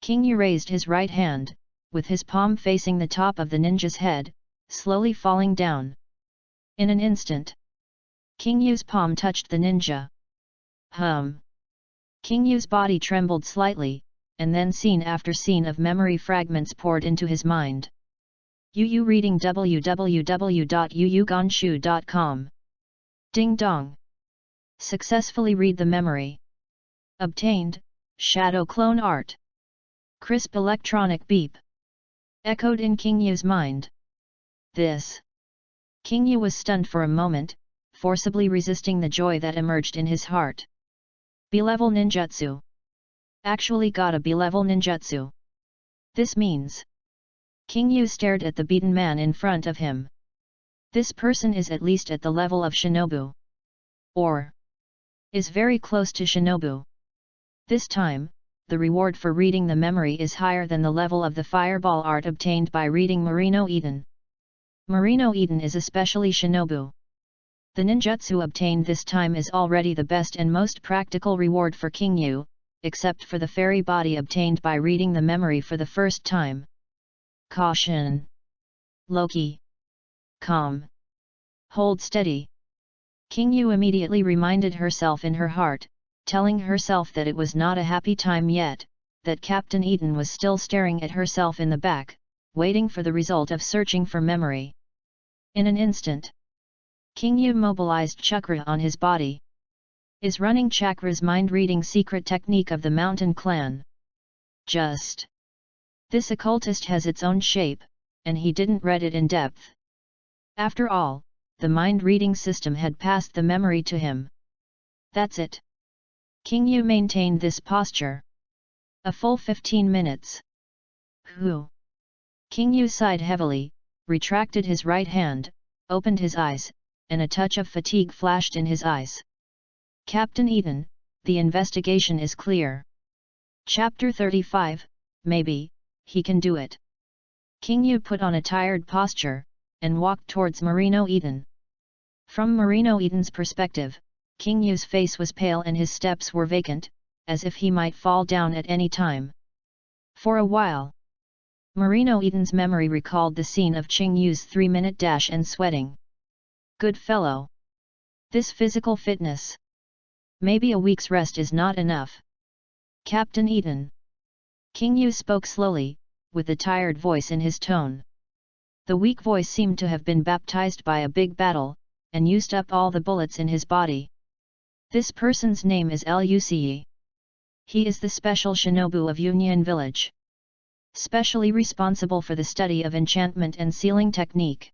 Speaker 1: King Yu raised his right hand, with his palm facing the top of the ninja's head, slowly falling down. In an instant, King Yu's palm touched the ninja. King Yu's body trembled slightly, and then scene after scene of memory fragments poured into his mind. Yu reading www.yuyugonshu.com. Ding dong. Successfully read the memory. Obtained, shadow clone art. Crisp electronic beep. Echoed in King Yu's mind. This. King Yu was stunned for a moment, forcibly resisting the joy that emerged in his heart. B-level ninjutsu. Actually got a B-level ninjutsu. This means. King Yu stared at the beaten man in front of him. This person is at least at the level of Shinobu. Or is very close to Shinobu. This time, the reward for reading the memory is higher than the level of the fireball art obtained by reading Marino Eden. Marino Eden is especially Shinobu. The ninjutsu obtained this time is already the best and most practical reward for King Yu, except for the fairy body obtained by reading the memory for the first time. Caution! Loki! Calm! Hold steady! King Yu immediately reminded herself in her heart, telling herself that it was not a happy time yet, that Captain Eden was still staring at herself in the back, waiting for the result of searching for memory. In an instant, King Yu mobilized chakra on his body. Is running chakra's mind-reading secret technique of the mountain clan. Just. This occultist has its own shape, and he didn't read it in depth. After all, the mind-reading system had passed the memory to him. That's it. King Yu maintained this posture. A full 15 minutes. Whew. King Yu sighed heavily, retracted his right hand, opened his eyes, and a touch of fatigue flashed in his eyes. Captain Eden, the investigation is clear. Chapter 35, maybe, he can do it. King Yu put on a tired posture, and walked towards Marino Eden. From Marino Eden's perspective, King Yu's face was pale and his steps were vacant, as if he might fall down at any time. For a while, Marino Eden's memory recalled the scene of Qing Yu's 3-minute dash and sweating. Good fellow. This physical fitness. Maybe a week's rest is not enough. Captain Eden. King Yu spoke slowly, with a tired voice in his tone. The weak voice seemed to have been baptized by a big battle, and used up all the bullets in his body. This person's name is Luce. He is the special shinobu of Union Village. Specially responsible for the study of enchantment and sealing technique.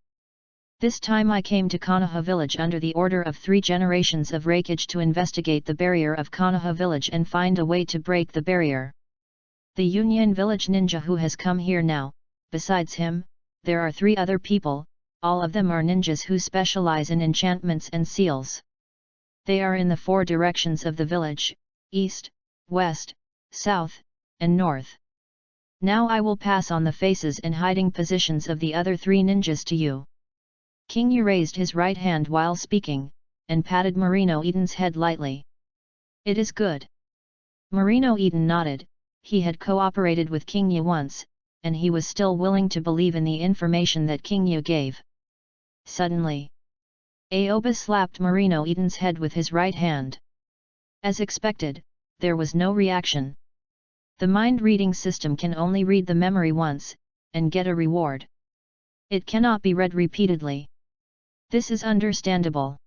Speaker 1: This time I came to Konoha village under the order of 3 generations of Reikage to investigate the barrier of Konoha village and find a way to break the barrier. The Union Village ninja who has come here now, besides him, there are 3 other people, all of them are ninjas who specialize in enchantments and seals. They are in the 4 directions of the village, east, west, south, and north. Now I will pass on the faces and hiding positions of the other 3 ninjas to you. King Yu raised his right hand while speaking, and patted Marino Eden's head lightly. It is good. Marino Eden nodded. He had cooperated with King Yu once, and he was still willing to believe in the information that King Yu gave. Suddenly, Aoba slapped Marino Eden's head with his right hand. As expected, there was no reaction. The mind-reading system can only read the memory once, and get a reward. It cannot be read repeatedly. This is understandable.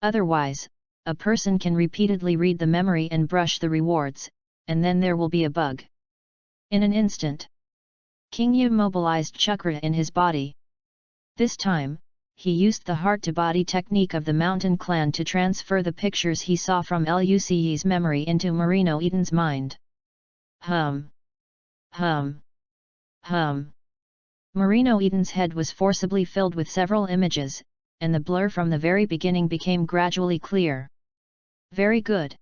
Speaker 1: Otherwise, a person can repeatedly read the memory and brush the rewards, and then there will be a bug. In an instant, King Yu mobilized chakra in his body. This time, he used the heart-to-body technique of the mountain clan to transfer the pictures he saw from Luce's memory into Marino Eden's mind. Hum. Hum. Hum. Marino Eden's head was forcibly filled with several images, and the blur from the very beginning became gradually clear. Very good.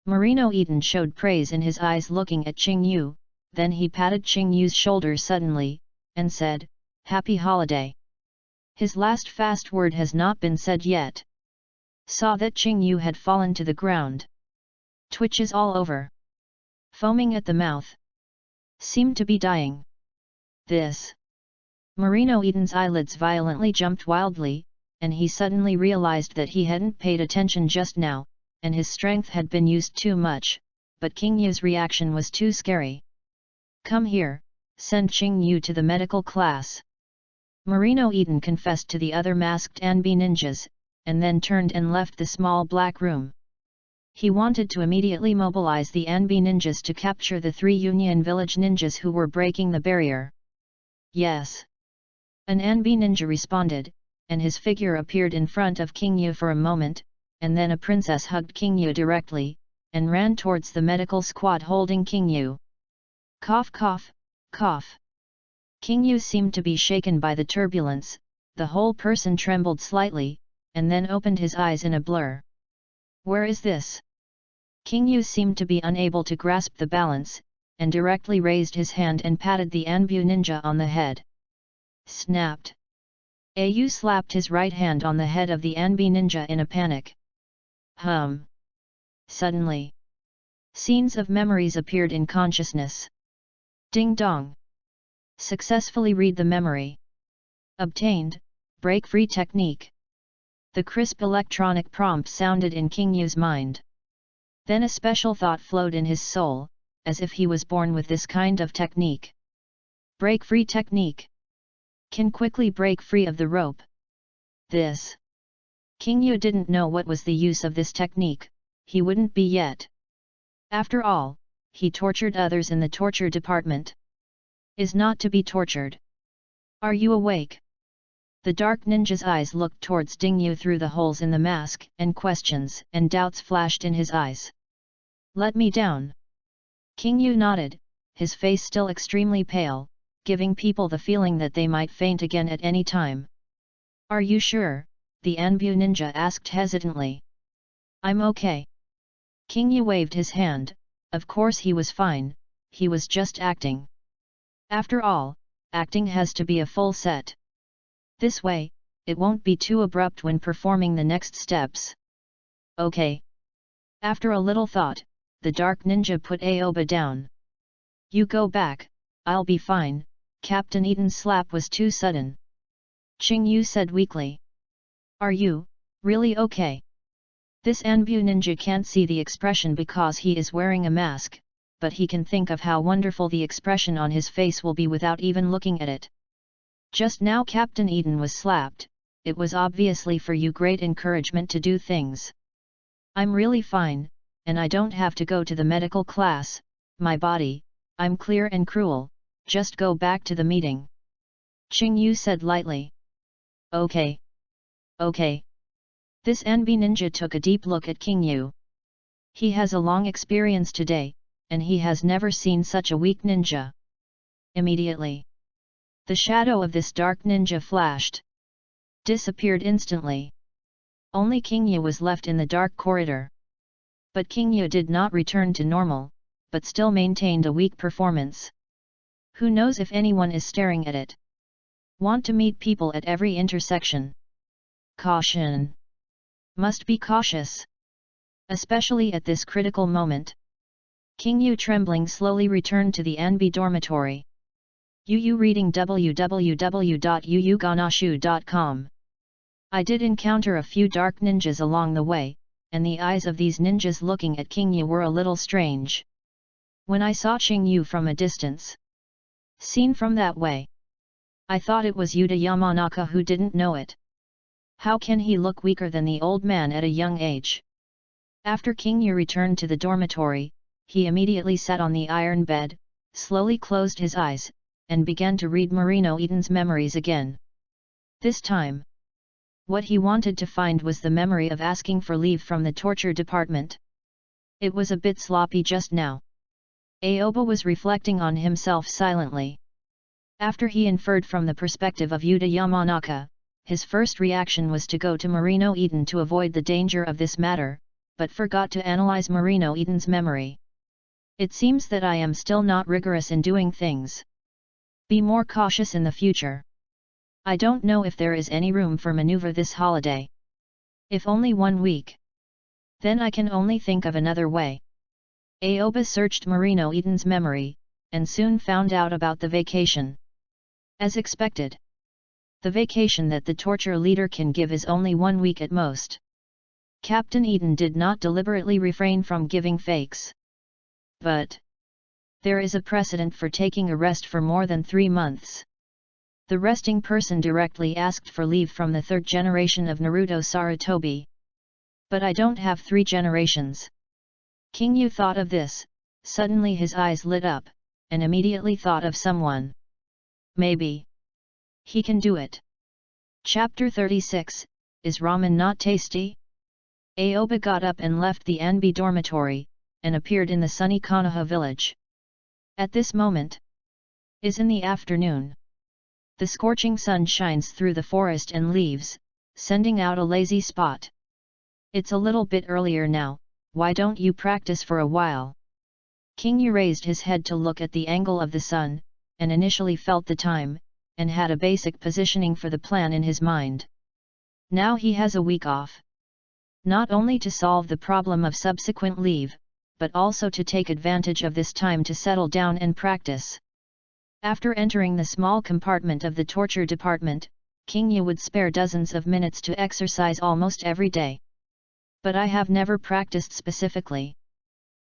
Speaker 1: Marino Eden showed praise in his eyes looking at Qing Yu, then he patted Qing Yu's shoulder suddenly, and said, "Happy holiday." His last fast word has not been said yet. Saw that Qing Yu had fallen to the ground. Twitches all over. Foaming at the mouth. Seemed to be dying. This. Marino Eden's eyelids violently jumped wildly, and he suddenly realized that he hadn't paid attention just now, and his strength had been used too much, but King Yu's reaction was too scary. "Come here, send Qing Yu to the medical class." Marino Eden confessed to the other masked Anbe ninjas, and then turned and left the small black room. He wanted to immediately mobilize the Anbe ninjas to capture the 3 Union village ninjas who were breaking the barrier. Yes. An Anbe ninja responded, and his figure appeared in front of King Yu for a moment, and then a princess hugged King Yu directly, and ran towards the medical squad holding King Yu. Cough cough, cough. King Yu seemed to be shaken by the turbulence, the whole person trembled slightly, and then opened his eyes in a blur. Where is this? King Yu seemed to be unable to grasp the balance, and directly raised his hand and patted the Anbu ninja on the head. Snapped. Yu slapped his right hand on the head of the Anbe ninja in a panic. Hum. Suddenly, scenes of memories appeared in consciousness. Ding dong. Successfully read the memory. Obtained, break-free technique. The crisp electronic prompt sounded in King Yu's mind. Then a special thought flowed in his soul, as if he was born with this kind of technique. Break-free technique. Can quickly break free of the rope. This. King Yu didn't know what was the use of this technique, he wouldn't be yet. After all, he tortured others in the torture department. Is not to be tortured. Are you awake? The dark ninja's eyes looked towards Ding Yu through the holes in the mask, and questions and doubts flashed in his eyes. Let me down. King Yu nodded, his face still extremely pale, giving people the feeling that they might faint again at any time. Are you sure? The Anbu ninja asked hesitantly. I'm okay. King Yu waved his hand, of course he was fine, he was just acting. After all, acting has to be a full set. This way, it won't be too abrupt when performing the next steps. Okay. After a little thought, the dark ninja put Aoba down. You go back, I'll be fine. Captain Eden's slap was too sudden. Qing Yu said weakly. Are you, really okay? This Anbu ninja can't see the expression because he is wearing a mask, but he can think of how wonderful the expression on his face will be without even looking at it. Just now Captain Eden was slapped, it was obviously for you great encouragement to do things. I'm really fine, and I don't have to go to the medical class, my body, I'm clear and cruel, just go back to the meeting. Qing Yu said lightly. Okay. Okay. This Anbe ninja took a deep look at King Yu. He has a long experience today, and he has never seen such a weak ninja. Immediately, the shadow of this dark ninja flashed. Disappeared instantly. Only King Yu was left in the dark corridor. But King Yu did not return to normal, but still maintained a weak performance. Who knows if anyone is staring at it? Want to meet people at every intersection. Caution. Must be cautious. Especially at this critical moment. King Yu trembling slowly returned to the Anbe dormitory. Yu reading www.yuuganashu.com. I did encounter a few dark ninjas along the way, and the eyes of these ninjas looking at King Yu were a little strange. When I saw King Yu from a distance, seen from that way, I thought it was Yuta Yamanaka who didn't know it. How can he look weaker than the old man at a young age? After King Yu returned to the dormitory, he immediately sat on the iron bed, slowly closed his eyes, and began to read Marino Eden's memories again. This time, what he wanted to find was the memory of asking for leave from the torture department. It was a bit sloppy just now. Aoba was reflecting on himself silently. After he inferred from the perspective of Yuta Yamanaka, his first reaction was to go to Marino Eden to avoid the danger of this matter, but forgot to analyze Marino Eden's memory. It seems that I am still not rigorous in doing things. Be more cautious in the future. I don't know if there is any room for maneuver this holiday. If only 1 week. Then I can only think of another way. Aoba searched Marino Eden's memory, and soon found out about the vacation. As expected. The vacation that the torture leader can give is only 1 week at most. Captain Eden did not deliberately refrain from giving fakes. But there is a precedent for taking a rest for more than 3 months. The resting person directly asked for leave from the 3rd generation of Naruto Sarutobi. But I don't have 3 generations. King Yu thought of this, suddenly his eyes lit up, and immediately thought of someone. Maybe he can do it. Chapter 36, Is Ramen Not Tasty? Aoba got up and left the Anbe dormitory, and appeared in the sunny Konoha village. At this moment, is in the afternoon. The scorching sun shines through the forest and leaves, sending out a lazy spot. It's a little bit earlier now, why don't you practice for a while? King Yu raised his head to look at the angle of the sun, and initially felt the time, and had a basic positioning for the plan in his mind. Now he has a week off. Not only to solve the problem of subsequent leave, but also to take advantage of this time to settle down and practice. After entering the small compartment of the torture department, King Yu would spare dozens of minutes to exercise almost every day. But I have never practiced specifically.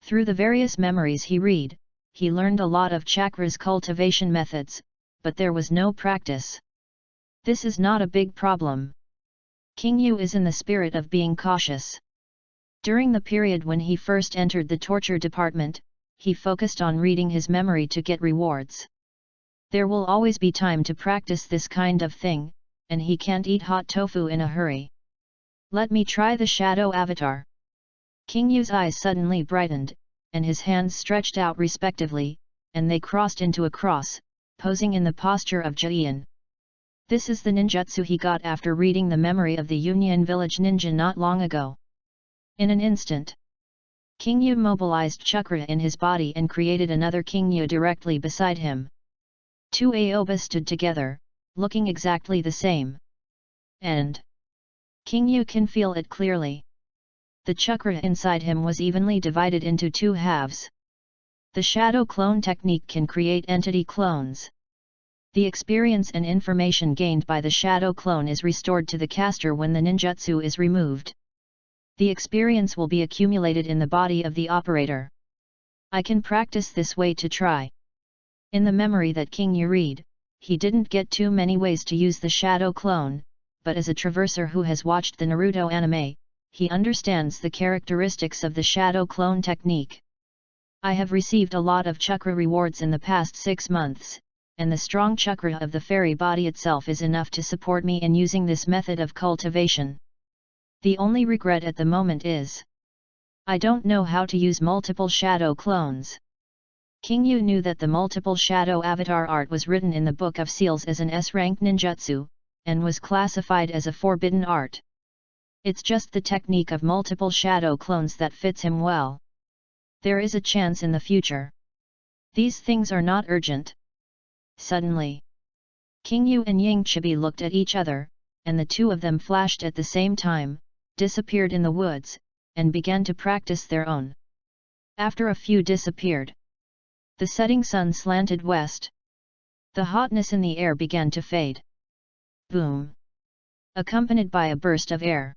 Speaker 1: Through the various memories he read, he learned a lot of chakras cultivation methods, but there was no practice. This is not a big problem. King Yu is in the spirit of being cautious. During the period when he first entered the torture department, he focused on reading his memory to get rewards. There will always be time to practice this kind of thing, and he can't eat hot tofu in a hurry. Let me try the shadow avatar. King Yu's eyes suddenly brightened, and his hands stretched out respectively, and they crossed into a cross, posing in the posture of Jian. This is the ninjutsu he got after reading the memory of the Union Village ninja not long ago. In an instant, King Yu mobilized chakra in his body and created another King Yu directly beside him. 2 Aoba stood together, looking exactly the same. And King Yu can feel it clearly. The chakra inside him was evenly divided into 2 halves. The shadow clone technique can create entity clones. The experience and information gained by the shadow clone is restored to the caster when the ninjutsu is removed. The experience will be accumulated in the body of the operator. I can practice this way to try. In the memory that King Yu read, he didn't get too many ways to use the shadow clone, but as a traverser who has watched the Naruto anime, he understands the characteristics of the shadow clone technique. I have received a lot of chakra rewards in the past 6 months, and the strong chakra of the fairy body itself is enough to support me in using this method of cultivation. The only regret at the moment is I don't know how to use multiple shadow clones. King Yu knew that the multiple shadow avatar art was written in the Book of Seals as an S-rank ninjutsu, and was classified as a forbidden art. It's just the technique of multiple shadow clones that fits him well. There is a chance in the future. These things are not urgent. Suddenly, King Yu and Ying Chibi looked at each other, and the two of them flashed at the same time, disappeared in the woods, and began to practice their own. After a few disappeared. The setting sun slanted west. The hotness in the air began to fade. Boom! Accompanied by a burst of air.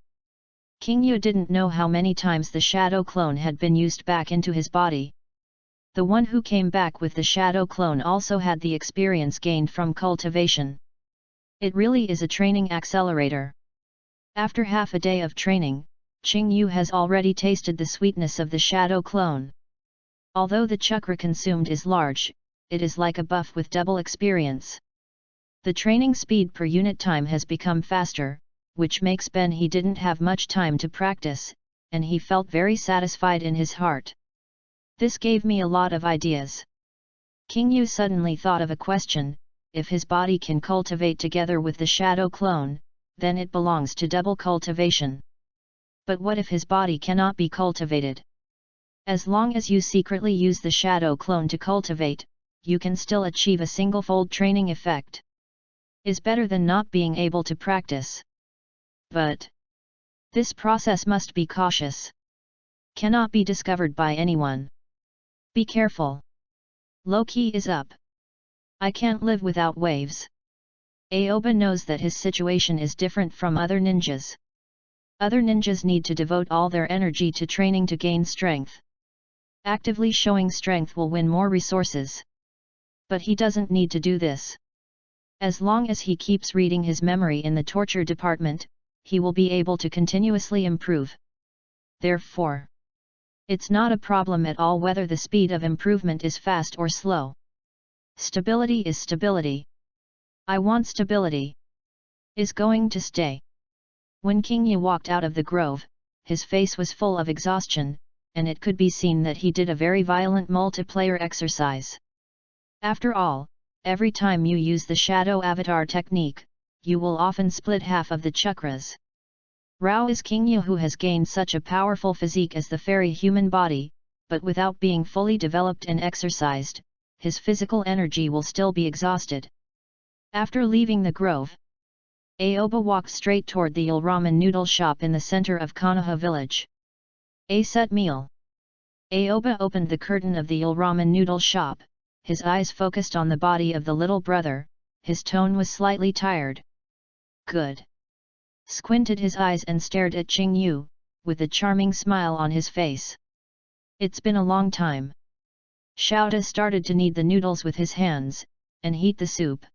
Speaker 1: King Yu didn't know how many times the shadow clone had been used back into his body. The one who came back with the shadow clone also had the experience gained from cultivation. It really is a training accelerator. After half a day of training, Qing Yu has already tasted the sweetness of the shadow clone. Although the chakra consumed is large, it is like a buff with double experience. The training speed per unit time has become faster, which makes Ben he didn't have much time to practice, and he felt very satisfied in his heart. This gave me a lot of ideas. King Yu suddenly thought of a question: if his body can cultivate together with the shadow clone, then it belongs to double cultivation. But what if his body cannot be cultivated? As long as you secretly use the shadow clone to cultivate, you can still achieve a single-fold training effect. Is better than not being able to practice. But this process must be cautious. Cannot be discovered by anyone. Be careful. Low key is up. I can't live without waves. Aoba knows that his situation is different from other ninjas. Other ninjas need to devote all their energy to training to gain strength. Actively showing strength will win more resources. But he doesn't need to do this. As long as he keeps reading his memory in the torture department, he will be able to continuously improve. Therefore, it's not a problem at all whether the speed of improvement is fast or slow. Stability is stability. I want stability. Is going to stay. When King Yu walked out of the grove, his face was full of exhaustion, and it could be seen that he did a very violent multiplayer exercise. After all, every time you use the shadow avatar technique, you will often split half of the chakras. Rao is King Yu who has gained such a powerful physique as the fairy human body, but without being fully developed and exercised, his physical energy will still be exhausted. After leaving the grove, Aoba walked straight toward the Il Ramen noodle shop in the center of Konoha village. A set meal. Aoba opened the curtain of the Il Ramen noodle shop, his eyes focused on the body of the little brother, his tone was slightly tired. Good. Squinted his eyes and stared at Qing Yu, with a charming smile on his face. It's been a long time. Xiaoda started to knead the noodles with his hands, and heat the soup.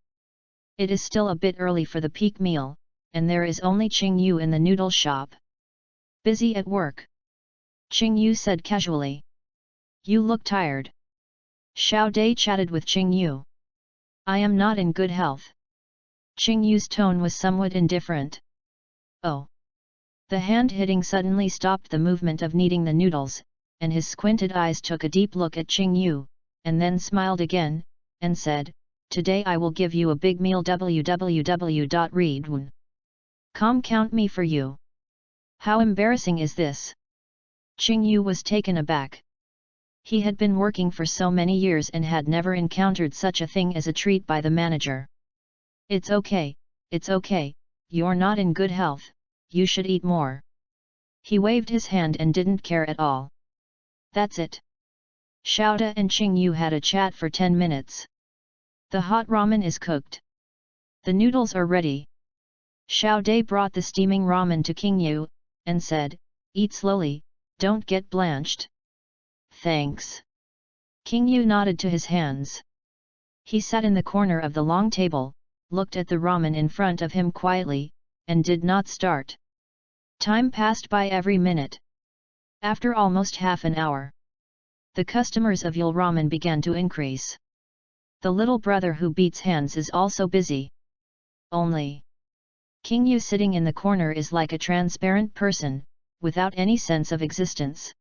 Speaker 1: It is still a bit early for the peak meal, and there is only Qing Yu in the noodle shop. Busy at work. Qing Yu said casually. You look tired. Xiao Dai chatted with Qing Yu. I am not in good health. Qing Yu's tone was somewhat indifferent. Oh. The hand hitting suddenly stopped the movement of kneading the noodles, and his squinted eyes took a deep look at Qing Yu, and then smiled again, and said, Today I will give you a big meal www.readaloud. Count me for you. How embarrassing is this? Qing Yu was taken aback. He had been working for so many years and had never encountered such a thing as a treat by the manager. It's okay, you're not in good health, you should eat more. He waved his hand and didn't care at all. That's it. Xiaoda and Qing Yu had a chat for 10 minutes. The hot ramen is cooked. The noodles are ready. Xiao Dai brought the steaming ramen to King Yu, and said, Eat slowly, don't get blanched. Thanks. King Yu nodded to his hands. He sat in the corner of the long table, looked at the ramen in front of him quietly, and did not start. Time passed by every minute. After almost half an hour, the customers of Il Ramen began to increase. The little brother who beats hands is also busy. Only King Yu sitting in the corner is like a transparent person, without any sense of existence.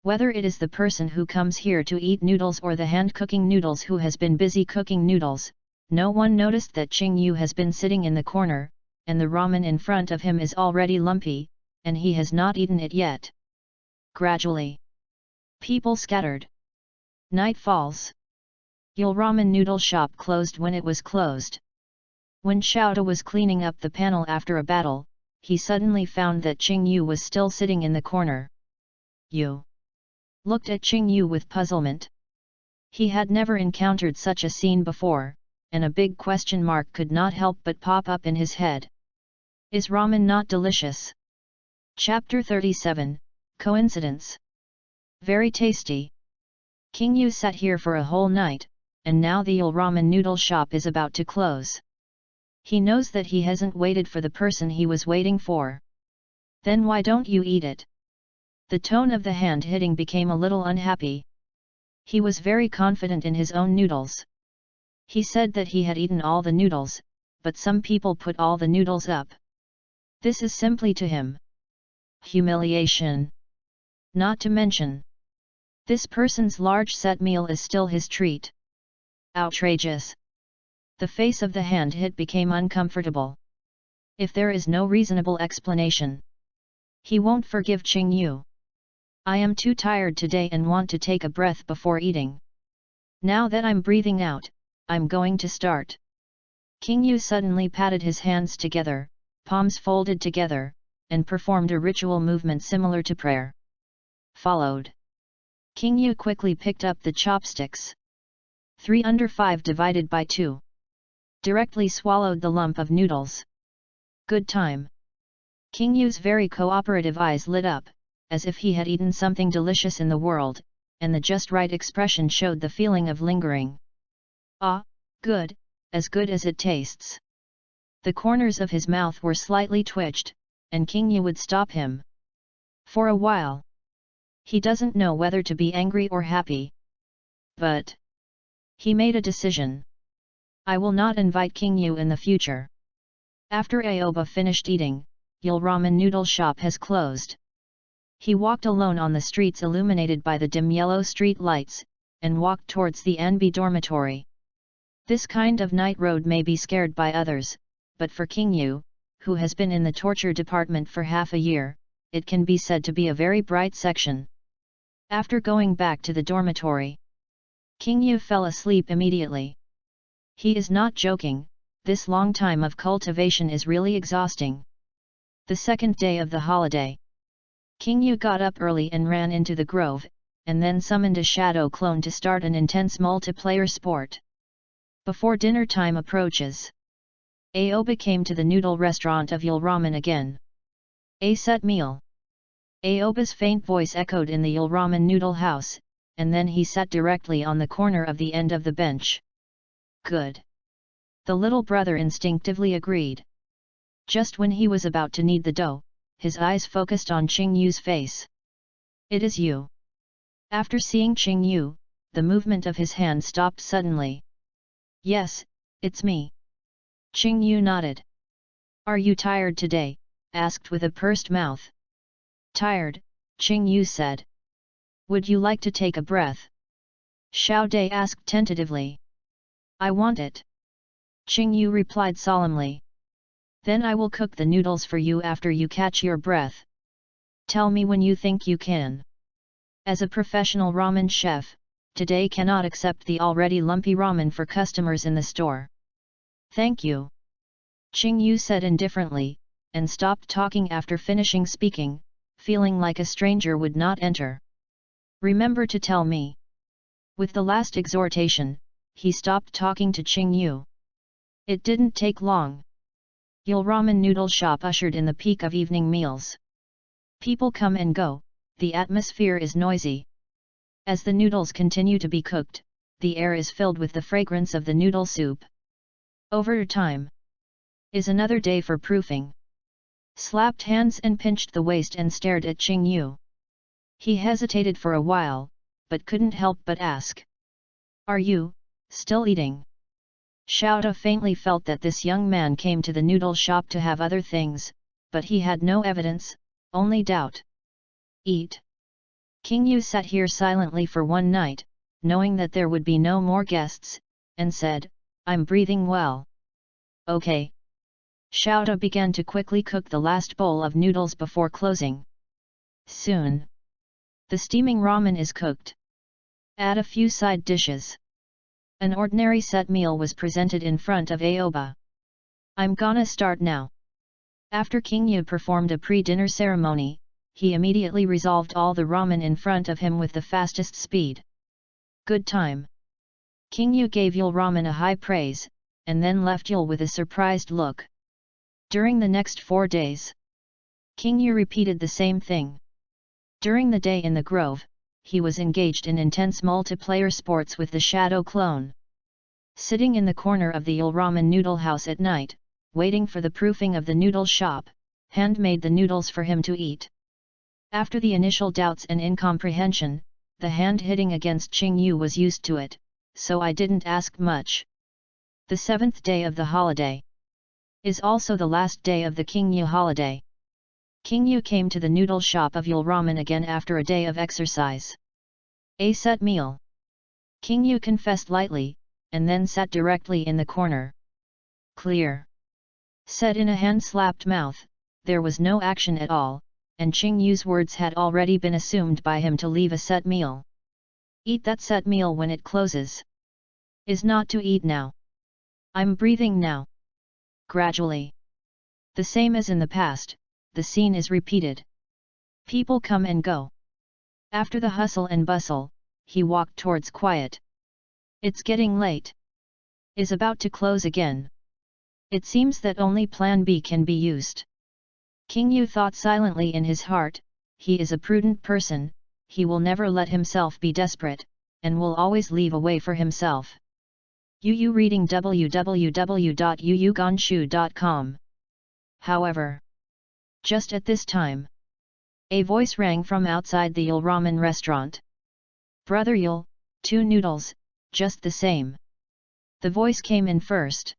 Speaker 1: Whether it is the person who comes here to eat noodles or the hand-cooking noodles who has been busy cooking noodles, no one noticed that Qing Yu has been sitting in the corner, and the ramen in front of him is already lumpy, and he has not eaten it yet. Gradually, People scattered. Night falls. Yul ramen noodle shop closed when it was closed. When Xiaoda was cleaning up the panel after a battle, he suddenly found that Qing Yu was still sitting in the corner. Yu looked at Qing Yu with puzzlement. He had never encountered such a scene before, and a big question mark could not help but pop up in his head. Is ramen not delicious? Chapter 37, Coincidence. Very tasty. King Yu sat here for a whole night, and now the Yul ramen noodle shop is about to close. He knows that he hasn't waited for the person he was waiting for. Then why don't you eat it? The tone of the hand hitting became a little unhappy. He was very confident in his own noodles. He said that he had eaten all the noodles, but some people put all the noodles up. This is simply to him humiliation. Not to mention, this person's large set meal is still his treat. Outrageous. The face of the hand hit became uncomfortable. If there is no reasonable explanation, he won't forgive Qing Yu. I am too tired today and want to take a breath before eating. Now that I'm breathing out, I'm going to start. King Yu suddenly patted his hands together, palms folded together, and performed a ritual movement similar to prayer. Followed. King Yu quickly picked up the chopsticks. 3/5 divided by 2. Directly swallowed the lump of noodles. Good time. King Yu's very cooperative eyes lit up, as if he had eaten something delicious in the world, and the just right expression showed the feeling of lingering. Ah, good as it tastes. The corners of his mouth were slightly twitched, and King Yu would stop him. For a while. He doesn't know whether to be angry or happy. But he made a decision. I will not invite King Yu in the future. After Aoba finished eating, Yul ramen noodle shop has closed. He walked alone on the streets illuminated by the dim yellow street lights, and walked towards the Anbe dormitory. This kind of night road may be scared by others, but for King Yu, who has been in the torture department for half a year, it can be said to be a very bright section. After going back to the dormitory, King Yu fell asleep immediately. He is not joking, this long time of cultivation is really exhausting. The second day of the holiday. King Yu got up early and ran into the grove, and then summoned a shadow clone to start an intense multiplayer sport. Before dinner time approaches, Aoba came to the noodle restaurant of Yul ramen again. A set meal. Aoba's faint voice echoed in the Yul ramen noodle house, and then he sat directly on the corner of the end of the bench. Good. The little brother instinctively agreed. Just when he was about to knead the dough, his eyes focused on Qing Yu's face. It is you. After seeing Qing Yu, the movement of his hand stopped suddenly. Yes, it's me. Qing Yu nodded. Are you tired today? Asked with a pursed mouth. Tired, Qing Yu said. Would you like to take a breath? Xiao Dai asked tentatively. I want it. Qing Yu replied solemnly. Then I will cook the noodles for you after you catch your breath. Tell me when you think you can. As a professional ramen chef, today cannot accept the already lumpy ramen for customers in the store. Thank you. Qing Yu said indifferently, and stopped talking after finishing speaking, feeling like a stranger would not enter. Remember to tell me. With the last exhortation, he stopped talking to Qing Yu. It didn't take long. Yul ramen noodle shop ushered in the peak of evening meals. People come and go, the atmosphere is noisy. As the noodles continue to be cooked, the air is filled with the fragrance of the noodle soup. Over time is another day for proofing. Slapped hands and pinched the waist and stared at Qing Yu. He hesitated for a while, but couldn't help but ask. Are you still eating? Xiaoda faintly felt that this young man came to the noodle shop to have other things, but he had no evidence, only doubt. Eat. King Yu sat here silently for one night, knowing that there would be no more guests, and said, I'm breathing well. Okay. Xiaoda began to quickly cook the last bowl of noodles before closing. Soon. The steaming ramen is cooked. Add a few side dishes. An ordinary set meal was presented in front of Aoba. I'm gonna start now. After King Yu performed a pre-dinner ceremony, he immediately resolved all the ramen in front of him with the fastest speed. Good time. King Yu gave Yul ramen a high praise, and then left Yul with a surprised look. During the next 4 days, King Yu repeated the same thing. During the day in the grove, he was engaged in intense multiplayer sports with the shadow clone. Sitting in the corner of the Yul ramen noodle house at night, waiting for the proofing of the noodle shop, Hand made the noodles for him to eat. After the initial doubts and incomprehension, the hand hitting against Qing Yu was used to it, so I didn't ask much. The 7th day of the holiday is also the last day of the King Yu holiday. King Yu came to the noodle shop of Yul ramen again after a day of exercise. A set meal. King Yu confessed lightly, and then sat directly in the corner. Clear. Said in a hand-slapped mouth, there was no action at all, and Qing Yu's words had already been assumed by him to leave a set meal. Eat that set meal when it closes. Is not to eat now. I'm breathing now. Gradually. The same as in the past, the scene is repeated. People come and go. After the hustle and bustle, he walked towards quiet. It's getting late. Is about to close again. It seems that only Plan B can be used. King Yu thought silently in his heart, he is a prudent person, he will never let himself be desperate, and will always leave a way for himself. Yu reading www.yuyugonshu.com. However, just at this time, a voice rang from outside the Yul ramen restaurant. Brother Yul, 2 noodles, just the same. The voice came in first,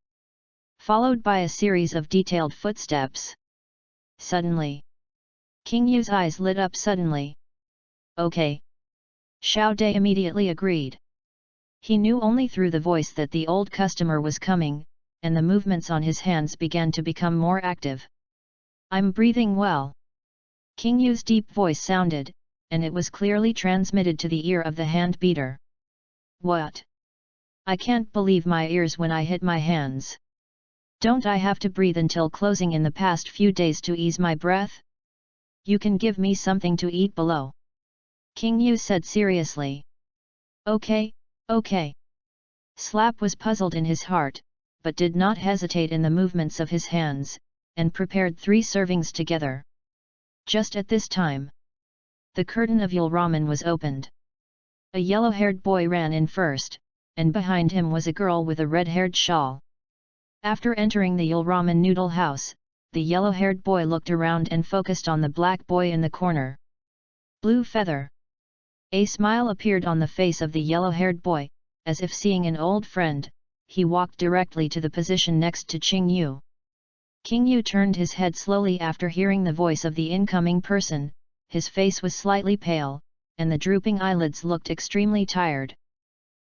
Speaker 1: followed by a series of detailed footsteps. Suddenly, King Yu's eyes lit up suddenly. Okay. Xiao Dai immediately agreed. He knew only through the voice that the old customer was coming, and the movements on his hands began to become more active. I'm breathing well. King Yu's deep voice sounded, and it was clearly transmitted to the ear of the hand beater. What? I can't believe my ears when I hit my hands. Don't I have to breathe until closing in the past few days to ease my breath? You can give me something to eat below. King Yu said seriously. Okay, okay. Slap was puzzled in his heart, but did not hesitate in the movements of his hands, and prepared 3 servings together. Just at this time, the curtain of Yul ramen was opened. A yellow-haired boy ran in first, and behind him was a girl with a red-haired shawl. After entering the Yul ramen noodle house, the yellow-haired boy looked around and focused on the black boy in the corner. Blue feather. A smile appeared on the face of the yellow-haired boy, as if seeing an old friend. He walked directly to the position next to Qing Yu. King Yu turned his head slowly after hearing the voice of the incoming person. His face was slightly pale, and the drooping eyelids looked extremely tired.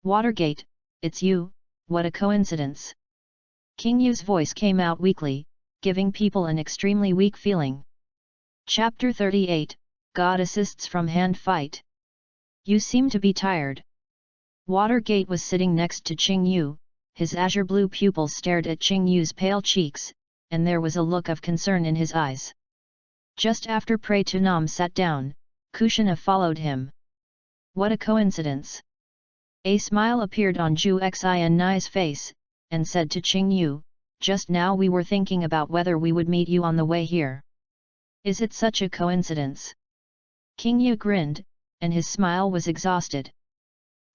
Speaker 1: Watergate, it's you, what a coincidence. King Yu's voice came out weakly, giving people an extremely weak feeling. Chapter 38, God assists from hand fight. You seem to be tired. Watergate was sitting next to Qing Yu, his azure blue pupils stared at Qing Yu's pale cheeks, and there was a look of concern in his eyes. Just after Prey Tunam sat down, Kushina followed him. What a coincidence! A smile appeared on Zhu Xian's face, and said to Qing Yu, just now we were thinking about whether we would meet you on the way here. Is it such a coincidence? King Yu grinned, and his smile was exhausted.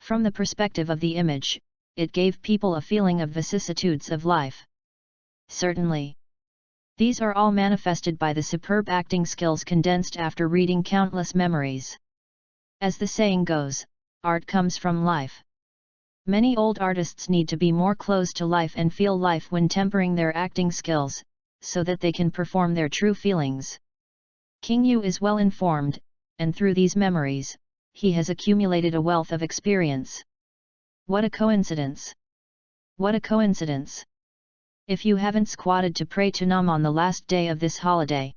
Speaker 1: From the perspective of the image, it gave people a feeling of vicissitudes of life. Certainly. These are all manifested by the superb acting skills condensed after reading countless memories. As the saying goes, art comes from life. Many old artists need to be more close to life and feel life when tempering their acting skills, so that they can perform their true feelings. King Yu is well informed, and through these memories, he has accumulated a wealth of experience. What a coincidence! What a coincidence! If you haven't squatted to pray to Nam on the last day of this holiday,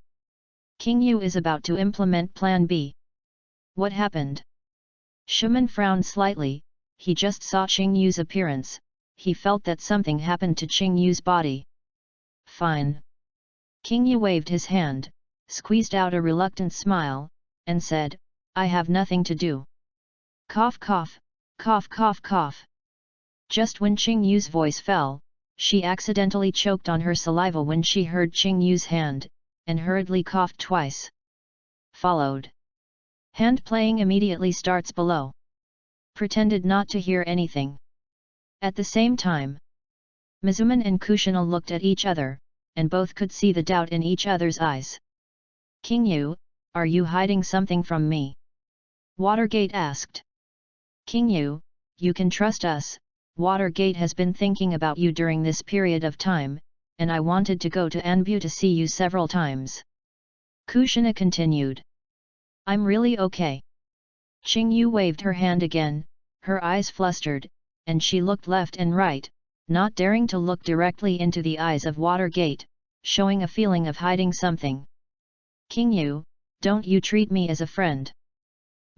Speaker 1: King Yu is about to implement Plan B. What happened? Shuman frowned slightly. He just saw Qingyu's appearance. He felt that something happened to Qingyu's body. Fine. Qingyu waved his hand, squeezed out a reluctant smile, and said, I have nothing to do. Cough cough, cough cough cough. Just when Qingyu's voice fell, she accidentally choked on her saliva when she heard Qingyu's hand, and hurriedly coughed twice. Followed. Hand playing immediately starts below. Pretended not to hear anything. At the same time, Mizuman and Kushina looked at each other, and both could see the doubt in each other's eyes. Qingyu, are you hiding something from me? Watergate asked. Qingyu, you can trust us. Watergate has been thinking about you during this period of time, and I wanted to go to Anbe to see you several times. Kushina continued. I'm really okay. Qingyu waved her hand again, her eyes flustered, and she looked left and right, not daring to look directly into the eyes of Watergate, showing a feeling of hiding something. Qingyu, don't you treat me as a friend.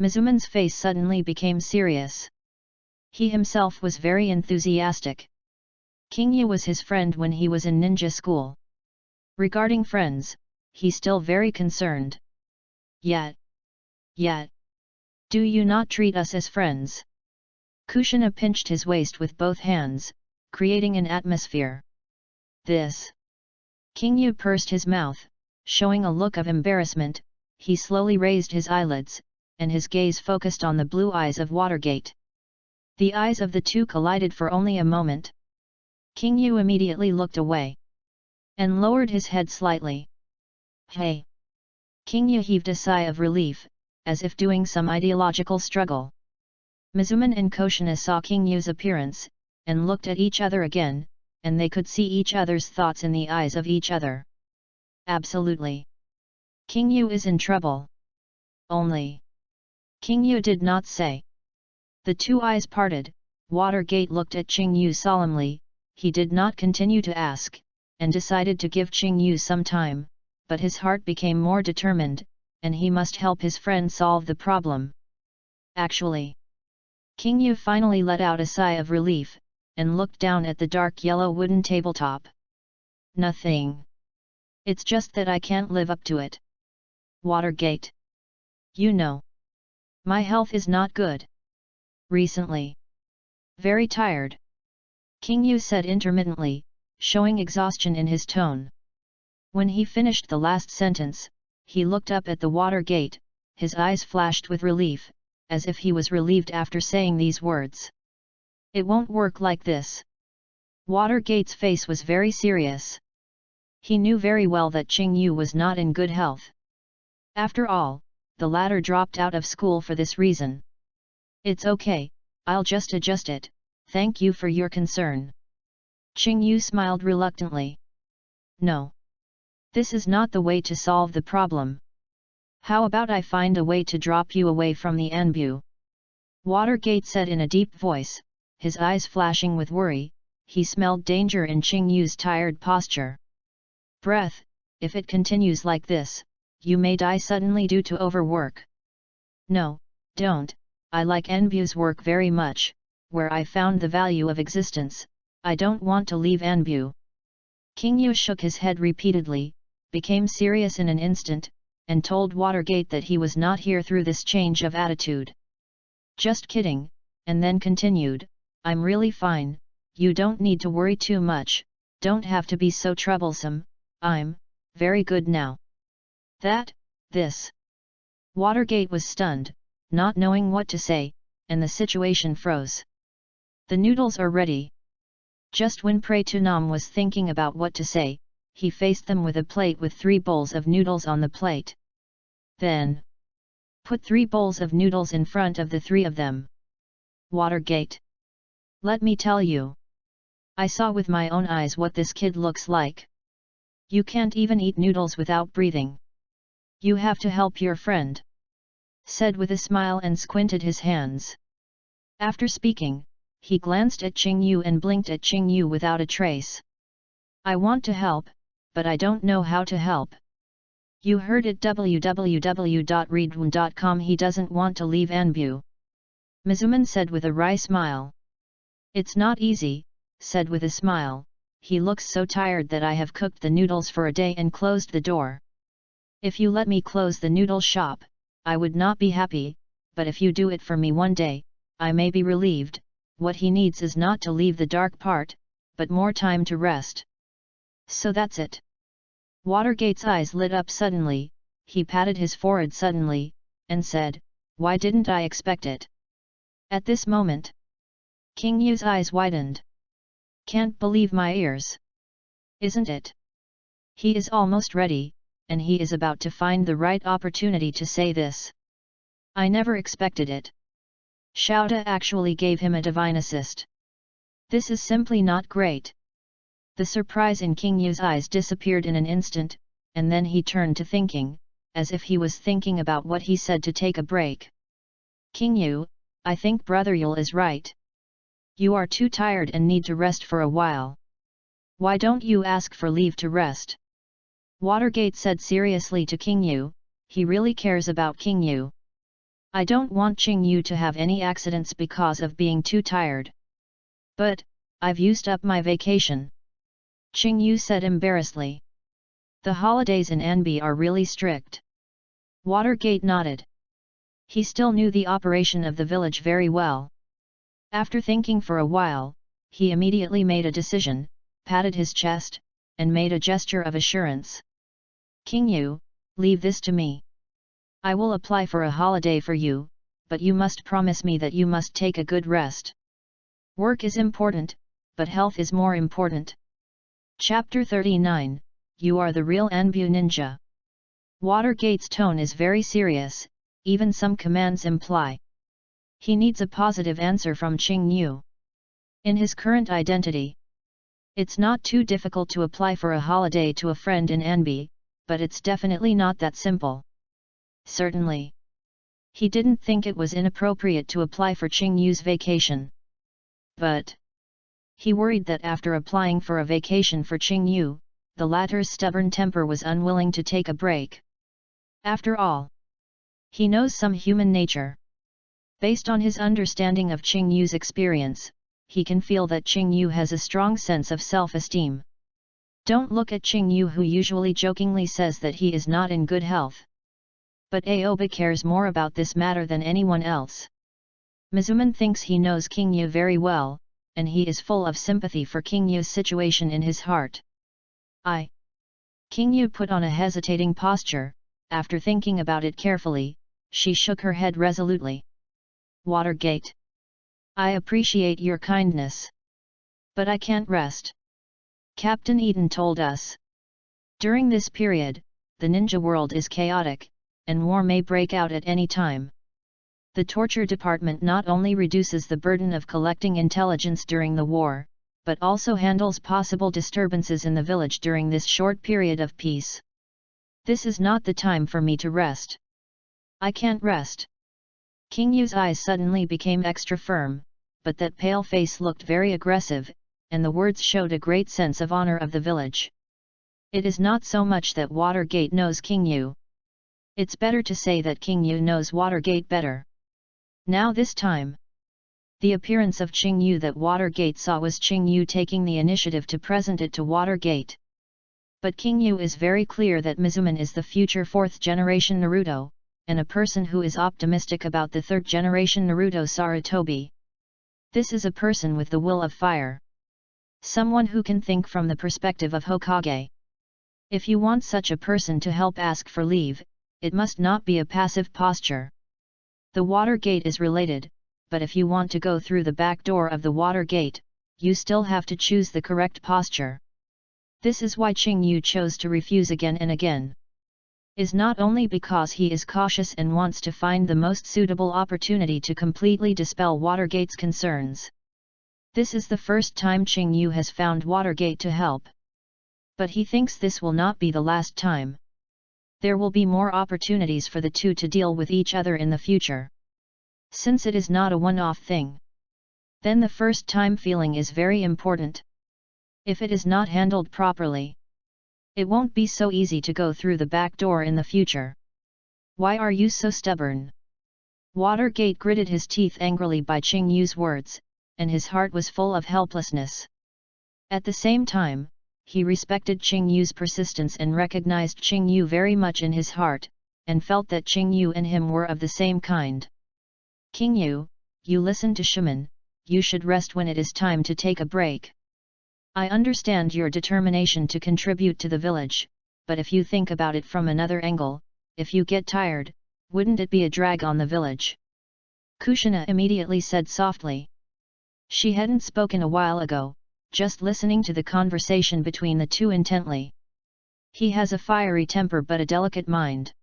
Speaker 1: Mizuman's face suddenly became serious. He himself was very enthusiastic. Qingyu was his friend when he was in ninja school. Regarding friends, he's still very concerned. Yet. Do you not treat us as friends? Kushina pinched his waist with both hands, creating an atmosphere. This. Qingyu pursed his mouth, showing a look of embarrassment. He slowly raised his eyelids, and his gaze focused on the blue eyes of Watergate. The eyes of the two collided for only a moment. Qingyu immediately looked away, and lowered his head slightly. Hey! Qingyu heaved a sigh of relief, as if doing some ideological struggle. Mizuman and Kushina saw Qingyu's appearance, and looked at each other again, and they could see each other's thoughts in the eyes of each other. Absolutely. Qingyu is in trouble. Only. Qingyu did not say. The two eyes parted. Watergate looked at Qingyu solemnly. He did not continue to ask, and decided to give Qingyu some time, but his heart became more determined, and he must help his friend solve the problem. Actually. Qingyu finally let out a sigh of relief, and looked down at the dark yellow wooden tabletop. Nothing. It's just that I can't live up to it. Watergate. You know. My health is not good. Recently. Very tired. Qingyu said intermittently, showing exhaustion in his tone. When he finished the last sentence, he looked up at the Watergate, his eyes flashed with relief, as if he was relieved after saying these words. It won't work like this. Watergate's face was very serious. He knew very well that Qingyu was not in good health. After all, the latter dropped out of school for this reason. It's okay, I'll just adjust it, thank you for your concern. Qingyu smiled reluctantly. No. This is not the way to solve the problem. How about I find a way to drop you away from the Anbe? Watergate said in a deep voice, his eyes flashing with worry. He smelled danger in Qingyu's tired posture. Breath, if it continues like this, you may die suddenly due to overwork. No, don't, I like Anbe's work very much, where I found the value of existence, I don't want to leave Anbe. Qingyu shook his head repeatedly, became serious in an instant, and told Watergate that he was not here through this change of attitude. Just kidding, and then continued, I'm really fine, you don't need to worry too much, don't have to be so troublesome, I'm very good now. This. Watergate was stunned, not knowing what to say, and the situation froze. The noodles are ready. Just when Pratunam was thinking about what to say, he faced them with a plate with 3 bowls of noodles on the plate. Then, put 3 bowls of noodles in front of the 3 of them. Watergate. Let me tell you. I saw with my own eyes what this kid looks like. You can't even eat noodles without breathing. You have to help your friend. Said with a smile and squinted his hands. After speaking, he glanced at Qingyu and blinked at Qingyu without a trace. I want to help, but I don't know how to help. You heard it, www.readaloud.com. He doesn't want to leave Anbu. Mizuman said with a wry smile. It's not easy, said with a smile. He looks so tired that I have cooked the noodles for a day and closed the door. If you let me close the noodle shop, I would not be happy, but if you do it for me one day, I may be relieved. What he needs is not to leave the dark part, but more time to rest. So that's it. Watergate's eyes lit up suddenly, he patted his forehead suddenly, and said, why didn't I expect it? At this moment, King Yu's eyes widened. Can't believe my ears. Isn't it? He is almost ready, and he is about to find the right opportunity to say this. I never expected it. Shouta actually gave him a divine assist. This is simply not great. The surprise in King Yu's eyes disappeared in an instant, and then he turned to thinking, as if he was thinking about what he said to take a break. King Yu, I think Brother Yul is right. You are too tired and need to rest for a while. Why don't you ask for leave to rest? Watergate said seriously to King Yu, he really cares about King Yu. I don't want Qing Yu to have any accidents because of being too tired. But, I've used up my vacation. Qing Yu said embarrassedly. The holidays in Anbe are really strict. Watergate nodded. He still knew the operation of the village very well. After thinking for a while, he immediately made a decision, patted his chest, and made a gesture of assurance. King Yu, leave this to me. I will apply for a holiday for you, but you must promise me that you must take a good rest. Work is important, but health is more important. Chapter 39, You are the real Anbu ninja. Watergate's tone is very serious, even some commands imply. He needs a positive answer from Qing Yu. In his current identity, it's not too difficult to apply for a holiday to a friend in Anbe, but it's definitely not that simple. Certainly. He didn't think it was inappropriate to apply for Qing Yu's vacation. But he worried that after applying for a vacation for Qing Yu, the latter's stubborn temper was unwilling to take a break. After all, he knows some human nature. Based on his understanding of Qing Yu's experience, he can feel that Qing Yu has a strong sense of self-esteem. Don't look at Qing Yu, who usually jokingly says that he is not in good health. But Aoba cares more about this matter than anyone else. Mizuman thinks he knows King Yu very well, and he is full of sympathy for King Yu's situation in his heart. King Yu put on a hesitating posture. After thinking about it carefully, she shook her head resolutely. Watergate. I appreciate your kindness. But I can't rest. Captain Eden told us. During this period, the ninja world is chaotic, and war may break out at any time. The torture department not only reduces the burden of collecting intelligence during the war, but also handles possible disturbances in the village during this short period of peace. This is not the time for me to rest. I can't rest. King Yu's eyes suddenly became extra firm, but that pale face looked very aggressive, and the words showed a great sense of honor of the village. It is not so much that Watergate knows King Yu. It's better to say that King Yu knows Watergate better. Now this time, the appearance of Qing Yu that Watergate saw was Qing Yu taking the initiative to present it to Watergate. But King Yu is very clear that Mizuman is the future 4th generation Naruto, and a person who is optimistic about the 3rd generation Naruto Sarutobi. This is a person with the will of fire. Someone who can think from the perspective of Hokage. If you want such a person to help ask for leave, it must not be a passive posture. The Watergate is related, but if you want to go through the back door of the Watergate, you still have to choose the correct posture. This is why Qing Yu chose to refuse again and again. Is not only because he is cautious and wants to find the most suitable opportunity to completely dispel Watergate's concerns. This is the first time Qing Yu has found Watergate to help. But he thinks this will not be the last time. There will be more opportunities for the two to deal with each other in the future. Since it is not a one-off thing, then the first time feeling is very important. If it is not handled properly, It won't be so easy to go through the back door in the future. Why are you so stubborn? Watergate gritted his teeth angrily by Qing Yu's words, and his heart was full of helplessness. At the same time, he respected Qing Yu's persistence and recognized Qing Yu very much in his heart, and felt that Qing Yu and him were of the same kind. King Yu, you listen to Shaman, you should rest when it is time to take a break. I understand your determination to contribute to the village, but if you think about it from another angle, if you get tired, wouldn't it be a drag on the village? Kushina immediately said softly. She hadn't spoken a while ago, just listening to the conversation between the two intently. He has a fiery temper but a delicate mind.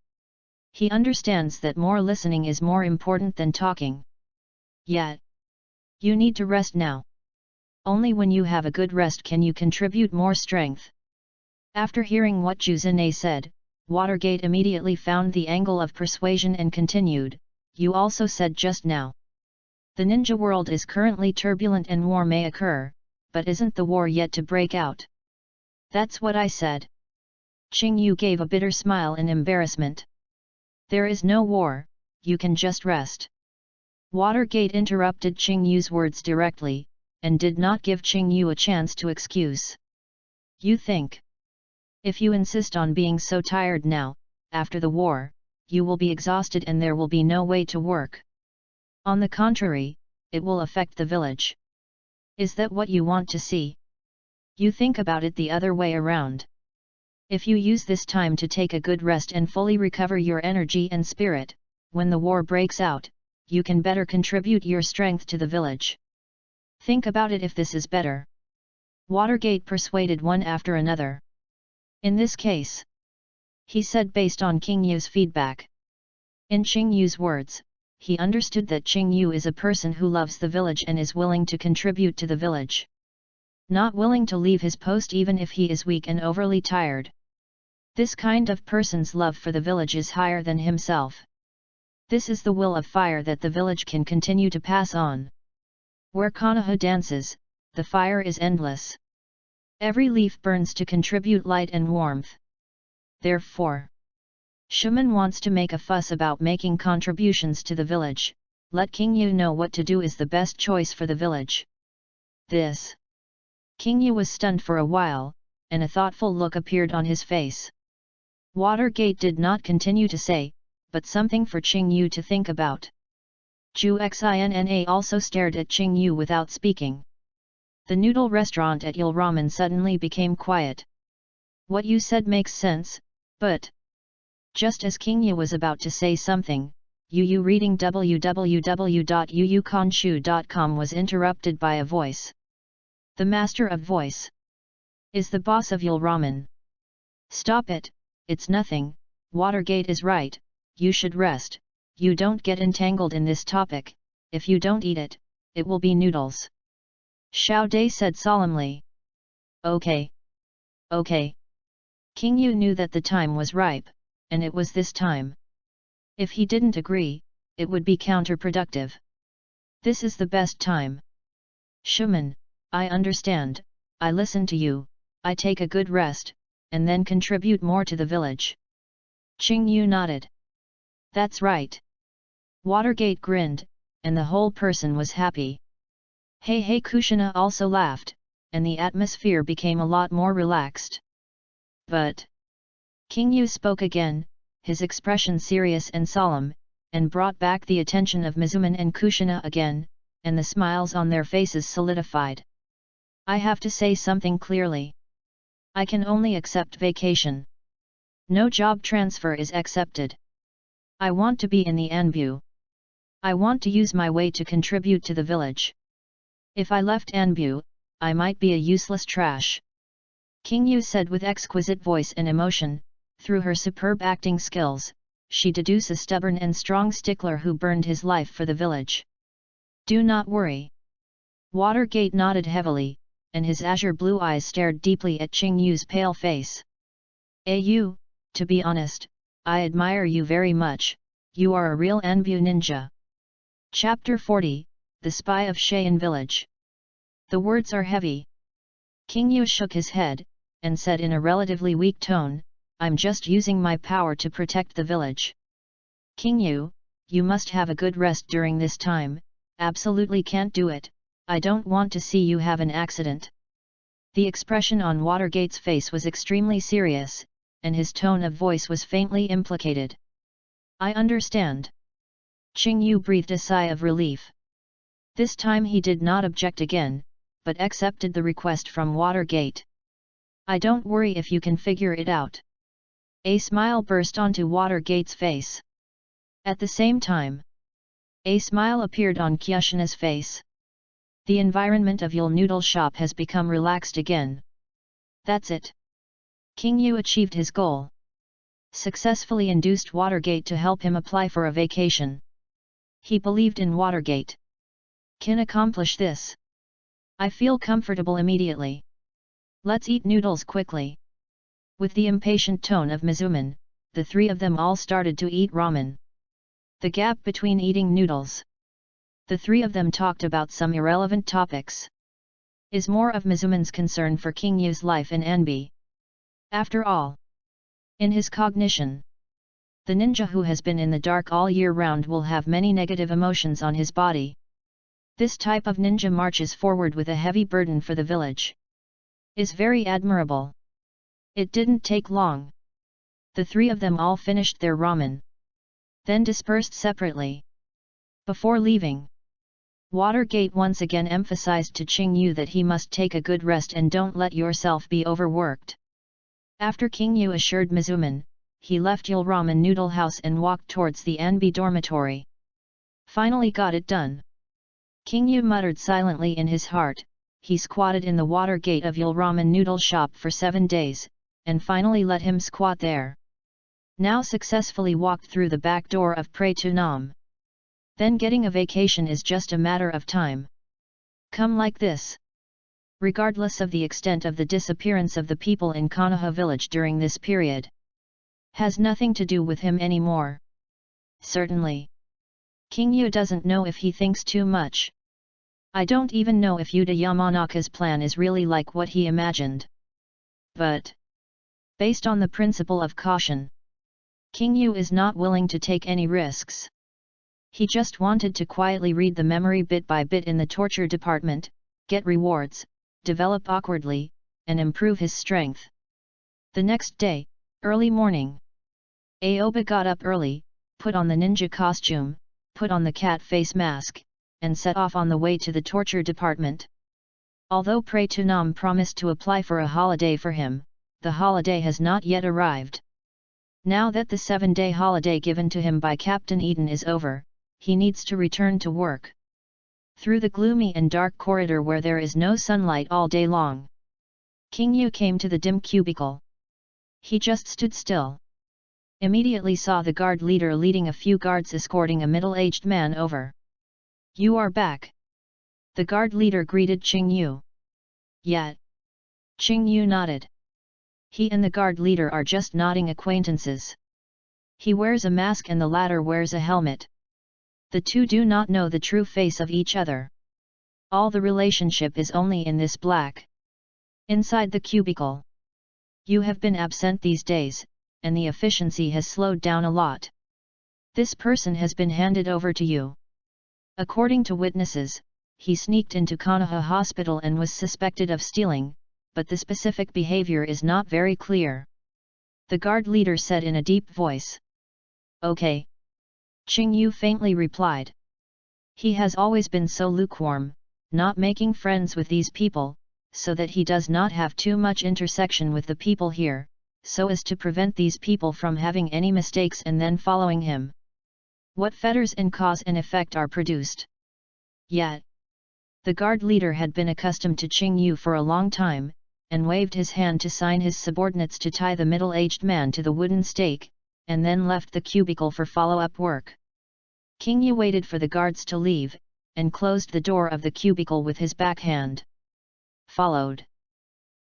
Speaker 1: He understands that more listening is more important than talking. Yet, you need to rest now. Only when you have a good rest can you contribute more strength. After hearing what Zhu Zhenei said, Watergate immediately found the angle of persuasion and continued, you also said just now. The ninja world is currently turbulent and war may occur, but isn't the war yet to break out? That's what I said. Qing Yu gave a bitter smile in embarrassment. There is no war, you can just rest. Watergate interrupted Qing Yu's words directly, and did not give Qing Yu a chance to excuse. You think? If you insist on being so tired now, after the war, you will be exhausted and there will be no way to work. On the contrary, it will affect the village. Is that what you want to see? You think about it the other way around. If you use this time to take a good rest and fully recover your energy and spirit, when the war breaks out, you can better contribute your strength to the village. Think about it if this is better. Watergate persuaded one after another. In this case, he said based on Qing Yu's feedback. In Qing Yu's words, he understood that Qing Yu is a person who loves the village and is willing to contribute to the village. Not willing to leave his post even if he is weak and overly tired. This kind of person's love for the village is higher than himself. This is the will of fire that the village can continue to pass on. Where Konoha dances, the fire is endless. Every leaf burns to contribute light and warmth. Therefore, Shaman wants to make a fuss about making contributions to the village. Let King Yu know what to do is the best choice for the village. This. King Yu was stunned for a while, and a thoughtful look appeared on his face. Watergate did not continue to say, but something for Qing Yu to think about. Zhu Xinna also stared at Qing Yu without speaking. The noodle restaurant at Il Ramen suddenly became quiet. What you said makes sense, but... Just as King Yu was about to say something, Yu reading www.yuyukonshu.com was interrupted by a voice. The master of voice is the boss of Il Ramen. Stop it, it's nothing, Watergate is right, you should rest, you don't get entangled in this topic, if you don't eat it, it will be noodles. Xiao Dai said solemnly. Okay. Okay. King Yu knew that the time was ripe, and it was this time. If he didn't agree, it would be counterproductive. This is the best time. Shaman, I understand, I listen to you, I take a good rest, and then contribute more to the village. Qing Yu nodded. That's right. Watergate grinned, and the whole person was happy. Hey Kushina also laughed, and the atmosphere became a lot more relaxed. But... King Yu spoke again, his expression serious and solemn, and brought back the attention of Mizuman and Kushina again, and the smiles on their faces solidified. I have to say something clearly. I can only accept vacation. No job transfer is accepted. I want to be in the Anbu. I want to use my way to contribute to the village. If I left Anbu, I might be a useless trash. King Yu said with exquisite voice and emotion. Through her superb acting skills, she deduced a stubborn and strong stickler who burned his life for the village. Do not worry. Watergate nodded heavily, and his azure blue eyes stared deeply at Qing Yu's pale face. Yu, to be honest, I admire you very much, you are a real Anbu ninja. Chapter 40, The Spy of Cheyenne Village. The words are heavy. King Yu shook his head, and said in a relatively weak tone, "I'm just using my power to protect the village." "King Yu, you must have a good rest during this time, absolutely can't do it, I don't want to see you have an accident." The expression on Watergate's face was extremely serious, and his tone of voice was faintly implicated. "I understand." Qing Yu breathed a sigh of relief. This time he did not object again, but accepted the request from Watergate. "I don't worry if you can figure it out." A smile burst onto Watergate's face. At the same time, a smile appeared on Kyushina's face. The environment of Yul Noodle Shop has become relaxed again. That's it. King Yu achieved his goal. Successfully induced Watergate to help him apply for a vacation. He believed in Watergate. Can accomplish this. I feel comfortable immediately. Let's eat noodles quickly. With the impatient tone of Mizuman, the three of them all started to eat ramen. The gap between eating noodles. The three of them talked about some irrelevant topics. Is more of Mizuman's concern for King Yu's life in Anbe. After all, in his cognition, the ninja who has been in the dark all year round will have many negative emotions on his body. This type of ninja marches forward with a heavy burden for the village. Is very admirable. It didn't take long. The three of them all finished their ramen. Then dispersed separately. Before leaving, Watergate once again emphasized to Qing Yu that he must take a good rest and don't let yourself be overworked. After King Yu assured Mizuman, he left Yul Ramen Noodle House and walked towards the Anbe dormitory. Finally got it done. King Yu muttered silently in his heart. He squatted in the Watergate of Yul Ramen Noodle Shop for 7 days, and finally let him squat there. Now successfully walked through the back door of Pray to Nam. Then getting a vacation is just a matter of time. Come like this. Regardless of the extent of the disappearance of the people in Konoha village during this period. Has nothing to do with him anymore. Certainly. King Yu doesn't know if he thinks too much. I don't even know if Yuta Yamanaka's plan is really like what he imagined. But, based on the principle of caution, King Yu is not willing to take any risks. He just wanted to quietly read the memory bit by bit in the torture department, get rewards, develop awkwardly, and improve his strength. The next day, early morning. Aoba got up early, put on the ninja costume, put on the cat face mask, and set off on the way to the torture department. Although Pray to Nam promised to apply for a holiday for him, the holiday has not yet arrived. Now that the 7-day holiday given to him by Captain Eden is over, he needs to return to work. Through the gloomy and dark corridor where there is no sunlight all day long, King Yu came to the dim cubicle. He just stood still. Immediately saw the guard leader leading a few guards escorting a middle-aged man over. "You are back." The guard leader greeted Qing Yu. "Yet." Qing Yu nodded. He and the guard leader are just nodding acquaintances. He wears a mask and the latter wears a helmet. The two do not know the true face of each other. All the relationship is only in this black. Inside the cubicle. "You have been absent these days, and the efficiency has slowed down a lot. This person has been handed over to you. According to witnesses, he sneaked into Konoha Hospital and was suspected of stealing, but the specific behavior is not very clear," the guard leader said in a deep voice. "Okay." Qing Yu faintly replied. He has always been so lukewarm, not making friends with these people, so that he does not have too much intersection with the people here, so as to prevent these people from having any mistakes and then following him. What fetters and cause and effect are produced. Yet, the guard leader had been accustomed to Qing Yu for a long time, and waved his hand to sign his subordinates to tie the middle-aged man to the wooden stake, and then left the cubicle for follow-up work. King Yu waited for the guards to leave, and closed the door of the cubicle with his backhand. Followed.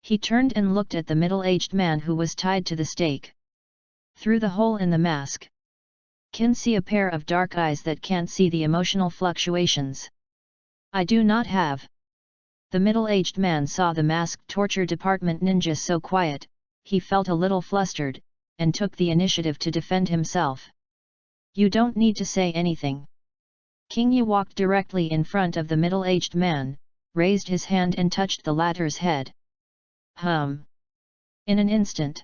Speaker 1: He turned and looked at the middle-aged man who was tied to the stake. Through the hole in the mask, can see a pair of dark eyes that can't see the emotional fluctuations. "I do not have The middle-aged man saw the masked torture department ninja so quiet, he felt a little flustered, and took the initiative to defend himself. "You don't need to say anything." King Yu walked directly in front of the middle-aged man, raised his hand and touched the latter's head. In an instant,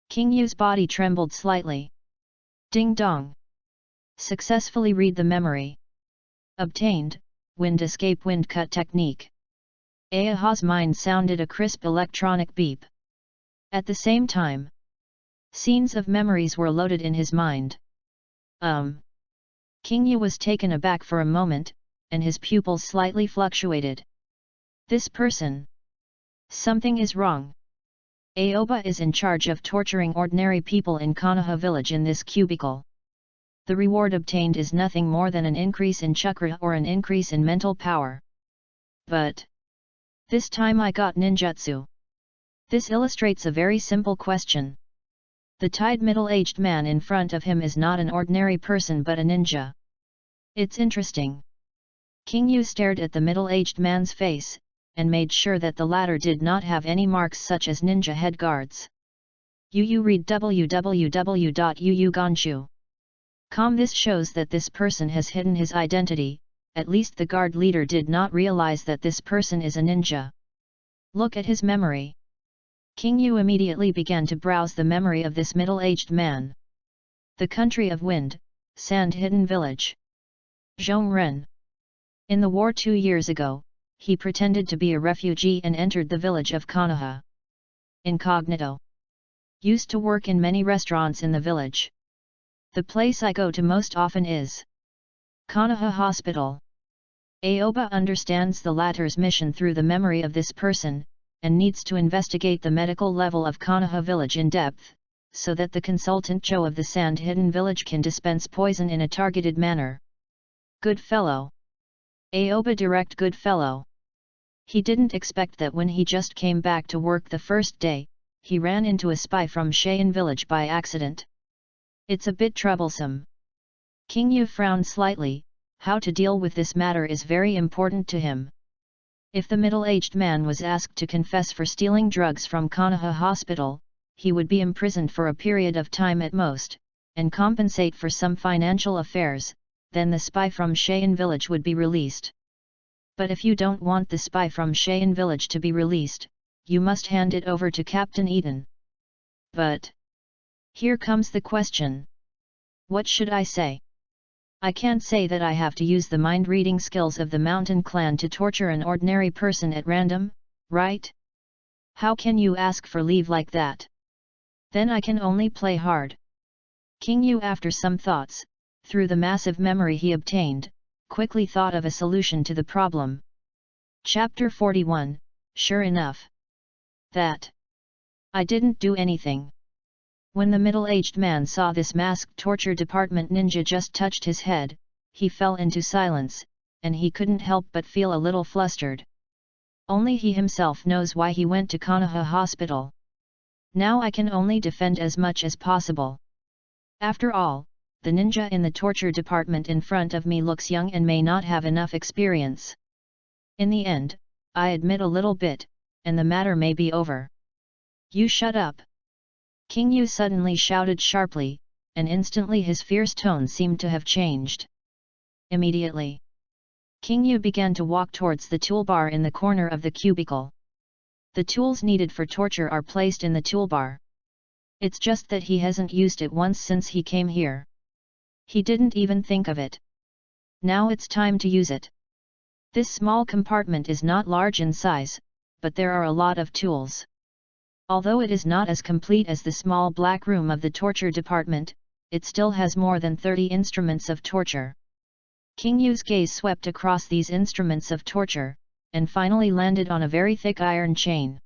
Speaker 1: King Yu's body trembled slightly. Ding dong! Successfully read the memory. Obtained, wind escape wind cut technique. Ayaha's mind sounded a crisp electronic beep. At the same time, scenes of memories were loaded in his mind. King Yu was taken aback for a moment, and his pupils slightly fluctuated. This person. Something is wrong. Aoba is in charge of torturing ordinary people in Konoha village in this cubicle. The reward obtained is nothing more than an increase in chakra or an increase in mental power. But this time I got ninjutsu. This illustrates a very simple question. The tied middle-aged man in front of him is not an ordinary person but a ninja. It's interesting. King Yu stared at the middle-aged man's face, and made sure that the latter did not have any marks such as ninja head guards. Yu read www.yuuganshu.com. This shows that this person has hidden his identity, at least the guard leader did not realize that this person is a ninja. Look at his memory. King Yu immediately began to browse the memory of this middle-aged man. The country of wind, sand hidden village. Zhongren. In the war 2 years ago, he pretended to be a refugee and entered the village of Konoha. Incognito. Used to work in many restaurants in the village. The place I go to most often is Konoha Hospital. Aoba understands the latter's mission through the memory of this person, and needs to investigate the medical level of Konoha village in depth, so that the consultant Joe of the sand hidden village can dispense poison in a targeted manner. Good fellow. Aoba direct good fellow. He didn't expect that when he just came back to work the first day, he ran into a spy from Cheyenne village by accident. It's a bit troublesome. King Yu frowned slightly. How to deal with this matter is very important to him. If the middle-aged man was asked to confess for stealing drugs from Konoha Hospital, he would be imprisoned for a period of time at most, and compensate for some financial affairs, then the spy from Cheyenne village would be released. But if you don't want the spy from Cheyenne village to be released, you must hand it over to Captain Eaton. But here comes the question. What should I say? I can't say that I have to use the mind-reading skills of the mountain clan to torture an ordinary person at random, right? How can you ask for leave like that? Then I can only play hard. King Yu, after some thoughts, through the massive memory he obtained, quickly thought of a solution to the problem. Chapter 41, sure enough. That. I didn't do anything. When the middle-aged man saw this masked torture department ninja just touched his head, he fell into silence, and he couldn't help but feel a little flustered. Only he himself knows why he went to Konoha Hospital. Now I can only defend as much as possible. After all, the ninja in the torture department in front of me looks young and may not have enough experience. In the end, I admit a little bit, and the matter may be over. You shut up! King Yu suddenly shouted sharply, and instantly his fierce tone seemed to have changed. Immediately, King Yu began to walk towards the toolbar in the corner of the cubicle. The tools needed for torture are placed in the toolbar. It's just that he hasn't used it once since he came here. He didn't even think of it. Now it's time to use it. This small compartment is not large in size, but there are a lot of tools. Although it is not as complete as the small black room of the torture department, it still has more than 30 instruments of torture. King Yu's gaze swept across these instruments of torture, and finally landed on a very thick iron chain.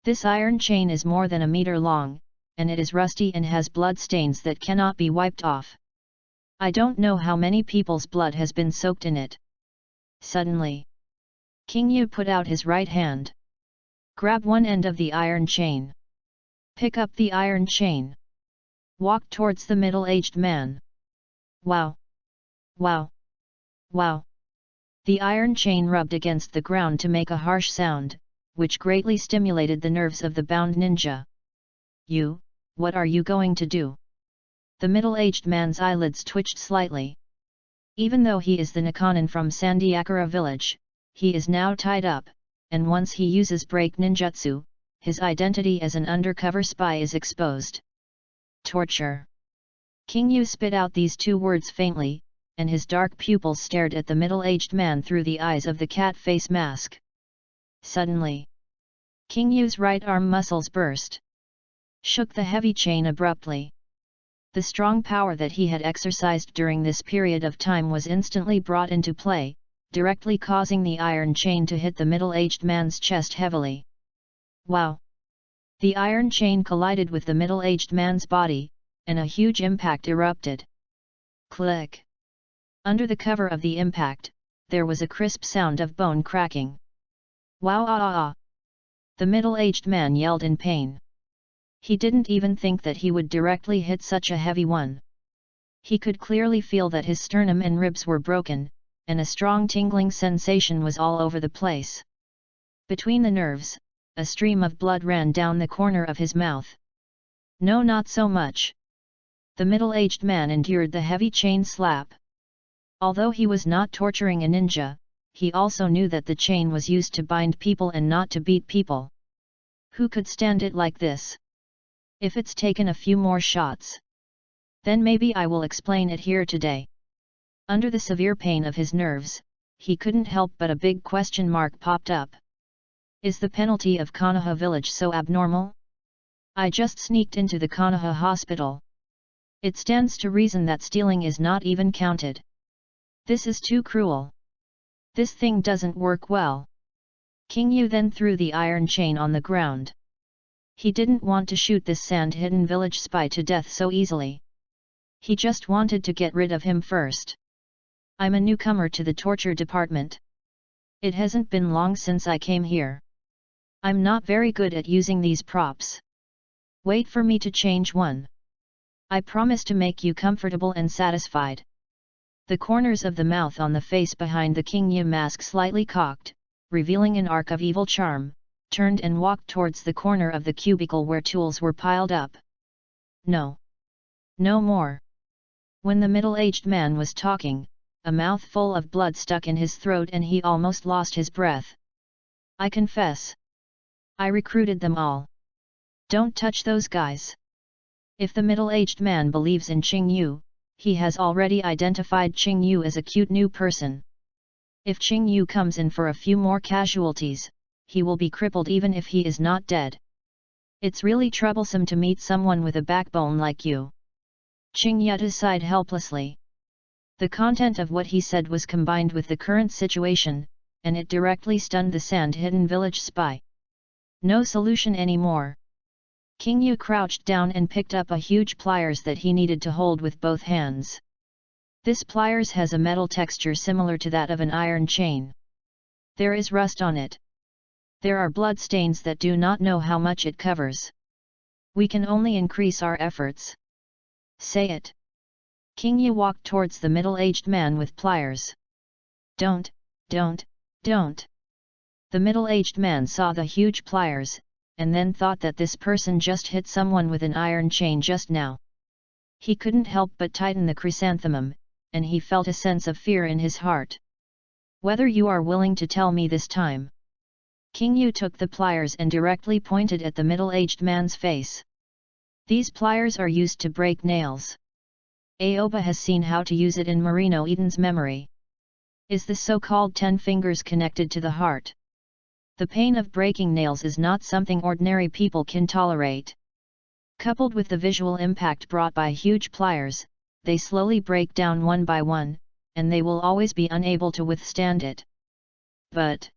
Speaker 1: This iron chain is more than a meter long, and it is rusty and has blood stains that cannot be wiped off. I don't know how many people's blood has been soaked in it. Suddenly, King Yu put out his right hand. Grab one end of the iron chain. Pick up the iron chain. Walk towards the middle-aged man. Wow! Wow! Wow! The iron chain rubbed against the ground to make a harsh sound, which greatly stimulated the nerves of the bound ninja. "You, what are you going to do?" The middle-aged man's eyelids twitched slightly. Even though he is the Nakanin from Sandiakara village, he is now tied up, and once he uses break ninjutsu, his identity as an undercover spy is exposed. Torture. King Yu spit out these two words faintly, and his dark pupils stared at the middle-aged man through the eyes of the cat face mask. Suddenly, King Yu's right arm muscles burst. Shook the heavy chain abruptly. The strong power that he had exercised during this period of time was instantly brought into play, directly causing the iron chain to hit the middle-aged man's chest heavily. Wow! The iron chain collided with the middle-aged man's body, and a huge impact erupted. Click! Under the cover of the impact, there was a crisp sound of bone cracking. Wow! Ah, ah, ah! The middle-aged man yelled in pain. He didn't even think that he would directly hit such a heavy one. He could clearly feel that his sternum and ribs were broken, and a strong tingling sensation was all over the place. Between the nerves, a stream of blood ran down the corner of his mouth. No, not so much. The middle-aged man endured the heavy chain slap. Although he was not torturing a ninja, he also knew that the chain was used to bind people and not to beat people. Who could stand it like this? If it's taken a few more shots, then maybe I will explain it here today. Under the severe pain of his nerves, he couldn't help but a big question mark popped up. Is the penalty of Konoha village so abnormal? I just sneaked into the Konoha hospital. It stands to reason that stealing is not even counted. This is too cruel. This thing doesn't work well. King Yu then threw the iron chain on the ground. He didn't want to shoot this sand-hidden village spy to death so easily. He just wanted to get rid of him first. I'm a newcomer to the torture department. It hasn't been long since I came here. I'm not very good at using these props. Wait for me to change one. I promise to make you comfortable and satisfied. The corners of the mouth on the face behind the King Yu mask slightly cocked, revealing an arc of evil charm, turned and walked towards the corner of the cubicle where tools were piled up. No. No more. When the middle-aged man was talking, a mouthful of blood stuck in his throat and he almost lost his breath. I confess. I recruited them all. Don't touch those guys. If the middle-aged man believes in Qing Yu, he has already identified Qing Yu as a cute new person. If Qing Yu comes in for a few more casualties, he will be crippled even if he is not dead. It's really troublesome to meet someone with a backbone like you. Qing Yu sighed helplessly. The content of what he said was combined with the current situation, and it directly stunned the sand-hidden village spy. No solution anymore. King Yu crouched down and picked up a huge pliers that he needed to hold with both hands. This pliers has a metal texture similar to that of an iron chain. There is rust on it. There are blood stains that do not know how much it covers. We can only increase our efforts. Say it. King Yu walked towards the middle-aged man with pliers. Don't. The middle-aged man saw the huge pliers, and then thought that this person just hit someone with an iron chain just now. He couldn't help but tighten the chrysanthemum, and he felt a sense of fear in his heart. Whether you are willing to tell me this time. King Yu took the pliers and directly pointed at the middle-aged man's face. These pliers are used to break nails. Aoba has seen how to use it in Marino Eden's memory. Is the so-called 10 fingers connected to the heart? The pain of breaking nails is not something ordinary people can tolerate. Coupled with the visual impact brought by huge pliers, they slowly break down one by one, and they will always be unable to withstand it. But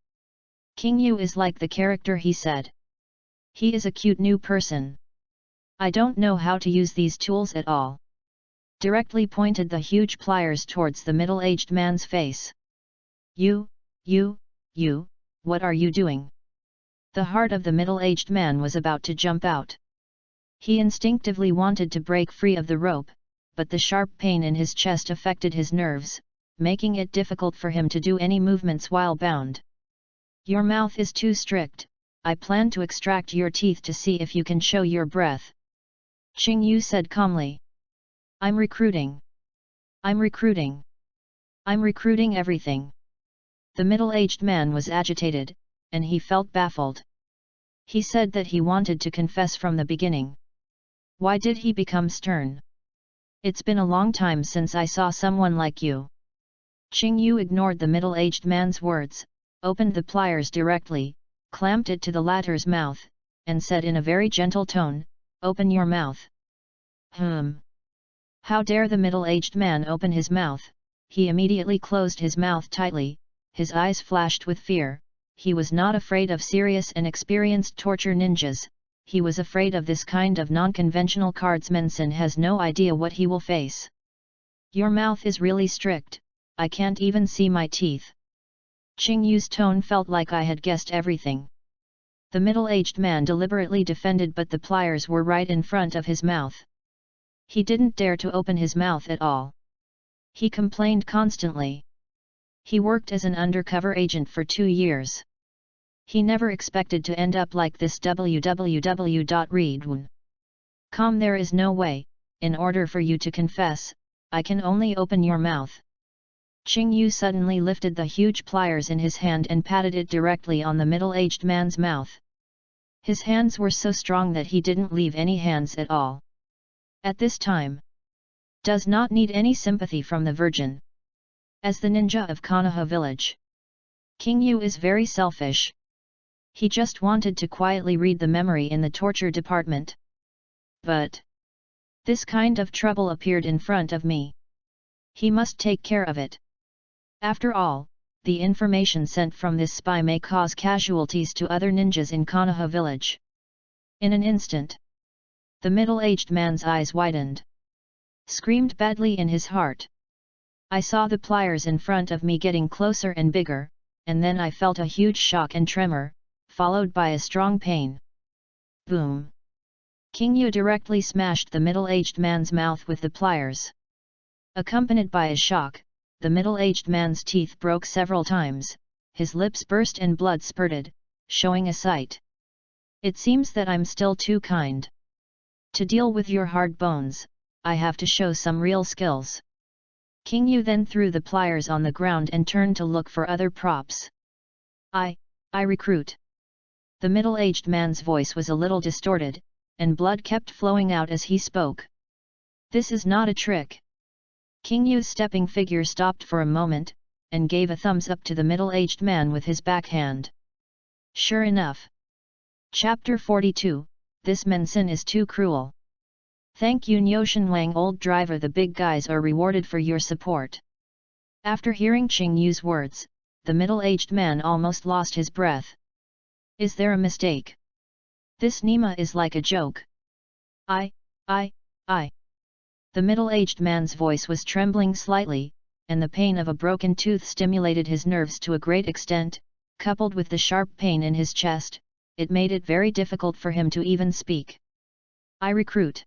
Speaker 1: King Yu is like the character he said. He is a cute new person. I don't know how to use these tools at all. Directly pointed the huge pliers towards the middle-aged man's face. You, what are you doing? The heart of the middle-aged man was about to jump out. He instinctively wanted to break free of the rope, but the sharp pain in his chest affected his nerves, making it difficult for him to do any movements while bound. Your mouth is too strict, I plan to extract your teeth to see if you can show your breath. Qing Yu said calmly. I'm recruiting. I'm recruiting. I'm recruiting everything. The middle-aged man was agitated, and he felt baffled. He said that he wanted to confess from the beginning. Why did he become stern? It's been a long time since I saw someone like you. Qing Yu ignored the middle-aged man's words, opened the pliers directly, clamped it to the latter's mouth, and said in a very gentle tone, "Open your mouth." How dare the middle-aged man open his mouth? He immediately closed his mouth tightly, his eyes flashed with fear. He was not afraid of serious and experienced torture ninjas, he was afraid of this kind of non-conventional cardsman has no idea what he will face. Your mouth is really strict, I can't even see my teeth. Qing Yu's tone felt like I had guessed everything. The middle-aged man deliberately defended, but the pliers were right in front of his mouth. He didn't dare to open his mouth at all. He complained constantly. He worked as an undercover agent for 2 years. He never expected to end up like this. www.readaloud.com. There is no way, in order for you to confess, I can only open your mouth. Qing Yu suddenly lifted the huge pliers in his hand and patted it directly on the middle-aged man's mouth. His hands were so strong that he didn't leave any hands at all. At this time, does not need any sympathy from the virgin. As the ninja of Konoha village, King Yu is very selfish. He just wanted to quietly read the memory in the torture department. But this kind of trouble appeared in front of me. He must take care of it. After all, the information sent from this spy may cause casualties to other ninjas in Konoha village. In an instant, the middle-aged man's eyes widened. Screamed badly in his heart. I saw the pliers in front of me getting closer and bigger, and then I felt a huge shock and tremor, followed by a strong pain. Boom! King Yu directly smashed the middle-aged man's mouth with the pliers. Accompanied by a shock, the middle-aged man's teeth broke several times, his lips burst and blood spurted, showing a sight. It seems that I'm still too kind. To deal with your hard bones, I have to show some real skills. King Yu then threw the pliers on the ground and turned to look for other props. I recruit. The middle-aged man's voice was a little distorted, and blood kept flowing out as he spoke. This is not a trick. King Yu's stepping figure stopped for a moment, and gave a thumbs up to the middle-aged man with his backhand. Sure enough. Chapter 42, This Mensin is too cruel. Thank you Nyoshan Wang old driver, the big guys are rewarded for your support. After hearing Qing Yu's words, the middle-aged man almost lost his breath. Is there a mistake? This Nima is like a joke. I. The middle-aged man's voice was trembling slightly, and the pain of a broken tooth stimulated his nerves to a great extent, coupled with the sharp pain in his chest, it made it very difficult for him to even speak. I recruit.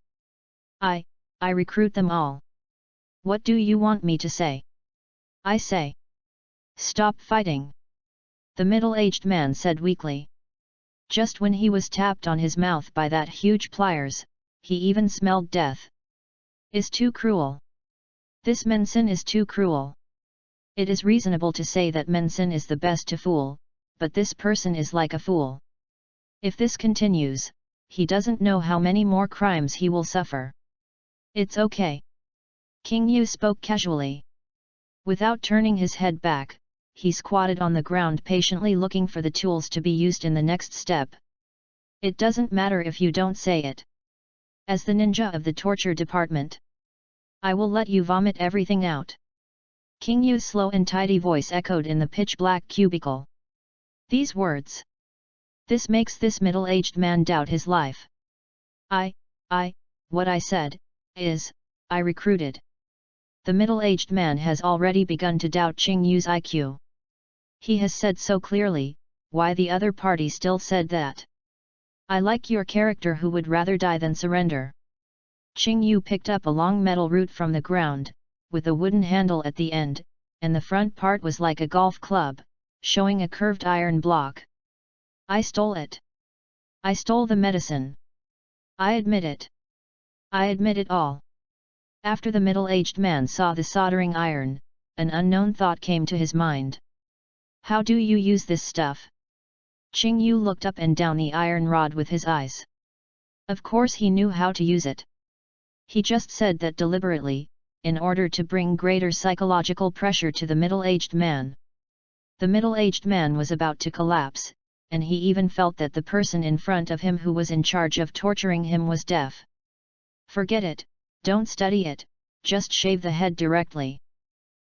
Speaker 1: I recruit them all. What do you want me to say? I say. Stop fighting. The middle-aged man said weakly. Just when he was tapped on his mouth by that huge pliers, he even smelled death. Is too cruel. This Mensin is too cruel. It is reasonable to say that Mensin is the best to fool, but this person is like a fool. If this continues, he doesn't know how many more crimes he will suffer. It's okay. King Yu spoke casually. Without turning his head back, he squatted on the ground patiently looking for the tools to be used in the next step. It doesn't matter if you don't say it. As the ninja of the torture department, I will let you vomit everything out. King Yu's slow and tidy voice echoed in the pitch-black cubicle. These words. This makes this middle-aged man doubt his life. What I said, is, I recruited. The middle-aged man has already begun to doubt Qing Yu's IQ. He has said so clearly, why the other party still said that? I like your character who would rather die than surrender. Qing Yu picked up a long metal root from the ground, with a wooden handle at the end, and the front part was like a golf club, showing a curved iron block. I stole it. I stole the medicine. I admit it. I admit it all. After the middle-aged man saw the soldering iron, an unknown thought came to his mind. How do you use this stuff? Qingyu looked up and down the iron rod with his eyes. Of course he knew how to use it. He just said that deliberately, in order to bring greater psychological pressure to the middle-aged man. The middle-aged man was about to collapse, and he even felt that the person in front of him who was in charge of torturing him was deaf. Forget it, don't study it, just shave the head directly.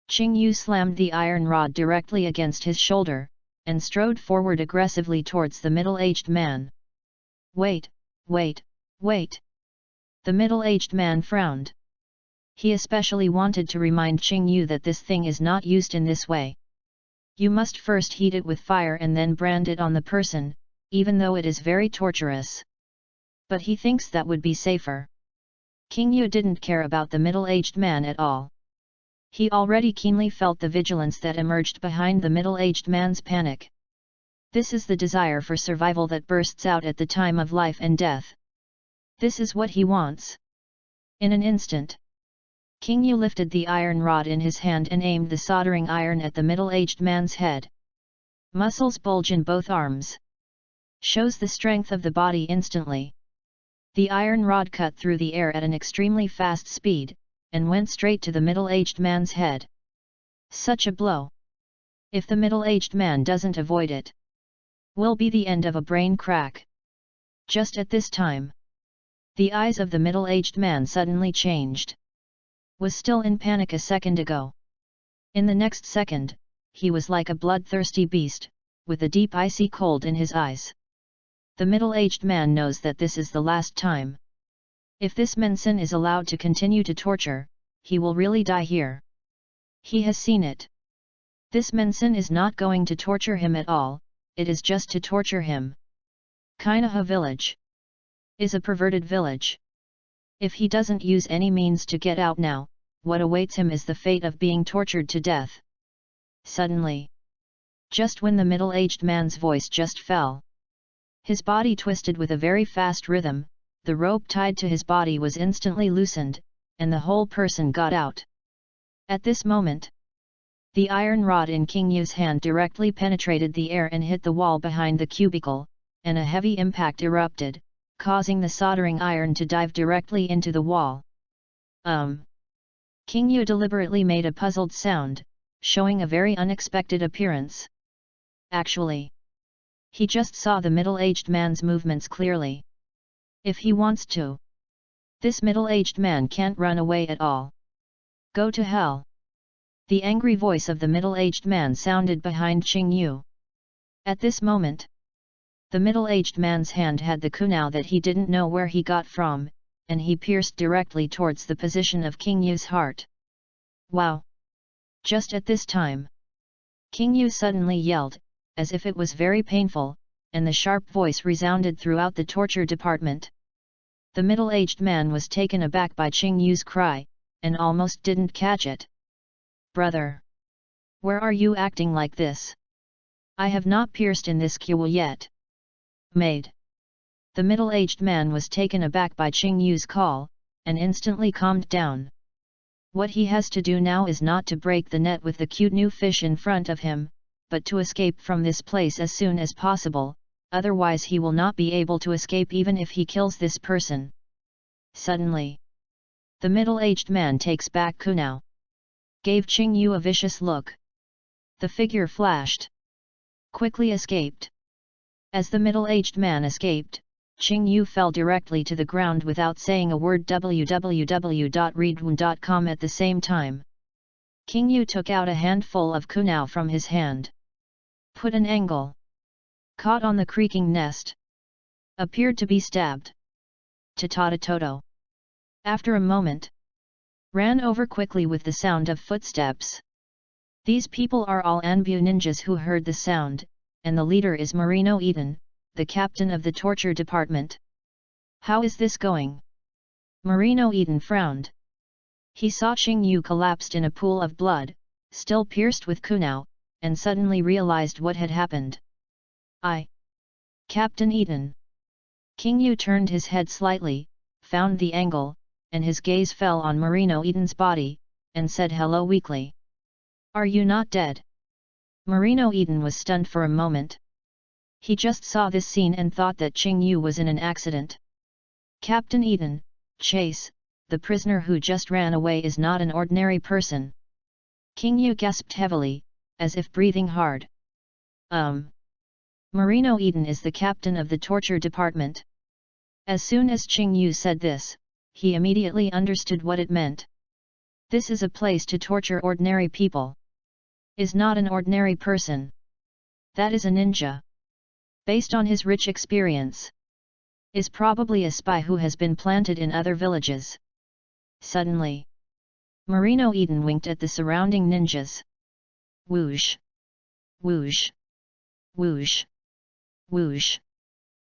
Speaker 1: Qingyu slammed the iron rod directly against his shoulder, and strode forward aggressively towards the middle-aged man. Wait, wait, wait! The middle-aged man frowned. He especially wanted to remind Qingyu that this thing is not used in this way. You must first heat it with fire and then brand it on the person, even though it is very torturous. But he thinks that would be safer. Qingyu didn't care about the middle-aged man at all. He already keenly felt the vigilance that emerged behind the middle-aged man's panic. This is the desire for survival that bursts out at the time of life and death. This is what he wants. In an instant, Qingyu lifted the iron rod in his hand and aimed the soldering iron at the middle-aged man's head. Muscles bulge in both arms. Shows the strength of the body instantly. The iron rod cut through the air at an extremely fast speed, and went straight to the middle-aged man's head. Such a blow! If the middle-aged man doesn't avoid it, will be the end of a brain crack. Just at this time, the eyes of the middle-aged man suddenly changed. Was still in panic a second ago. In the next second, he was like a bloodthirsty beast, with a deep icy cold in his eyes. The middle-aged man knows that this is the last time. If this Mensin is allowed to continue to torture, he will really die here. He has seen it. This Mensin is not going to torture him at all, it is just to torture him. Konoha village is a perverted village. If he doesn't use any means to get out now, what awaits him is the fate of being tortured to death. Suddenly, just when the middle-aged man's voice just fell, his body twisted with a very fast rhythm, the rope tied to his body was instantly loosened, and the whole person got out. At this moment, the iron rod in Qingyu's hand directly penetrated the air and hit the wall behind the cubicle, and a heavy impact erupted, causing the soldering iron to dive directly into the wall. Qingyu deliberately made a puzzled sound, showing a very unexpected appearance. Actually, he just saw the middle-aged man's movements clearly. If he wants to, this middle-aged man can't run away at all. Go to hell! The angry voice of the middle-aged man sounded behind Qingyu. At this moment, the middle-aged man's hand had the kunai that he didn't know where he got from, and he pierced directly towards the position of Qingyu's heart. Wow! Just at this time, Qingyu suddenly yelled, as if it was very painful, and the sharp voice resounded throughout the torture department. The middle-aged man was taken aback by Qingyu's cry, and almost didn't catch it. Brother! Where are you acting like this? I have not pierced in this jewel yet. Maid! The middle-aged man was taken aback by Qingyu's call, and instantly calmed down. What he has to do now is not to break the net with the cute new fish in front of him, but to escape from this place as soon as possible, otherwise he will not be able to escape even if he kills this person. Suddenly, the middle-aged man takes back kunai. Gave Qingyu a vicious look. The figure flashed. Quickly escaped. As the middle-aged man escaped, Qingyu fell directly to the ground without saying a word. www.readaloud.com At the same time, Qingyu took out a handful of kunai from his hand. Put an angle. Caught on the creaking nest. Appeared to be stabbed. Tatata-toto. After a moment, ran over quickly with the sound of footsteps. These people are all Anbe ninjas who heard the sound, and the leader is Marino Eden, the captain of the torture department. How is this going? Marino Eden frowned. He saw Qingyu collapsed in a pool of blood, still pierced with kunao, and suddenly realized what had happened. Captain Eden. King Yu turned his head slightly, found the angle, and his gaze fell on Marino Eden's body, and said hello weakly. Are you not dead? Marino Eden was stunned for a moment. He just saw this scene and thought that Qing Yu was in an accident. Captain Eden, Chase, the prisoner who just ran away is not an ordinary person. King Yu gasped heavily, as if breathing hard. Marino Eden is the captain of the torture department. As soon as Qing Yu said this, he immediately understood what it meant. This is a place to torture ordinary people. Is not an ordinary person. That is a ninja. Based on his rich experience. Is probably a spy who has been planted in other villages. Suddenly, Marino Eden winked at the surrounding ninjas. Whoosh! Whoosh! Whoosh! Whoosh!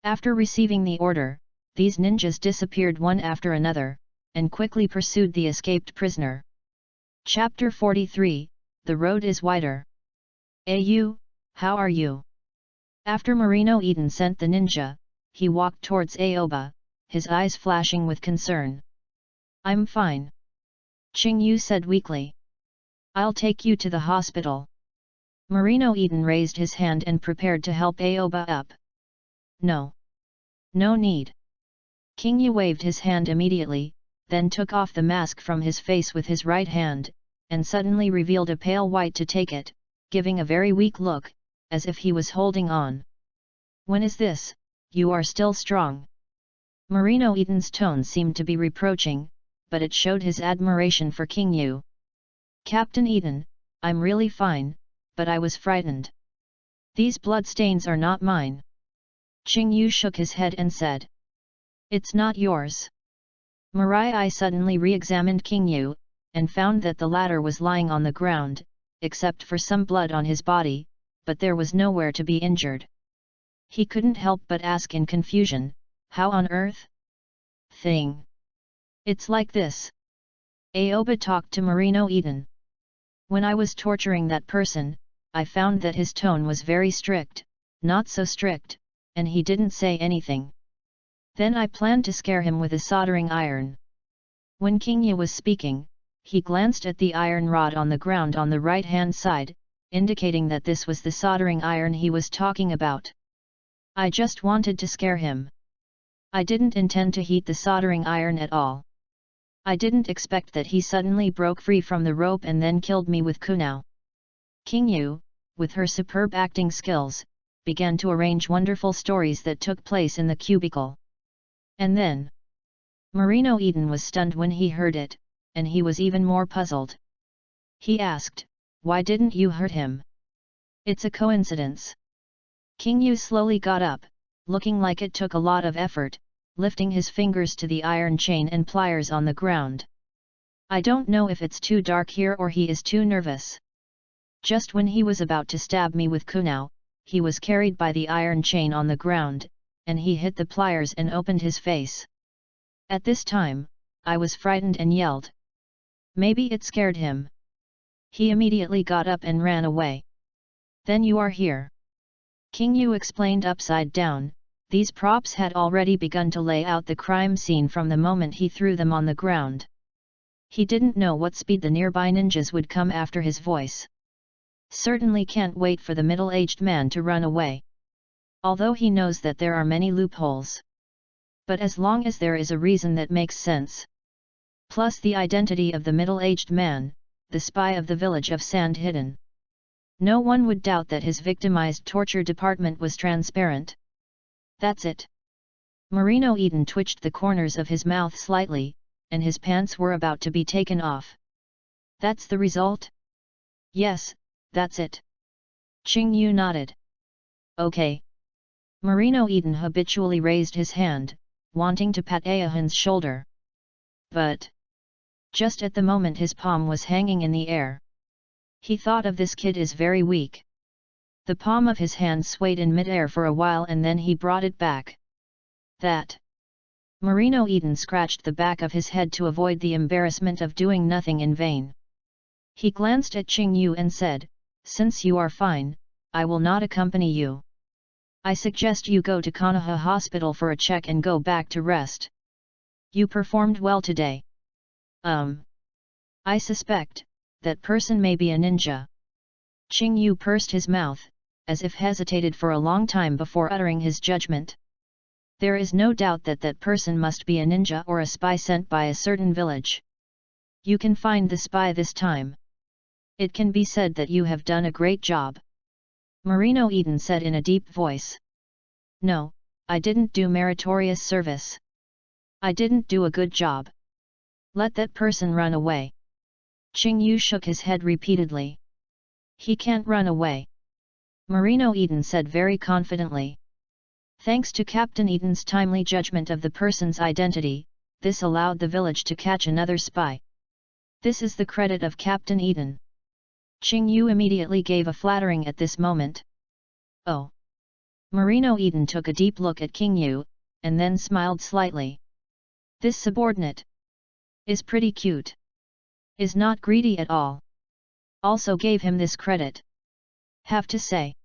Speaker 1: After receiving the order, these ninjas disappeared one after another, and quickly pursued the escaped prisoner. Chapter 43, The Road is Wider. Ayu, how are you? After Marino Eden sent the ninja, he walked towards Aoba, his eyes flashing with concern. I'm fine. Qing Yu said weakly. I'll take you to the hospital. Marino Eden raised his hand and prepared to help Aoba up. No. No need. King Yu waved his hand immediately, then took off the mask from his face with his right hand, and suddenly revealed a pale white to take it, giving a very weak look, as if he was holding on. When is this? You are still strong. Marino Eden's tone seemed to be reproaching, but it showed his admiration for King Yu. Captain Eden, I'm really fine, but I was frightened. These bloodstains are not mine. Qing Yu shook his head and said. It's not yours. Marai suddenly re-examined King Yu, and found that the latter was lying on the ground, except for some blood on his body, but there was nowhere to be injured. He couldn't help but ask in confusion, how on earth? Thing. It's like this. Aoba talked to Marino Eden. When I was torturing that person, I found that his tone was very strict, not so strict, and he didn't say anything. Then I planned to scare him with a soldering iron. When King Yu was speaking, he glanced at the iron rod on the ground on the right-hand side, indicating that this was the soldering iron he was talking about. I just wanted to scare him. I didn't intend to heat the soldering iron at all. I didn't expect that he suddenly broke free from the rope and then killed me with kunao. King Yu, with her superb acting skills, began to arrange wonderful stories that took place in the cubicle. And then, Marino Eden was stunned when he heard it, and he was even more puzzled. He asked, why didn't you hurt him? It's a coincidence. King Yu slowly got up, looking like it took a lot of effort, lifting his fingers to the iron chain and pliers on the ground. I don't know if it's too dark here or he is too nervous. Just when he was about to stab me with kunao, he was carried by the iron chain on the ground, and he hit the pliers and opened his face. At this time, I was frightened and yelled. Maybe it scared him. He immediately got up and ran away. Then you are here. King Yu explained upside down. These props had already begun to lay out the crime scene from the moment he threw them on the ground. He didn't know what speed the nearby ninjas would come after his voice. Certainly can't wait for the middle-aged man to run away. Although he knows that there are many loopholes. But as long as there is a reason that makes sense. Plus the identity of the middle-aged man, the spy of the village of Sand Hidden. No one would doubt that his victimized torture department was transparent. That's it. Marino Eden twitched the corners of his mouth slightly, and his pants were about to be taken off. That's the result? Yes, that's it. Qing Yu nodded. Okay. Marino Eden habitually raised his hand, wanting to pat Aohan's shoulder. But just at the moment his palm was hanging in the air. He thought of this kid is very weak. The palm of his hand swayed in mid-air for a while and then he brought it back. That. Marino Eden scratched the back of his head to avoid the embarrassment of doing nothing in vain. He glanced at Qingyu and said, "Since you are fine, I will not accompany you. I suggest you go to Konoha Hospital for a check and go back to rest. You performed well today." I suspect, that person may be a ninja." Qingyu pursed his mouth, as if hesitated for a long time before uttering his judgment. There is no doubt that that person must be a ninja or a spy sent by a certain village. You can find the spy this time. It can be said that you have done a great job. Marino Eden said in a deep voice. No, I didn't do meritorious service. I didn't do a good job. Let that person run away. Qingyu shook his head repeatedly. He can't run away. Marino Eden said very confidently. Thanks to Captain Eden's timely judgment of the person's identity, this allowed the village to catch another spy. This is the credit of Captain Eden. Qingyu immediately gave a flattering at this moment. Oh! Marino Eden took a deep look at Qingyu, and then smiled slightly. This subordinate is pretty cute. Is not greedy at all. Also gave him this credit. Have to say,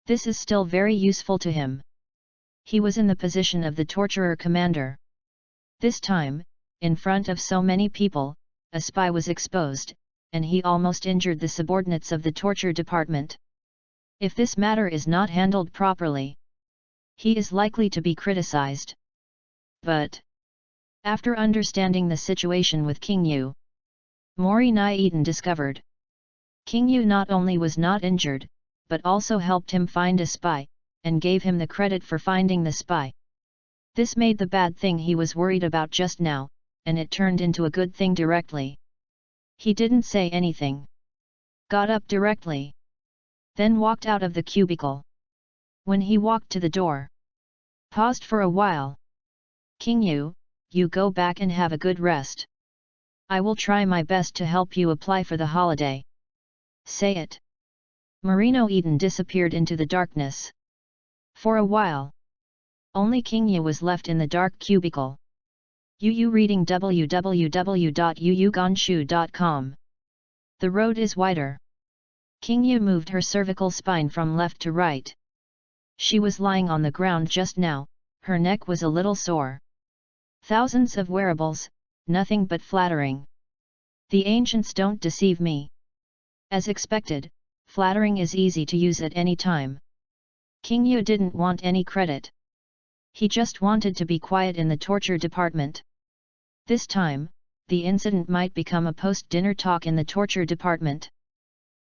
Speaker 1: this is still very useful to him. He was in the position of the torturer commander. This time, in front of so many people, a spy was exposed, and he almost injured the subordinates of the torture department. If this matter is not handled properly, he is likely to be criticized. But, after understanding the situation with Qingyu, Morina Eden discovered. Qingyu not only was not injured, but also helped him find a spy, and gave him the credit for finding the spy. This made the bad thing he was worried about just now, and it turned into a good thing directly. He didn't say anything. Got up directly. Then walked out of the cubicle. When he walked to the door, paused for a while. Qingyu, you go back and have a good rest. I will try my best to help you apply for the holiday. Say it. Marino Eden disappeared into the darkness. For a while, only Qingyu was left in the dark cubicle. Yu reading www.yuyugonshu.com. The road is wider. Qingyu moved her cervical spine from left to right. She was lying on the ground just now, her neck was a little sore. Thousands of wearables, nothing but flattering. The ancients don't deceive me. As expected, flattering is easy to use at any time. Qingyu didn't want any credit. He just wanted to be quiet in the torture department. This time, the incident might become a post-dinner talk in the torture department.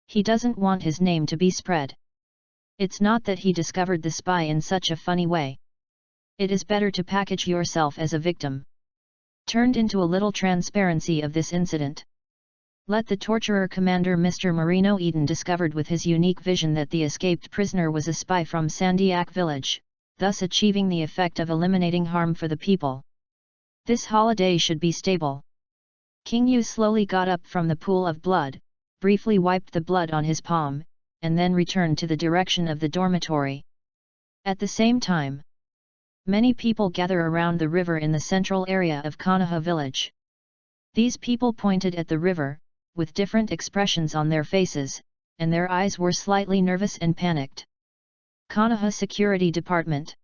Speaker 1: He doesn't want his name to be spread. It's not that he discovered the spy in such a funny way. It is better to package yourself as a victim. Turned into a little transparency of this incident. Let the torturer commander Mr. Marino Eden discovered with his unique vision that the escaped prisoner was a spy from Sandiak village, thus achieving the effect of eliminating harm for the people. This holiday should be stable. Qingyu slowly got up from the pool of blood, briefly wiped the blood on his palm, and then returned to the direction of the dormitory. At the same time, many people gather around the river in the central area of Konoha village. These people pointed at the river, with different expressions on their faces, and their eyes were slightly nervous and panicked. Konoha Security Department.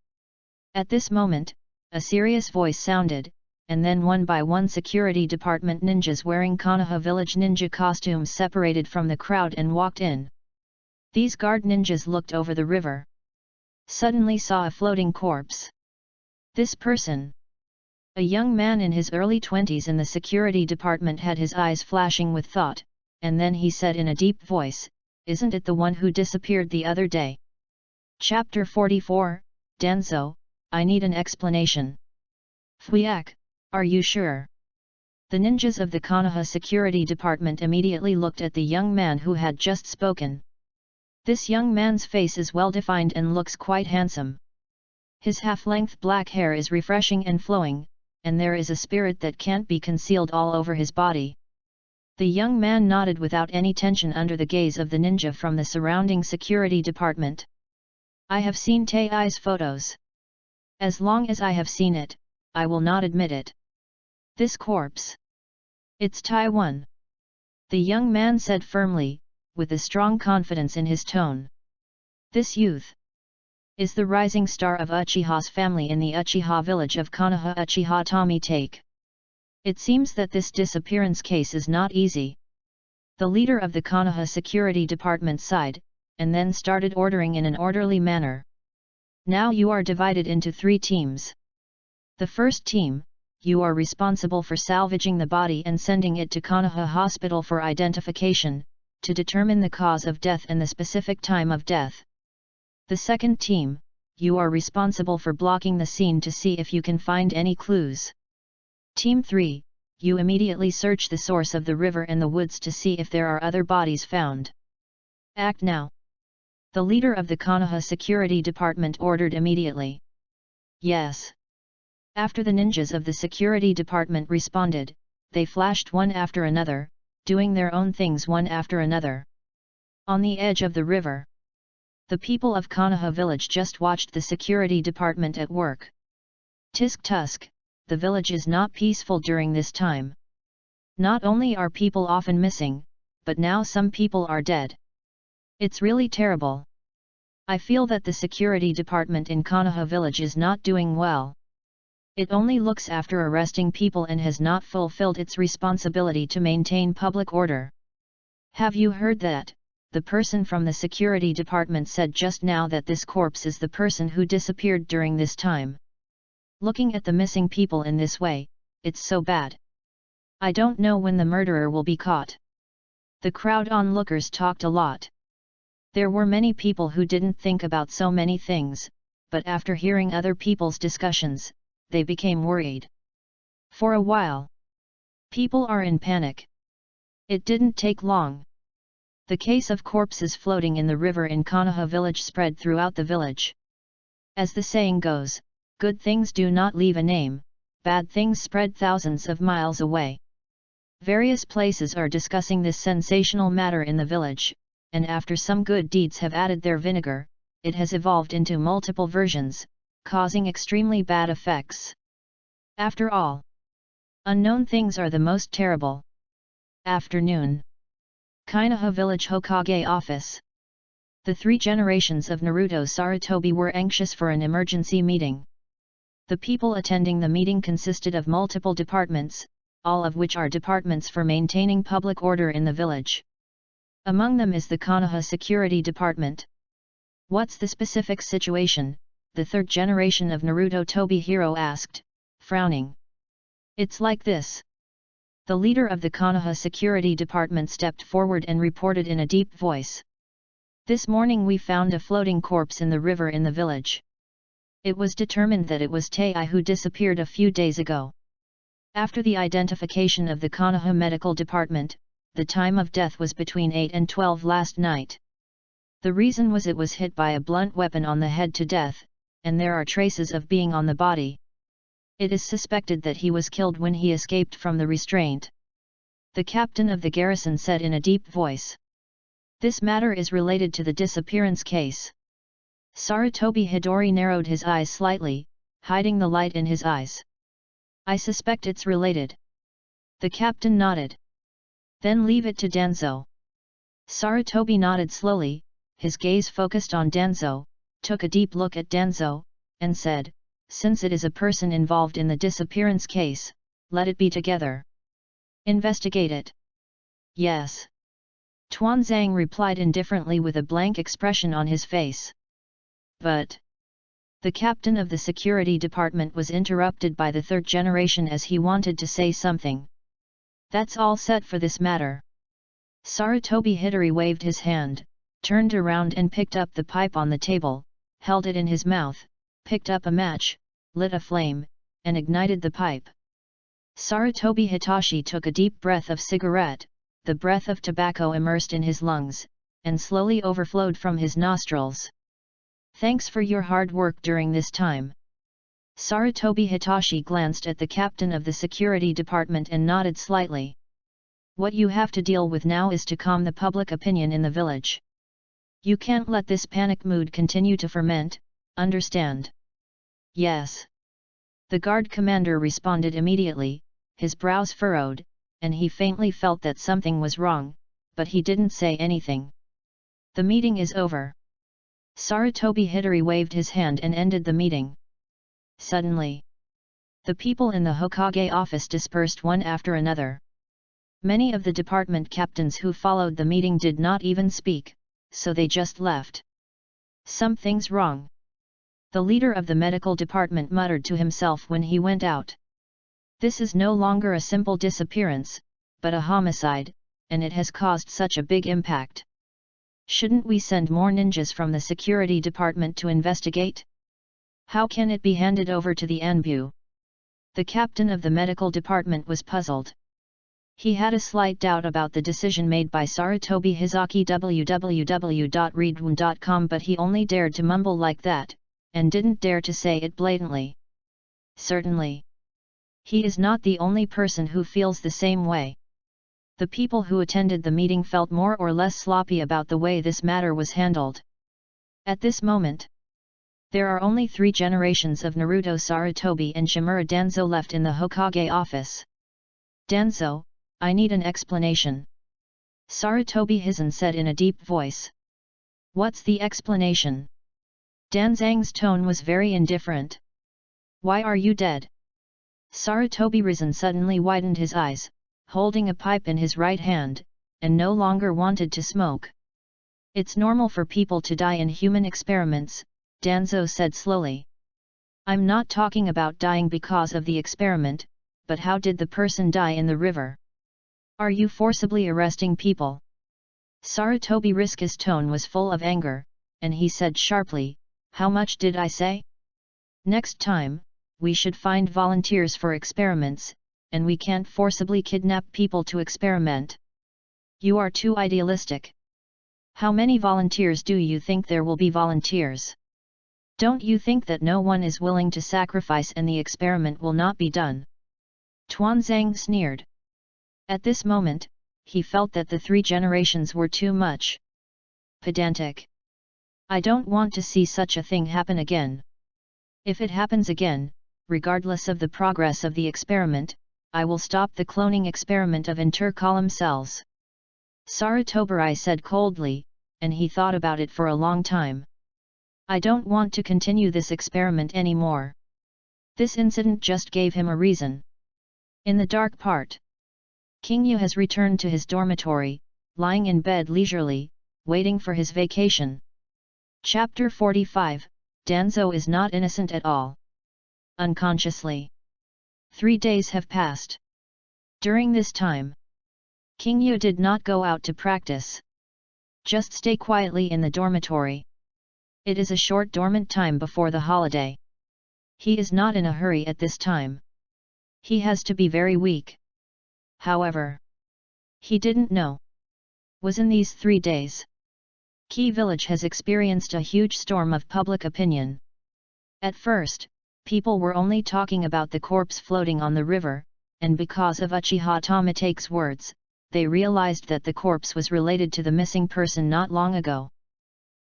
Speaker 1: At this moment, a serious voice sounded, and then one by one security department ninjas wearing Konoha village ninja costumes separated from the crowd and walked in. These guard ninjas looked over the river. Suddenly saw a floating corpse. This person, a young man in his early 20s in the security department, had his eyes flashing with thought, and then he said in a deep voice, "Isn't it the one who disappeared the other day?" Chapter 44, Danzo, I need an explanation. Fuyak, are you sure? The ninjas of the Konoha security department immediately looked at the young man who had just spoken. This young man's face is well defined and looks quite handsome. His half-length black hair is refreshing and flowing, and there is a spirit that can't be concealed all over his body. The young man nodded without any tension under the gaze of the ninja from the surrounding security department. I have seen Taei's photos. As long as I have seen it, I will not admit it. This corpse. It's Taiwan. The young man said firmly, with a strong confidence in his tone. This youth is the rising star of Uchiha's family in the Uchiha village of Konoha. Uchiha Tommy take. It seems that this disappearance case is not easy. The leader of the Konoha security department sighed, and then started ordering in an orderly manner. Now you are divided into 3 teams. The first team, you are responsible for salvaging the body and sending it to Konoha Hospital for identification, to determine the cause of death and the specific time of death. The second team, you are responsible for blocking the scene to see if you can find any clues. Team 3, you immediately search the source of the river and the woods to see if there are other bodies found. Act now. The leader of the Konoha security department ordered immediately. Yes. After the ninjas of the security department responded, they flashed one after another, doing their own things one after another. On the edge of the river, the people of Konoha village just watched the security department at work. Tisk tusk, the village is not peaceful during this time. Not only are people often missing, but now some people are dead. It's really terrible. I feel that the security department in Konoha village is not doing well. It only looks after arresting people and has not fulfilled its responsibility to maintain public order. Have you heard that? The person from the security department said just now that this corpse is the person who disappeared during this time. Looking at the missing people in this way, it's so bad. I don't know when the murderer will be caught. The crowd onlookers talked a lot. There were many people who didn't think about so many things, but after hearing other people's discussions, they became worried. For a while, people are in panic. It didn't take long. The case of corpses floating in the river in Konoha village spread throughout the village. As the saying goes, good things do not leave a name, bad things spread thousands of miles away. Various places are discussing this sensational matter in the village, and after some good deeds have added their vinegar, it has evolved into multiple versions, causing extremely bad effects. After all, unknown things are the most terrible. Afternoon. Konoha Village Hokage Office. The 3 generations of Naruto Sarutobi were anxious for an emergency meeting. The people attending the meeting consisted of multiple departments, all of which are departments for maintaining public order in the village. Among them is the Konoha Security Department. What's the specific situation? The 3rd generation of Naruto Tobihiro asked, frowning. It's like this. The leader of the Konoha Security Department stepped forward and reported in a deep voice. This morning we found a floating corpse in the river in the village. It was determined that it was Tei who disappeared a few days ago. After the identification of the Konoha Medical Department, the time of death was between 8 and 12 last night. The reason was it was hit by a blunt weapon on the head to death, and there are traces of being on the body. It is suspected that he was killed when he escaped from the restraint. The captain of the garrison said in a deep voice. This matter is related to the disappearance case. Sarutobi Hidori narrowed his eyes slightly, hiding the light in his eyes. I suspect it's related. The captain nodded. Then leave it to Danzo. Sarutobi nodded slowly, his gaze focused on Danzo, took a deep look at Danzo, and said, since it is a person involved in the disappearance case, let it be together. Investigate it. Yes. Tuanzang replied indifferently with a blank expression on his face. But the captain of the security department was interrupted by the 3rd generation as he wanted to say something. That's all set for this matter. Sarutobi Hidori waved his hand, turned around and picked up the pipe on the table, held it in his mouth, picked up a match, lit a flame, and ignited the pipe. Sarutobi Hitachi took a deep breath of cigarette, the breath of tobacco immersed in his lungs, and slowly overflowed from his nostrils. Thanks for your hard work during this time. Sarutobi Hitachi glanced at the captain of the security department and nodded slightly. What you have to deal with now is to calm the public opinion in the village. You can't let this panic mood continue to ferment, understand? Yes. The guard commander responded immediately, his brows furrowed, and he faintly felt that something was wrong, but he didn't say anything. The meeting is over. Sarutobi Hidari waved his hand and ended the meeting. Suddenly, the people in the Hokage office dispersed one after another. Many of the department captains who followed the meeting did not even speak, so they just left. Something's wrong. The leader of the medical department muttered to himself when he went out. This is no longer a simple disappearance, but a homicide, and it has caused such a big impact. Shouldn't we send more ninjas from the security department to investigate? How can it be handed over to the Anbu? The captain of the medical department was puzzled. He had a slight doubt about the decision made by Sarutobi Hizaki www.readaloud.com, but he only dared to mumble like that, and didn't dare to say it blatantly. Certainly, he is not the only person who feels the same way. The people who attended the meeting felt more or less sloppy about the way this matter was handled. At this moment, there are only 3 generations of Naruto Sarutobi and Shimura Danzo left in the Hokage office. Danzo, I need an explanation. Sarutobi Hizen said in a deep voice. What's the explanation? Danzang's tone was very indifferent. Why are you dead? Sarutobi Risen suddenly widened his eyes, holding a pipe in his right hand, and no longer wanted to smoke. It's normal for people to die in human experiments, Danzo said slowly. I'm not talking about dying because of the experiment, but how did the person die in the river? Are you forcibly arresting people? Sarutobi Riska's tone was full of anger, and he said sharply, how much did I say? Next time, we should find volunteers for experiments, and we can't forcibly kidnap people to experiment. You are too idealistic. How many volunteers do you think there will be volunteers? Don't you think that no one is willing to sacrifice and the experiment will not be done? Tuanzang sneered. At this moment, he felt that the 3 generations were too much. Pedantic. I don't want to see such a thing happen again. If it happens again, regardless of the progress of the experiment, I will stop the cloning experiment of intercolumn cells. Sarutobi said coldly, and he thought about it for a long time. I don't want to continue this experiment anymore. This incident just gave him a reason. In the dark part, King Yu has returned to his dormitory, lying in bed leisurely, waiting for his vacation. Chapter 45, Danzo is not innocent at all. Unconsciously. 3 days have passed. During this time, King Yu did not go out to practice. Just stay quietly in the dormitory. It is a short dormant time before the holiday. He is not in a hurry at this time. He has to be very weak. However, he didn't know was in these 3 days, Key Village has experienced a huge storm of public opinion. At first, people were only talking about the corpse floating on the river, and because of Uchiha Tomatake's words, they realized that the corpse was related to the missing person not long ago.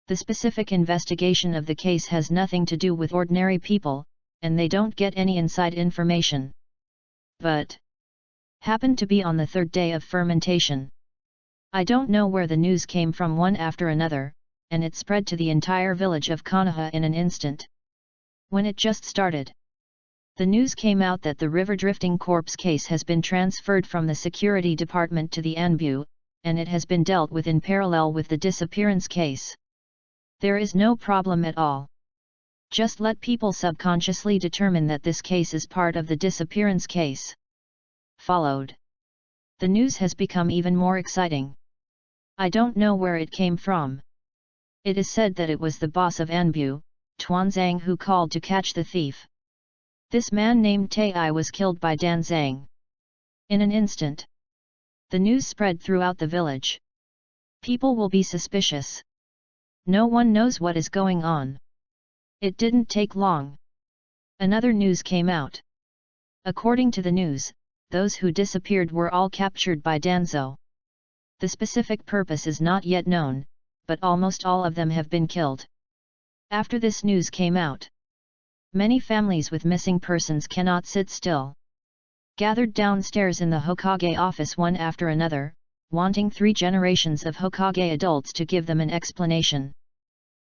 Speaker 1: The specific investigation of the case has nothing to do with ordinary people, and they don't get any inside information. But happened to be on the 3rd day of fermentation. I don't know where the news came from one after another, and it spread to the entire village of Konoha in an instant. When it just started, the news came out that the river drifting corpse case has been transferred from the security department to the Anbu, and it has been dealt with in parallel with the disappearance case. There is no problem at all. Just let people subconsciously determine that this case is part of the disappearance case. Followed. The news has become even more exciting. I don't know where it came from. It is said that it was the boss of Anbu, Tuanzang, who called to catch the thief. This man named Tai was killed by Danzang. In an instant, the news spread throughout the village. People will be suspicious. No one knows what is going on. It didn't take long. Another news came out. According to the news, those who disappeared were all captured by Danzo. The specific purpose is not yet known, but almost all of them have been killed. After this news came out, many families with missing persons cannot sit still. gathered downstairs in the Hokage office one after another, wanting 3 generations of Hokage adults to give them an explanation.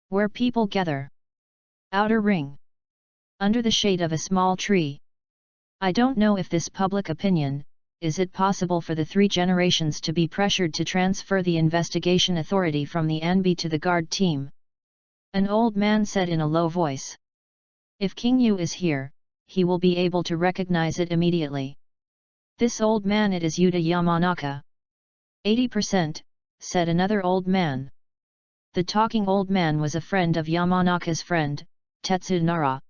Speaker 1: Where people gather. Outer ring. Under the shade of a small tree. I don't know if this public opinion, is it possible for the 3 generations to be pressured to transfer the investigation authority from the Anbe to the guard team? An old man said in a low voice. If King Yu is here, he will be able to recognize it immediately. This old man, it is Yuta Yamanaka. 80%, said another old man. The talking old man was a friend of Yamanaka's friend, Tetsu Nara.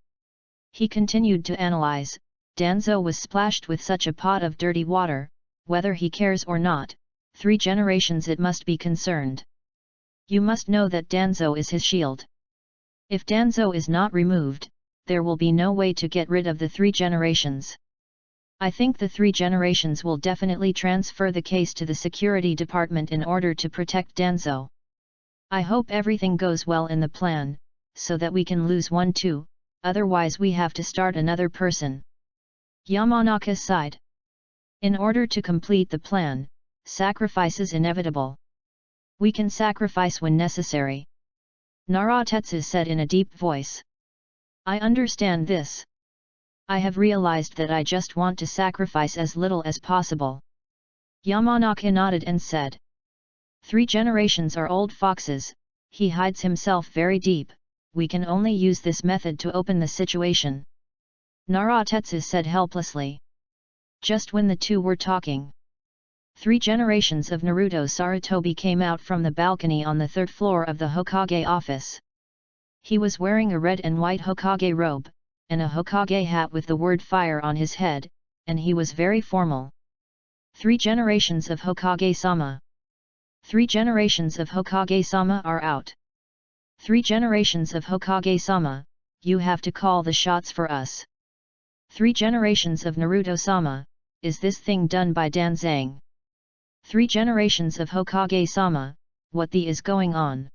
Speaker 1: He continued to analyze. Danzo was splashed with such a pot of dirty water, whether he cares or not, 3 generations it must be concerned. You must know that Danzo is his shield. If Danzo is not removed, there will be no way to get rid of the 3 generations. I think the 3 generations will definitely transfer the case to the security department in order to protect Danzo. I hope everything goes well in the plan, so that we can lose one too, otherwise we have to start another person. Yamanaka sighed. In order to complete the plan, sacrifice is inevitable. We can sacrifice when necessary. Nara Tetsu said in a deep voice. I understand this. I have realized that I just want to sacrifice as little as possible. Yamanaka nodded and said. 3 generations are old foxes, he hides himself very deep, we can only use this method to open the situation. Nara Tetsu said helplessly. Just when the two were talking, 3 generations of Naruto Sarutobi came out from the balcony on the 3rd floor of the Hokage office. He was wearing a red and white Hokage robe, and a Hokage hat with the word fire on his head, and he was very formal. 3 generations of Hokage-sama. 3 generations of Hokage-sama are out. 3 generations of Hokage-sama, you have to call the shots for us. 3 generations of Naruto-sama, is this thing done by Danzang? 3 generations of Hokage-sama, what the is going on?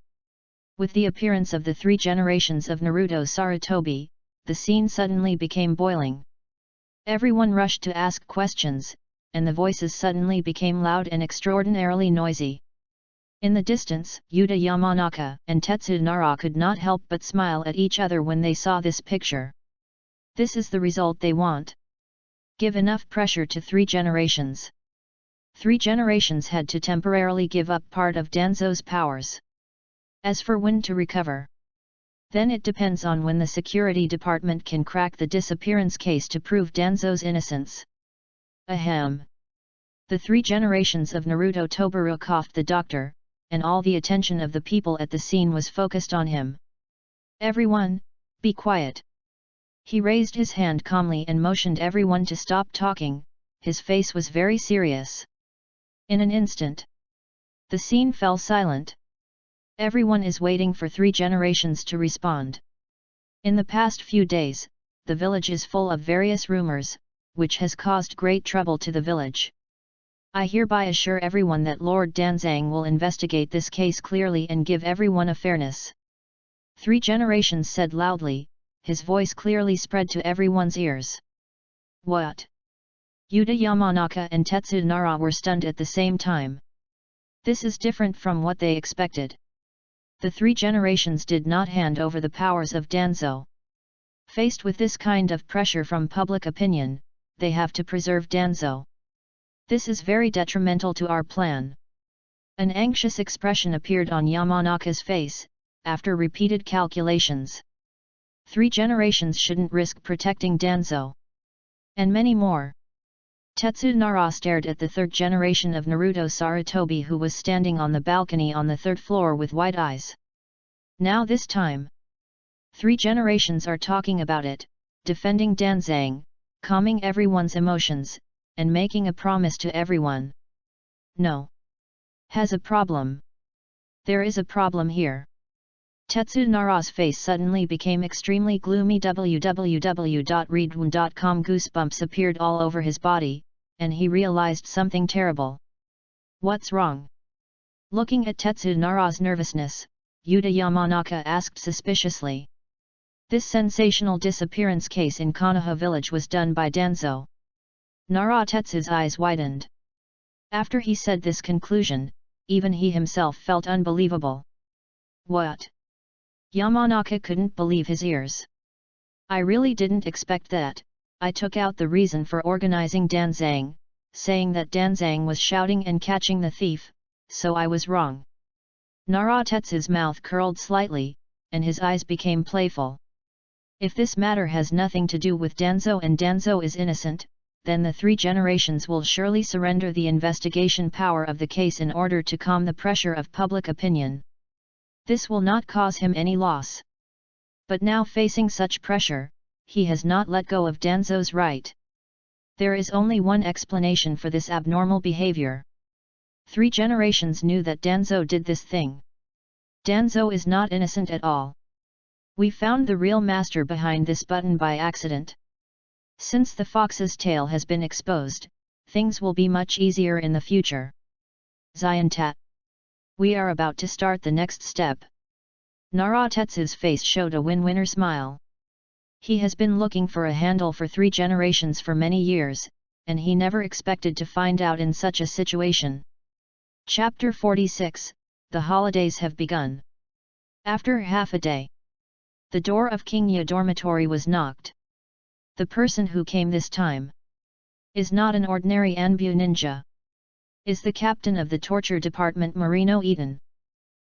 Speaker 1: With the appearance of the 3 generations of Naruto Sarutobi, the scene suddenly became boiling. Everyone rushed to ask questions, and the voices suddenly became loud and extraordinarily noisy. In the distance, Yuta Yamanaka and Tetsu Nara could not help but smile at each other when they saw this picture. This is the result they want. Give enough pressure to 3 generations. 3 generations had to temporarily give up part of Danzo's powers. As for when to recover, then it depends on when the security department can crack the disappearance case to prove Danzo's innocence. Ahem. The 3 generations of Naruto Toburu coughed the doctor, and all the attention of the people at the scene was focused on him. Everyone, be quiet. He raised his hand calmly and motioned everyone to stop talking, his face was very serious. In an instant, the scene fell silent. Everyone is waiting for 3 generations to respond. In the past few days, the village is full of various rumors, which has caused great trouble to the village. I hereby assure everyone that Lord Danzang will investigate this case clearly and give everyone a fairness. 3 generations said loudly, his voice clearly spread to everyone's ears. What? Yuta Yamanaka and Tetsu Nara were stunned at the same time. This is different from what they expected. The 3 generations did not hand over the powers of Danzo. Faced with this kind of pressure from public opinion, they have to preserve Danzo. This is very detrimental to our plan. An anxious expression appeared on Yamanaka's face, after repeated calculations. 3 generations shouldn't risk protecting Danzo. And many more. Tetsu Nara stared at the 3rd generation of Naruto Sarutobi who was standing on the balcony on the 3rd floor with wide eyes. Now this time, 3 generations are talking about it, defending Danzang, calming everyone's emotions, and making a promise to everyone. No. Has a problem. There is a problem here. Tetsu Nara's face suddenly became extremely gloomy. www.readaloud.com goosebumps appeared all over his body, and he realized something terrible. What's wrong? Looking at Tetsu Nara's nervousness, Yuta Yamanaka asked suspiciously. This sensational disappearance case in Konoha village was done by Danzo. Naratetsu's eyes widened. After he said this conclusion, even he himself felt unbelievable. What? Yamanaka couldn't believe his ears. I really didn't expect that. I took out the reason for organizing Danzang, saying that Danzang was shouting and catching the thief, so I was wrong. Naratetsu's mouth curled slightly, and his eyes became playful. If this matter has nothing to do with Danzo and Danzo is innocent, then the 3 generations will surely surrender the investigation power of the case in order to calm the pressure of public opinion. This will not cause him any loss. But now facing such pressure, he has not let go of Danzo's right. There is only one explanation for this abnormal behavior. 3 generations knew that Danzo did this thing. Danzo is not innocent at all. We found the real master behind this button by accident. Since the fox's tail has been exposed, things will be much easier in the future. Ziontat. We are about to start the next step. Naratetsu's face showed a win-winner smile. He has been looking for a handle for 3 generations for many years, and he never expected to find out in such a situation. Chapter 46, The Holidays have begun. After half a day, the door of King Yu dormitory was knocked. The person who came this time is not an ordinary Anbu ninja. Is the captain of the torture department Marino Eden.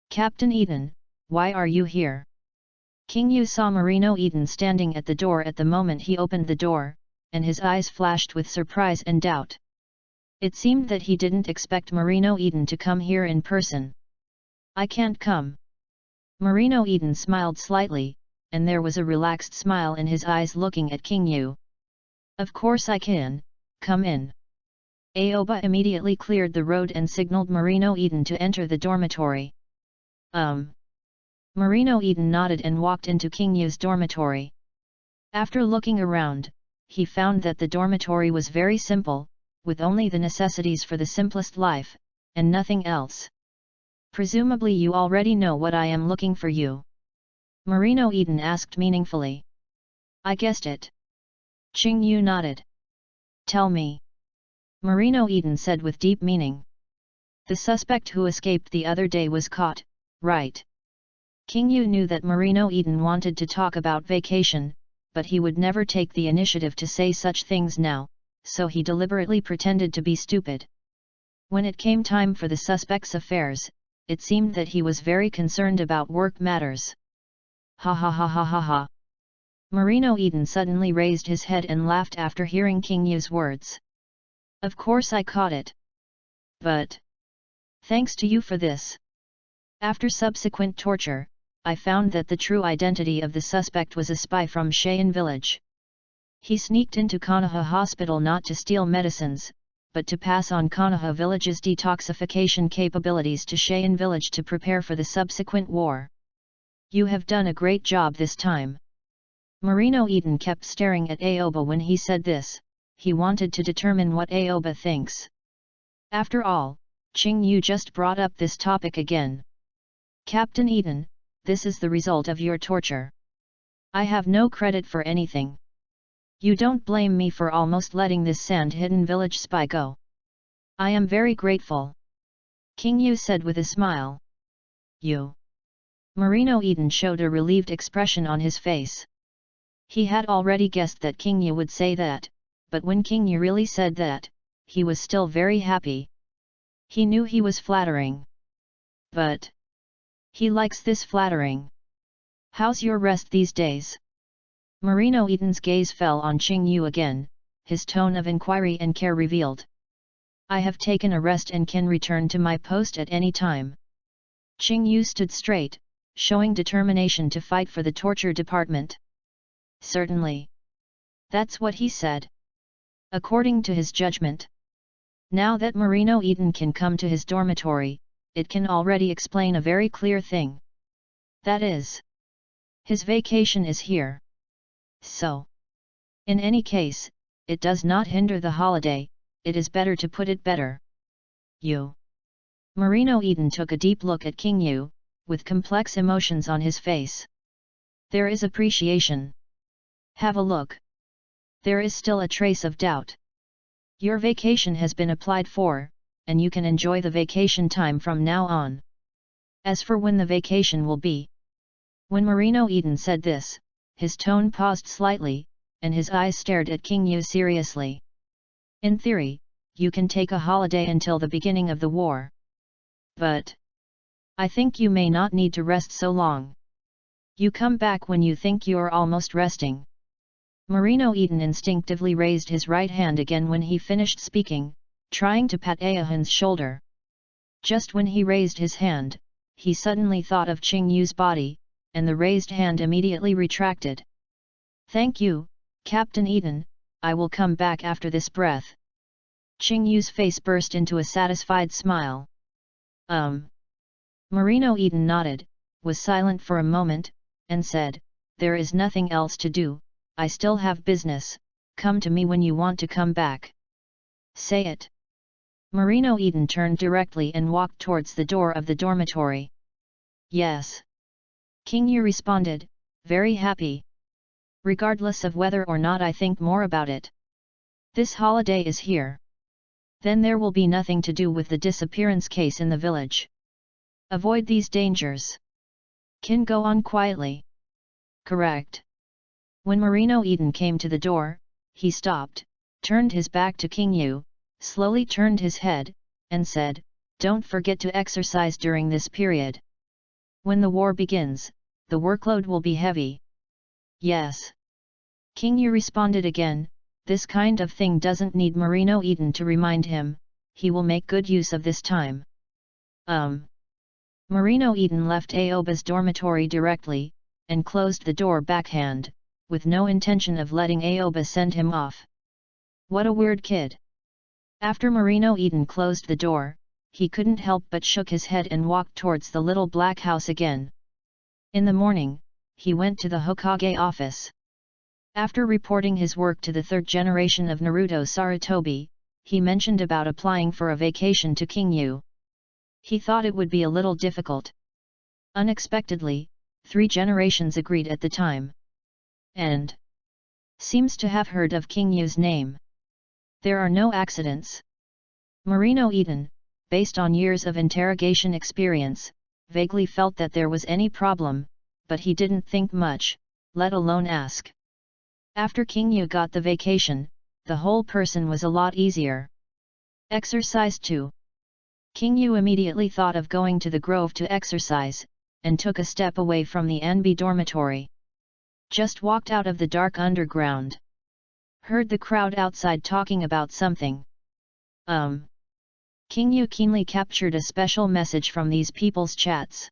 Speaker 1: Captain Eden, why are you here? King Yu saw Marino Eden standing at the door at the moment he opened the door, and his eyes flashed with surprise and doubt. It seemed that he didn't expect Marino Eden to come here in person. I can't come. Marino Eden smiled slightly, and there was a relaxed smile in his eyes looking at King Yu. Of course I can, come in. Aoba immediately cleared the road and signaled Marino Eden to enter the dormitory. Marino Eden nodded and walked into King Yu's dormitory. After looking around, he found that the dormitory was very simple, with only the necessities for the simplest life, and nothing else. Presumably you already know what I am looking for you. Marino Eden asked meaningfully. I guessed it. King Yu nodded. Tell me. Marino Eden said with deep meaning. The suspect who escaped the other day was caught, right? King Yu knew that Marino Eden wanted to talk about vacation, but he would never take the initiative to say such things now, so he deliberately pretended to be stupid. When it came time for the suspect's affairs, it seemed that he was very concerned about work matters. Ha ha ha ha ha ha. Marino Eden suddenly raised his head and laughed after hearing King Yu's words. Of course I caught it. But thanks to you for this. After subsequent torture, I found that the true identity of the suspect was a spy from Cheyenne village. He sneaked into Konoha hospital not to steal medicines, but to pass on Konoha village's detoxification capabilities to Cheyenne village to prepare for the subsequent war. You have done a great job this time. Marino Eden kept staring at Aoba when he said this. He wanted to determine what Aoba thinks. After all, King Yu just brought up this topic again. Captain Eden, this is the result of your torture. I have no credit for anything. You don't blame me for almost letting this sand-hidden village spy go. I am very grateful. King Yu said with a smile. You. Marino Eden showed a relieved expression on his face. He had already guessed that King Yu would say that, but when King Yu really said that, he was still very happy. He knew he was flattering. But he likes this flattering. How's your rest these days? Marino Eden's gaze fell on King Yu again, his tone of inquiry and care revealed. I have taken a rest and can return to my post at any time. King Yu stood straight, showing determination to fight for the torture department. Certainly. That's what he said. According to his judgment. Now that Marino Eden can come to his dormitory, it can already explain a very clear thing. That is, his vacation is here. So, in any case, it does not hinder the holiday, it is better to put it better. You. Marino Eden took a deep look at King Yu, with complex emotions on his face. There is appreciation. Have a look. There is still a trace of doubt. Your vacation has been applied for, and you can enjoy the vacation time from now on. As for when the vacation will be. When Marino Eden said this, his tone paused slightly, and his eyes stared at King Yu seriously. In theory, you can take a holiday until the beginning of the war. But I think you may not need to rest so long. You come back when you think you're almost resting. Marino Eden instinctively raised his right hand again when he finished speaking, trying to pat Aohun's shoulder. Just when he raised his hand, he suddenly thought of Qing Yu's body, and the raised hand immediately retracted. Thank you, Captain Eden, I will come back after this breath. Qing Yu's face burst into a satisfied smile. Marino Eden nodded, was silent for a moment, and said, there is nothing else to do, I still have business, come to me when you want to come back. Say it. Marino Eden turned directly and walked towards the door of the dormitory. Yes. King Yu responded, very happy. Regardless of whether or not I think more about it. This holiday is here. Then there will be nothing to do with the disappearance case in the village. Avoid these dangers. Can go on quietly. Correct. When Marino Eden came to the door, he stopped, turned his back to King Yu, slowly turned his head, and said, don't forget to exercise during this period. When the war begins, the workload will be heavy. Yes. King Yu responded again, this kind of thing doesn't need Marino Eden to remind him, he will make good use of this time. Marino Eden left Aoba's dormitory directly, and closed the door backhand, with no intention of letting Aoba send him off. What a weird kid. After Marino Eden closed the door, he couldn't help but shook his head and walked towards the little black house again. In the morning, he went to the Hokage office. After reporting his work to the third generation of Naruto Sarutobi, he mentioned about applying for a vacation to King Yu. He thought it would be a little difficult. Unexpectedly, 3 generations agreed at the time. And seems to have heard of King Yu's name. There are no accidents. Marino Eden, based on years of interrogation experience, vaguely felt that there was any problem, but he didn't think much, let alone ask. After King Yu got the vacation, the whole person was a lot easier. Exercise too. King Yu immediately thought of going to the grove to exercise, and took a step away from the Anbe dormitory. Just walked out of the dark underground. Heard the crowd outside talking about something. King Yu keenly captured a special message from these people's chats.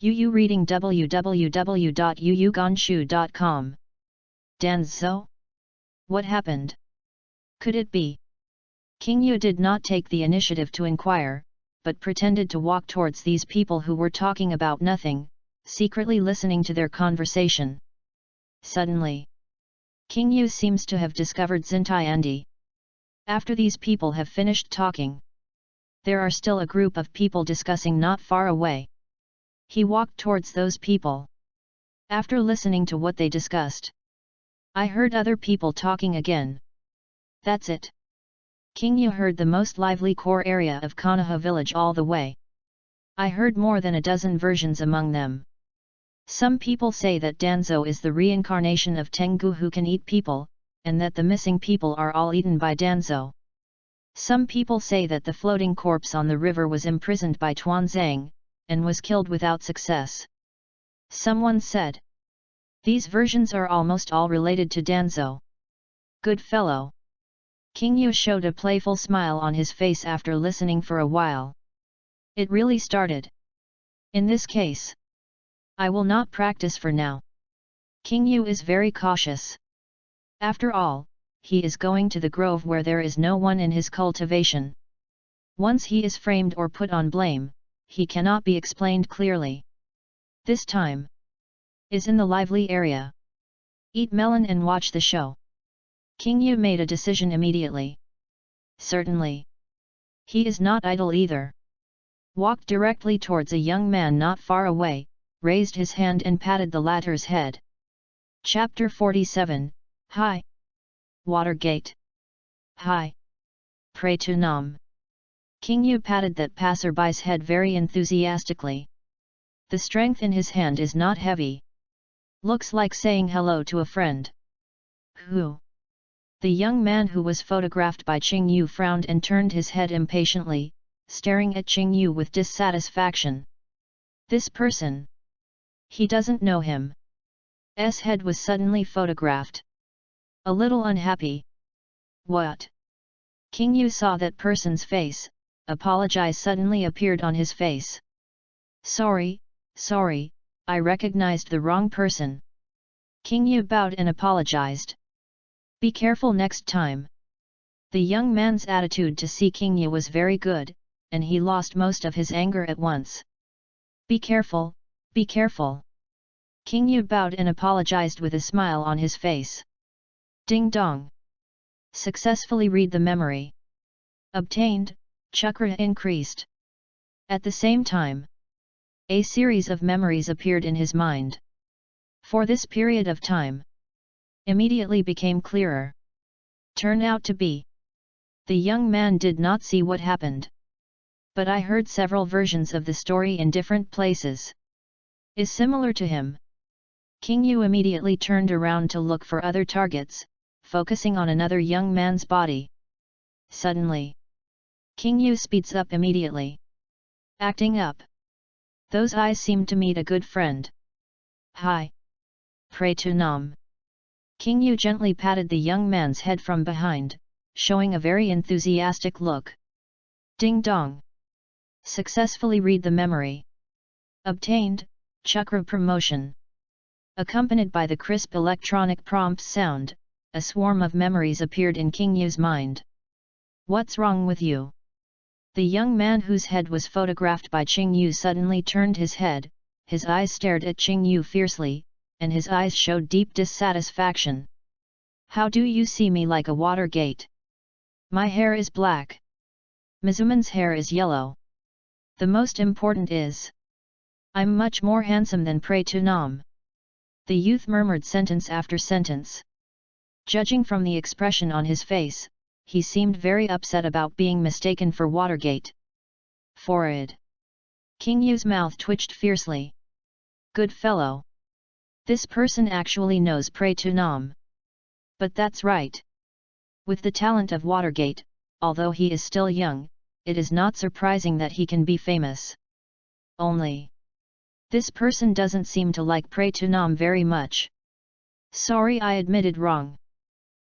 Speaker 1: Yu reading www.yuyugonshu.com. Danzo? What happened? Could it be? King Yu did not take the initiative to inquire, but pretended to walk towards these people who were talking about nothing, secretly listening to their conversation. Suddenly, King Yu seems to have discovered Zintai Andi. After these people have finished talking, there are still a group of people discussing not far away. He walked towards those people. After listening to what they discussed, I heard other people talking again. That's it. King Yu heard the most lively core area of Konoha village all the way. I heard more than a dozen versions among them. Some people say that Danzo is the reincarnation of Tengu who can eat people, and that the missing people are all eaten by Danzo. Some people say that the floating corpse on the river was imprisoned by Tuanzang, and was killed without success. Someone said. These versions are almost all related to Danzo. Good fellow. King Yu showed a playful smile on his face after listening for a while. It really started. In this case, I will not practice for now. King Yu is very cautious. After all, he is going to the grove where there is no one in his cultivation. Once he is framed or put on blame, he cannot be explained clearly. This time is in the lively area. Eat melon and watch the show. King Yu made a decision immediately. Certainly. He is not idle either. Walked directly towards a young man not far away, raised his hand and patted the latter's head. Chapter 47, Hi. Watergate. Hi. Pray to Nam. King Yu patted that passerby's head very enthusiastically. The strength in his hand is not heavy. Looks like saying hello to a friend. Who? The young man who was photographed by Qing Yu frowned and turned his head impatiently, staring at Qing Yu with dissatisfaction. This person. He doesn't know him. S head was suddenly photographed. A little unhappy. What? King Yu saw that person's face. Apologize suddenly appeared on his face. Sorry, I recognized the wrong person. King Yu bowed and apologized. Be careful next time. The young man's attitude to see King Yu was very good, and he lost most of his anger at once. Be careful, be careful. King Yu bowed and apologized with a smile on his face. Ding dong. Successfully read the memory. Obtained, chakra increased. At the same time, a series of memories appeared in his mind. For this period of time, immediately became clearer. Turned out to be. The young man did not see what happened. But I heard several versions of the story in different places. Is similar to him. King Yu immediately turned around to look for other targets, focusing on another young man's body. Suddenly, King Yu speeds up immediately. Acting up. Those eyes seemed to meet a good friend. Hi. Pray to Nam. King Yu gently patted the young man's head from behind, showing a very enthusiastic look. Ding dong. Successfully read the memory. Obtained, chakra promotion. Accompanied by the crisp electronic prompt sound, a swarm of memories appeared in King Yu's mind. What's wrong with you? The young man whose head was photographed by Qing Yu suddenly turned his head, his eyes stared at Qing Yu fiercely, and his eyes showed deep dissatisfaction. How do you see me like a water gate? My hair is black. Mizuman's hair is yellow. The most important is, I'm much more handsome than Pray to Nam. The youth murmured sentence after sentence. Judging from the expression on his face, he seemed very upset about being mistaken for Watergate. Forward. King Yu's mouth twitched fiercely. Good fellow. This person actually knows Pray to Nam. But that's right. With the talent of Watergate, although he is still young, it is not surprising that he can be famous. Only, this person doesn't seem to like Pray to Nam very much. Sorry, I admitted wrong.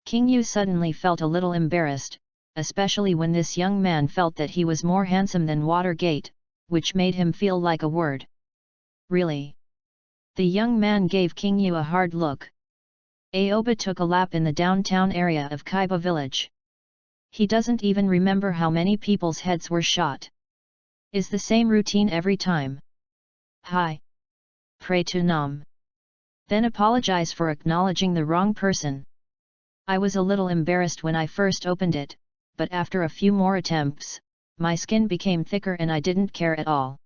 Speaker 1: King Yu suddenly felt a little embarrassed, especially when this young man felt that he was more handsome than Watergate, which made him feel like a word. Really? The young man gave King Yu a hard look. Aoba took a lap in the downtown area of Kaiba village. He doesn't even remember how many people's heads were shot. Is the same routine every time. Hi. Pray to Nam. Then apologize for acknowledging the wrong person. I was a little embarrassed when I first opened it, but after a few more attempts, my skin became thicker and I didn't care at all.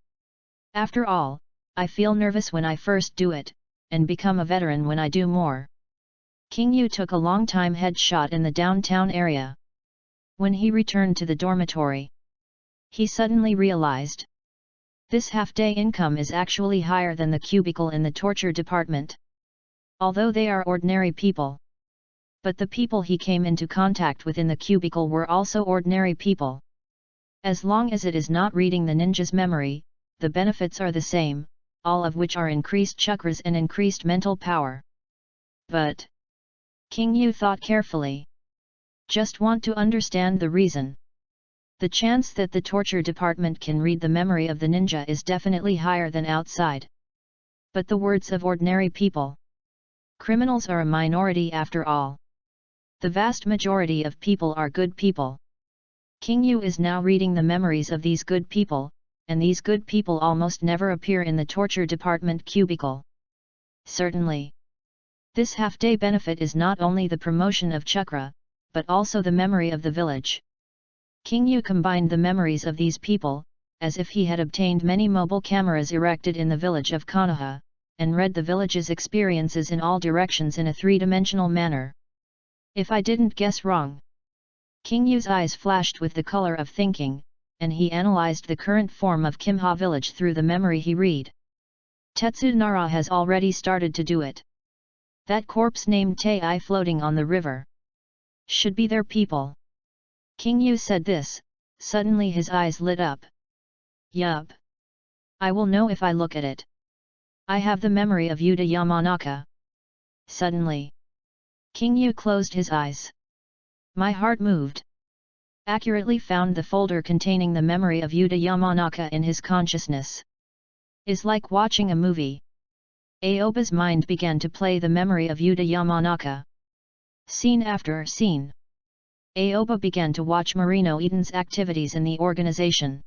Speaker 1: After all, I feel nervous when I first do it, and become a veteran when I do more. King Yu took a long time headshot in the downtown area. When he returned to the dormitory, he suddenly realized. This half-day income is actually higher than the cubicle in the torture department. Although they are ordinary people. But the people he came into contact with in the cubicle were also ordinary people. As long as it is not reading the ninja's memory, the benefits are the same, all of which are increased chakras and increased mental power. But King Yu thought carefully. Just want to understand the reason. The chance that the torture department can read the memory of the ninja is definitely higher than outside. But the words of ordinary people. Criminals are a minority after all. The vast majority of people are good people. King Yu is now reading the memories of these good people, and these good people almost never appear in the torture department cubicle. Certainly. This half-day benefit is not only the promotion of chakra, but also the memory of the village. King Yu combined the memories of these people, as if he had obtained many mobile cameras erected in the village of Konoha, and read the village's experiences in all directions in a three-dimensional manner. If I didn't guess wrong. King Yu's eyes flashed with the color of thinking, and he analyzed the current form of Kimha village through the memory he read. Tetsunara has already started to do it. That corpse named Tei floating on the river should be their people. King Yu said this, suddenly his eyes lit up. Yup. I will know if I look at it. I have the memory of Yuta Yamanaka. Suddenly, King Yu closed his eyes. My heart moved. Accurately found the folder containing the memory of Yuta Yamanaka in his consciousness. Is like watching a movie. Aoba's mind began to play the memory of Yuta Yamanaka. Scene after scene. Aoba began to watch Marino Eden's activities in the organization.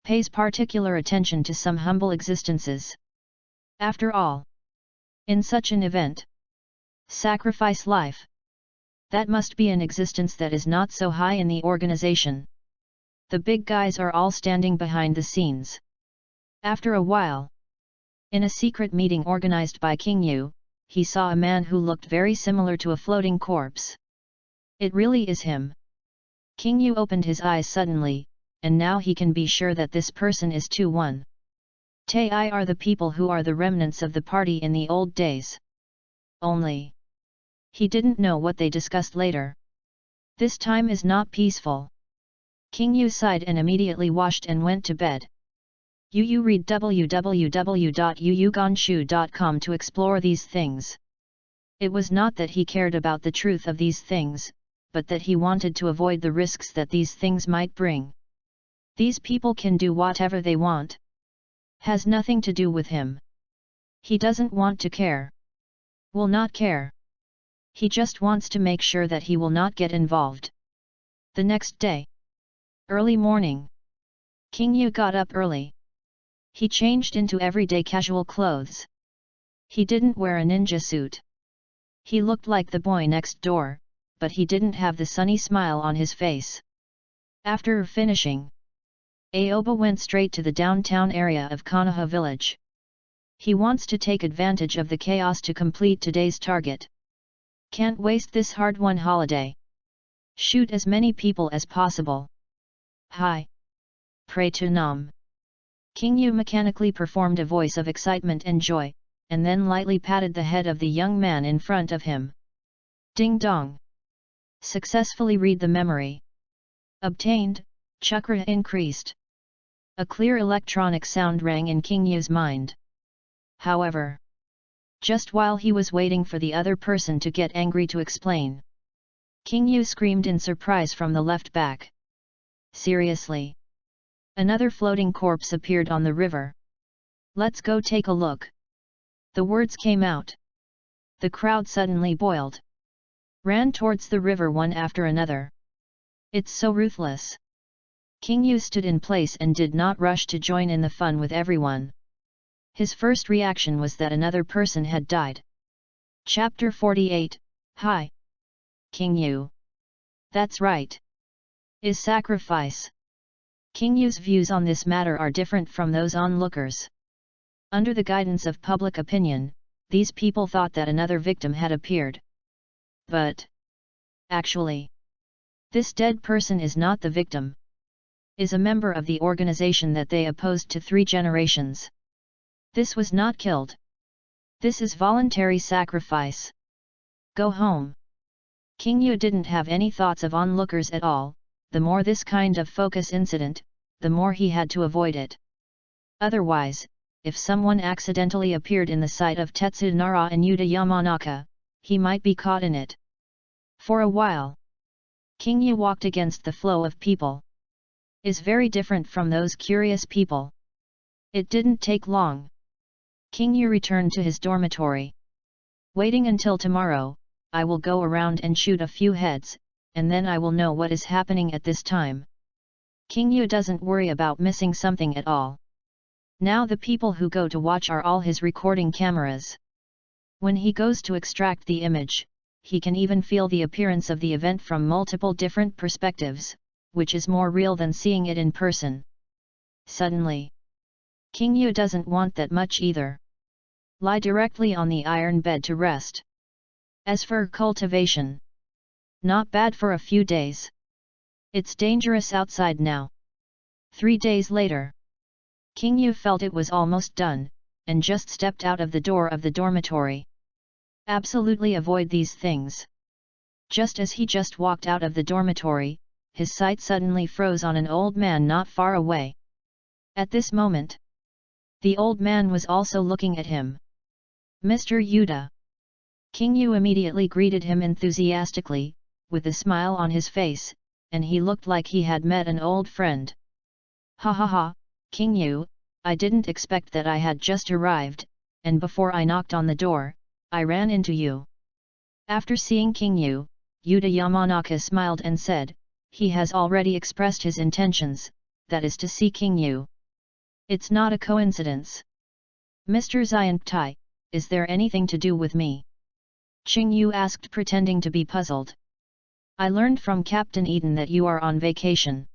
Speaker 1: Pays particular attention to some humble existences. After all, in such an event, sacrifice life. That must be an existence that is not so high in the organization. The big guys are all standing behind the scenes. After a while, in a secret meeting organized by King Yu, he saw a man who looked very similar to a floating corpse. It really is him. King Yu opened his eyes suddenly, and now he can be sure that this person is 2-1. Tei are the people who are the remnants of the party in the old days. Only, he didn't know what they discussed later. This time is not peaceful. King Yu sighed and immediately washed and went to bed. You read www.yuyugonshu.com to explore these things. It was not that he cared about the truth of these things, but that he wanted to avoid the risks that these things might bring. These people can do whatever they want. Has nothing to do with him. He doesn't want to care. Will not care. He just wants to make sure that he will not get involved. The next day, early morning, King Yu got up early. He changed into everyday casual clothes. He didn't wear a ninja suit. He looked like the boy next door, but he didn't have the sunny smile on his face. After finishing, Aoba went straight to the downtown area of Konoha village. He wants to take advantage of the chaos to complete today's target. Can't waste this hard-won holiday. Shoot as many people as possible. Hi. Pray to Nam. King Yu mechanically performed a voice of excitement and joy, and then lightly patted the head of the young man in front of him. Ding dong. Successfully read the memory. Obtained, chakra increased. A clear electronic sound rang in King Yu's mind. However, just while he was waiting for the other person to get angry to explain, King Yu screamed in surprise from the left back. Seriously? Another floating corpse appeared on the river. Let's go take a look. The words came out. The crowd suddenly boiled. Ran towards the river one after another. It's so ruthless. King Yu stood in place and did not rush to join in the fun with everyone. His first reaction was that another person had died. Chapter 48, Hi. King Yu. That's right. Is sacrifice. King Yu's views on this matter are different from those onlookers. Under the guidance of public opinion, these people thought that another victim had appeared. But, actually, this dead person is not the victim. Is a member of the organization that they opposed to 3 generations. This was not killed. This is voluntary sacrifice. Go home. King Yu didn't have any thoughts of onlookers at all. The more this kind of focus incident, the more he had to avoid it. Otherwise, if someone accidentally appeared in the sight of Tetsunara and Yuta Yamanaka, he might be caught in it. For a while, King Yu walked against the flow of people. Is very different from those curious people. It didn't take long. King Yu returned to his dormitory. Waiting until tomorrow, I will go around and shoot a few heads, and then I will know what is happening at this time. King Yu doesn't worry about missing something at all. Now the people who go to watch are all his recording cameras. When he goes to extract the image, he can even feel the appearance of the event from multiple different perspectives, which is more real than seeing it in person. Suddenly, King Yu doesn't want that much either. Lie directly on the iron bed to rest. As for cultivation, not bad for a few days. It's dangerous outside now. 3 days later. King Yu felt it was almost done, and just stepped out of the door of the dormitory. Absolutely avoid these things. Just as he just walked out of the dormitory, his sight suddenly froze on an old man not far away. At this moment, the old man was also looking at him. Mr. Yuta. King Yu immediately greeted him enthusiastically, with a smile on his face, and he looked like he had met an old friend. Ha ha ha, King Yu, I didn't expect that I had just arrived, and before I knocked on the door, I ran into you. After seeing King Yu, Yuta Yamanaka smiled and said, he has already expressed his intentions, that is to see King Yu. It's not a coincidence. Mr. Xiantai, is there anything to do with me? Qing Yu asked, pretending to be puzzled. I learned from Captain Eden that you are on vacation.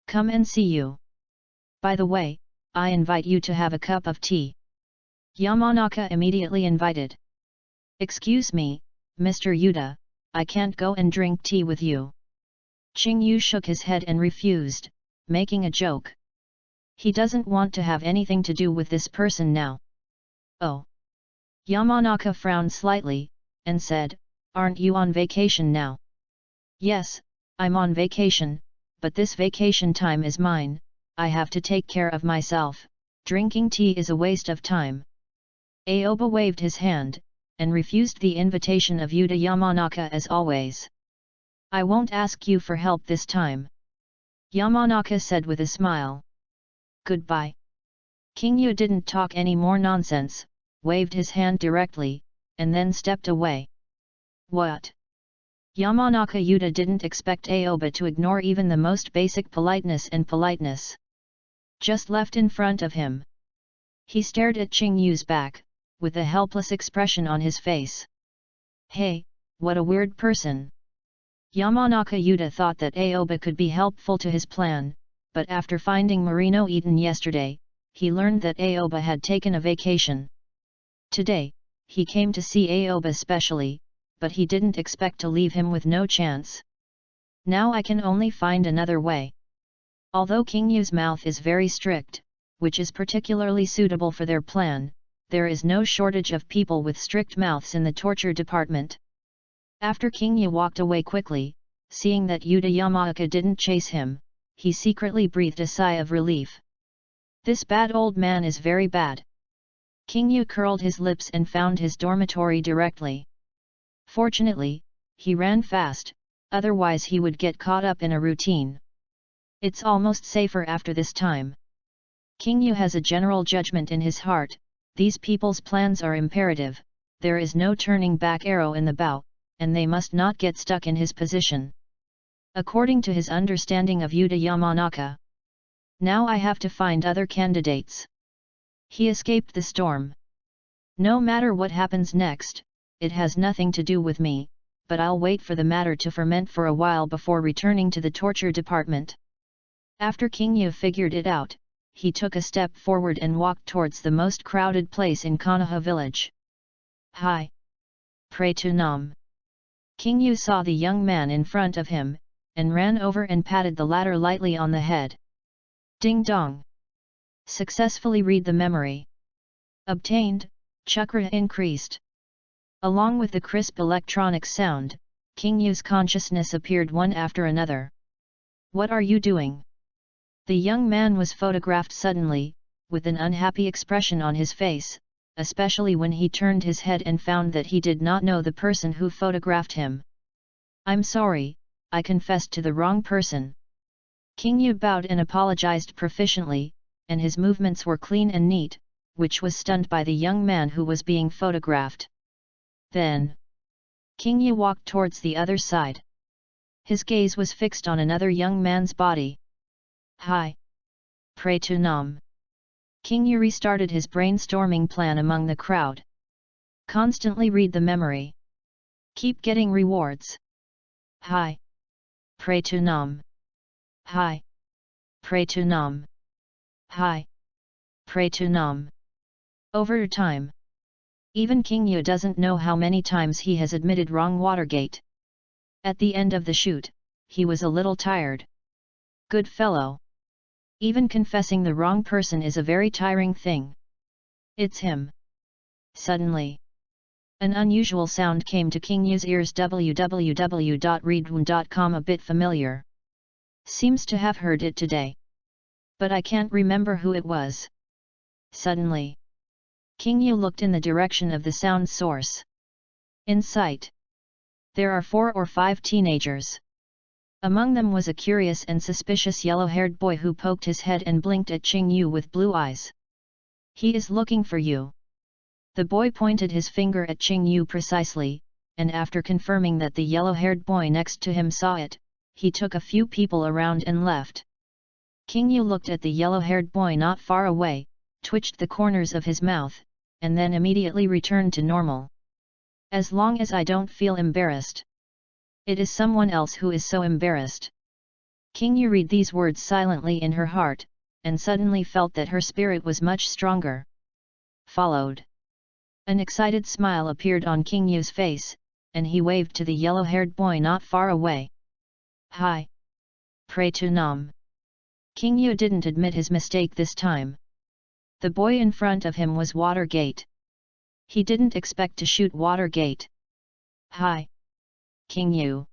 Speaker 1: Come and see you. By the way, I invite you to have a cup of tea. Yamanaka immediately invited. Excuse me, Mr. Yuta, I can't go and drink tea with you. Qing Yu shook his head and refused, making a joke. He doesn't want to have anything to do with this person now. Oh. Yamanaka frowned slightly, and said, aren't you on vacation now? Yes, I'm on vacation, but this vacation time is mine, I have to take care of myself, drinking tea is a waste of time. Aoba waved his hand, and refused the invitation of Yuta Yamanaka as always. I won't ask you for help this time. Yamanaka said with a smile. Goodbye. King Yu didn't talk any more nonsense, waved his hand directly, and then stepped away. What? Yamanaka Yuta didn't expect Aoba to ignore even the most basic politeness and politeness. Just left in front of him. He stared at Qing Yu's back, with a helpless expression on his face. Hey, what a weird person. Yamanaka Yuta thought that Aoba could be helpful to his plan, but after finding Marino Eden yesterday, he learned that Aoba had taken a vacation. Today, he came to see Aoba specially, but he didn't expect to leave him with no chance. Now I can only find another way. Although King Yu's mouth is very strict, which is particularly suitable for their plan, there is no shortage of people with strict mouths in the torture department. After King Yu walked away quickly, seeing that Yuta Yamanaka didn't chase him, he secretly breathed a sigh of relief. This bad old man is very bad. King Yu curled his lips and found his dormitory directly. Fortunately, he ran fast, otherwise he would get caught up in a routine. It's almost safer after this time. King Yu has a general judgment in his heart, these people's plans are imperative, there is no turning back arrow in the bow, and they must not get stuck in his position. According to his understanding of Yuta Yamanaka. Now I have to find other candidates. He escaped the storm. No matter what happens next, it has nothing to do with me, but I'll wait for the matter to ferment for a while before returning to the torture department. After King Yu figured it out, he took a step forward and walked towards the most crowded place in Konoha village. Hi! Pray to Nam. King Yu saw the young man in front of him, and ran over and patted the latter lightly on the head. Ding dong! Successfully read the memory. Obtained, chakra increased. Along with the crisp electronic sound, King Yu's consciousness appeared one after another. What are you doing? The young man was photographed suddenly, with an unhappy expression on his face, especially when he turned his head and found that he did not know the person who photographed him. I'm sorry, I confessed to the wrong person. King Yu bowed and apologized proficiently, and his movements were clean and neat, which was stunned by the young man who was being photographed. Then, King Yu walked towards the other side. His gaze was fixed on another young man's body. Hi! Pray to Nam. King Yu restarted his brainstorming plan among the crowd. Constantly read the memory. Keep getting rewards. Hi! Pray to Nam. Hi! Pray to Nam. Hi! Pray to Nam. Over time. Even King Yu doesn't know how many times he has admitted wrong Watergate. At the end of the shoot, he was a little tired. Good fellow. Even confessing the wrong person is a very tiring thing. It's him. Suddenly, an unusual sound came to King Yu's ears. www.readaloud.com. A bit familiar. Seems to have heard it today. But I can't remember who it was. Suddenly, King Yu looked in the direction of the sound source. In sight, there are 4 or 5 teenagers. Among them was a curious and suspicious yellow-haired boy who poked his head and blinked at King Yu with blue eyes. He is looking for you. The boy pointed his finger at King Yu precisely, and after confirming that the yellow-haired boy next to him saw it, he took a few people around and left. King Yu looked at the yellow-haired boy not far away, twitched the corners of his mouth, and then immediately returned to normal. As long as I don't feel embarrassed. It is someone else who is so embarrassed. King Yu read these words silently in her heart, and suddenly felt that her spirit was much stronger. Followed. An excited smile appeared on King Yu's face, and he waved to the yellow-haired boy not far away. Hi. Pray to Nam. King Yu didn't admit his mistake this time. The boy in front of him was Watergate. He didn't expect to shoot Watergate. Hi. King Yu.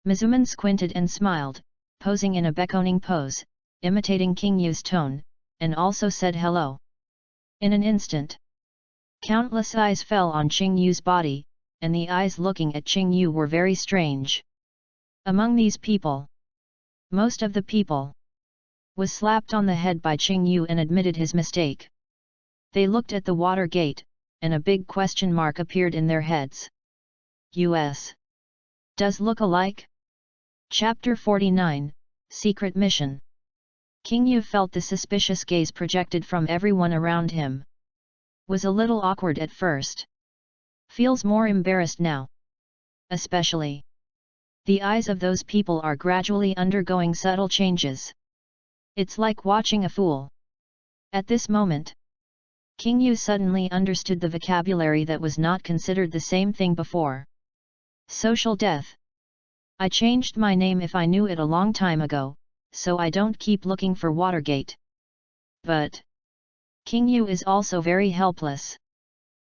Speaker 1: Mizuman squinted and smiled, posing in a beckoning pose, imitating King Yu's tone, and also said hello. In an instant, countless eyes fell on King Yu's body, and the eyes looking at King Yu were very strange. Among these people, most of the people, was slapped on the head by King Yu and admitted his mistake. They looked at the Watergate, and a big question mark appeared in their heads. US. Does look alike? Chapter 49, Secret Mission. King Yu felt the suspicious gaze projected from everyone around him. Was a little awkward at first. Feels more embarrassed now. Especially. The eyes of those people are gradually undergoing subtle changes. It's like watching a fool. At this moment, King Yu suddenly understood the vocabulary that was not considered the same thing before. Social death. I changed my name if I knew it a long time ago, so I don't keep looking for Watergate. But King Yu is also very helpless.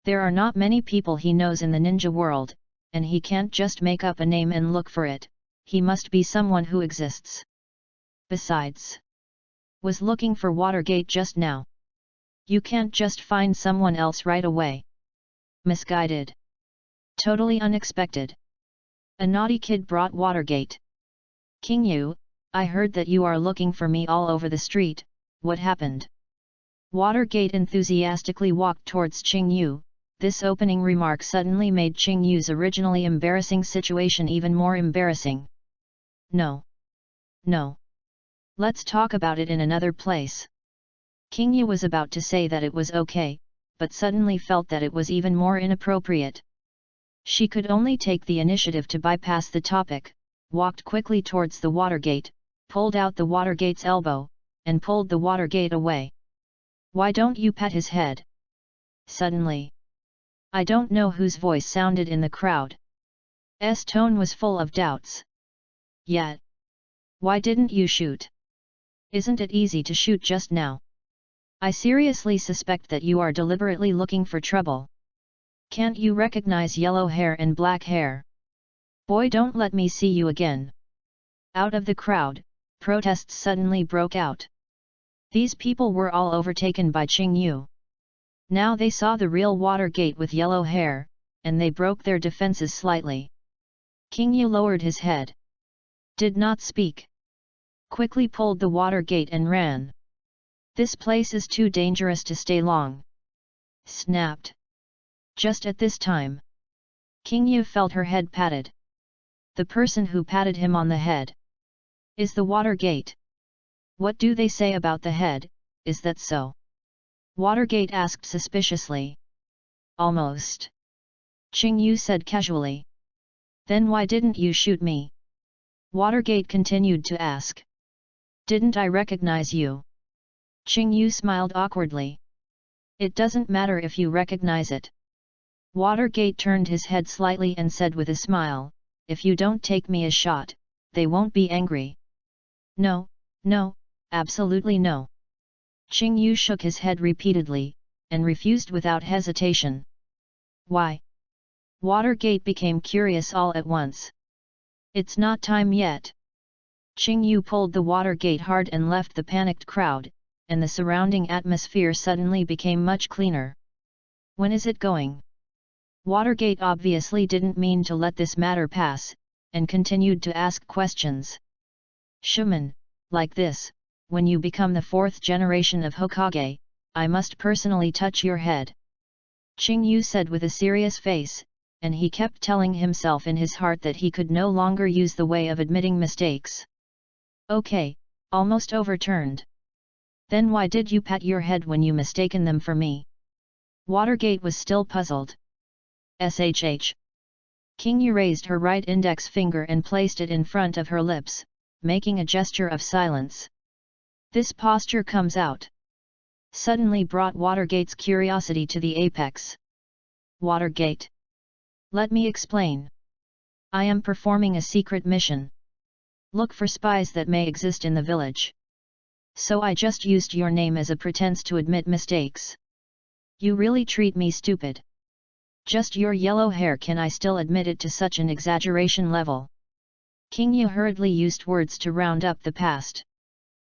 Speaker 1: There are not many people he knows in the ninja world, and he can't just make up a name and look for it, he must be someone who exists. Besides, was looking for Watergate just now. You can't just find someone else right away. Misguided. Totally unexpected. A naughty kid brought Watergate. King Yu, I heard that you are looking for me all over the street, what happened? Watergate enthusiastically walked towards King Yu. This opening remark suddenly made King Yu's originally embarrassing situation even more embarrassing. No. No. Let's talk about it in another place. King Yu was about to say that it was okay, but suddenly felt that it was even more inappropriate. She could only take the initiative to bypass the topic, walked quickly towards the Watergate, pulled out the Watergate's elbow, and pulled the Watergate away. Why don't you pat his head? Suddenly. I don't know whose voice sounded in the crowd. S tone was full of doubts. Yet. Why didn't you shoot? Isn't it easy to shoot just now? I seriously suspect that you are deliberately looking for trouble. Can't you recognize yellow hair and black hair? Boy, don't let me see you again. Out of the crowd, protests suddenly broke out. These people were all overtaken by King Yu. Now they saw the real Watergate with yellow hair, and they broke their defenses slightly. King Yu lowered his head. Did not speak. Quickly pulled the Watergate and ran. This place is too dangerous to stay long. Snapped. Just at this time, King Yu felt her head patted. The person who patted him on the head is the Watergate. What do they say about the head, is that so? Watergate asked suspiciously. Almost. King Yu said casually. Then why didn't you shoot me? Watergate continued to ask. Didn't I recognize you? King Yu smiled awkwardly. It doesn't matter if you recognize it. Watergate turned his head slightly and said with a smile, if you don't take me a shot, they won't be angry. No, no, absolutely no. Qing Yu shook his head repeatedly, and refused without hesitation. Why? Watergate became curious all at once. It's not time yet. Qing Yu pulled the Watergate hard and left the panicked crowd, and the surrounding atmosphere suddenly became much cleaner. When is it going? Watergate obviously didn't mean to let this matter pass, and continued to ask questions. Shuman, like this, when you become the fourth generation of Hokage, I must personally touch your head. Qing Yu said with a serious face, and he kept telling himself in his heart that he could no longer use the way of admitting mistakes. Okay, almost overturned. Then why did you pat your head when you mistaken them for me? Watergate was still puzzled. Shh. Qing Yu raised her right index finger and placed it in front of her lips, making a gesture of silence. This posture comes out. Suddenly brought Watergate's curiosity to the apex. Watergate. Let me explain. I am performing a secret mission. Look for spies that may exist in the village. So I just used your name as a pretense to admit mistakes. You really treat me stupid. Just your yellow hair, can I still admit it to such an exaggeration level? Qing Yu hurriedly used words to round up the past.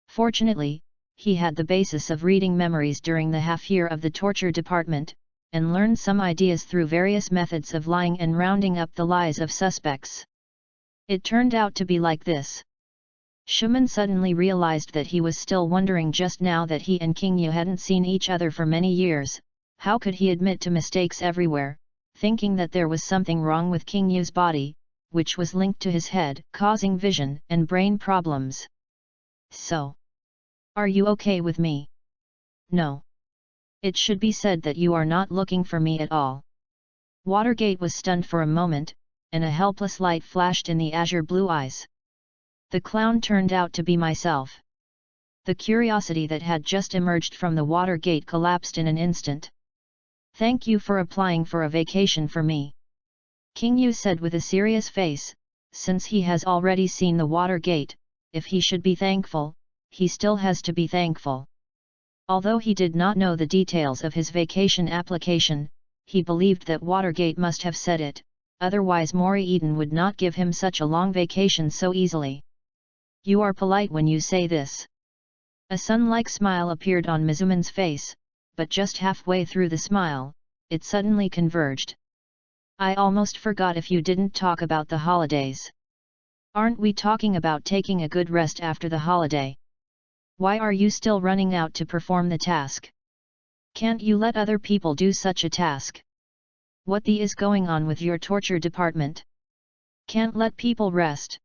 Speaker 1: Fortunately, he had the basis of reading memories during the half-year of the torture department, and learned some ideas through various methods of lying and rounding up the lies of suspects. It turned out to be like this. Shuman suddenly realized that he was still wondering just now that he and Qing Yu hadn't seen each other for many years. How could he admit to mistakes everywhere, thinking that there was something wrong with Qing Yu's body, which was linked to his head, causing vision and brain problems? So, are you okay with me? No. It should be said that you are not looking for me at all. Watergate was stunned for a moment, and a helpless light flashed in the azure blue eyes. The clown turned out to be myself. The curiosity that had just emerged from the Watergate collapsed in an instant. Thank you for applying for a vacation for me. Qing Yu said with a serious face, since he has already seen the Watergate, if he should be thankful, he still has to be thankful. Although he did not know the details of his vacation application, he believed that Watergate must have said it, otherwise Mori Eden would not give him such a long vacation so easily. You are polite when you say this. A sun-like smile appeared on Mizuman's face, but just halfway through the smile, it suddenly converged. I almost forgot if you didn't talk about the holidays. Aren't we talking about taking a good rest after the holiday? Why are you still running out to perform the task? Can't you let other people do such a task? What the is going on with your torture department? Can't let people rest?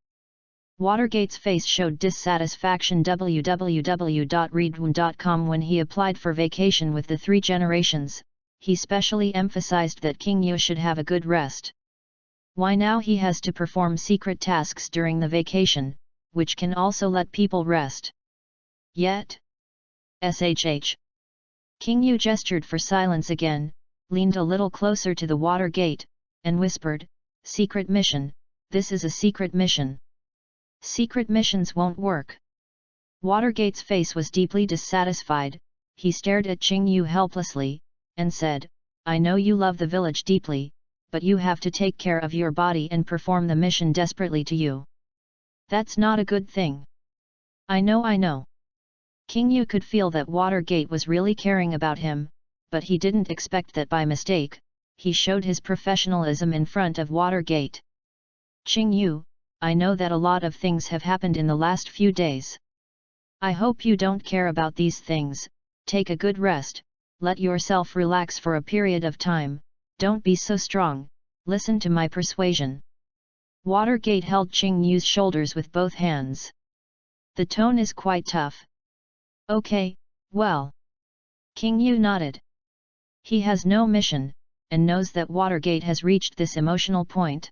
Speaker 1: Watergate's face showed dissatisfaction. www.readaloud.com. When he applied for vacation with the three generations, he specially emphasized that Qing Yu should have a good rest. Why now he has to perform secret tasks during the vacation, which can also let people rest? Yet? Shh. Qing Yu gestured for silence again, leaned a little closer to the Watergate, and whispered, Secret mission, this is a secret mission. Secret missions won't work. Watergate's face was deeply dissatisfied. He stared at Qing Yu helplessly, and said, I know you love the village deeply, but you have to take care of your body and perform the mission desperately to you. That's not a good thing. I know. Qing Yu could feel that Watergate was really caring about him, but he didn't expect that by mistake, he showed his professionalism in front of Watergate. Qing Yu, I know that a lot of things have happened in the last few days. I hope you don't care about these things. Take a good rest, let yourself relax for a period of time, don't be so strong, listen to my persuasion. Watergate held Qing Yu's shoulders with both hands. The tone is quite tough. Okay, well. Qing Yu nodded. He has no mission, and knows that Watergate has reached this emotional point.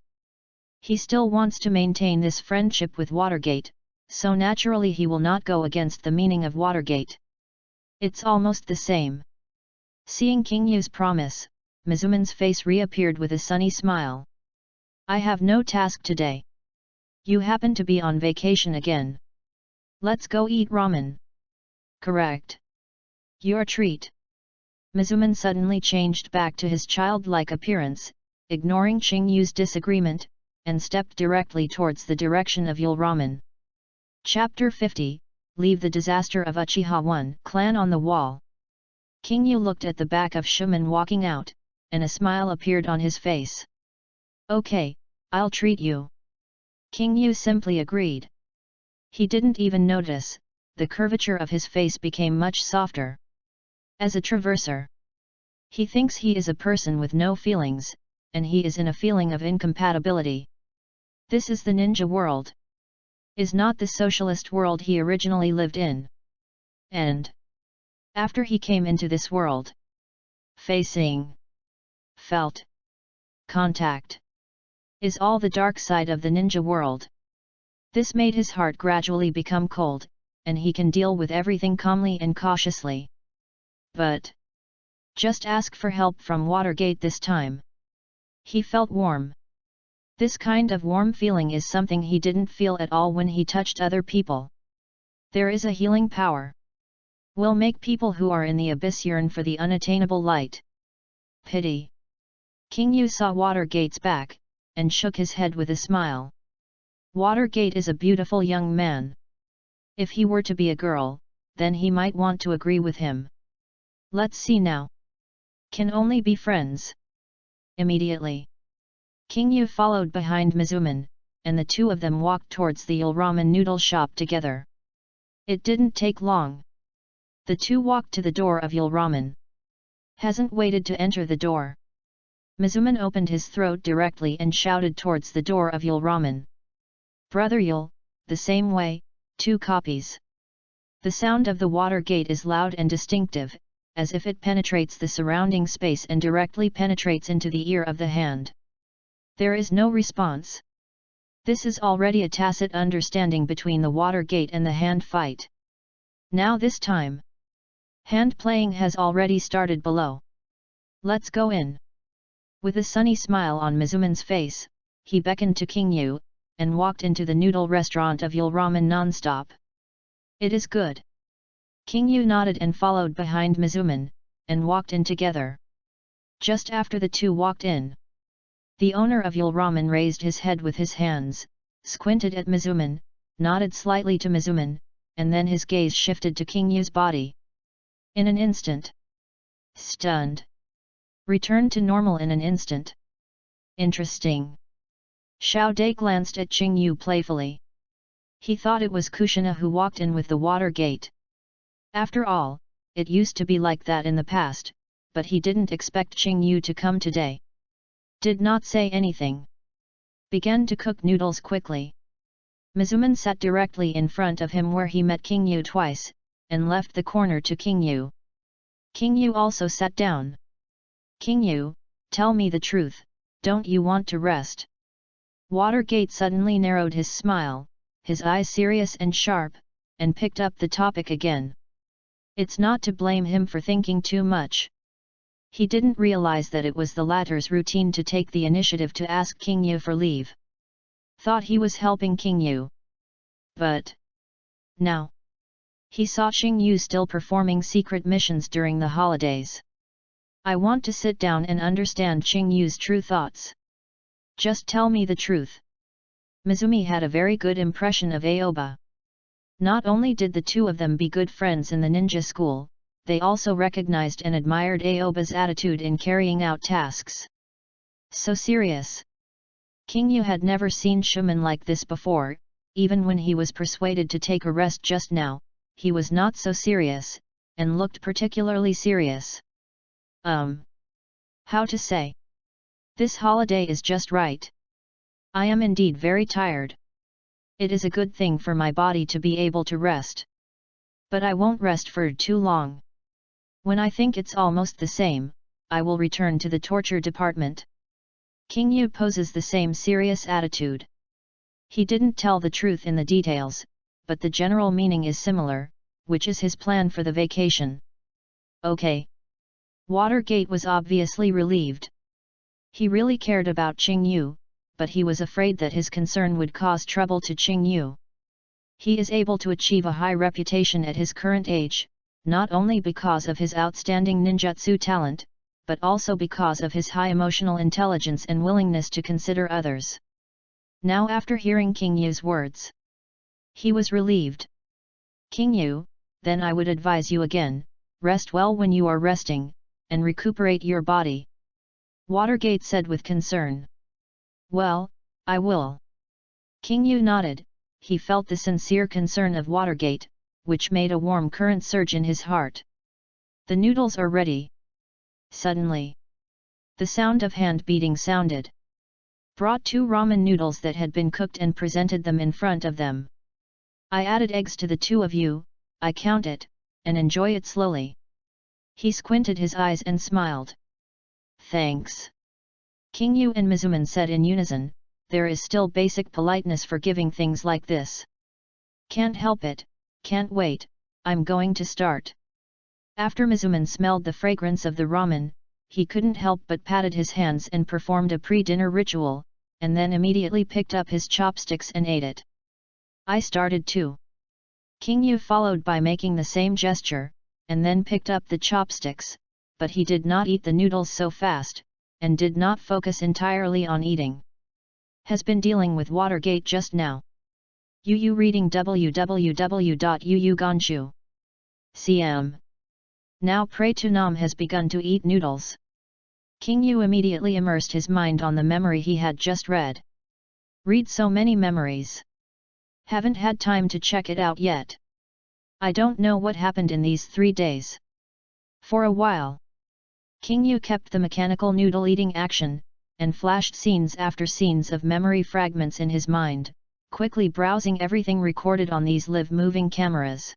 Speaker 1: He still wants to maintain this friendship with Watergate, so naturally he will not go against the meaning of Watergate. It's almost the same. Seeing Qing Yu's promise, Mizuman's face reappeared with a sunny smile. I have no task today. You happen to be on vacation again. Let's go eat ramen. Correct. Your treat. Mizuman suddenly changed back to his childlike appearance, ignoring Qingyu's disagreement, and stepped directly towards the direction of Yul Ramen. Chapter 50, Leave the Disaster of Uchiha 1 Clan on the Wall. Qingyu looked at the back of Shuman walking out, and a smile appeared on his face. Okay, I'll treat you. Qingyu simply agreed. He didn't even notice, the curvature of his face became much softer. As a traverser, he thinks he is a person with no feelings, and he is in a feeling of incompatibility. This is the ninja world. Is not the socialist world he originally lived in. And after he came into this world, facing, felt, contact, is all the dark side of the ninja world. This made his heart gradually become cold, and he can deal with everything calmly and cautiously. But just ask for help from Watergate this time. He felt warm. This kind of warm feeling is something he didn't feel at all when he touched other people. There is a healing power. Will make people who are in the abyss yearn for the unattainable light. Pity. Qingyu saw Watergate's back, and shook his head with a smile. Watergate is a beautiful young man. If he were to be a girl, then he might want to agree with him. Let's see now. Can only be friends. Immediately, Qingyu followed behind Mizuman, and the two of them walked towards the Yul Ramen noodle shop together. It didn't take long. The two walked to the door of Yul Ramen. Hasn't waited to enter the door. Mizuman opened his throat directly and shouted towards the door of Yul Ramen. Brother Yul, the same way, 2 copies. The sound of the water gate is loud and distinctive, as if it penetrates the surrounding space and directly penetrates into the ear of the hand. There is no response. This is already a tacit understanding between the water gate and the hand fight. Now this time, hand playing has already started below. Let's go in. With a sunny smile on Mizuman's face, he beckoned to Qingyu, and walked into the noodle restaurant of Yul Ramen non-stop. It is good. Qingyu nodded and followed behind Mizuman, and walked in together. Just after the two walked in, the owner of Yul Ramen raised his head with his hands, squinted at Mizuman, nodded slightly to Mizuman, and then his gaze shifted to Qingyu's body. In an instant. Stunned. Returned to normal in an instant. Interesting. Xiao Dai glanced at Qingyu playfully. He thought it was Kushina who walked in with the water gate. After all, it used to be like that in the past, but he didn't expect Qingyu to come today. Did not say anything. Began to cook noodles quickly. Mizuman sat directly in front of him where he met Qingyu twice, and left the corner to Qingyu. Qingyu also sat down. Qingyu, tell me the truth, don't you want to rest? Watergate suddenly narrowed his smile, his eyes serious and sharp, and picked up the topic again. It's not to blame him for thinking too much. He didn't realize that it was the latter's routine to take the initiative to ask Qingyu for leave. Thought he was helping Qingyu. But now, he saw Qingyu still performing secret missions during the holidays. I want to sit down and understand Qingyu's true thoughts. Just tell me the truth. Mizumi had a very good impression of Aoba. Not only did the two of them be good friends in the ninja school, they also recognized and admired Aoba's attitude in carrying out tasks. So serious. Qingyu had never seen Shuman like this before, even when he was persuaded to take a rest just now, he was not so serious, and looked particularly serious. How to say? This holiday is just right. I am indeed very tired. It is a good thing for my body to be able to rest. But I won't rest for too long. When I think it's almost the same, I will return to the torture department. Qingyu poses the same serious attitude. He didn't tell the truth in the details, but the general meaning is similar, which is his plan for the vacation. Okay. Watergate was obviously relieved. He really cared about Qingyu, but he was afraid that his concern would cause trouble to Qingyu. He is able to achieve a high reputation at his current age, not only because of his outstanding ninjutsu talent, but also because of his high emotional intelligence and willingness to consider others. Now after hearing Qingyu's words, he was relieved. Qingyu, then I would advise you again, rest well when you are resting, and recuperate your body. Watergate said with concern. Well, I will. Qingyu nodded. He felt the sincere concern of Watergate, which made a warm current surge in his heart. The noodles are ready. Suddenly, the sound of hand beating sounded. Brought 2 ramen noodles that had been cooked and presented them in front of them. I added eggs to the 2 of you, I count it, and enjoy it slowly. He squinted his eyes and smiled. Thanks. Qingyu and Mizuman said in unison, there is still basic politeness for giving things like this. Can't help it, can't wait, I'm going to start. After Mizuman smelled the fragrance of the ramen, he couldn't help but patted his hands and performed a pre-dinner ritual, and then immediately picked up his chopsticks and ate it. I started too. Qingyu followed by making the same gesture, and then picked up the chopsticks, but he did not eat the noodles so fast, and did not focus entirely on eating. Has been dealing with Watergate just now. Yu reading www.yuuganshu.cm. Now Pray to Nam has begun to eat noodles. Qingyu immediately immersed his mind on the memory he had just read. Read so many memories. Haven't had time to check it out yet. I don't know what happened in these 3 days. For a while, Qingyu kept the mechanical noodle eating action, and flashed scenes after scenes of memory fragments in his mind, quickly browsing everything recorded on these live-moving cameras.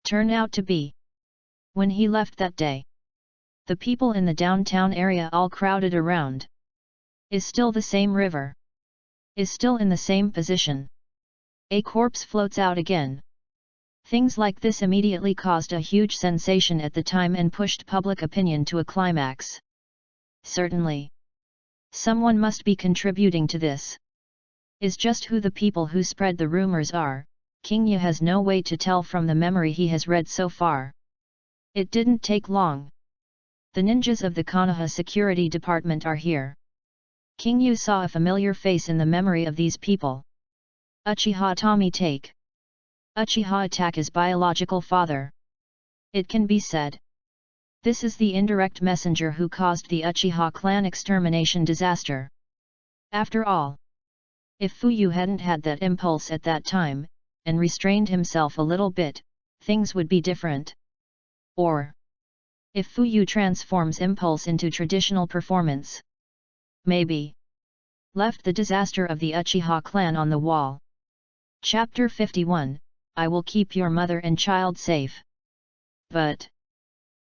Speaker 1: Turn out to be. When he left that day, the people in the downtown area all crowded around. Is still the same river. Is still in the same position. A corpse floats out again. Things like this immediately caused a huge sensation at the time and pushed public opinion to a climax. Certainly, someone must be contributing to this. Is just who the people who spread the rumors are. Qingyu has no way to tell from the memory he has read so far. It didn't take long. The ninjas of the Konoha security department are here. Qingyu saw a familiar face in the memory of these people. Uchiha Tommy Take. Uchiha Taka's biological father. It can be said. This is the indirect messenger who caused the Uchiha clan extermination disaster. After all, if Fuyu hadn't had that impulse at that time, and restrained himself a little bit, things would be different. Or, if Fuyu transforms impulse into traditional performance, maybe, left the disaster of the Uchiha clan on the wall. Chapter 51, I will keep your mother and child safe. But,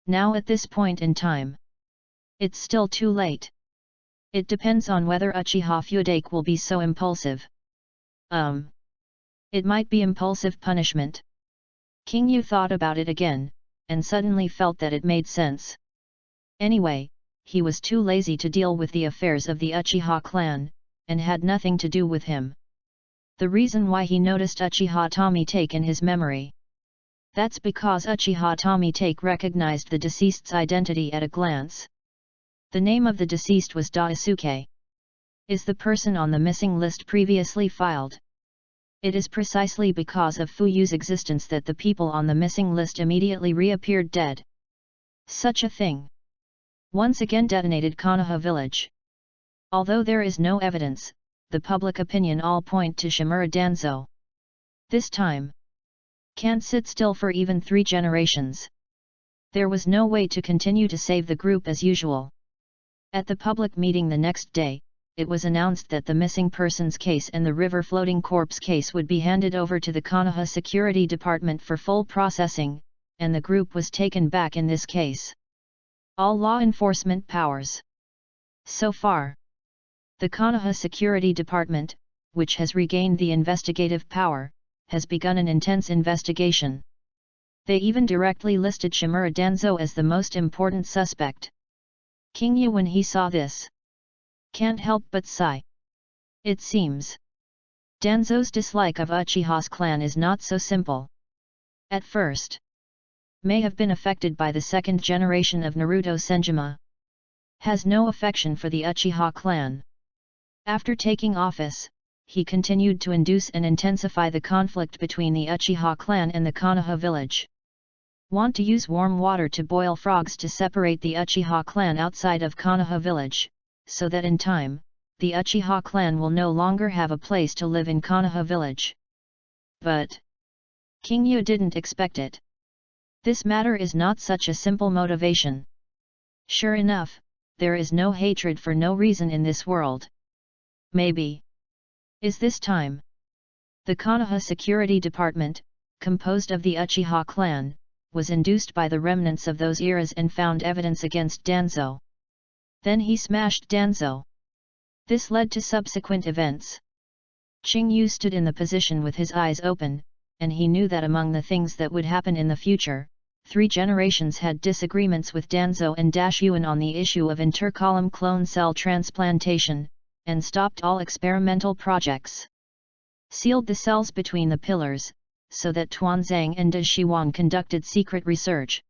Speaker 1: now at this point in time, it's still too late. It depends on whether Uchiha Fudake will be so impulsive. It might be impulsive punishment. Qingyu thought about it again, and suddenly felt that it made sense. Anyway, he was too lazy to deal with the affairs of the Uchiha clan, and had nothing to do with him. The reason why he noticed Uchiha Tommy Take in his memory. That's because Uchiha Tommy Take recognized the deceased's identity at a glance. The name of the deceased was Daisuke. Is the person on the missing list previously filed? It is precisely because of Fuyu's existence that the people on the missing list immediately reappeared dead. Such a thing once again detonated Konoha village. Although there is no evidence, the public opinion all point to Shimura Danzo. This time, can't sit still for even 3 generations. There was no way to continue to save the group as usual. At the public meeting the next day, it was announced that the missing persons case and the river floating corpse case would be handed over to the Konoha Security Department for full processing, and the group was taken back in this case. All law enforcement powers. So far, the Konoha Security Department, which has regained the investigative power, has begun an intense investigation. They even directly listed Shimura Danzo as the most important suspect. Qingyu, when he saw this, can't help but sigh. It seems Danzo's dislike of Uchiha's clan is not so simple. At first, may have been affected by the second generation of Naruto Senjima. Has no affection for the Uchiha clan. After taking office, he continued to induce and intensify the conflict between the Uchiha clan and the Konoha village. Want to use warm water to boil frogs to separate the Uchiha clan outside of Konoha village, so that in time, the Uchiha clan will no longer have a place to live in Konoha village. But King Yu didn't expect it. This matter is not such a simple motivation. Sure enough, there is no hatred for no reason in this world. Maybe. Is this time? The Konoha Security Department, composed of the Uchiha clan, was induced by the remnants of those eras and found evidence against Danzo. Then he smashed Danzo. This led to subsequent events. Qing Yu stood in the position with his eyes open, and he knew that among the things that would happen in the future, 3 generations had disagreements with Danzo and Yuan on the issue of intercolumn clone cell transplantation, and stopped all experimental projects. Sealed the cells between the pillars, so that Tuanzang and Shiwan conducted secret research.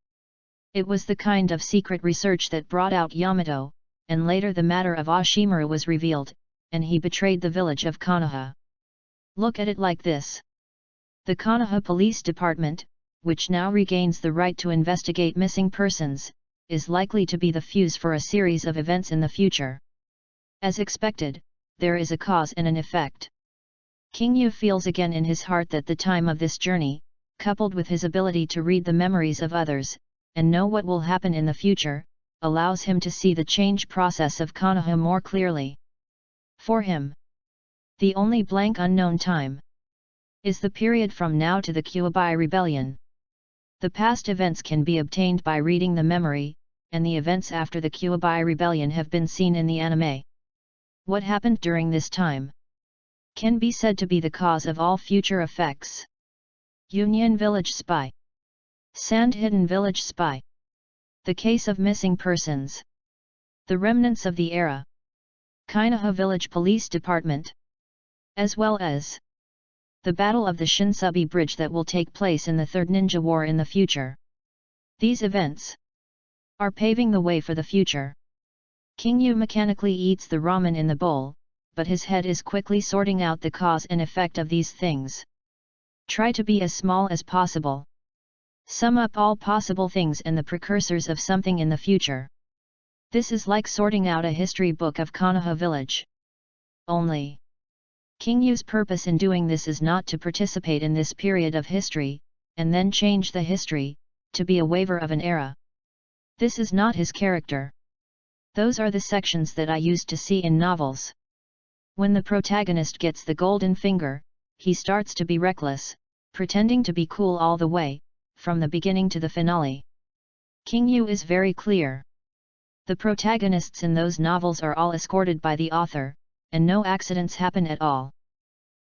Speaker 1: It was the kind of secret research that brought out Yamato, and later the matter of Ashimaru was revealed, and he betrayed the village of Konoha. Look at it like this. The Konoha Police Department, which now regains the right to investigate missing persons, is likely to be the fuse for a series of events in the future. As expected, there is a cause and an effect. King Yu feels again in his heart that the time of this journey, coupled with his ability to read the memories of others, and know what will happen in the future, allows him to see the change process of Konoha more clearly. For him, the only blank unknown time is the period from now to the Kyuubi rebellion. The past events can be obtained by reading the memory, and the events after the Kyuubi rebellion have been seen in the anime. What happened during this time can be said to be the cause of all future effects. Union Village Spy. Sand Hidden Village Spy. The case of missing persons. The remnants of the era. Konoha Village Police Department. As well as the Battle of the Shinsubi Bridge that will take place in the Third Ninja War in the future. These events are paving the way for the future. King Yu mechanically eats the ramen in the bowl, but his head is quickly sorting out the cause and effect of these things. Try to be as small as possible. Sum up all possible things and the precursors of something in the future. This is like sorting out a history book of Konoha village. Only, King Yu's purpose in doing this is not to participate in this period of history, and then change the history, to be a waiver of an era. This is not his character. Those are the sections that I used to see in novels. When the protagonist gets the golden finger, he starts to be reckless, pretending to be cool all the way, from the beginning to the finale. King Yu is very clear. The protagonists in those novels are all escorted by the author, and no accidents happen at all.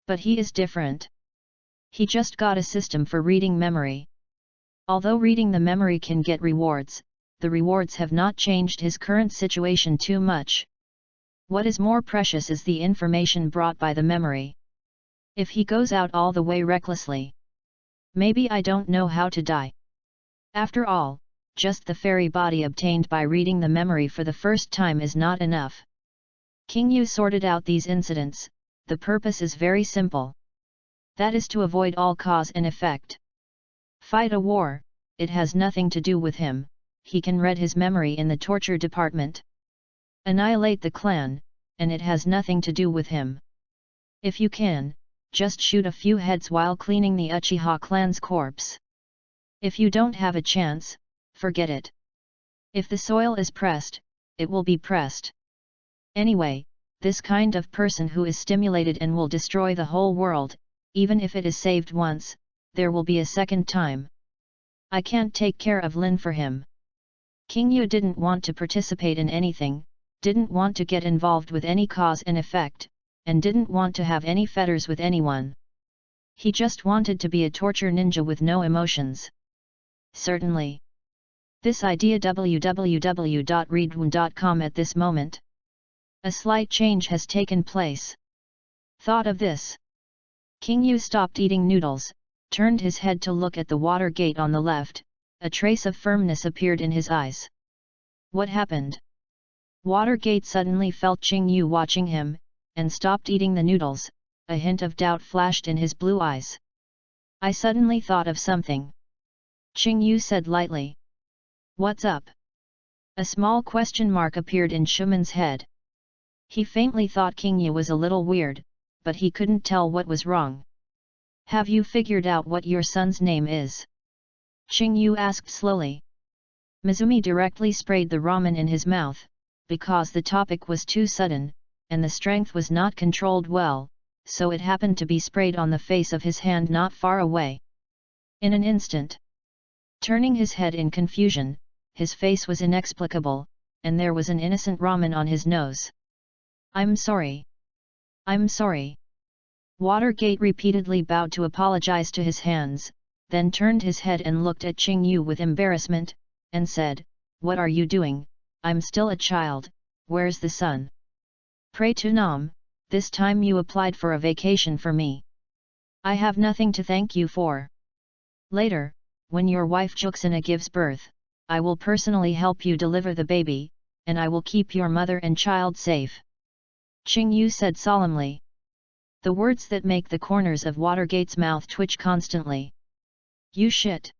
Speaker 1: But he is different. He just got a system for reading memory. Although reading the memory can get rewards, the rewards have not changed his current situation too much. What is more precious is the information brought by the memory. If he goes out all the way recklessly, maybe I don't know how to die. After all, just the fairy body obtained by reading the memory for the first time is not enough. King Yu sorted out these incidents. The purpose is very simple. That is to avoid all cause and effect. Fight a war, it has nothing to do with him, he can read his memory in the torture department. Annihilate the clan, and it has nothing to do with him. If you can, just shoot a few heads while cleaning the Uchiha clan's corpse. If you don't have a chance, forget it. If the soil is pressed, it will be pressed. Anyway, this kind of person who is stimulated and will destroy the whole world, even if it is saved once, there will be a second time. I can't take care of Lin for him. King Yu didn't want to participate in anything, didn't want to get involved with any cause and effect, and didn't want to have any fetters with anyone. He just wanted to be a torture ninja with no emotions. Certainly. This idea www.readaloud.com at this moment. A slight change has taken place. Thought of this. King Yu stopped eating noodles, turned his head to look at the water gate on the left. A trace of firmness appeared in his eyes. What happened? Watergate suddenly felt Qing Yu watching him, and stopped eating the noodles. A hint of doubt flashed in his blue eyes. I suddenly thought of something. Qing Yu said lightly. What's up? A small question mark appeared in Shuman's head. He faintly thought King Yu was a little weird, but he couldn't tell what was wrong. Have you figured out what your son's name is? Qing Yu asked slowly. Mizumi directly sprayed the ramen in his mouth, because the topic was too sudden, and the strength was not controlled well, so it happened to be sprayed on the face of his hand not far away. In an instant, turning his head in confusion, his face was inexplicable, and there was an innocent ramen on his nose. I'm sorry. I'm sorry. Watergate repeatedly bowed to apologize to his hands, then turned his head and looked at Qing Yu with embarrassment, and said, What are you doing? I'm still a child, where's the sun? Pray to Nam, this time you applied for a vacation for me. I have nothing to thank you for. Later, when your wife Juxina gives birth, I will personally help you deliver the baby, and I will keep your mother and child safe. Qing Yu said solemnly. The words that make the corners of Watergate's mouth twitch constantly. You shit.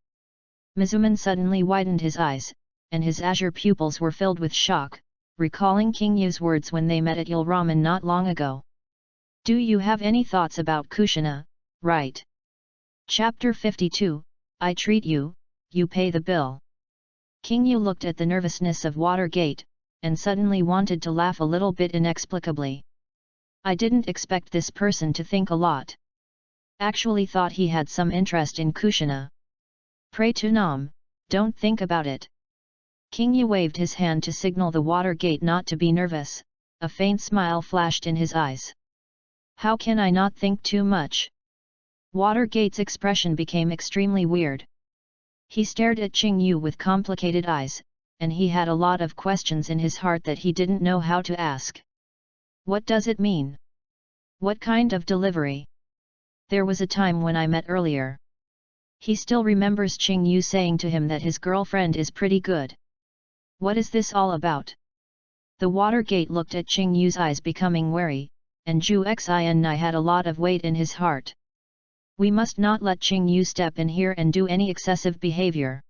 Speaker 1: Mizuman suddenly widened his eyes, and his azure pupils were filled with shock, recalling King Yu's words when they met at Il Ramen not long ago. Do you have any thoughts about Kushina, right? Chapter 52, I treat you, you pay the bill. King Yu looked at the nervousness of Watergate, and suddenly wanted to laugh a little bit inexplicably. I didn't expect this person to think a lot. Actually thought he had some interest in Kushina. Pray to Nam, don't think about it. King Yu waved his hand to signal the Watergate not to be nervous. A faint smile flashed in his eyes. How can I not think too much? Watergate's expression became extremely weird. He stared at Qing Yu with complicated eyes, and he had a lot of questions in his heart that he didn't know how to ask. What does it mean? What kind of delivery? There was a time when I met earlier. He still remembers Qing Yu saying to him that his girlfriend is pretty good. What is this all about? The Watergate looked at Qing Yu's eyes becoming wary, and Zhu Xin had a lot of weight in his heart. We must not let Qing Yu step in here and do any excessive behavior.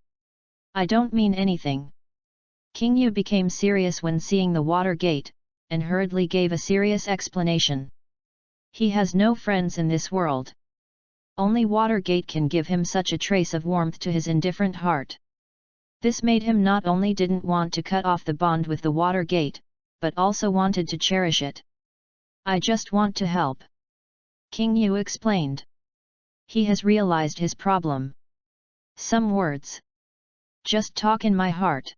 Speaker 1: I don't mean anything. King Yu became serious when seeing the Watergate, and hurriedly gave a serious explanation. He has no friends in this world. Only Watergate can give him such a trace of warmth to his indifferent heart. This made him not only didn't want to cut off the bond with the Watergate, but also wanted to cherish it. I just want to help. King Yu explained. He has realized his problem. Some words. Just talk in my heart.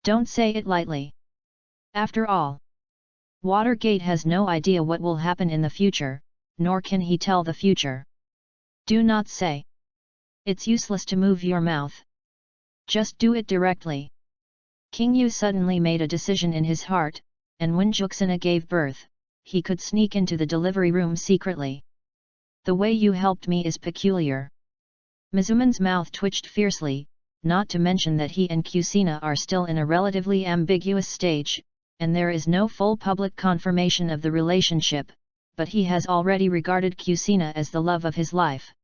Speaker 1: Don't say it lightly. After all, Watergate has no idea what will happen in the future, nor can he tell the future. Do not say. It's useless to move your mouth. Just do it directly. King Yu suddenly made a decision in his heart, and when Juxina gave birth, he could sneak into the delivery room secretly. The way you helped me is peculiar. Mizuman's mouth twitched fiercely, not to mention that he and Kusina are still in a relatively ambiguous stage, and there is no full public confirmation of the relationship, but he has already regarded Kusina as the love of his life.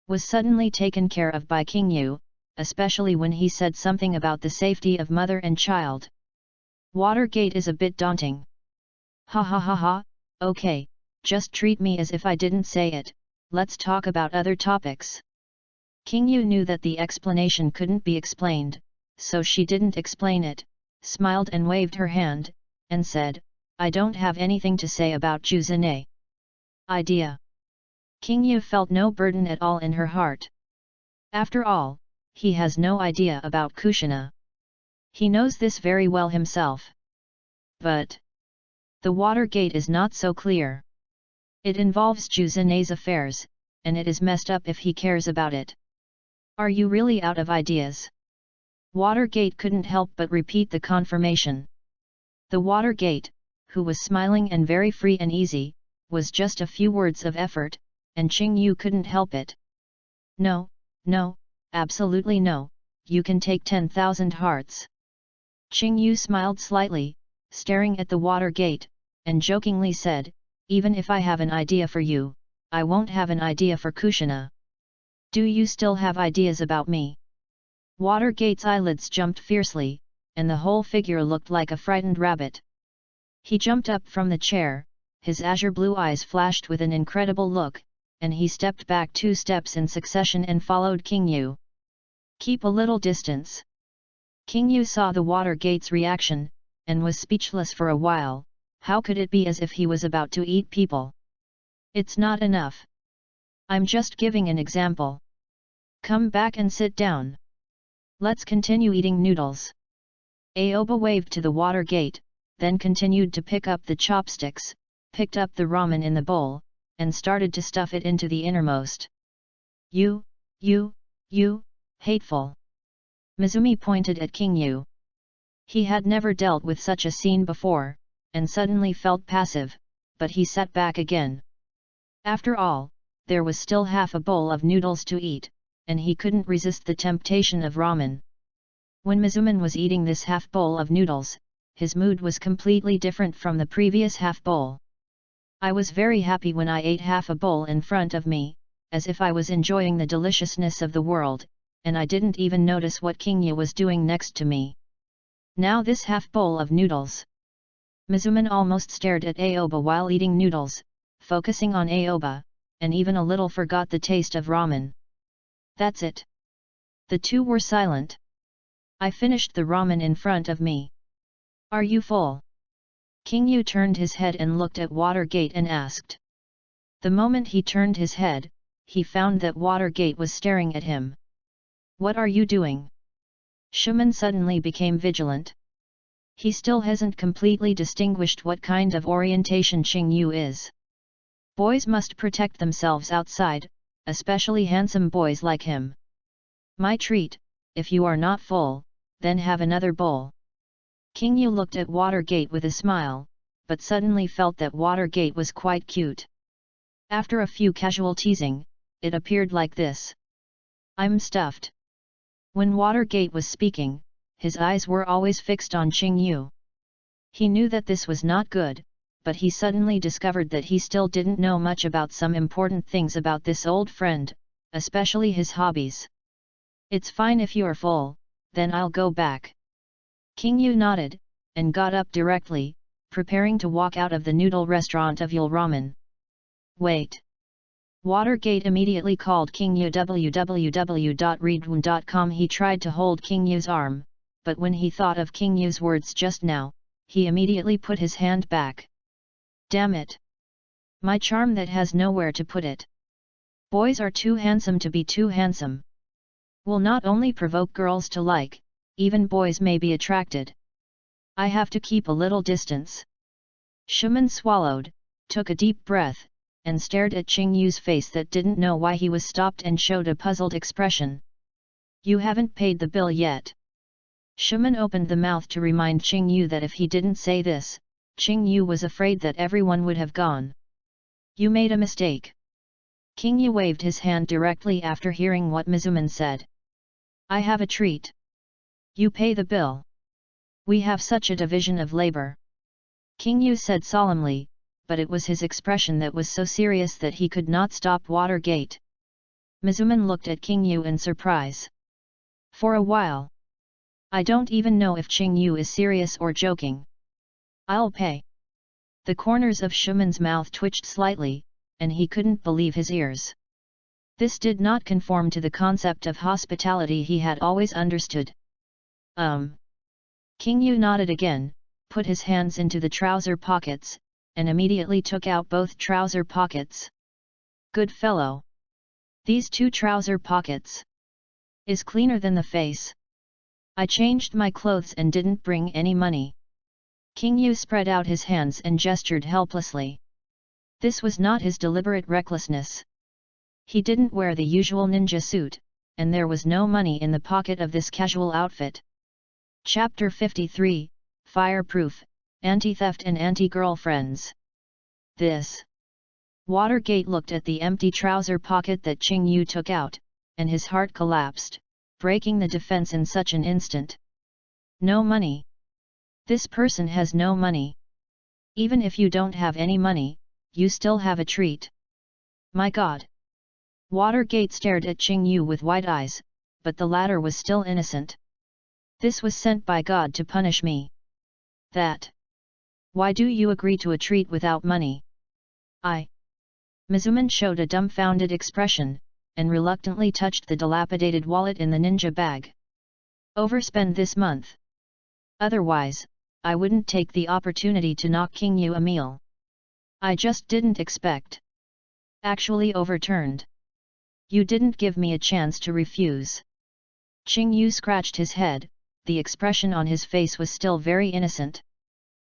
Speaker 1: Was suddenly taken care of by King Yu, especially when he said something about the safety of mother and child. Watergate is a bit daunting. Ha ha ha ha, okay, just treat me as if I didn't say it, let's talk about other topics. King Yu knew that the explanation couldn't be explained, so she didn't explain it, smiled and waved her hand, and said, I don't have anything to say about Juxina. Idea. King Yu felt no burden at all in her heart. After all, he has no idea about Kushina. He knows this very well himself. But the Watergate is not so clear. It involves Juxina's affairs, and it is messed up if he cares about it. Are you really out of ideas? Watergate couldn't help but repeat the confirmation. The Watergate, who was smiling and very free and easy, was just a few words of effort, and Qing Yu couldn't help it. No, no, absolutely no, you can take 10,000 hearts. Qing Yu smiled slightly, staring at the water gate, and jokingly said, even if I have an idea for you, I won't have an idea for Kushina. Do you still have ideas about me? Watergate's eyelids jumped fiercely, and the whole figure looked like a frightened rabbit. He jumped up from the chair, his azure blue eyes flashed with an incredible look, and he stepped back 2 steps in succession and followed King Yu. Keep a little distance. King Yu saw the Watergate's reaction, and was speechless for a while. How could it be as if he was about to eat people? It's not enough. I'm just giving an example. Come back and sit down. Let's continue eating noodles. Aoba waved to the water gate, then continued to pick up the chopsticks, picked up the ramen in the bowl, and started to stuff it into the innermost. You, hateful. Mizumi pointed at King Yu. He had never dealt with such a scene before, and suddenly felt passive, but he sat back again. After all, there was still half a bowl of noodles to eat, and he couldn't resist the temptation of ramen. When Mizuman was eating this half bowl of noodles, his mood was completely different from the previous half bowl. I was very happy when I ate half a bowl in front of me, as if I was enjoying the deliciousness of the world, and I didn't even notice what King Yu was doing next to me. Now this half bowl of noodles. Mizuman almost stared at Aoba while eating noodles, focusing on Aoba, and even a little forgot the taste of ramen. That's it. The two were silent. I finished the ramen in front of me. Are you full? King Yu turned his head and looked at Watergate and asked. The moment he turned his head, he found that Watergate was staring at him. What are you doing? Shuman suddenly became vigilant. He still hasn't completely distinguished what kind of orientation Qing Yu is. Boys must protect themselves outside, especially handsome boys like him. My treat, if you are not full, then have another bowl. King Yu looked at Watergate with a smile, but suddenly felt that Watergate was quite cute. After a few casual teasing, it appeared like this. I'm stuffed. When Watergate was speaking, his eyes were always fixed on Qing Yu. He knew that this was not good, but he suddenly discovered that he still didn't know much about some important things about this old friend, especially his hobbies. It's fine if you're full, then I'll go back. King Yu nodded, and got up directly, preparing to walk out of the noodle restaurant of Yul Ramen. Wait. Watergate immediately called King Yu www.readaloud.com. He tried to hold King Yu's arm, but when he thought of King Yu's words just now, he immediately put his hand back. Damn it! My charm that has nowhere to put it. Boys are too handsome to be too handsome. Will not only provoke girls to like, even boys may be attracted. I have to keep a little distance. Shuman swallowed, took a deep breath, and stared at Qing Yu's face that didn't know why he was stopped and showed a puzzled expression. You haven't paid the bill yet. Shuman opened the mouth to remind Qing Yu that if he didn't say this, Qing Yu was afraid that everyone would have gone. You made a mistake. King Yu waved his hand directly after hearing what Mizuman said. I have a treat. You pay the bill. We have such a division of labor. King Yu said solemnly, but it was his expression that was so serious that he could not stop Watergate. Mizuman looked at King Yu in surprise. For a while. I don't even know if Qing Yu is serious or joking. I'll pay. The corners of Shuman's mouth twitched slightly, and he couldn't believe his ears. This did not conform to the concept of hospitality he had always understood. King Yu nodded again, put his hands into the trouser pockets, and immediately took out both trouser pockets. Good fellow. These two trouser pockets is cleaner than the face. I changed my clothes and didn't bring any money. King Yu spread out his hands and gestured helplessly. This was not his deliberate recklessness. He didn't wear the usual ninja suit, and there was no money in the pocket of this casual outfit. Chapter 53, Fireproof, Anti-Theft and Anti-Girlfriends. This Watergate looked at the empty trouser pocket that Qing Yu took out, and his heart collapsed, breaking the defense in such an instant. No money. This person has no money. Even if you don't have any money, you still have a treat. My God! Watergate stared at Qing Yu with wide eyes, but the latter was still innocent. This was sent by God to punish me. That. Why do you agree to a treat without money? Mizuman showed a dumbfounded expression, and reluctantly touched the dilapidated wallet in the ninja bag. Overspend this month. Otherwise, I wouldn't take the opportunity to knock King Yu a meal. I just didn't expect. Actually overturned. You didn't give me a chance to refuse. Qing Yu scratched his head, the expression on his face was still very innocent.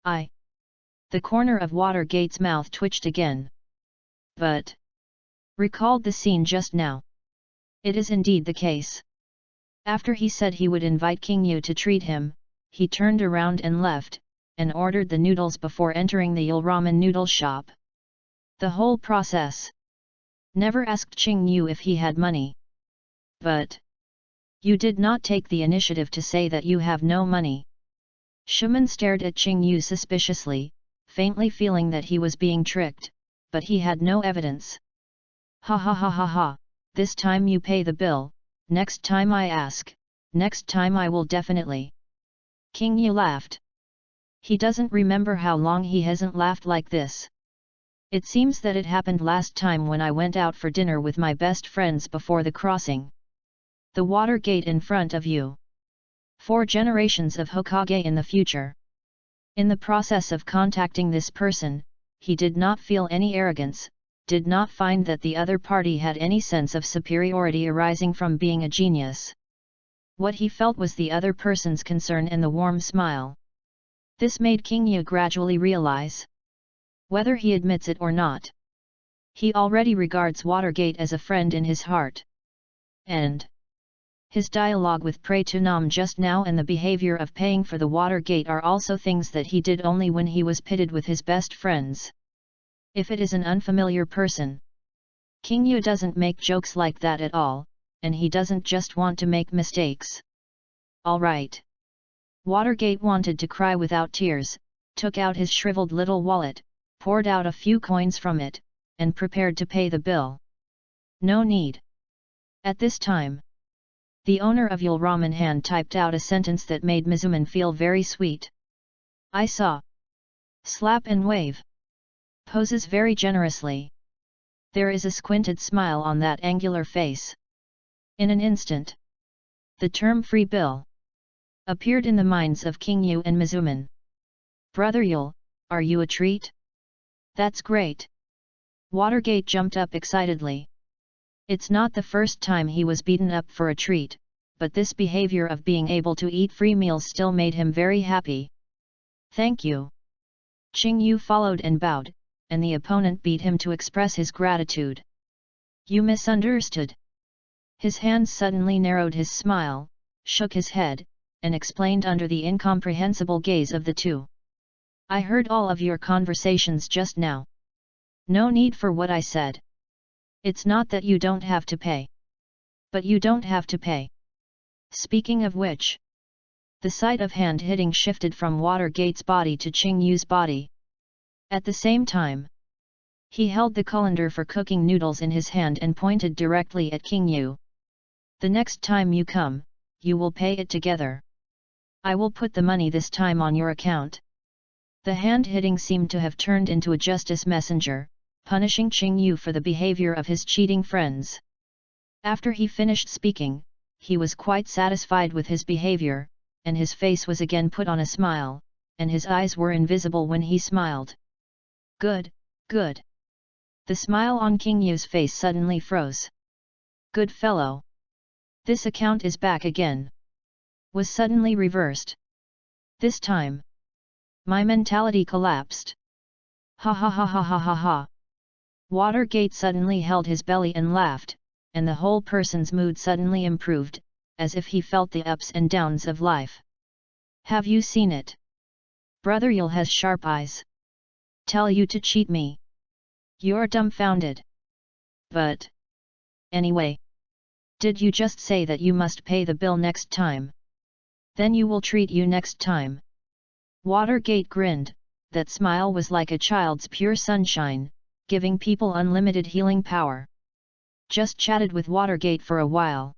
Speaker 1: The corner of Watergate's mouth twitched again. But. Recalled the scene just now. It is indeed the case. After he said he would invite King Yu to treat him, he turned around and left, and ordered the noodles before entering the Il Ramen noodle shop. The whole process. Never asked Qing Yu if he had money. But. You did not take the initiative to say that you have no money. Shuman stared at Qing Yu suspiciously, faintly feeling that he was being tricked, but he had no evidence. Ha ha ha ha ha, this time you pay the bill, next time I ask, next time I will definitely. King Yu laughed. He doesn't remember how long he hasn't laughed like this. It seems that it happened last time when I went out for dinner with my best friends before the crossing. The Watergate in front of you. 4 generations of Hokage in the future. In the process of contacting this person, he did not feel any arrogance, did not find that the other party had any sense of superiority arising from being a genius. What he felt was the other person's concern and the warm smile. This made King Yu gradually realize. Whether he admits it or not, he already regards Watergate as a friend in his heart. And his dialogue with Prey Tunam just now and the behavior of paying for the Watergate are also things that he did only when he was pitted with his best friends. If it is an unfamiliar person, King Yu doesn't make jokes like that at all, and he doesn't just want to make mistakes. Alright. Watergate wanted to cry without tears, took out his shriveled little wallet, poured out a few coins from it, and prepared to pay the bill. No need. At this time, the owner of Il Ramen hand typed out a sentence that made Mizuman feel very sweet. I saw. Slap and wave. Poses very generously. There is a squinted smile on that angular face. In an instant, the term free bill appeared in the minds of King Yu and Mizuman. Brother Yul, are you a treat? That's great. Watergate jumped up excitedly. It's not the first time he was beaten up for a treat, but this behavior of being able to eat free meals still made him very happy. Thank you. Qing Yu followed and bowed, and the opponent beat him to express his gratitude. You misunderstood. His hands suddenly narrowed his smile, shook his head, and explained under the incomprehensible gaze of the two. I heard all of your conversations just now. No need for what I said. It's not that you don't have to pay. But you don't have to pay. Speaking of which, the sight of hand hitting shifted from Watergate's body to Qing Yu's body. At the same time, he held the colander for cooking noodles in his hand and pointed directly at King Yu. The next time you come, you will pay it together. I will put the money this time on your account. The hand hitting seemed to have turned into a justice messenger, punishing Qing Yu for the behavior of his cheating friends. After he finished speaking, he was quite satisfied with his behavior, and his face was again put on a smile, and his eyes were invisible when he smiled. Good, good. The smile on King Yu's face suddenly froze. Good fellow. This account is back again. Was suddenly reversed. This time, my mentality collapsed. Ha ha ha ha ha ha ha. Watergate suddenly held his belly and laughed, and the whole person's mood suddenly improved, as if he felt the ups and downs of life. Have you seen it? Brother Yul has sharp eyes. Tell you to cheat me. You're dumbfounded. But anyway, did you just say that you must pay the bill next time? Then you will treat you next time. Watergate grinned. That smile was like a child's pure sunshine, giving people unlimited healing power. Just chatted with Watergate for a while.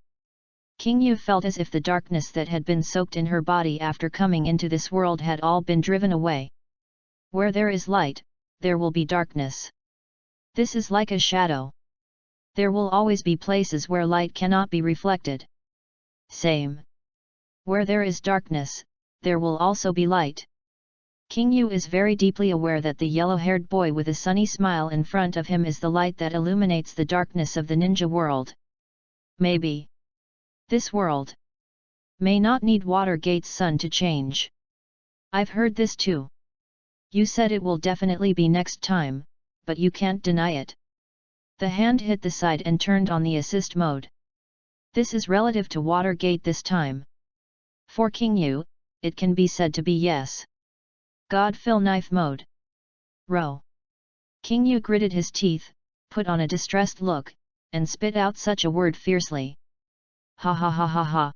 Speaker 1: King Yu felt as if the darkness that had been soaked in her body after coming into this world had all been driven away. Where there is light, there will be darkness. This is like a shadow. There will always be places where light cannot be reflected. Same. Where there is darkness, there will also be light. King Yu is very deeply aware that the yellow-haired boy with a sunny smile in front of him is the light that illuminates the darkness of the ninja world. Maybe this world may not need Watergate's sun to change. I've heard this too. You said it will definitely be next time, but you can't deny it. The hand hit the side and turned on the assist mode. This is relative to Watergate this time. For King Yu, it can be said to be yes. God fill knife mode. Row. King Yu gritted his teeth, put on a distressed look, and spit out such a word fiercely. Ha ha ha ha ha.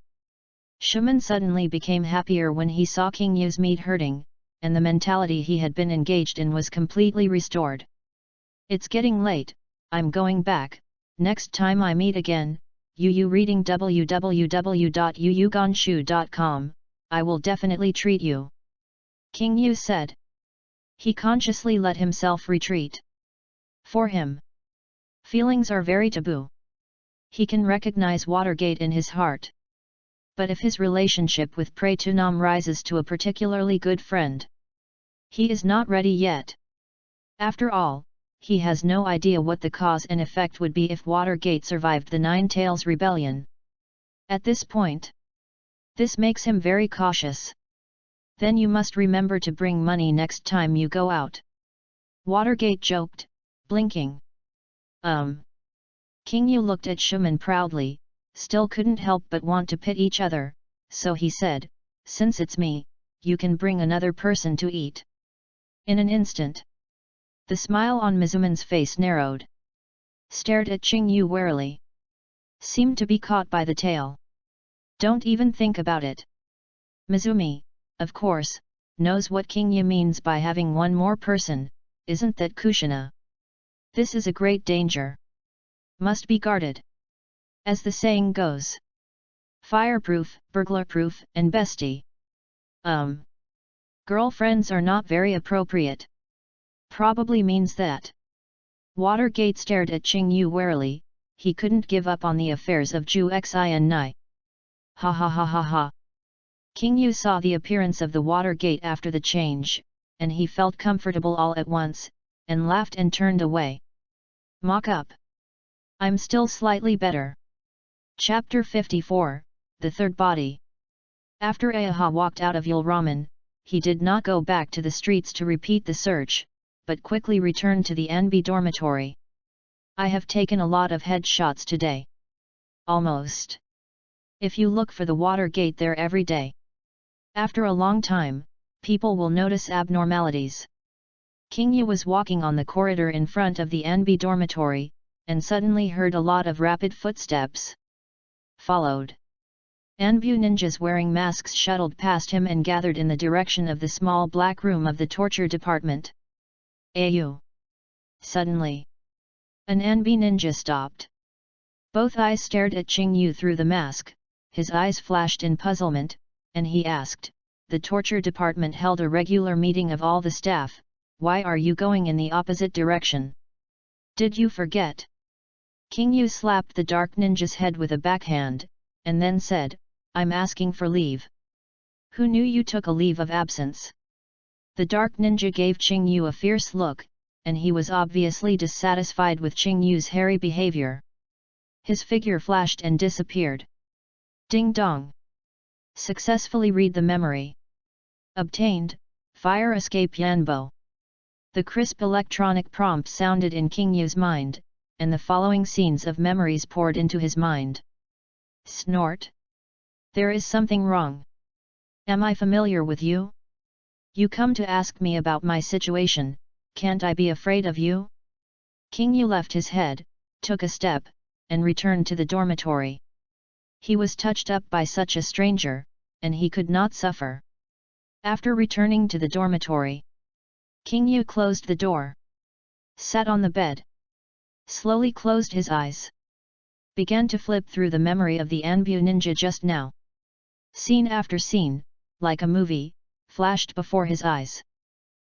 Speaker 1: Shuman suddenly became happier when he saw King Yu's meat hurting, and the mentality he had been engaged in was completely restored. It's getting late, I'm going back. Next time I meet again, Yu reading www.yuyugonshu.com, I will definitely treat you. King Yu said. He consciously let himself retreat. For him, feelings are very taboo. He can recognize Watergate in his heart. But if his relationship with Prey Tunam rises to a particularly good friend, he is not ready yet. After all, he has no idea what the cause and effect would be if Watergate survived the Nine Tails Rebellion. At this point, this makes him very cautious. Then you must remember to bring money next time you go out. Watergate joked, blinking. King Yu looked at Shuman proudly, still couldn't help but want to pit each other, so he said, since it's me, you can bring another person to eat. In an instant, the smile on Mizuman's face narrowed. Stared at King Yu warily. Seemed to be caught by the tail. Don't even think about it. Mizumi, of course, knows what King Yu means by having one more person, isn't that Kushina? This is a great danger. Must be guarded. As the saying goes. Fireproof, burglar-proof, and bestie. Girlfriends are not very appropriate. Probably means that. Watergate stared at King Yu warily, he couldn't give up on the affairs of Ju Xin Nai. Ha ha ha ha ha. King Yu saw the appearance of the Watergate after the change, and he felt comfortable all at once, and laughed and turned away. Mock up. I'm still slightly better. Chapter 54, The Third Body. After Ayaha walked out of Yulraman, he did not go back to the streets to repeat the search, but quickly returned to the Anbe dormitory. I have taken a lot of headshots today. Almost. If you look for the Watergate there every day, after a long time, people will notice abnormalities. King Yu was walking on the corridor in front of the Anbe dormitory, and suddenly heard a lot of rapid footsteps. Followed. Anbu ninjas wearing masks shuttled past him and gathered in the direction of the small black room of the torture department. Ayu! Suddenly, an Anbe ninja stopped. Both eyes stared at King Yu through the mask, his eyes flashed in puzzlement, and he asked, the torture department held a regular meeting of all the staff, why are you going in the opposite direction? Did you forget? King Yu slapped the dark ninja's head with a backhand, and then said, I'm asking for leave. Who knew you took a leave of absence? The dark ninja gave King Yu a fierce look, and he was obviously dissatisfied with King Yu's hairy behavior. His figure flashed and disappeared. Ding dong! Successfully read the memory. Obtained, Fire Escape Yanbo. The crisp electronic prompt sounded in King Yu's mind, and the following scenes of memories poured into his mind. Snort. There is something wrong. Am I familiar with you? You come to ask me about my situation, can't I be afraid of you? King Yu left his head, took a step, and returned to the dormitory. He was touched up by such a stranger, and he could not suffer. After returning to the dormitory, King Yu closed the door, sat on the bed, slowly closed his eyes, began to flip through the memory of the Anbu ninja just now. Scene after scene, like a movie, flashed before his eyes.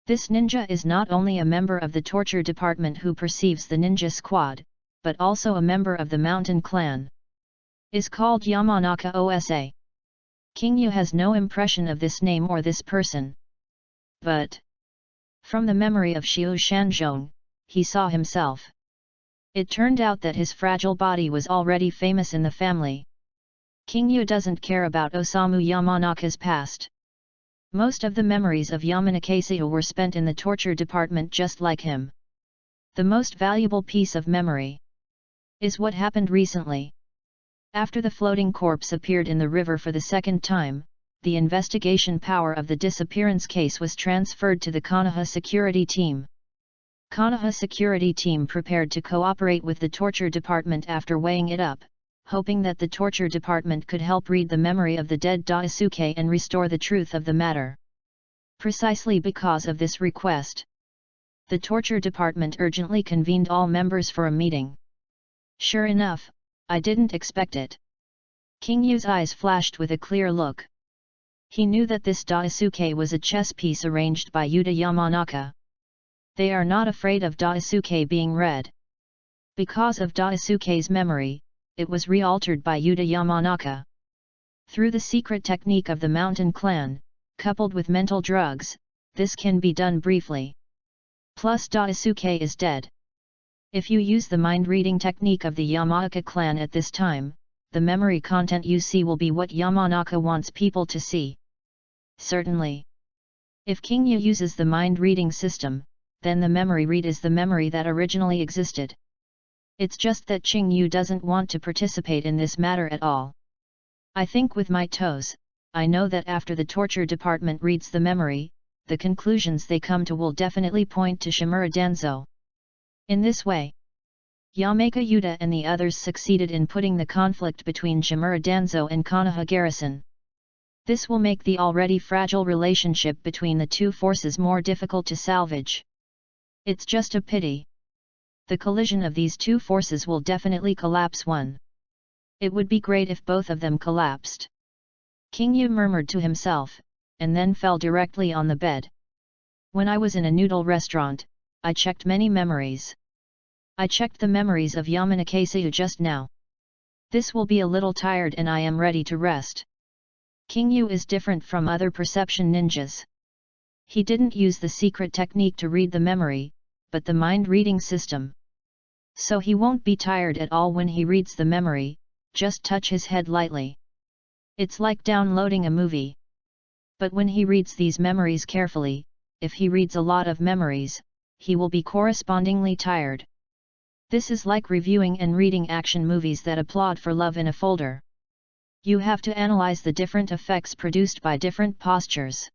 Speaker 1: This ninja is not only a member of the torture department who perceives the ninja squad, but also a member of the mountain clan. Is called Yamanaka Osa. King Yu has no impression of this name or this person. But from the memory of Xiu Shanzhong, he saw himself. It turned out that his fragile body was already famous in the family. King Yu doesn't care about Osamu Yamanaka's past. Most of the memories of Yamanaka were spent in the torture department just like him. The most valuable piece of memory is what happened recently. After the floating corpse appeared in the river for the second time, the investigation power of the disappearance case was transferred to the Konoha security team. Konoha security team prepared to cooperate with the torture department after weighing it up, hoping that the torture department could help read the memory of the dead Daisuke and restore the truth of the matter. Precisely because of this request, the torture department urgently convened all members for a meeting. Sure enough, I didn't expect it. King Yu's eyes flashed with a clear look. He knew that this Daisuke was a chess piece arranged by Yuta Yamanaka. They are not afraid of Daisuke being read. Because of Daisuke's memory, it was re-altered by Yuta Yamanaka. Through the secret technique of the mountain clan, coupled with mental drugs, this can be done briefly. Plus Daisuke is dead. If you use the mind-reading technique of the Yamanaka clan at this time, the memory content you see will be what Yamanaka wants people to see. Certainly. If King Yu uses the mind-reading system, then the memory read is the memory that originally existed. It's just that King Yu doesn't want to participate in this matter at all. I think with my toes, I know that after the torture department reads the memory, the conclusions they come to will definitely point to Shimura Danzo. In this way, Yamaka Yuta and the others succeeded in putting the conflict between Shimura Danzo and Konoha Garrison. This will make the already fragile relationship between the two forces more difficult to salvage. It's just a pity. The collision of these two forces will definitely collapse one. It would be great if both of them collapsed. King Yu murmured to himself, and then fell directly on the bed. When I was in a noodle restaurant, I checked many memories. I checked the memories of Yamanaka just now. This will be a little tired and I am ready to rest. King Yu is different from other perception ninjas. He didn't use the secret technique to read the memory, but the mind-reading system. So he won't be tired at all when he reads the memory, just touch his head lightly. It's like downloading a movie. But when he reads these memories carefully, if he reads a lot of memories, he will be correspondingly tired. This is like reviewing and reading action movies that applaud for love in a folder. You have to analyze the different effects produced by different postures.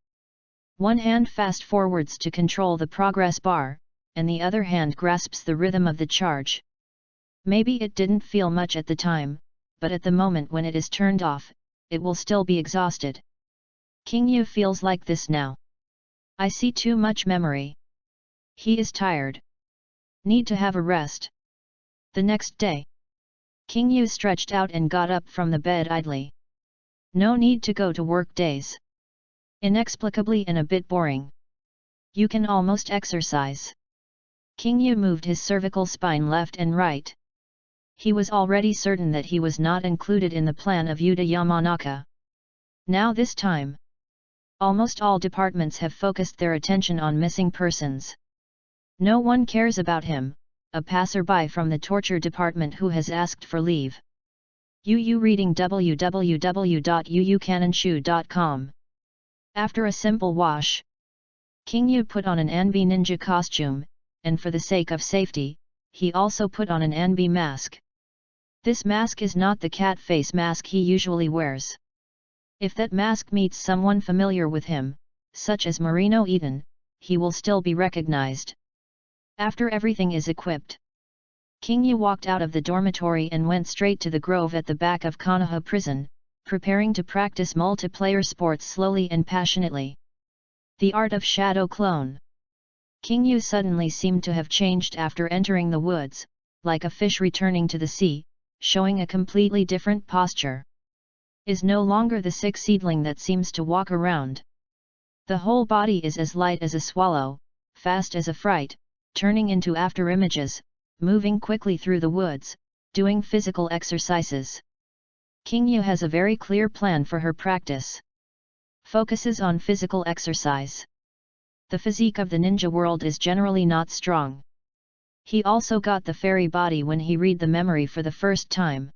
Speaker 1: One hand fast forwards to control the progress bar, and the other hand grasps the rhythm of the charge. Maybe it didn't feel much at the time, but at the moment when it is turned off, it will still be exhausted. King Yu feels like this now. I see too much memory. He is tired. Need to have a rest. The next day, King Yu stretched out and got up from the bed idly. No need to go to work days. Inexplicably and a bit boring. You can almost exercise. King Yu moved his cervical spine left and right. He was already certain that he was not included in the plan of Yuta Yamanaka. Now this time, almost all departments have focused their attention on missing persons. No one cares about him, a passerby from the torture department who has asked for leave. Yu reading www.yuyukananshu.com. After a simple wash, King Yu put on an Anbe ninja costume, and for the sake of safety, he also put on an Anbe mask. This mask is not the cat face mask he usually wears. If that mask meets someone familiar with him, such as Marino Eden, he will still be recognized. After everything is equipped, King Yu walked out of the dormitory and went straight to the grove at the back of Konoha prison, preparing to practice multiplayer sports slowly and passionately. The art of shadow clone. King Yu suddenly seemed to have changed after entering the woods, like a fish returning to the sea, showing a completely different posture. Is no longer the sick seedling that seems to walk around. The whole body is as light as a swallow, fast as a fright, turning into afterimages, moving quickly through the woods, doing physical exercises. King Yu has a very clear plan for her practice. Focuses on physical exercise. The physique of the ninja world is generally not strong. He also got the fairy body when he read the memory for the first time.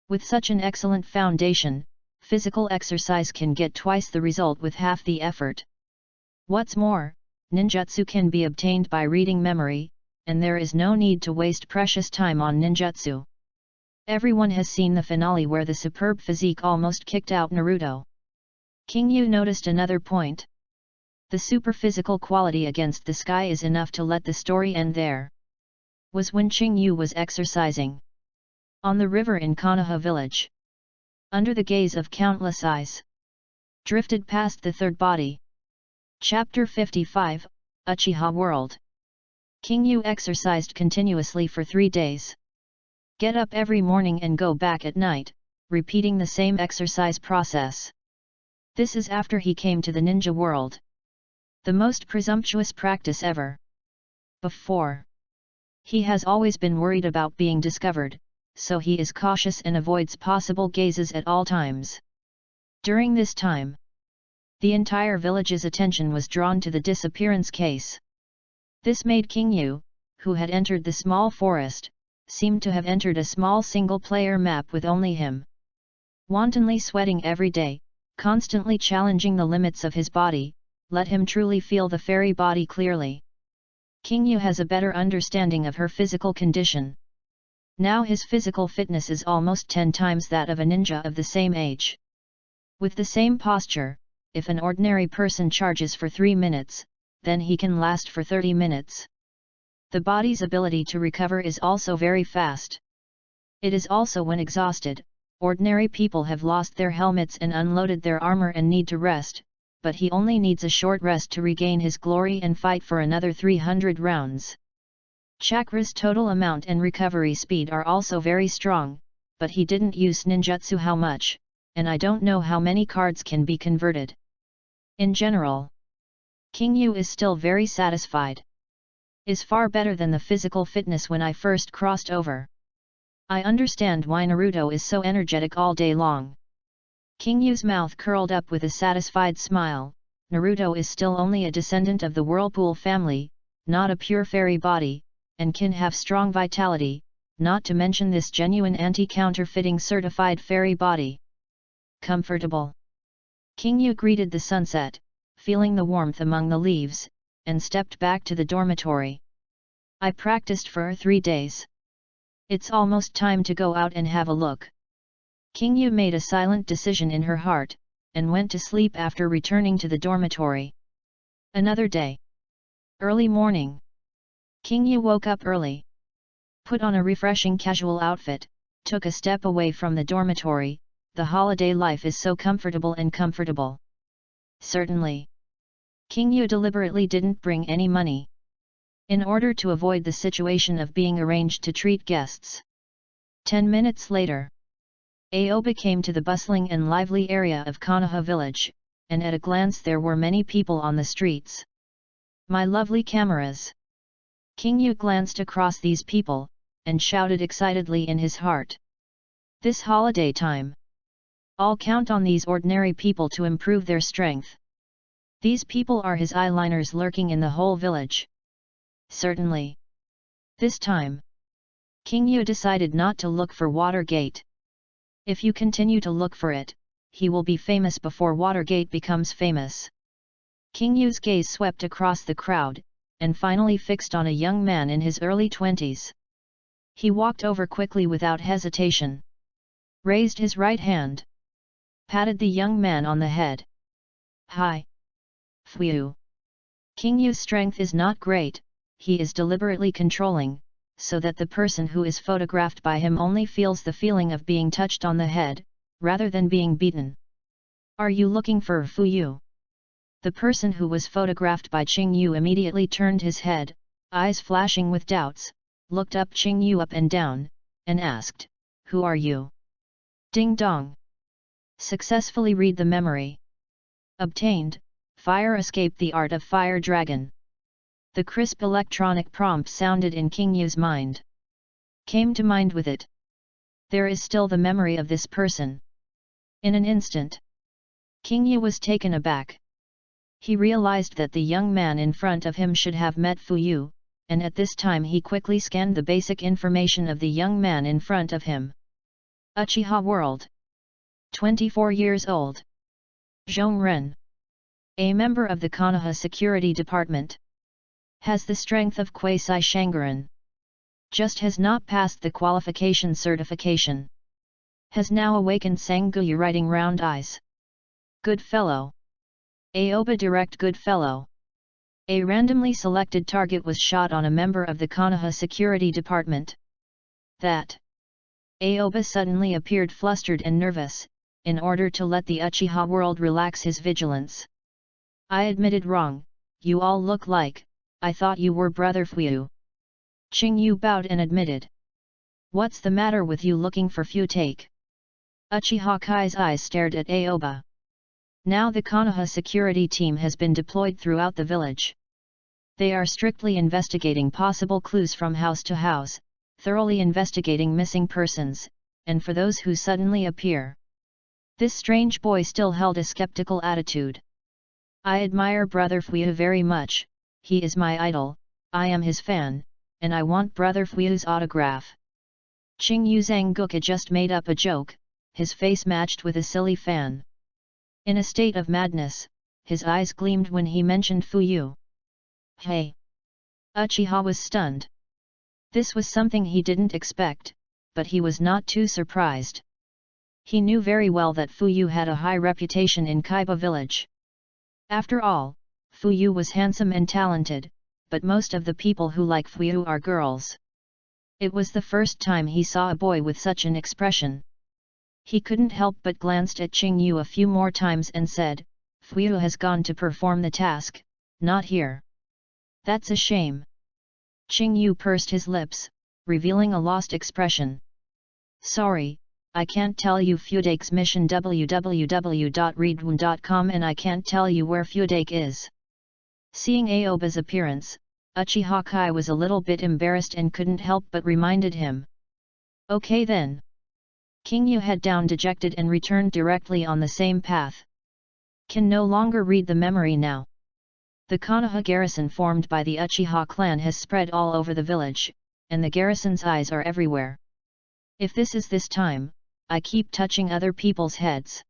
Speaker 1: With such an excellent foundation, physical exercise can get twice the result with half the effort. What's more, ninjutsu can be obtained by reading memory, and there is no need to waste precious time on ninjutsu. Everyone has seen the finale where the superb physique almost kicked out Naruto. King Yu noticed another point. The super-physical quality against the sky is enough to let the story end there. Was when King Yu was exercising. On the river in Konoha village. Under the gaze of countless eyes. Drifted past the third body. Chapter 55, Uchiha World. King Yu exercised continuously for 3 days. Get up every morning and go back at night, repeating the same exercise process. This is after he came to the ninja world. The most presumptuous practice ever. Before. He has always been worried about being discovered, so he is cautious and avoids possible gazes at all times. During this time, the entire village's attention was drawn to the disappearance case. This made King Yu, who had entered the small forest, seem to have entered a small single-player map with only him. Wantonly sweating every day, constantly challenging the limits of his body, let him truly feel the fairy body clearly. King Yu has a better understanding of her physical condition. Now his physical fitness is almost 10 times that of a ninja of the same age. With the same posture, if an ordinary person charges for 3 minutes, then he can last for 30 minutes. The body's ability to recover is also very fast. It is also when exhausted, ordinary people have lost their helmets and unloaded their armor and need to rest, but he only needs a short rest to regain his glory and fight for another 300 rounds. Chakra's total amount and recovery speed are also very strong, but he didn't use ninjutsu how much, and I don't know how many cards can be converted. In general, King Yu is still very satisfied. Is far better than the physical fitness when I first crossed over. I understand why Naruto is so energetic all day long. King Yu's mouth curled up with a satisfied smile. Naruto is still only a descendant of the Whirlpool family, not a pure fairy body, and can have strong vitality, not to mention this genuine anti-counterfeiting certified fairy body. Comfortable. King Yu greeted the sunset, feeling the warmth among the leaves, and stepped back to the dormitory. I practiced for 3 days. It's almost time to go out and have a look. King Yu made a silent decision in her heart, and went to sleep after returning to the dormitory. Another day. Early morning. King Yu woke up early. Put on a refreshing casual outfit, took a step away from the dormitory. The holiday life is so comfortable and comfortable. Certainly. King Yu deliberately didn't bring any money. In order to avoid the situation of being arranged to treat guests. 10 minutes later. Aoba came to the bustling and lively area of Konoha village, and at a glance there were many people on the streets. My lovely cameras! King Yu glanced across these people, and shouted excitedly in his heart. This holiday time! I'll count on these ordinary people to improve their strength. These people are his eyeliners lurking in the whole village. Certainly. This time, King Yu decided not to look for Watergate. If you continue to look for it, he will be famous before Watergate becomes famous. King Yu's gaze swept across the crowd, and finally fixed on a young man in his early 20s. He walked over quickly without hesitation. Raised his right hand. Patted the young man on the head. Hi. Phew. King Yu's strength is not great, he is deliberately controlling, so that the person who is photographed by him only feels the feeling of being touched on the head, rather than being beaten. Are you looking for Fuyu? The person who was photographed by Qingyu immediately turned his head, eyes flashing with doubts, looked up Qingyu up and down, and asked, "Who are you?" Ding dong. Successfully read the memory. Obtained, Fire Escape the Art of Fire Dragon. The crisp electronic prompt sounded in Qingyu's mind. Came to mind with it. There is still the memory of this person. In an instant, Qingyu was taken aback. He realized that the young man in front of him should have met Fuyu, and at this time he quickly scanned the basic information of the young man in front of him. Uchiha World. 24 years old. Zhongren. A member of the Konoha Security Department. Has the strength of Kwasai Shangaran. Just has not passed the qualification certification. Has now awakened Sanguyu writing round eyes. Good fellow. Aoba direct good fellow. A randomly selected target was shot on a member of the Konoha Security Department. That. Aoba suddenly appeared flustered and nervous, in order to let the Uchiha world relax his vigilance. I admitted wrong, you all look like, I thought you were brother Fuyu. Qingyu bowed and admitted. What's the matter with you looking for Futake? Uchiha Kai's eyes stared at Aoba. Now the Konoha security team has been deployed throughout the village. They are strictly investigating possible clues from house to house, thoroughly investigating missing persons, and for those who suddenly appear. This strange boy still held a skeptical attitude. I admire Brother Fuyu very much, he is my idol, I am his fan, and I want Brother Fuyu's autograph. Qingyu Zhangguke just made up a joke, his face matched with a silly fan. In a state of madness, his eyes gleamed when he mentioned Fuyu. Hey! Uchiha was stunned. This was something he didn't expect, but he was not too surprised. He knew very well that Fuyu had a high reputation in Kaiba village. After all, Fuyu was handsome and talented, but most of the people who like Fuyu are girls. It was the first time he saw a boy with such an expression. He couldn't help but glanced at Qingyu a few more times and said, Fuyu has gone to perform the task, not here. That's a shame. Qingyu pursed his lips, revealing a lost expression. Sorry, I can't tell you Fudake's mission www.readaloud.com and I can't tell you where Fudake is. Seeing Aoba's appearance, Uchiha Kai was a little bit embarrassed and couldn't help but reminded him. Okay then. Qingyu head down dejected and returned directly on the same path. Can no longer read the memory now. The Konoha garrison formed by the Uchiha clan has spread all over the village, and the garrison's eyes are everywhere. If this is this time, I keep touching other people's heads.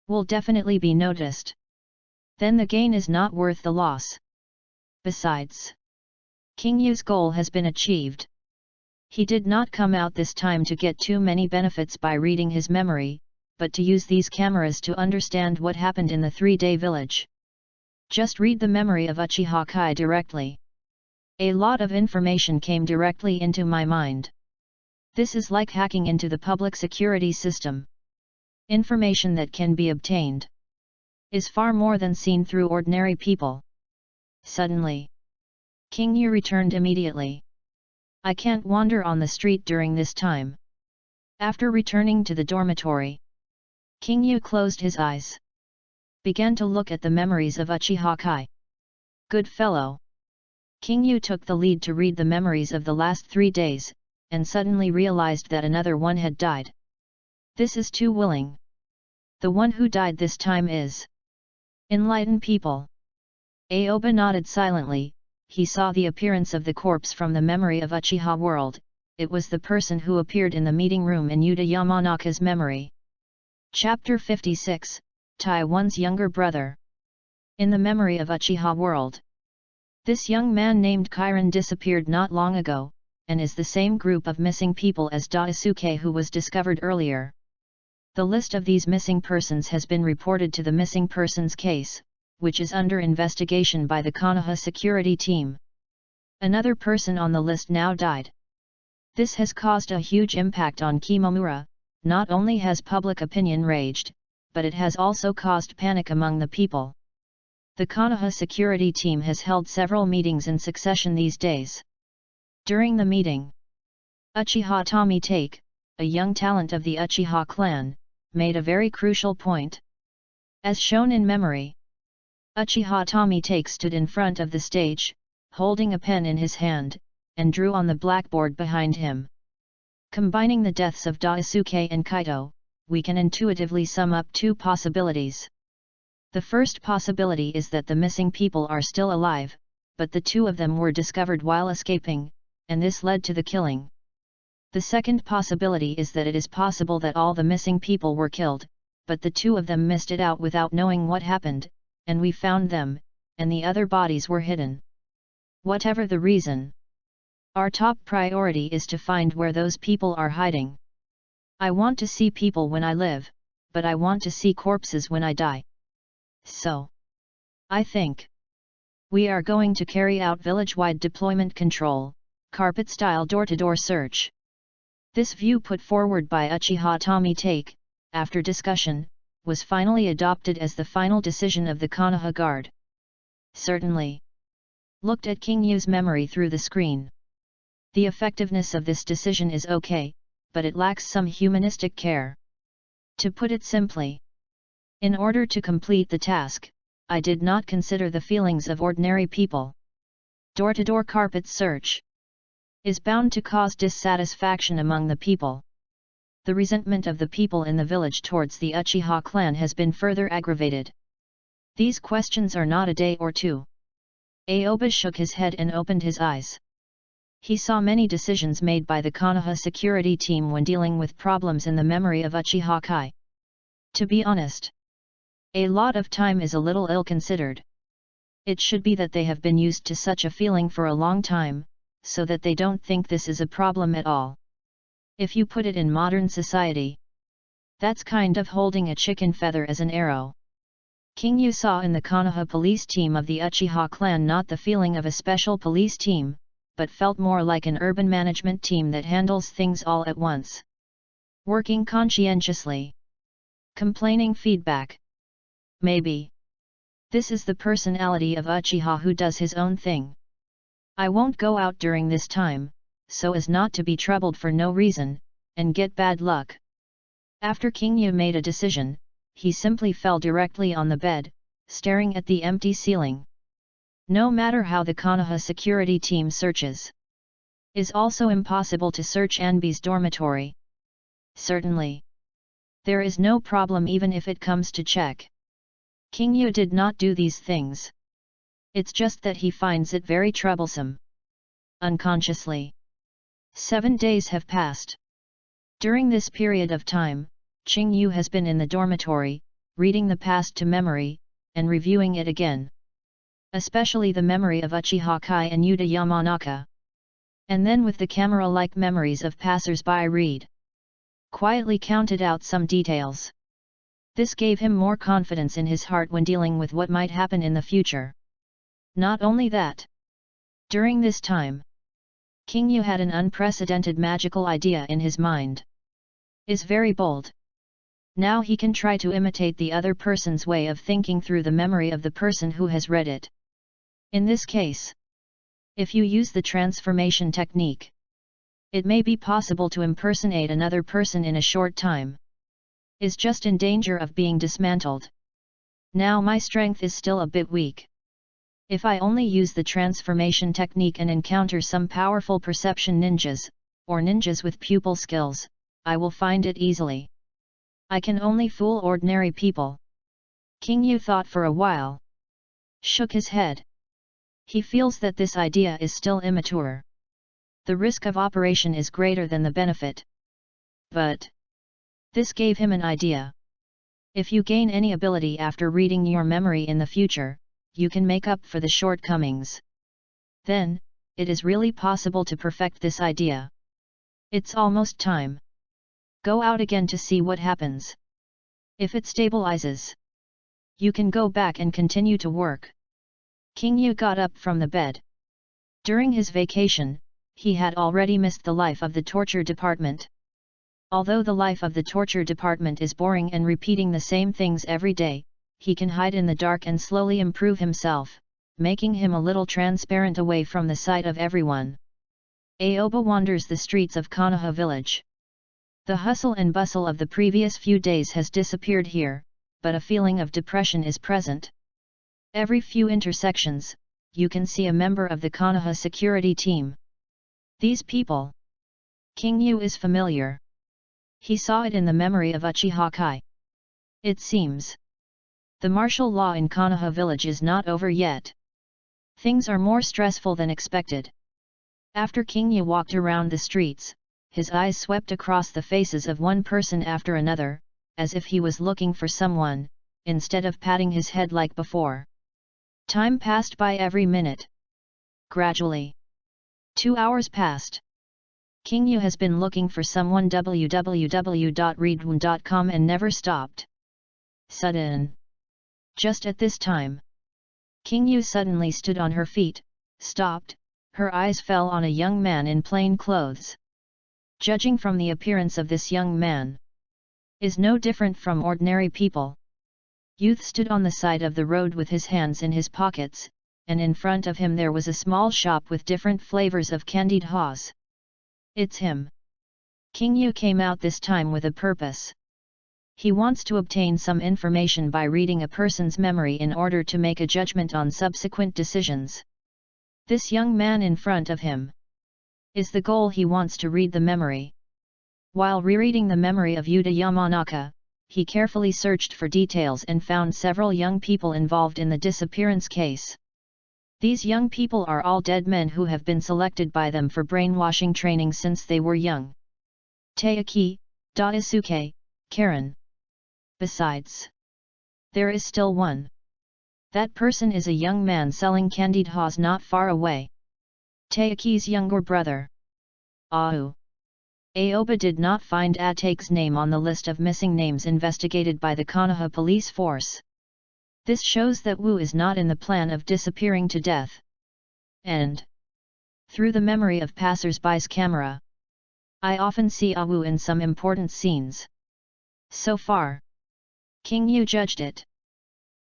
Speaker 1: Will definitely be noticed. Then the gain is not worth the loss. Besides, Qingyu's goal has been achieved. He did not come out this time to get too many benefits by reading his memory, but to use these cameras to understand what happened in the 3-day village. Just read the memory of Uchiha Kai directly. A lot of information came directly into my mind. This is like hacking into the public security system. Information that can be obtained is far more than seen through ordinary people. Suddenly, Qingyu returned immediately. I can't wander on the street during this time. After returning to the dormitory, Qingyu closed his eyes. Began to look at the memories of Uchiha Kai. Good fellow. Qingyu took the lead to read the memories of the last 3 days, and suddenly realized that another one had died. This is too willing. The one who died this time is enlightened people. Aoba nodded silently. He saw the appearance of the corpse from the memory of Uchiha world. It was the person who appeared in the meeting room in Yuta Yamanaka's memory. Chapter 56, Taiwan's younger brother. In the memory of Uchiha world. This young man named Kirin disappeared not long ago, and is the same group of missing people as Daisuke who was discovered earlier. The list of these missing persons has been reported to the missing persons case, which is under investigation by the Konoha security team. Another person on the list now died. This has caused a huge impact on Kimomura. Not only has public opinion raged, but it has also caused panic among the people. The Konoha security team has held several meetings in succession these days. During the meeting, Uchiha Tomitake, a young talent of the Uchiha clan, made a very crucial point. As shown in memory, Uchiha Tomitake stood in front of the stage, holding a pen in his hand, and drew on the blackboard behind him. Combining the deaths of Daisuke and Kaito, we can intuitively sum up two possibilities. The first possibility is that the missing people are still alive, but the two of them were discovered while escaping, and this led to the killing. The second possibility is that it is possible that all the missing people were killed, but the two of them missed it out without knowing what happened, and we found them, and the other bodies were hidden. Whatever the reason, our top priority is to find where those people are hiding. I want to see people when I live, but I want to see corpses when I die. So, I think we are going to carry out village-wide deployment control, carpet-style door-to-door search. This view put forward by Uchiha Tomitake, after discussion, was finally adopted as the final decision of the Konoha Guard. Certainly. Looked at King Yu's memory through the screen. The effectiveness of this decision is okay, but it lacks some humanistic care. To put it simply, in order to complete the task, I did not consider the feelings of ordinary people. Door-to-door carpet search is bound to cause dissatisfaction among the people. The resentment of the people in the village towards the Uchiha clan has been further aggravated. These questions are not a day or two. Aoba shook his head and opened his eyes. He saw many decisions made by the Konoha security team when dealing with problems in the memory of Uchiha Kai. To be honest, a lot of time is a little ill-considered. It should be that they have been used to such a feeling for a long time, so that they don't think this is a problem at all. If you put it in modern society, that's kind of holding a chicken feather as an arrow. King Yu saw in the Konoha police team of the Uchiha clan not the feeling of a special police team, but felt more like an urban management team that handles things all at once. Working conscientiously. Complaining feedback. Maybe. This is the personality of Uchiha who does his own thing. I won't go out during this time, so as not to be troubled for no reason, and get bad luck. After King Yu made a decision, he simply fell directly on the bed, staring at the empty ceiling. No matter how the Konoha security team searches, is also impossible to search Anbe's dormitory. Certainly. There is no problem even if it comes to check. King Yu did not do these things. It's just that he finds it very troublesome. Unconsciously. 7 days have passed. During this period of time, Qing Yu has been in the dormitory, reading the past to memory, and reviewing it again. Especially the memory of Uchiha Kai and Yuta Yamanaka. And then with the camera-like memories of passers-by read. Quietly counted out some details. This gave him more confidence in his heart when dealing with what might happen in the future. Not only that. During this time, King Yu had an unprecedented magical idea in his mind. Is very bold. Now he can try to imitate the other person's way of thinking through the memory of the person who has read it. In this case, if you use the transformation technique, it may be possible to impersonate another person in a short time. Is just in danger of being dismantled. Now my strength is still a bit weak. If I only use the transformation technique and encounter some powerful perception ninjas, or ninjas with pupil skills, I will find it easily. I can only fool ordinary people. King Yu thought for a while. Shook his head. He feels that this idea is still immature. The risk of operation is greater than the benefit. But this gave him an idea. If you gain any ability after reading your memory in the future, you can make up for the shortcomings. Then, it is really possible to perfect this idea. It's almost time. Go out again to see what happens. If it stabilizes, you can go back and continue to work. King Yu got up from the bed. During his vacation, he had already missed the life of the torture department. Although the life of the torture department is boring and repeating the same things every day, he can hide in the dark and slowly improve himself, making him a little transparent away from the sight of everyone. Aoba wanders the streets of Konoha village. The hustle and bustle of the previous few days has disappeared here, but a feeling of depression is present. Every few intersections, you can see a member of the Konoha security team. These people. King Yu is familiar. He saw it in the memory of Uchiha Kai. It seems the martial law in Konoha village is not over yet. Things are more stressful than expected. After King Yu walked around the streets, his eyes swept across the faces of one person after another, as if he was looking for someone, instead of patting his head like before. Time passed by every minute. Gradually, 2 hours passed. King Yu has been looking for someone www.readaloud.com and never stopped. Sudden. Just at this time, King Yu suddenly stood on her feet, stopped, her eyes fell on a young man in plain clothes. Judging from the appearance of this young man, is no different from ordinary people. Youth stood on the side of the road with his hands in his pockets, and in front of him there was a small shop with different flavors of candied haws. It's him. King Yu came out this time with a purpose. He wants to obtain some information by reading a person's memory in order to make a judgment on subsequent decisions. This young man in front of him is the goal. He wants to read the memory. While rereading the memory of Yuta Yamanaka, he carefully searched for details and found several young people involved in the disappearance case. These young people are all dead men who have been selected by them for brainwashing training since they were young. Taiki, Daisuke, Karen. Besides, there is still one. That person is a young man selling candied haws not far away. Taiki's younger brother. Ahu. Aoba did not find Atake's name on the list of missing names investigated by the Konoha police force. This shows that Wu is not in the plan of disappearing to death. And through the memory of passers-by's camera, I often see Wu in some important scenes. So far, King Yu judged it.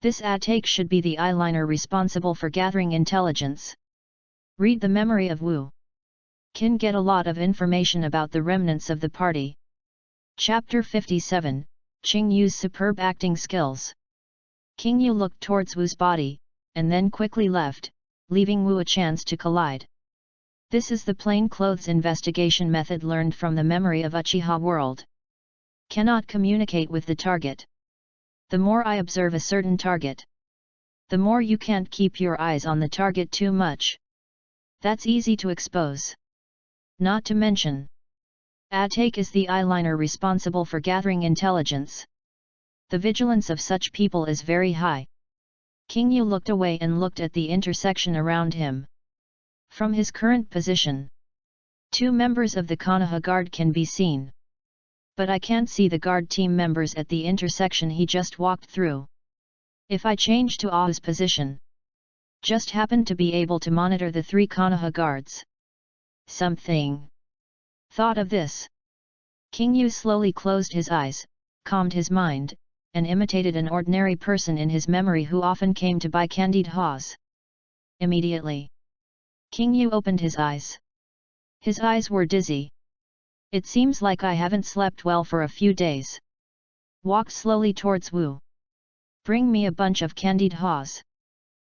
Speaker 1: This Atake should be the eyeliner responsible for gathering intelligence. Read the memory of Wu. Can get a lot of information about the remnants of the party. Chapter 57, King Yu's superb acting skills. King Yu looked towards Wu's body, and then quickly left, leaving Wu a chance to collide. This is the plainclothes investigation method learned from the memory of Uchiha world. Cannot communicate with the target. The more I observe a certain target, the more you can't keep your eyes on the target too much. That's easy to expose. Not to mention, Atake is the eyeliner responsible for gathering intelligence. The vigilance of such people is very high. King Yu looked away and looked at the intersection around him. From his current position, 2 members of the Konoha guard can be seen. But I can't see the guard team members at the intersection he just walked through. If I change to Ahu's position, just happen to be able to monitor the 3 Konoha guards. Something. Thought of this. King Yu slowly closed his eyes, calmed his mind, and imitated an ordinary person in his memory who often came to buy candied haws. Immediately, King Yu opened his eyes. His eyes were dizzy. It seems like I haven't slept well for a few days. Walked slowly towards Wu. Bring me a bunch of candied haws.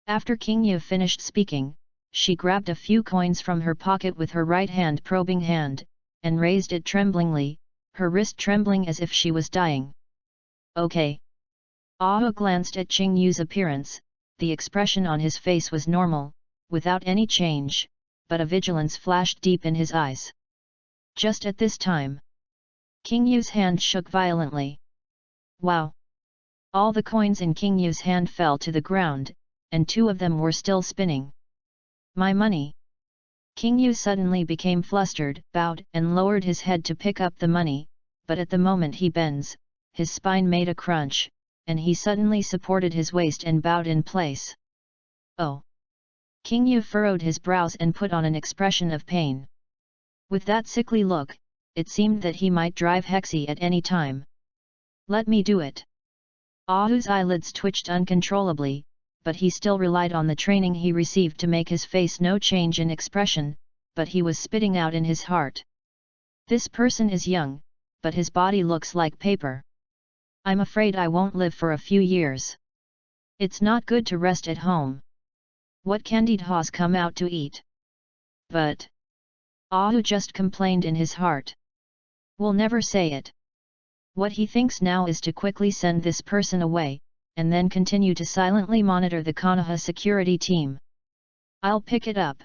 Speaker 1: After King Yu finished speaking, she grabbed a few coins from her pocket with her right hand probing hand, and raised it tremblingly, her wrist trembling as if she was dying. Okay. Ahu glanced at King Yu's appearance. The expression on his face was normal, without any change, but a vigilance flashed deep in his eyes. Just at this time, King Yu's hand shook violently. Wow! All the coins in King Yu's hand fell to the ground, and 2 of them were still spinning. My money! King Yu suddenly became flustered, bowed and lowered his head to pick up the money, but at the moment he bends, his spine made a crunch, and he suddenly supported his waist and bowed in place. Oh! King Yu furrowed his brows and put on an expression of pain. With that sickly look, it seemed that he might drive Hexy at any time. Let me do it. Ahu's eyelids twitched uncontrollably, but he still relied on the training he received to make his face no change in expression, but he was spitting out in his heart. This person is young, but his body looks like paper. I'm afraid I won't live for a few years. It's not good to rest at home. What candied haws come out to eat? But Ahu just complained in his heart. We'll never say it. What he thinks now is to quickly send this person away, and then continue to silently monitor the Konoha security team. I'll pick it up.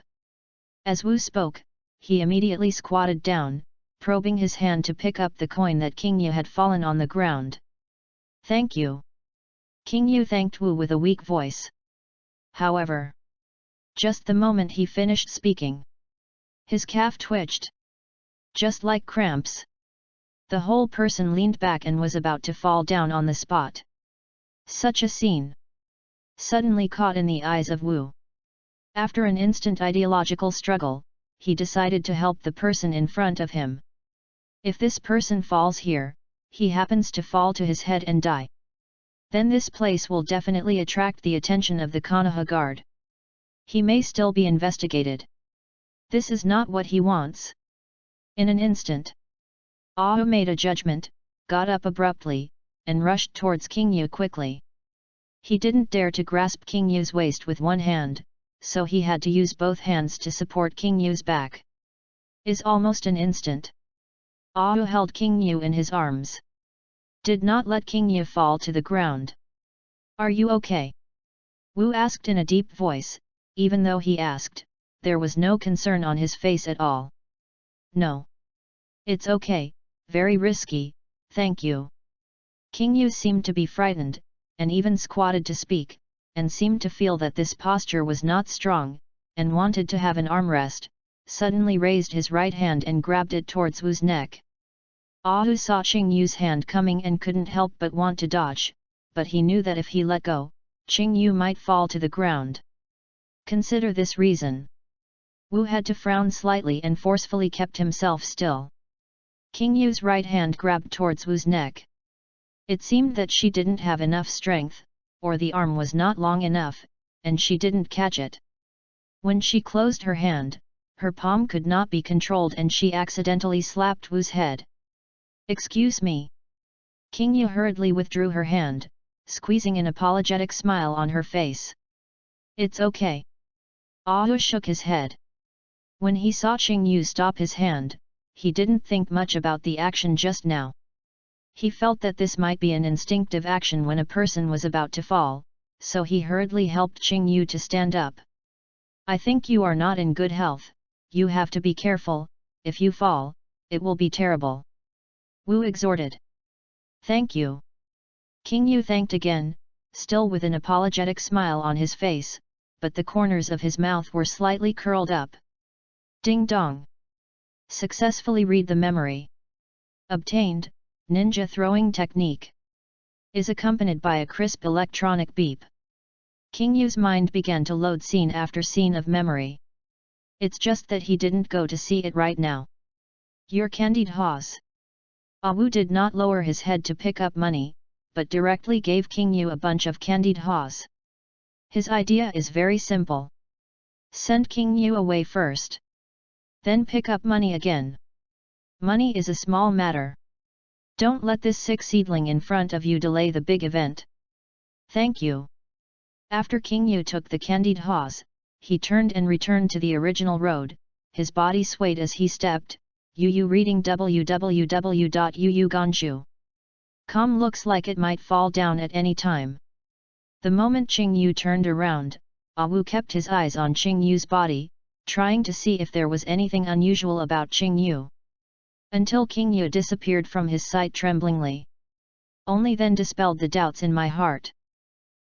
Speaker 1: As Wu spoke, he immediately squatted down, probing his hand to pick up the coin that King Yu had fallen on the ground. Thank you. King Yu thanked Wu with a weak voice. However, just the moment he finished speaking, his calf twitched. Just like cramps. The whole person leaned back and was about to fall down on the spot. Such a scene suddenly caught in the eyes of Wu. After an instant ideological struggle, he decided to help the person in front of him. If this person falls here, he happens to fall to his head and die. Then this place will definitely attract the attention of the Konoha guard. He may still be investigated. This is not what he wants. In an instant, Ahu made a judgment, got up abruptly, and rushed towards King Yu quickly. He didn't dare to grasp King Yu's waist with one hand, so he had to use both hands to support King Yu's back. Is almost an instant. Ahu held King Yu in his arms. Did not let King Yu fall to the ground. Are you okay? Wu asked in a deep voice. Even though he asked, there was no concern on his face at all. No. It's okay, very risky, thank you. King Yu seemed to be frightened, and even squatted to speak, and seemed to feel that this posture was not strong, and wanted to have an armrest, suddenly raised his right hand and grabbed it towards Wu's neck. Ahu saw Qing Yu's hand coming and couldn't help but want to dodge, but he knew that if he let go, Qing Yu might fall to the ground. Consider this reason. Wu had to frown slightly and forcefully kept himself still. King Yu's right hand grabbed towards Wu's neck. It seemed that she didn't have enough strength, or the arm was not long enough, and she didn't catch it. When she closed her hand, her palm could not be controlled and she accidentally slapped Wu's head. Excuse me. King Yu hurriedly withdrew her hand, squeezing an apologetic smile on her face. It's okay. Ahu shook his head. When he saw Qing Yu stop his hand, he didn't think much about the action just now. He felt that this might be an instinctive action when a person was about to fall, so he hurriedly helped Qing Yu to stand up. I think you are not in good health, you have to be careful, if you fall, it will be terrible. Wu exhorted. Thank you. King Yu thanked again, still with an apologetic smile on his face, but the corners of his mouth were slightly curled up. Ding dong. Successfully read the memory. Obtained, ninja throwing technique. Is accompanied by a crisp electronic beep. King Yu's mind began to load scene after scene of memory. It's just that he didn't go to see it right now. Your candied haws. Awu did not lower his head to pick up money, but directly gave King Yu a bunch of candied haws. His idea is very simple. Send King Yu away first. Then pick up money again. Money is a small matter. Don't let this sick seedling in front of you delay the big event. Thank you. After King Yu took the candied haws, he turned and returned to the original road, his body swayed as he stepped. Yu reading www.yuuganshu.com looks like it might fall down at any time. The moment Qing Yu turned around, Awu kept his eyes on Qing Yu's body, trying to see if there was anything unusual about Qing Yu. Until King Yu disappeared from his sight tremblingly. Only then dispelled the doubts in my heart.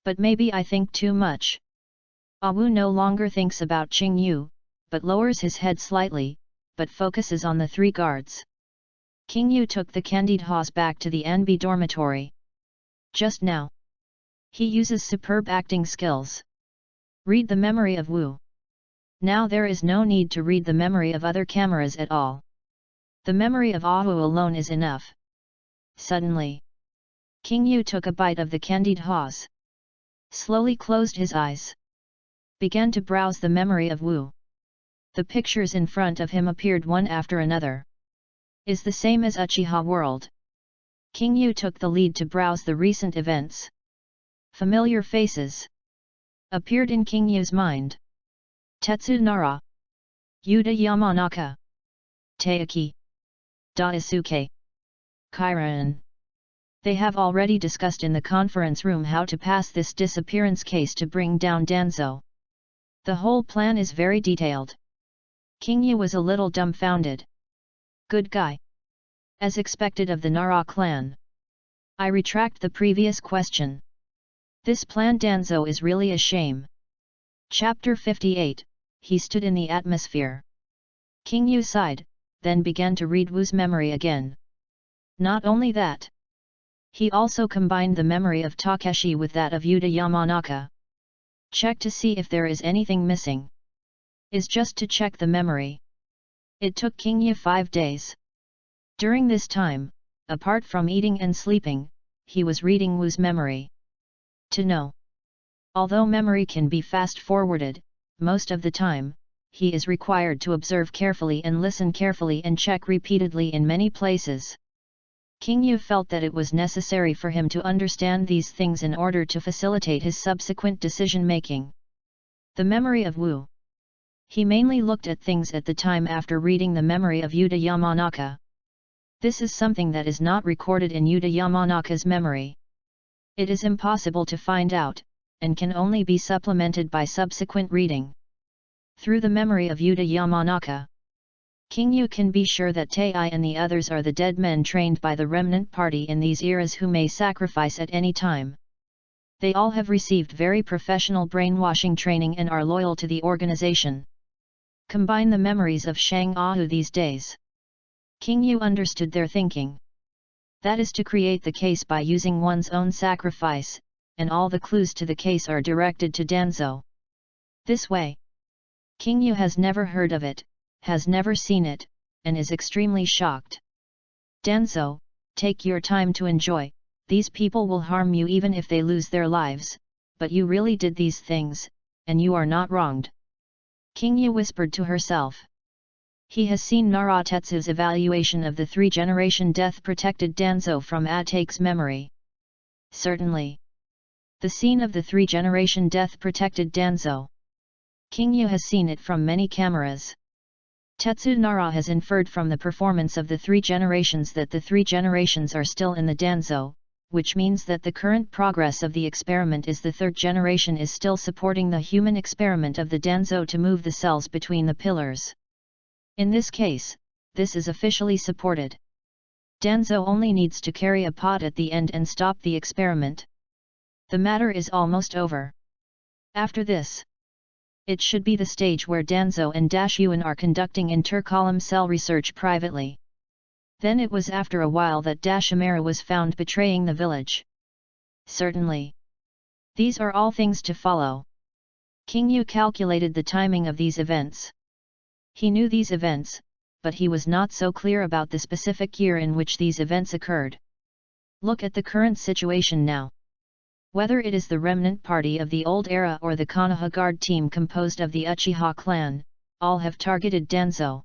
Speaker 1: But maybe I think too much. Awu no longer thinks about Qing Yu, but lowers his head slightly, but focuses on the three guards. King Yu took the candied haws back to the Anbe dormitory. Just now. He uses superb acting skills. Read the memory of Wu. Now there is no need to read the memory of other cameras at all. The memory of Ahu alone is enough. Suddenly, King Yu took a bite of the candied haws. Slowly closed his eyes. Began to browse the memory of Wu. The pictures in front of him appeared one after another. Is the same as Uchiha world. King Yu took the lead to browse the recent events. Familiar faces appeared in King Yu's mind. Tetsu Nara, Yuta Yamanaka, Taiki, Daisuke, Kairan. They have already discussed in the conference room how to pass this disappearance case to bring down Danzo. The whole plan is very detailed. King Yu was a little dumbfounded. Good guy. As expected of the Nara clan. I retract the previous question. This plan Danzo is really a shame. Chapter 58, He stood in the atmosphere. King Yu sighed, then began to read Wu's memory again. Not only that. He also combined the memory of Takeshi with that of Yuta Yamanaka. Check to see if there is anything missing. Is just to check the memory. It took King Yu 5 days. During this time, apart from eating and sleeping, he was reading Wu's memory. To know. Although memory can be fast-forwarded, most of the time, he is required to observe carefully and listen carefully and check repeatedly in many places. King Yu felt that it was necessary for him to understand these things in order to facilitate his subsequent decision-making. The memory of Wu. He mainly looked at things at the time after reading the memory of Yuta Yamanaka. This is something that is not recorded in Yuta Yamanaka's memory. It is impossible to find out, and can only be supplemented by subsequent reading. Through the memory of Yuta Yamanaka, King Yu can be sure that Tei and the others are the dead men trained by the remnant party in these eras who may sacrifice at any time. They all have received very professional brainwashing training and are loyal to the organization. Combine the memories of Shang Ahu these days. King Yu understood their thinking. That is to create the case by using one's own sacrifice, and all the clues to the case are directed to Danzo. This way, King Yu has never heard of it, has never seen it, and is extremely shocked. Danzo, take your time to enjoy, these people will harm you even if they lose their lives, but you really did these things, and you are not wronged. King Yu whispered to herself. He has seen Nara Tetsu's evaluation of the 3-generation death-protected Danzo from Atake's memory. Certainly. The scene of the 3-generation death-protected Danzo. King Yu has seen it from many cameras. Tetsu Nara has inferred from the performance of the 3 generations that the 3 generations are still in the Danzo, which means that the current progress of the experiment is the 3rd generation is still supporting the human experiment of the Danzo to move the cells between the pillars. In this case, this is officially supported. Danzo only needs to carry a pot at the end and stop the experiment. The matter is almost over. After this, it should be the stage where Danzo and Yuan are conducting intercolumn cell research privately. Then it was after a while that Shimera was found betraying the village. Certainly. These are all things to follow. King Yu calculated the timing of these events. He knew these events, but he was not so clear about the specific year in which these events occurred. Look at the current situation now. Whether it is the remnant party of the old era or the Konoha guard team composed of the Uchiha clan, all have targeted Danzo.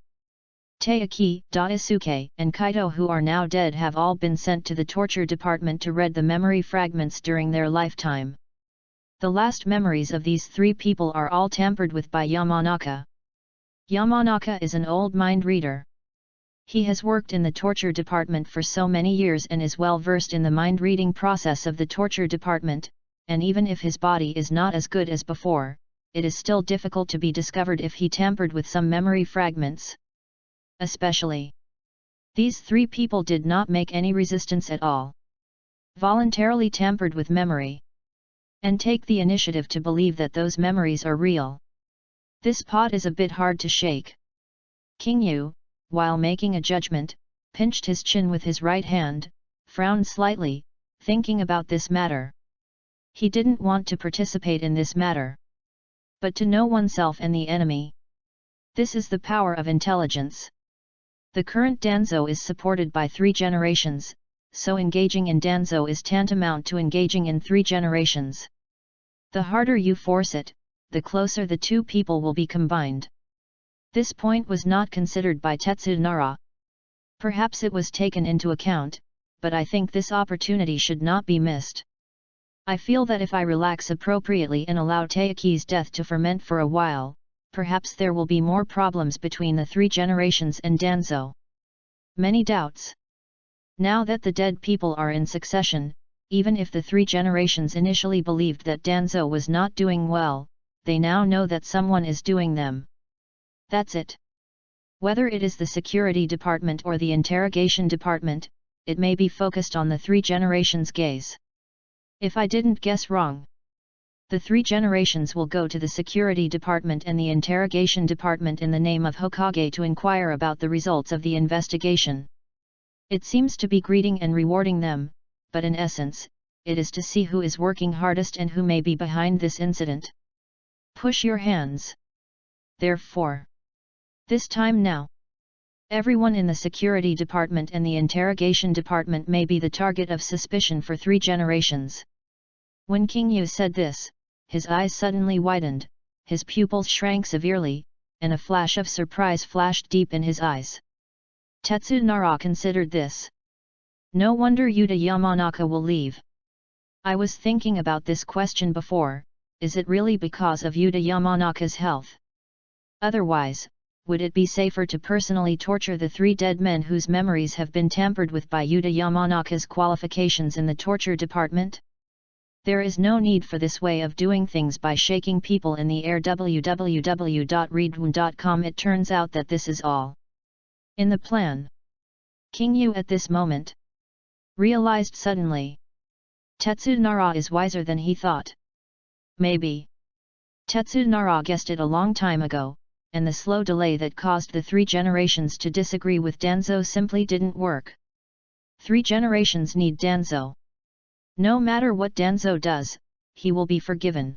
Speaker 1: Taiki, Daisuke, and Kaito who are now dead have all been sent to the torture department to read the memory fragments during their lifetime. The last memories of these 3 people are all tampered with by Yamanaka. Yamanaka is an old mind reader. He has worked in the torture department for so many years and is well versed in the mind-reading process of the torture department, and even if his body is not as good as before, it is still difficult to be discovered if he tampered with some memory fragments. Especially, these 3 people did not make any resistance at all. Voluntarily tampered with memory. And take the initiative to believe that those memories are real. This pot is a bit hard to shake. King Yu, while making a judgment, pinched his chin with his right hand, frowned slightly, thinking about this matter. He didn't want to participate in this matter. But to know oneself and the enemy, This is the power of intelligence. The current Danzo is supported by 3 generations, so engaging in Danzo is tantamount to engaging in 3 generations. The harder you force it, the closer the 2 people will be combined. This point was not considered by Tetsunara. Perhaps it was taken into account, but I think this opportunity should not be missed. I feel that if I relax appropriately and allow Taiki's death to ferment for a while, perhaps there will be more problems between the 3 generations and Danzo. Many doubts. Now that the dead people are in succession, even if the 3 generations initially believed that Danzo was not doing well, they now know that someone is doing them. That's it. Whether it is the security department or the interrogation department, it may be focused on the 3 generations' gaze. If I didn't guess wrong, the 3 generations will go to the security department and the interrogation department in the name of Hokage to inquire about the results of the investigation. It seems to be greeting and rewarding them, but in essence, it is to see who is working hardest and who may be behind this incident. Push your hands. Therefore, this time now, everyone in the security department and the interrogation department may be the target of suspicion for 3 generations. When King Yu said this, his eyes suddenly widened, his pupils shrank severely, and a flash of surprise flashed deep in his eyes. Tetsunara considered this. No wonder Yuta Yamanaka will leave. I was thinking about this question before, is it really because of Yuta Yamanaka's health? Otherwise, would it be safer to personally torture the 3 dead men whose memories have been tampered with by Yuta Yamanaka's qualifications in the torture department? There is no need for this way of doing things by shaking people in the air. www.readaloud.com. It turns out that this is all in the plan. King Yu at this moment realized suddenly. Tetsunara is wiser than he thought. Maybe. Tetsunara guessed it a long time ago, and the slow delay that caused the 3 generations to disagree with Danzo simply didn't work. 3 generations need Danzo. No matter what Danzo does, he will be forgiven.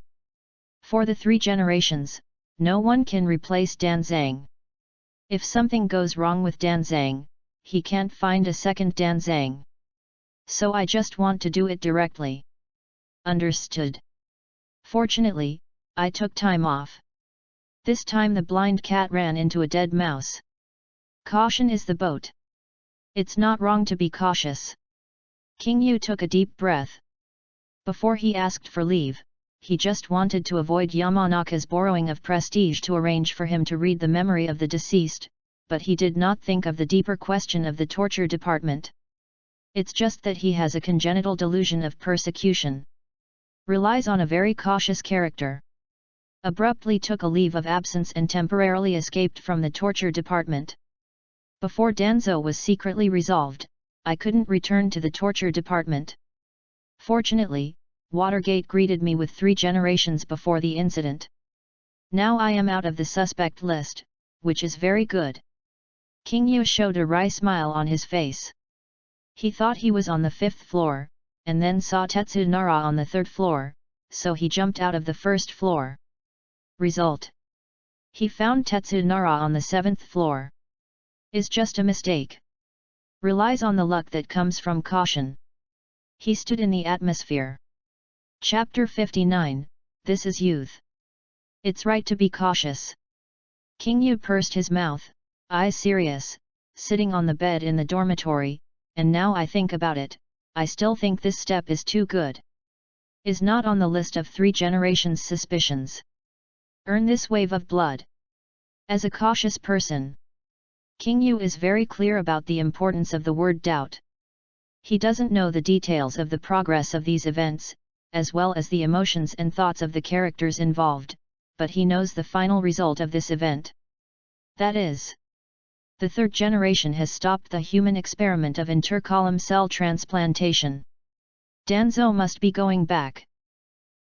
Speaker 1: For the 3 generations, no one can replace Danzang. If something goes wrong with Danzang, he can't find a second Danzang. So I just want to do it directly. Understood. Fortunately, I took time off. This time the blind cat ran into a dead mouse. Caution is the boat. It's not wrong to be cautious. King Yu took a deep breath. Before he asked for leave, he just wanted to avoid Yamanaka's borrowing of prestige to arrange for him to read the memory of the deceased, but he did not think of the deeper question of the torture department. It's just that he has a congenital delusion of persecution. Relies on a very cautious character. Abruptly took a leave of absence and temporarily escaped from the torture department. Before Danzo was secretly resolved, I couldn't return to the torture department. Fortunately, Watergate greeted me with 3 generations before the incident. Now I am out of the suspect list, which is very good. King Yu showed a wry smile on his face. He thought he was on the 5th floor, and then saw Tetsunara on the 3rd floor, so he jumped out of the 1st floor. Result: he found Tetsunara on the 7th floor. Is just a mistake. Relies on the luck that comes from caution. He stood in the atmosphere. Chapter 59, This is Youth. It's right to be cautious. King Yu pursed his mouth, eyes serious, sitting on the bed in the dormitory, and now I think about it, I still think this step is too good. Is not on the list of 3 generations' suspicions. Earn this wave of blood. As a cautious person, King Yu is very clear about the importance of the word doubt. He doesn't know the details of the progress of these events, as well as the emotions and thoughts of the characters involved, but he knows the final result of this event. That is, the 3rd generation has stopped the human experiment of intercolumn cell transplantation. Danzo must be going back.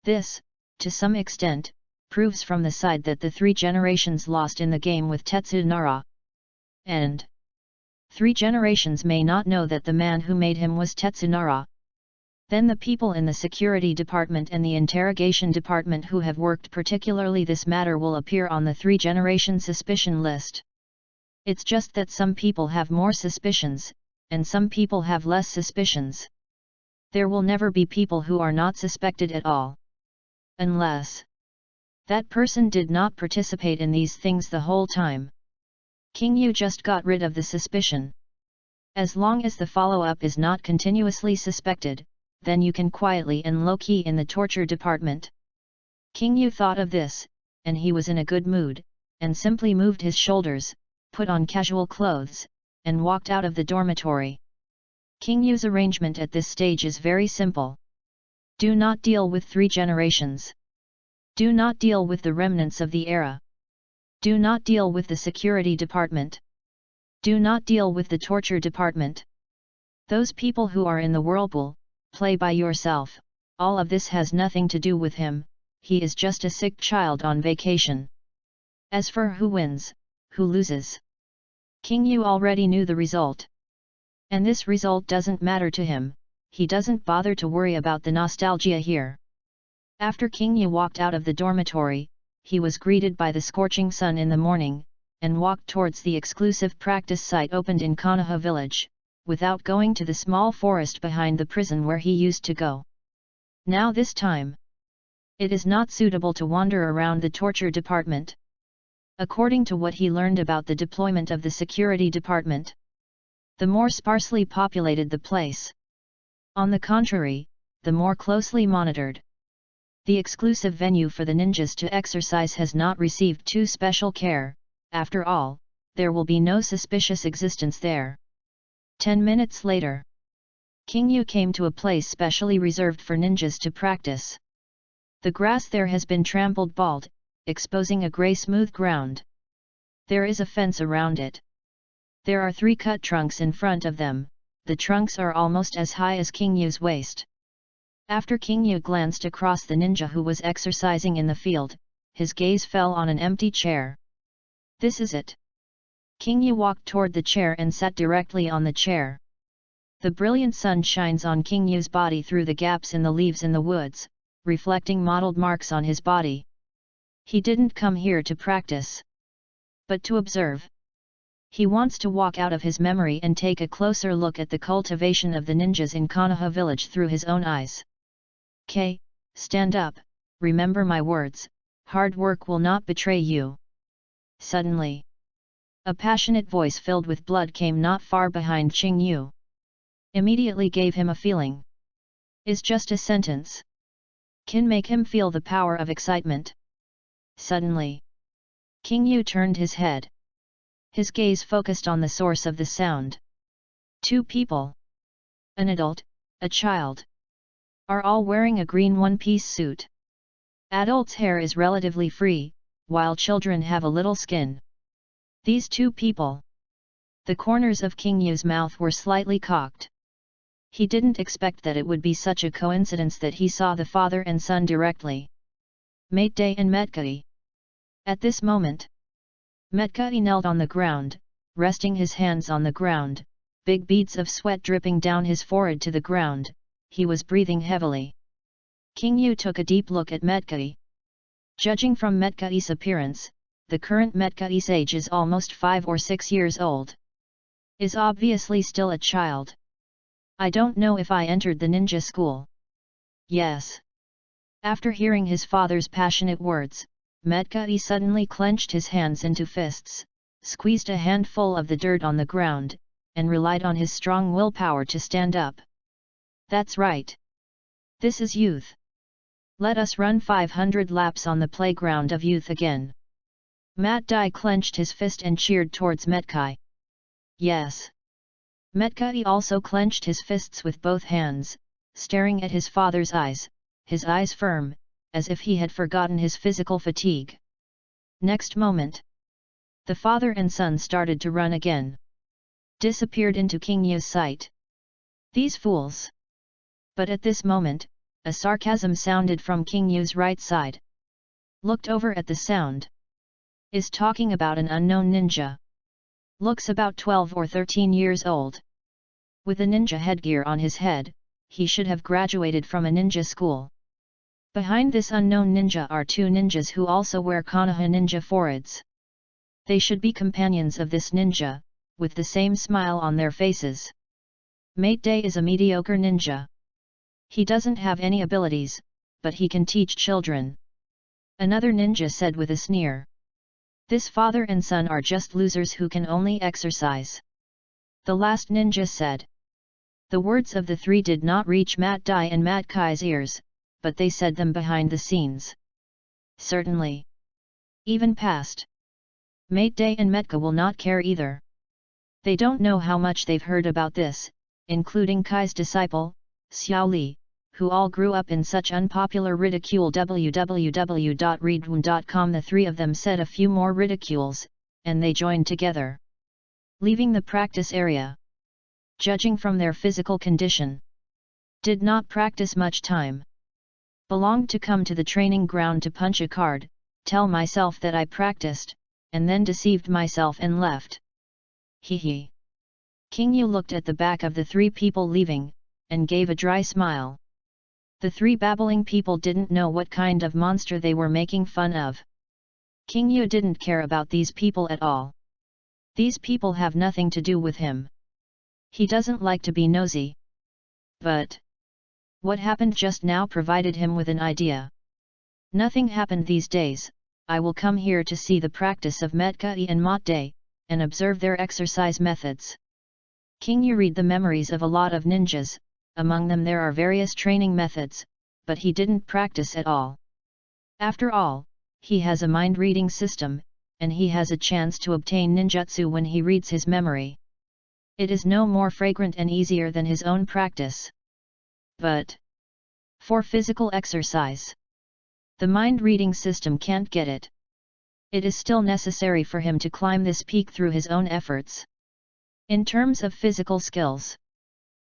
Speaker 1: This, to some extent, proves from the side that the 3 generations lost in the game with Tetsunara. And 3 generations may not know that the man who made him was Tetsunara. Then the people in the security department and the interrogation department who have worked particularly this matter will appear on the 3-generation suspicion list. It's just that some people have more suspicions, and some people have less suspicions. There will never be people who are not suspected at all. Unless that person did not participate in these things the whole time. King Yu just got rid of the suspicion. As long as the follow-up is not continuously suspected, then you can quietly and low-key in the torture department. King Yu thought of this, and he was in a good mood, and simply moved his shoulders, put on casual clothes, and walked out of the dormitory. King Yu's arrangement at this stage is very simple. Do not deal with 3 generations. Do not deal with the remnants of the era. Do not deal with the security department. Do not deal with the torture department. Those people who are in the whirlpool, play by yourself. All of this has nothing to do with him, he is just a sick child on vacation. As for who wins, who loses, King Yu already knew the result. And this result doesn't matter to him, he doesn't bother to worry about the nostalgia here. After King Yu walked out of the dormitory, he was greeted by the scorching sun in the morning, and walked towards the exclusive practice site opened in Konoha village, without going to the small forest behind the prison where he used to go. Now this time, it is not suitable to wander around the torture department. According to what he learned about the deployment of the security department, the more sparsely populated the place. On the contrary, the more closely monitored. The exclusive venue for the ninjas to exercise has not received too special care. After all, there will be no suspicious existence there. 10 minutes later, King Yu came to a place specially reserved for ninjas to practice. The grass there has been trampled bald, exposing a grey smooth ground. There is a fence around it. There are 3 cut trunks in front of them, the trunks are almost as high as King Yu's waist. After King Yu glanced across the ninja who was exercising in the field, his gaze fell on an empty chair. This is it. King Yu walked toward the chair and sat directly on the chair. The brilliant sun shines on King Yu's body through the gaps in the leaves in the woods, reflecting mottled marks on his body. He didn't come here to practice, but to observe. He wants to walk out of his memory and take a closer look at the cultivation of the ninjas in Konoha village through his own eyes. Stand up, remember my words, hard work will not betray you. Suddenly, a passionate voice filled with blood came not far behind King Yu. Immediately gave him a feeling. Is just a sentence. Can make him feel the power of excitement. Suddenly, King Yu turned his head. His gaze focused on the source of the sound. 2 people, an adult, a child, are all wearing a green one-piece suit. Adults' hair is relatively free, while children have a little skin. These 2 people. The corners of King Yu's mouth were slightly cocked. He didn't expect that it would be such a coincidence that he saw the father and son directly. Mate and Metkai. At this moment, Metkai knelt on the ground, resting his hands on the ground, big beads of sweat dripping down his forehead to the ground, he was breathing heavily. King Yu took a deep look at Metkai. Judging from Metkai's appearance, the current Metkai's age is almost 5 or 6 years old. Is obviously still a child. I don't know if I entered the ninja school. Yes. After hearing his father's passionate words, Metkai suddenly clenched his hands into fists, squeezed a handful of the dirt on the ground, and relied on his strong willpower to stand up. That's right. This is youth. Let us run 500 laps on the playground of youth again. Metkai clenched his fist and cheered towards Metkai. Yes. Metkai also clenched his fists with both hands, staring at his father's his eyes firm, as if he had forgotten his physical fatigue. Next moment, the father and son started to run again. Disappeared into King Yu's sight. These fools! But at this moment, a sarcasm sounded from King Yu's right side. Looked over at the sound. Is talking about an unknown ninja. Looks about 12 or 13 years old. With a ninja headgear on his head, he should have graduated from a ninja school. Behind this unknown ninja are two ninjas who also wear Konoha ninja foreheads. They should be companions of this ninja, with the same smile on their faces. Mate Day is a mediocre ninja. He doesn't have any abilities, but he can teach children. Another ninja said with a sneer. This father and son are just losers who can only exercise. The last ninja said. The words of the three did not reach Mat Dai and Mat Kai's ears, but they said them behind the scenes. Certainly. Even past. Mate Day and Metka will not care either. They don't know how much they've heard about this, including Kai's disciple, Xiao Li, who all grew up in such unpopular ridicule. www.readaloud.com. The three of them said a few more ridicules, and they joined together. Leaving the practice area. Judging from their physical condition. Did not practice much time. Belonged to come to the training ground to punch a card, tell myself that I practiced, and then deceived myself and left. Hee. King Yu looked at the back of the three people leaving, and gave a dry smile. The three babbling people didn't know what kind of monster they were making fun of. King Yu didn't care about these people at all. These people have nothing to do with him. He doesn't like to be nosy. But what happened just now provided him with an idea. Nothing happened these days. I will come here to see the practice of Metka and Mate Day, and observe their exercise methods. King Yu read the memories of a lot of ninjas, among them there are various training methods, but he didn't practice at all. After all, he has a mind-reading system, and he has a chance to obtain ninjutsu when he reads his memory. It is no more fragrant and easier than his own practice. But for physical exercise, the mind-reading system can't get it. It is still necessary for him to climb this peak through his own efforts. In terms of physical skills,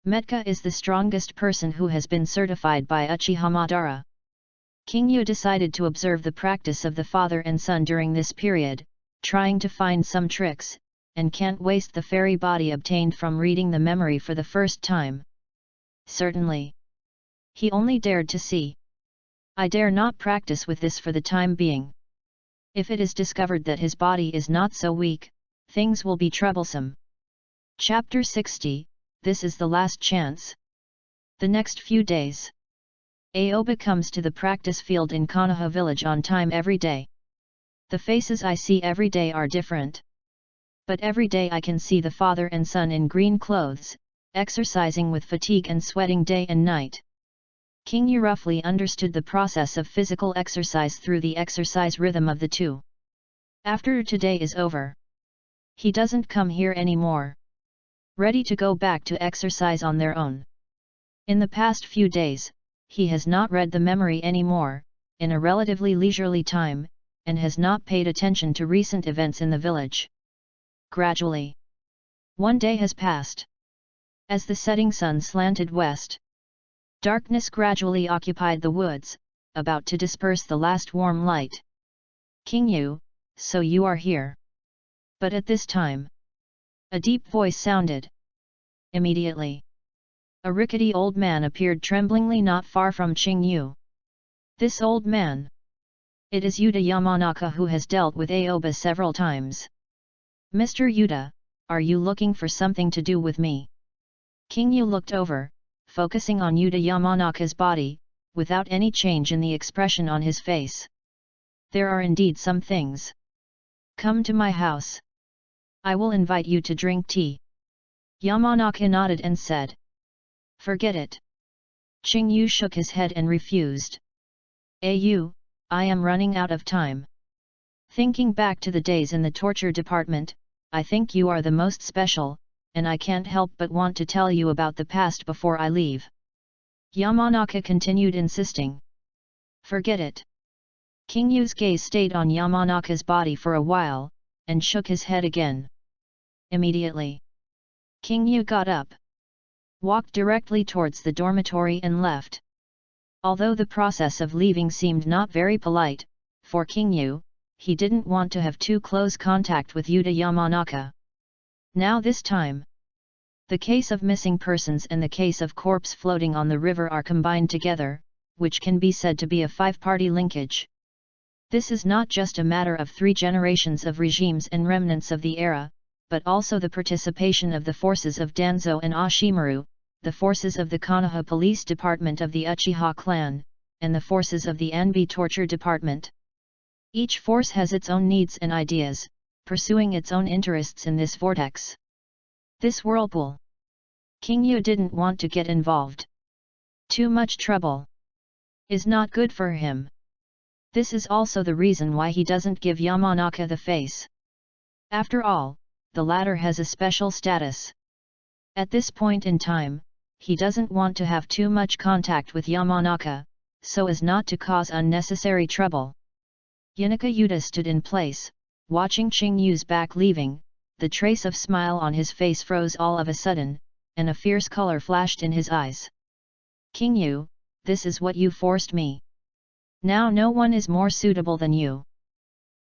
Speaker 1: Metka is the strongest person who has been certified by Uchiha Madara. King Yu decided to observe the practice of the father and son during this period, trying to find some tricks, and can't waste the fairy body obtained from reading the memory for the first time. Certainly. He only dared to see. I dare not practice with this for the time being. If it is discovered that his body is not so weak, things will be troublesome. Chapter 60, This is the last chance. The next few days. Aoba comes to the practice field in Konoha village on time every day. The faces I see every day are different. But every day I can see the father and son in green clothes, exercising with fatigue and sweating day and night. King Yu roughly understood the process of physical exercise through the exercise rhythm of the two. After today is over, he doesn't come here anymore. Ready to go back to exercise on their own. In the past few days, he has not read the memory anymore, in a relatively leisurely time, and has not paid attention to recent events in the village. Gradually, one day has passed. As the setting sun slanted west, darkness gradually occupied the woods, about to disperse the last warm light. King Yu, so you are here. But at this time, a deep voice sounded. Immediately, a rickety old man appeared tremblingly not far from King Yu. This old man. It is Yuta Yamanaka, who has dealt with Aoba several times. Mr. Yuta, are you looking for something to do with me? King Yu looked over, focusing on Yuta Yamanaka's body, without any change in the expression on his face. There are indeed some things. Come to my house. I will invite you to drink tea. Yamanaka nodded and said. Forget it. King Yu shook his head and refused. I am running out of time. Thinking back to the days in the torture department, I think you are the most special, and I can't help but want to tell you about the past before I leave. Yamanaka continued insisting. Forget it. King Yu's gaze stayed on Yamanaka's body for a while, and shook his head again. Immediately, King Yu got up, walked directly towards the dormitory and left. Although the process of leaving seemed not very polite, for King Yu, he didn't want to have too close contact with Yuta Yamanaka. Now this time, The case of missing persons and the case of corpse floating on the river are combined together, which can be said to be a five-party linkage. This is not just a matter of 3 generations of regimes and remnants of the era, but also the participation of the forces of Danzo and Ashimaru, the forces of the Konoha police department of the Uchiha clan, and the forces of the Anbe torture department. Each force has its own needs and ideas, pursuing its own interests in this vortex. This whirlpool. King Yu didn't want to get involved. Too much trouble is not good for him. This is also the reason why he doesn't give Yamanaka the face. After all, the latter has a special status. At this point in time, he doesn't want to have too much contact with Yamanaka, so as not to cause unnecessary trouble. Yanaka Yuta stood in place, watching Qing Yu's back leaving. The trace of smile on his face froze all of a sudden, and a fierce color flashed in his eyes. King Yu, this is what you forced me. Now no one is more suitable than you.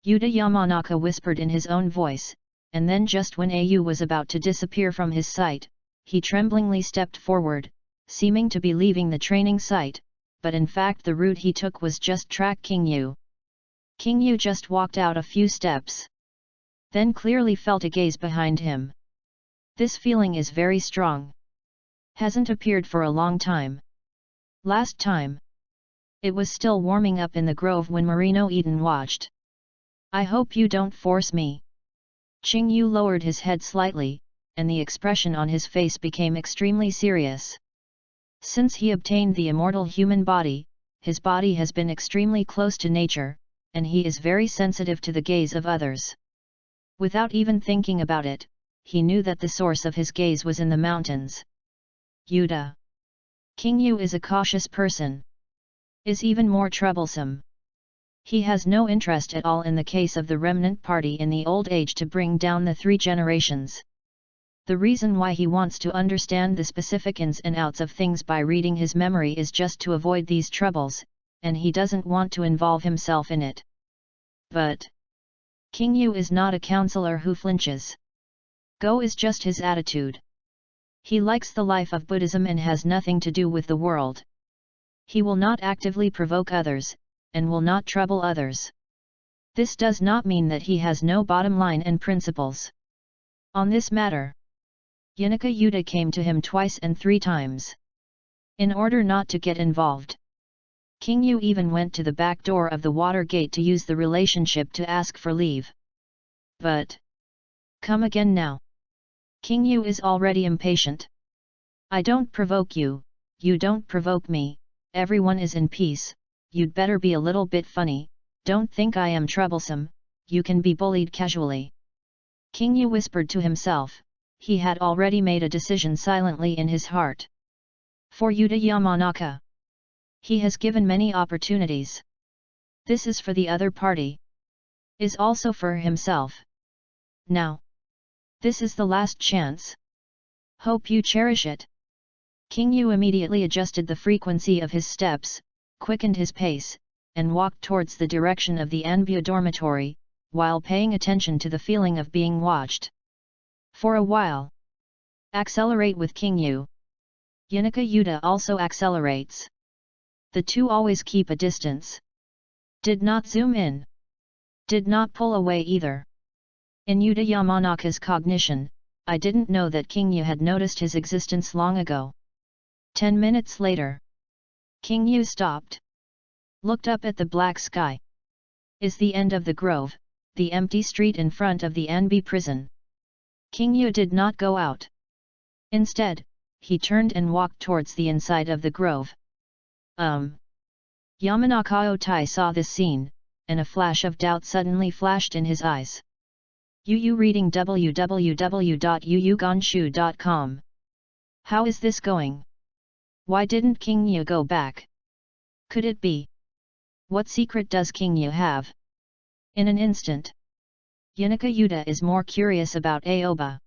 Speaker 1: Yuta Yamanaka whispered in his own voice, and then just when Au was about to disappear from his sight, he tremblingly stepped forward, seeming to be leaving the training site, but in fact the route he took was just track King Yu. King Yu just walked out a few steps. Then clearly felt a gaze behind him. This feeling is very strong. Hasn't appeared for a long time. Last time. It was still warming up in the grove when Marino Eden watched. I hope you don't force me. Qing Yu lowered his head slightly, and the expression on his face became extremely serious. Since he obtained the immortal human body, his body has been extremely close to nature, and he is very sensitive to the gaze of others. Without even thinking about it, he knew that the source of his gaze was in the mountains. Yuta. King Yu is a cautious person. Is even more troublesome. He has no interest at all in the case of the remnant party in the old age to bring down the 3 generations. The reason why he wants to understand the specific ins and outs of things by reading his memory is just to avoid these troubles, and he doesn't want to involve himself in it. But King Yu is not a counselor who flinches. Go is just his attitude. He likes the life of Buddhism and has nothing to do with the world. He will not actively provoke others, and will not trouble others. This does not mean that he has no bottom line and principles. On this matter, Yanaka Yuta came to him twice and 3 times. In order not to get involved, King Yu even went to the back door of the water gate to use the relationship to ask for leave. But come again now. King Yu is already impatient. I don't provoke you, you don't provoke me, everyone is in peace, you'd better be a little bit funny, don't think I am troublesome, you can be bullied casually. King Yu whispered to himself, he had already made a decision silently in his heart. For Yuta Yamanaka, he has given many opportunities. This is for the other party. Is also for himself. Now. This is the last chance. Hope you cherish it. King Yu immediately adjusted the frequency of his steps, quickened his pace, and walked towards the direction of the Anbe dormitory, while paying attention to the feeling of being watched. For a while. Accelerate with King Yu. Yanaka Yuta also accelerates. The two always keep a distance. Did not zoom in. Did not pull away either. In Yuta Yamanaka's cognition, I didn't know that King Yu had noticed his existence long ago. 10 minutes later. King Yu stopped. Looked up at the black sky. Is the end of the grove, the empty street in front of the Anbe prison. King Yu did not go out. Instead, he turned and walked towards the inside of the grove. Yamanaka Otai saw this scene, and a flash of doubt suddenly flashed in his eyes. Yu reading www.yuyuganshu.com. How is this going? Why didn't King Yu go back? Could it be? What secret does King Yu have? In an instant, Yanaka Yuta is more curious about Aoba.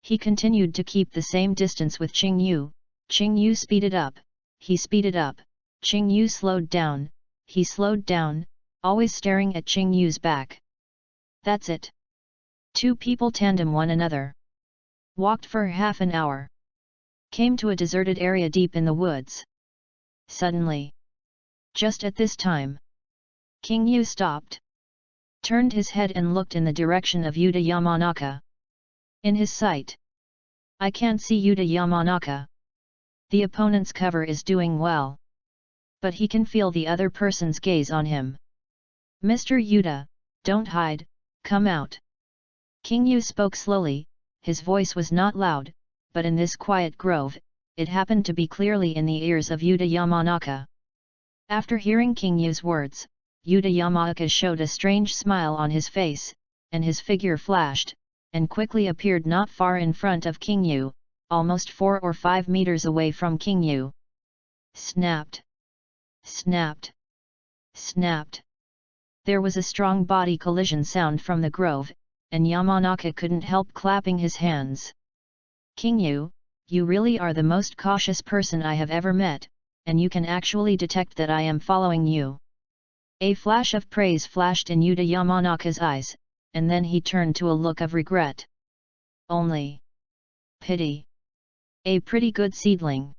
Speaker 1: He continued to keep the same distance with Qing Yu. Qing Yu speeded up, he speeded up, Qing Yu slowed down, he slowed down, always staring at Qing Yu's back. That's it. Two people tandem one another. Walked for half an hour. Came to a deserted area deep in the woods. Suddenly. Just at this time. King Yu stopped. Turned his head and looked in the direction of Yuta Yamanaka. In his sight. I can't see Yuta Yamanaka. The opponent's cover is doing well. But he can feel the other person's gaze on him. Mr. Yuta, don't hide, come out. King Yu spoke slowly, his voice was not loud, but in this quiet grove, it happened to be clearly in the ears of Yuta Yamanaka. After hearing King Yu's words, Yuta Yamanaka showed a strange smile on his face, and his figure flashed, and quickly appeared not far in front of King Yu, almost 4 or 5 meters away from King Yu. Snapped. Snapped. Snapped. There was a strong body collision sound from the grove, and Yamanaka couldn't help clapping his hands. King Yu, you really are the most cautious person I have ever met, and you can actually detect that I am following you. A flash of praise flashed in Yuta Yamanaka's eyes, and then he turned to a look of regret. Only. Pity. A pretty good seedling.